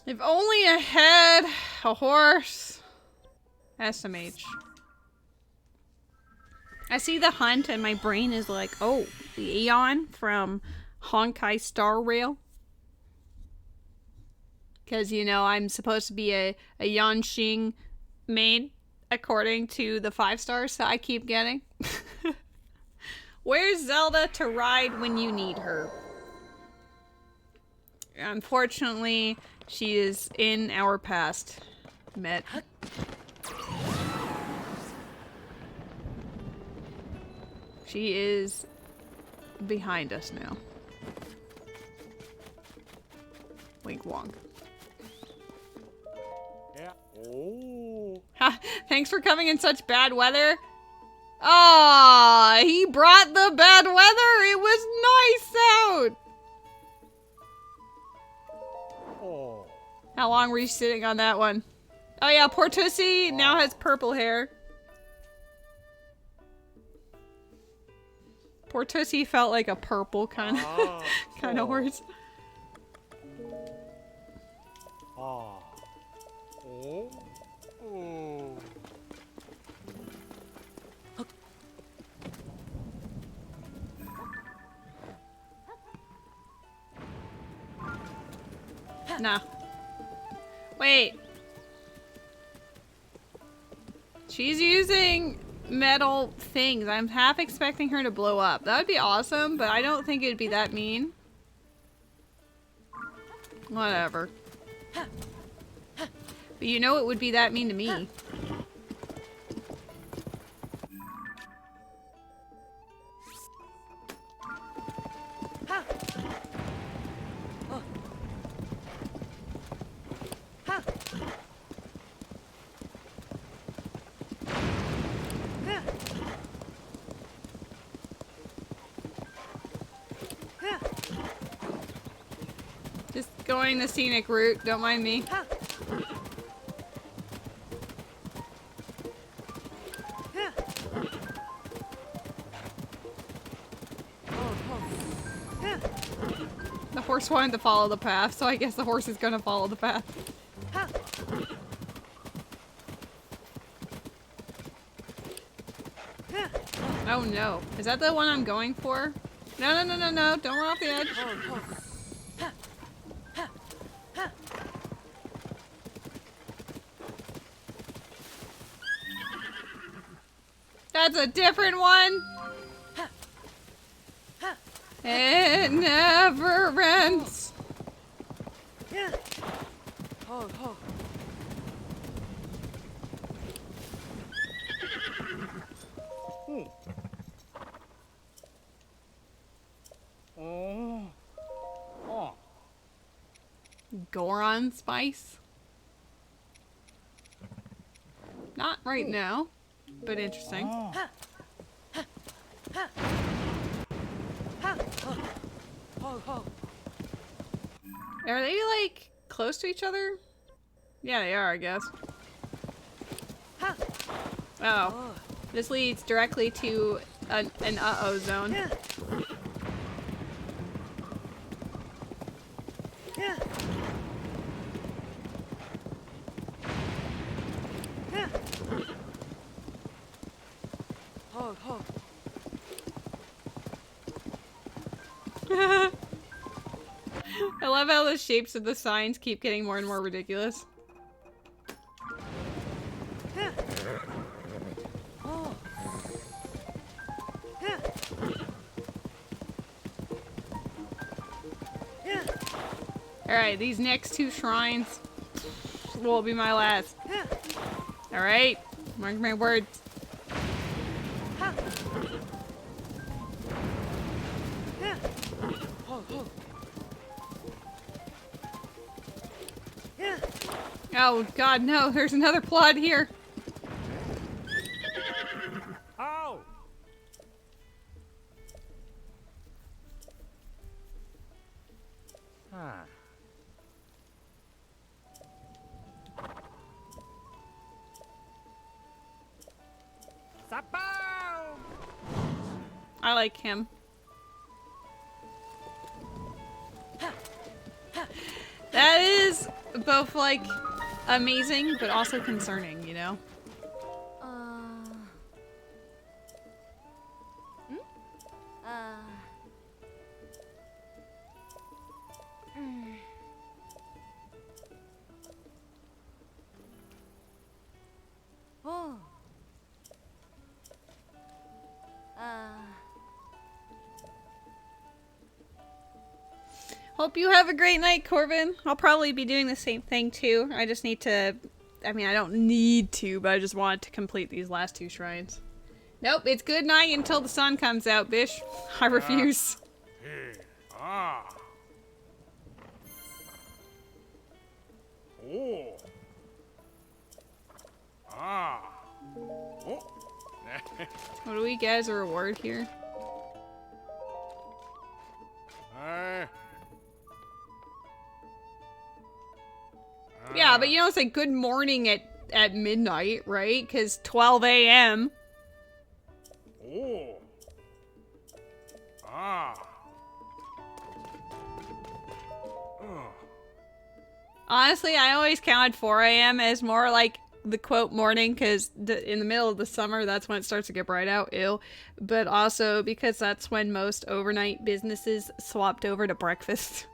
If only I had a horse. SMH. I see the hunt and my brain is like, oh, the Aeon from Honkai Star Rail. Because, you know, I'm supposed to be a Yanxing maid according to the 5 stars that I keep getting. Where's Zelda to ride when you need her? Unfortunately, she is in our past. Met. She is behind us now. Wink wonk. Yeah. Oh. Ha! Thanks for coming in such bad weather. Ah, he brought the bad weather. It was nice out. Oh. How long were you sitting on that one? Oh yeah, poor Tussie now has purple hair. Poor Tussie felt like a purple kind of kind of horse. Ah. Oh. Oh. Nah. Wait. She's using metal things. I'm half expecting her to blow up. That would be awesome, but I don't think it'd be that mean. Whatever. But you know it would be that mean to me. Just going the scenic route, don't mind me. The horse wanted to follow the path, so I guess the horse is gonna follow the path. Oh no. Is that the one I'm going for? No, no, no, no, no. Don't run off the edge. That's a different one. It never ends. Goron spice? Not right now, but interesting. Are they like close to each other? Yeah, they are, I guess. Oh. This leads directly to an uh-oh zone. I love how the shapes of the signs keep getting more and more ridiculous. Alright, these next two shrines will be my last. Alright, mark my words. Oh god, no, there's another plot here. Ow! Ah. I like him. That is both like amazing, but also concerning, you know? Hope you have a great night, Corbin. I'll probably be doing the same thing too. I just need to, I mean, I don't need to, but I just want to complete these last two shrines. Nope, it's good night until the sun comes out, bish. I refuse. Ah. Oh. Ah. we get as a reward here? Yeah, but you don't say good morning at midnight, right? Because 12 a.m. Oh. Ah. Honestly, I always counted 4 a.m. as more like the quote morning, because in the middle of the summer, that's when it starts to get bright out, ew. But also because that's when most overnight businesses swapped over to breakfast.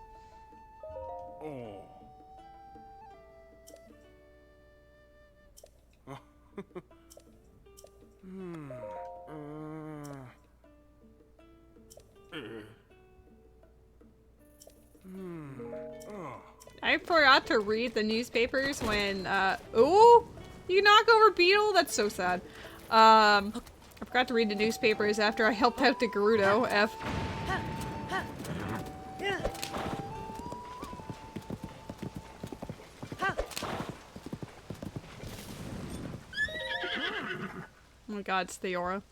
Oh. I forgot to read the newspapers when, ooh! You knock over Beetle? That's so sad. I forgot to read the newspapers after I helped out the Gerudo, F. Oh my god, it's Theora.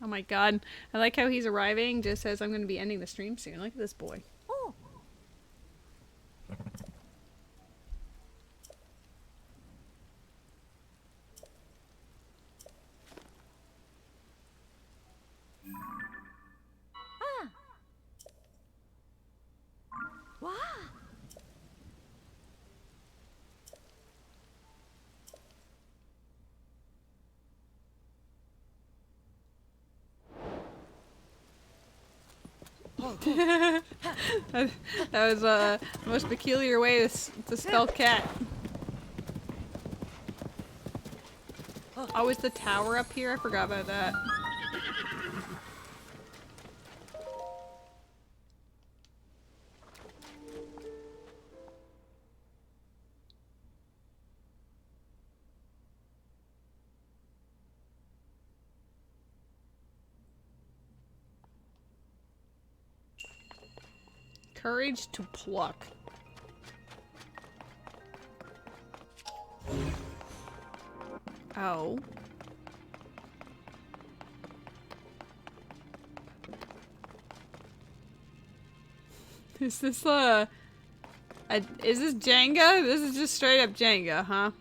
Oh my god. I like how he's arriving just as I'm going to be ending the stream soon. Look at this boy. That was the most peculiar way to spell cat. Oh, is the tower up here? I forgot about that. Courage to pluck. Oh. Is this is this Jenga? This is just straight up Jenga, huh?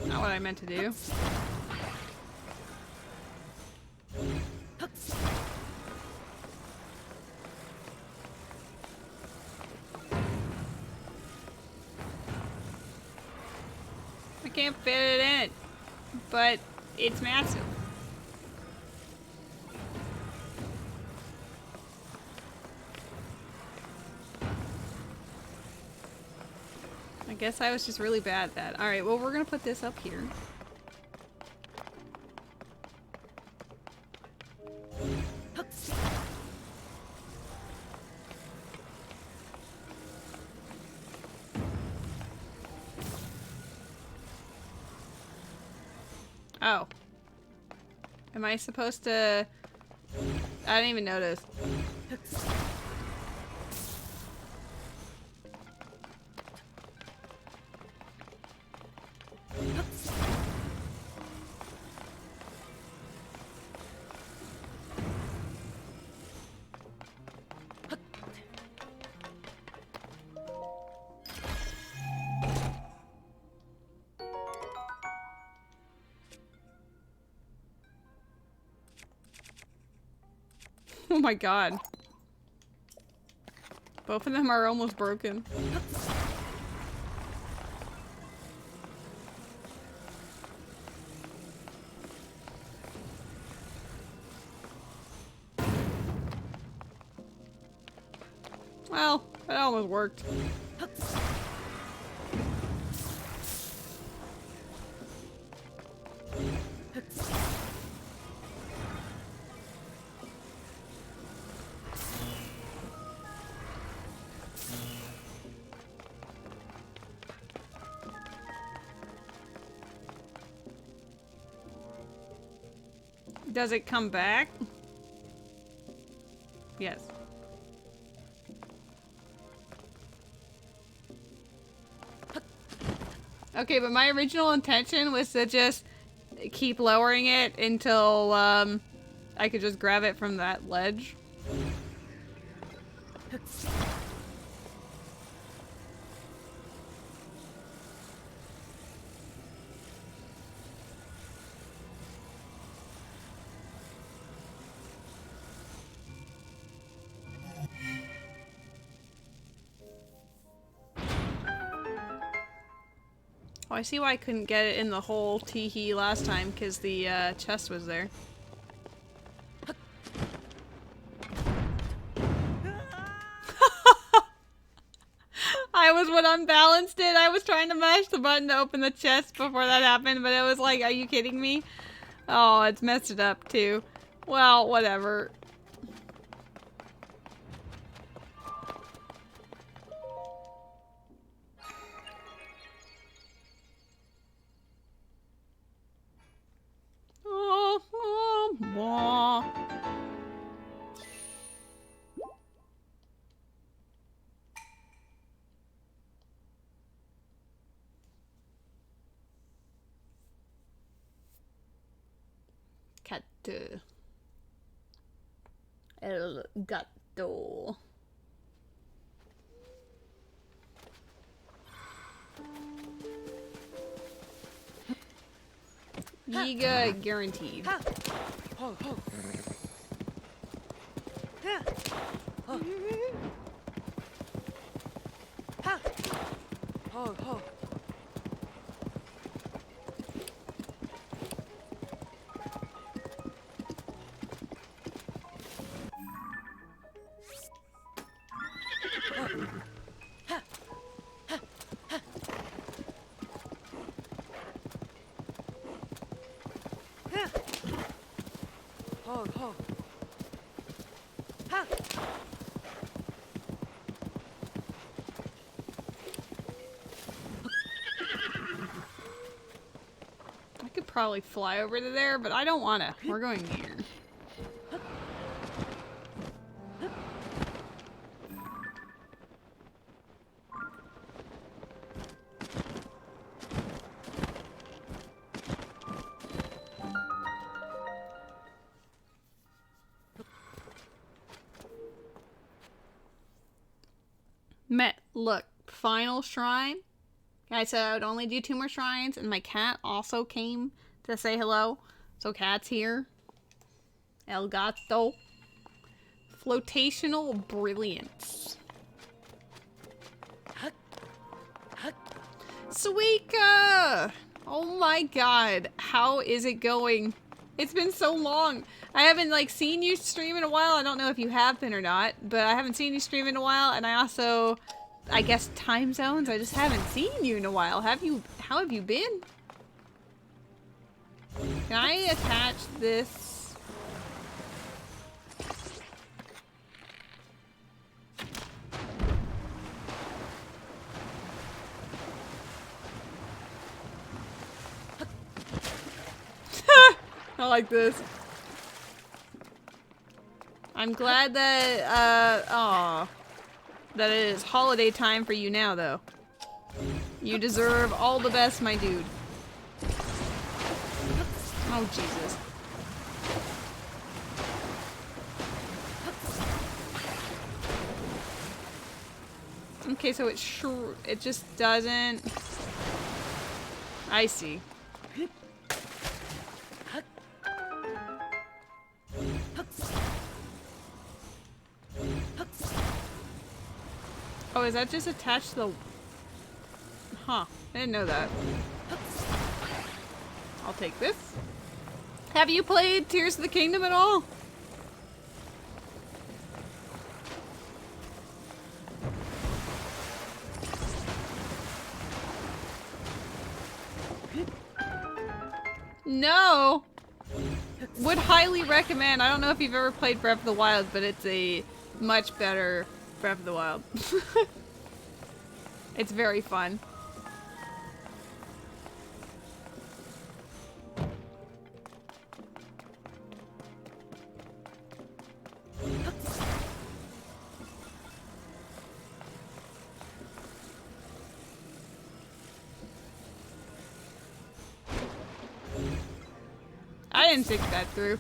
Not what I meant to do. I can't fit it in, but it's massive. I guess I was just really bad at that. Alright, well, we're gonna put this up here. Oh. Am I supposed to... I didn't even notice. Oh my god. Both of them are almost broken. Well, that almost worked. Does it come back? Yes. Okay, but my original intention was to just keep lowering it until I could just grab it from that ledge. Oh, I see why I couldn't get it in the whole teehee last time, because the chest was there. I was what unbalanced it. I was trying to mash the button to open the chest before that happened, but it was like, are you kidding me? Oh, it's messed it up too. Well, whatever. Gatto. El gatto. Yiga guaranteed. I could probably fly over to there, but I don't want to. We're going here. Look, final shrine. I said I would only do 2 more shrines, and my cat also came to say hello. So cat's here. El gato. Flotational brilliance. Suika! Oh my god, how is it going? It's been so long. I haven't like seen you stream in a while. I don't know if you have been or not, but I haven't seen you stream in a while, and I also, I guess time zones, I just haven't seen you in a while. How have you been? Can I attach this? I like this. I'm glad that, that it is holiday time for you now, though. You deserve all the best, my dude. Oh, Jesus. Okay, so it just doesn't... I see. is that just attached to the... Huh. I didn't know that. I'll take this. Have you played Tears of the Kingdom at all? No! Would highly recommend. I don't know if you've ever played Breath of the Wild, but it's a much better Breath of the Wild. It's very fun. I didn't think that through.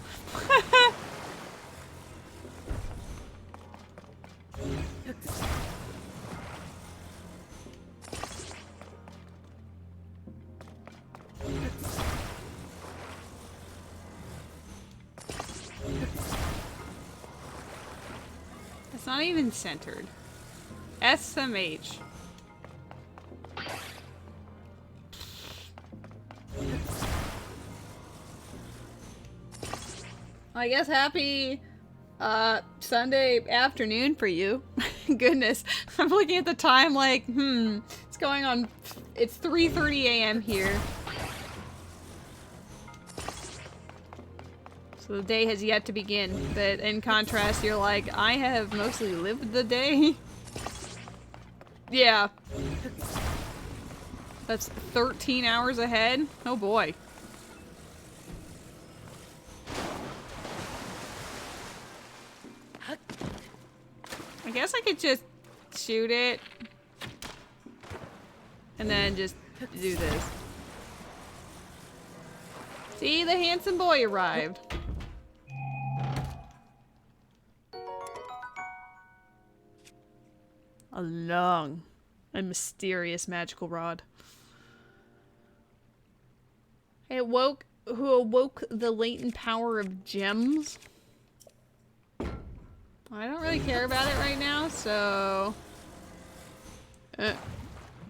It's not even centered. SMH. I guess happy Sunday afternoon for you. Goodness, I'm looking at the time like, it's going on, it's 3:30 a.m. here. So the day has yet to begin, but in contrast, you're like, I have mostly lived the day. Yeah. That's 13 hours ahead. Oh boy. I guess I could just shoot it and then just do this. See, the handsome boy arrived. A long and mysterious magical rod. Who awoke the latent power of gems? I don't really care about it right now, so...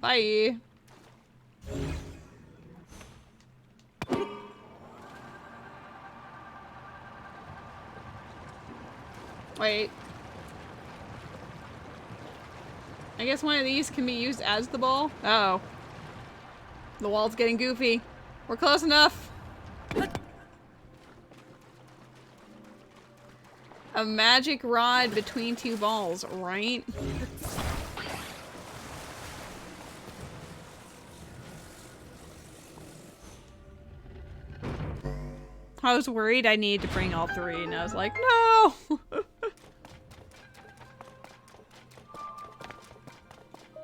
bye. Wait. I guess one of these can be used as the ball? Uh oh. The wall's getting goofy. We're close enough. A magic rod between two balls, right? I was worried I needed to bring all three, and I was like, no!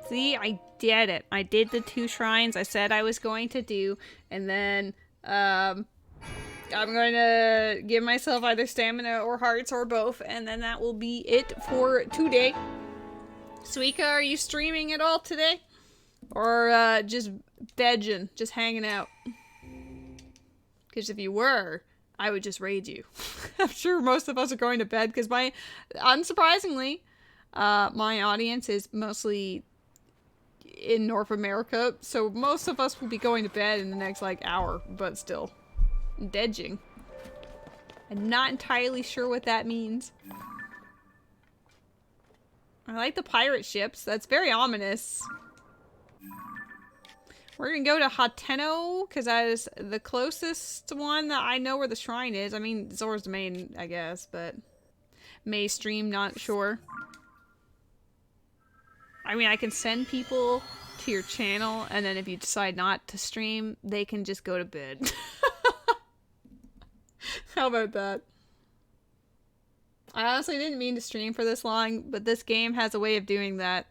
See, I did it. I did the 2 shrines I said I was going to do, and then, I'm going to give myself either stamina or hearts or both, and then that will be it for today. Suika, are you streaming at all today? Or, just vegging, just hanging out? Because if you were, I would just raid you. I'm sure most of us are going to bed, because unsurprisingly, my audience is mostly in North America, so most of us will be going to bed in the next, hour, but still. Deadging. I'm not entirely sure what that means. I like the pirate ships. That's very ominous. We're gonna go to Hateno, because that is the closest one that I know where the shrine is. I mean, Zora's Domain, I guess, but... May stream, not sure. I mean, I can send people to your channel, and then if you decide not to stream, they can just go to bed. How about that? I honestly didn't mean to stream for this long, but this game has a way of doing that.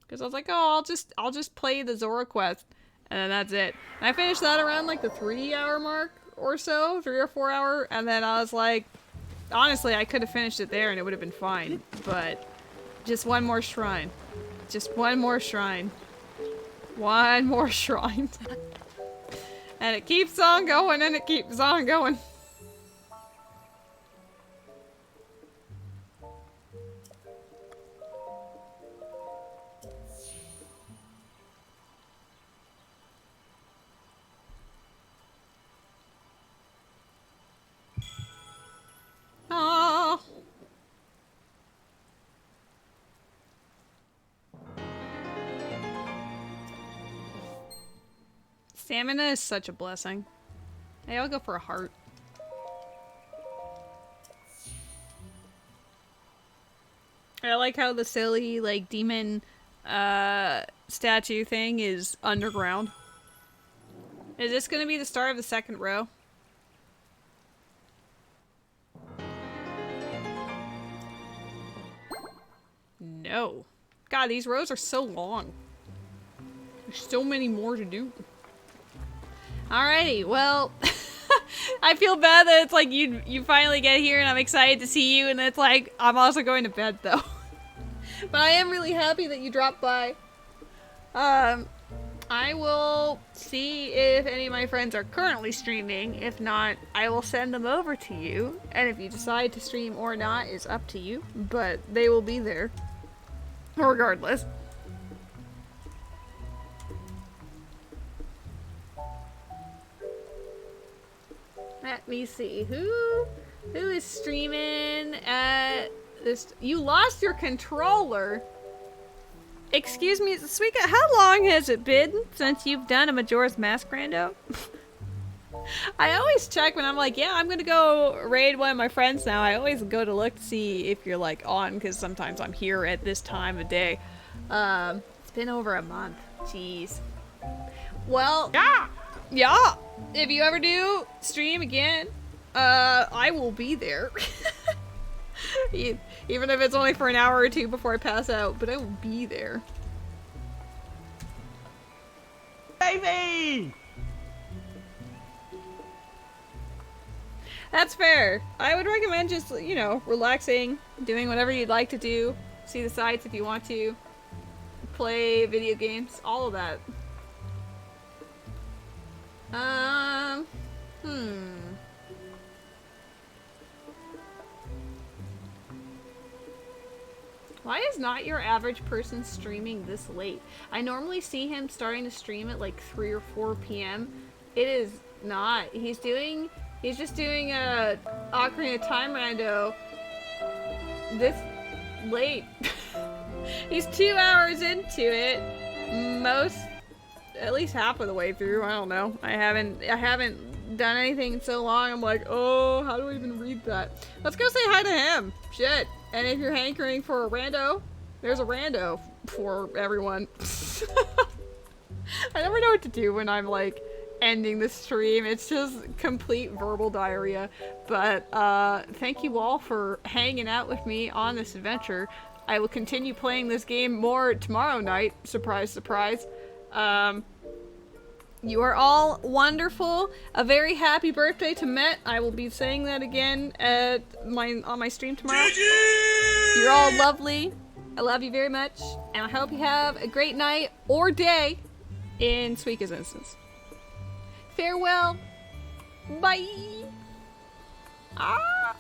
Because I was like, oh, I'll just play the Zora quest, and then that's it. And I finished that around like the 3-hour mark or so, 3 or 4 hour, and then I was like, honestly, I could have finished it there and it would have been fine, but just one more shrine. Just one more shrine. One more shrine. And it keeps on going and it keeps on going. Oh. Stamina is such a blessing. Hey, I'll go for a heart. I like how the silly, like, demon statue thing is underground. Is this gonna be the start of the second row? No. God, these rows are so long. There's so many more to do. Alrighty, well, I feel bad that it's like you finally get here and I'm excited to see you, and it's like, I'm also going to bed though. But I am really happy that you dropped by. I will see if any of my friends are currently streaming. If not, I will send them over to you. And if you decide to stream or not is up to you, but they will be there. Regardless. Let me see. Who is streaming at this? You lost your controller. Excuse me, Suika, how long has it been since you've done a Majora's Mask rando? I always check when I'm like, yeah, I'm gonna go raid one of my friends now. I always go to look to see if you're like on, because sometimes I'm here at this time of day. It's been over a month. Jeez. Well, yeah. If you ever do stream again, I will be there. Even if it's only for an hour or two before I pass out, but I will be there. Baby! That's fair. I would recommend just, you know, relaxing, doing whatever you'd like to do, see the sights if you want to, play video games, all of that. Why is not your average person streaming this late? I normally see him starting to stream at like 3 or 4 p.m. It is not. He's just doing a Ocarina of Time rando this late. He's 2 hours into it. At least half of the way through. I don't know. I haven't done anything in so long. I'm like, oh, how do I even read that? Let's go say hi to him. Shit. And if you're hankering for a rando, there's a rando for everyone. I never know what to do when I'm like ending the stream. It's just complete verbal diarrhea. But thank you all for hanging out with me on this adventure. I will continue playing this game more tomorrow night. Surprise, surprise. You are all wonderful. A very happy birthday to Met. I will be saying that again on my stream tomorrow. You're all lovely. I love you very much. And I hope you have a great night or day in Suika's instance. Farewell. Bye. Ah.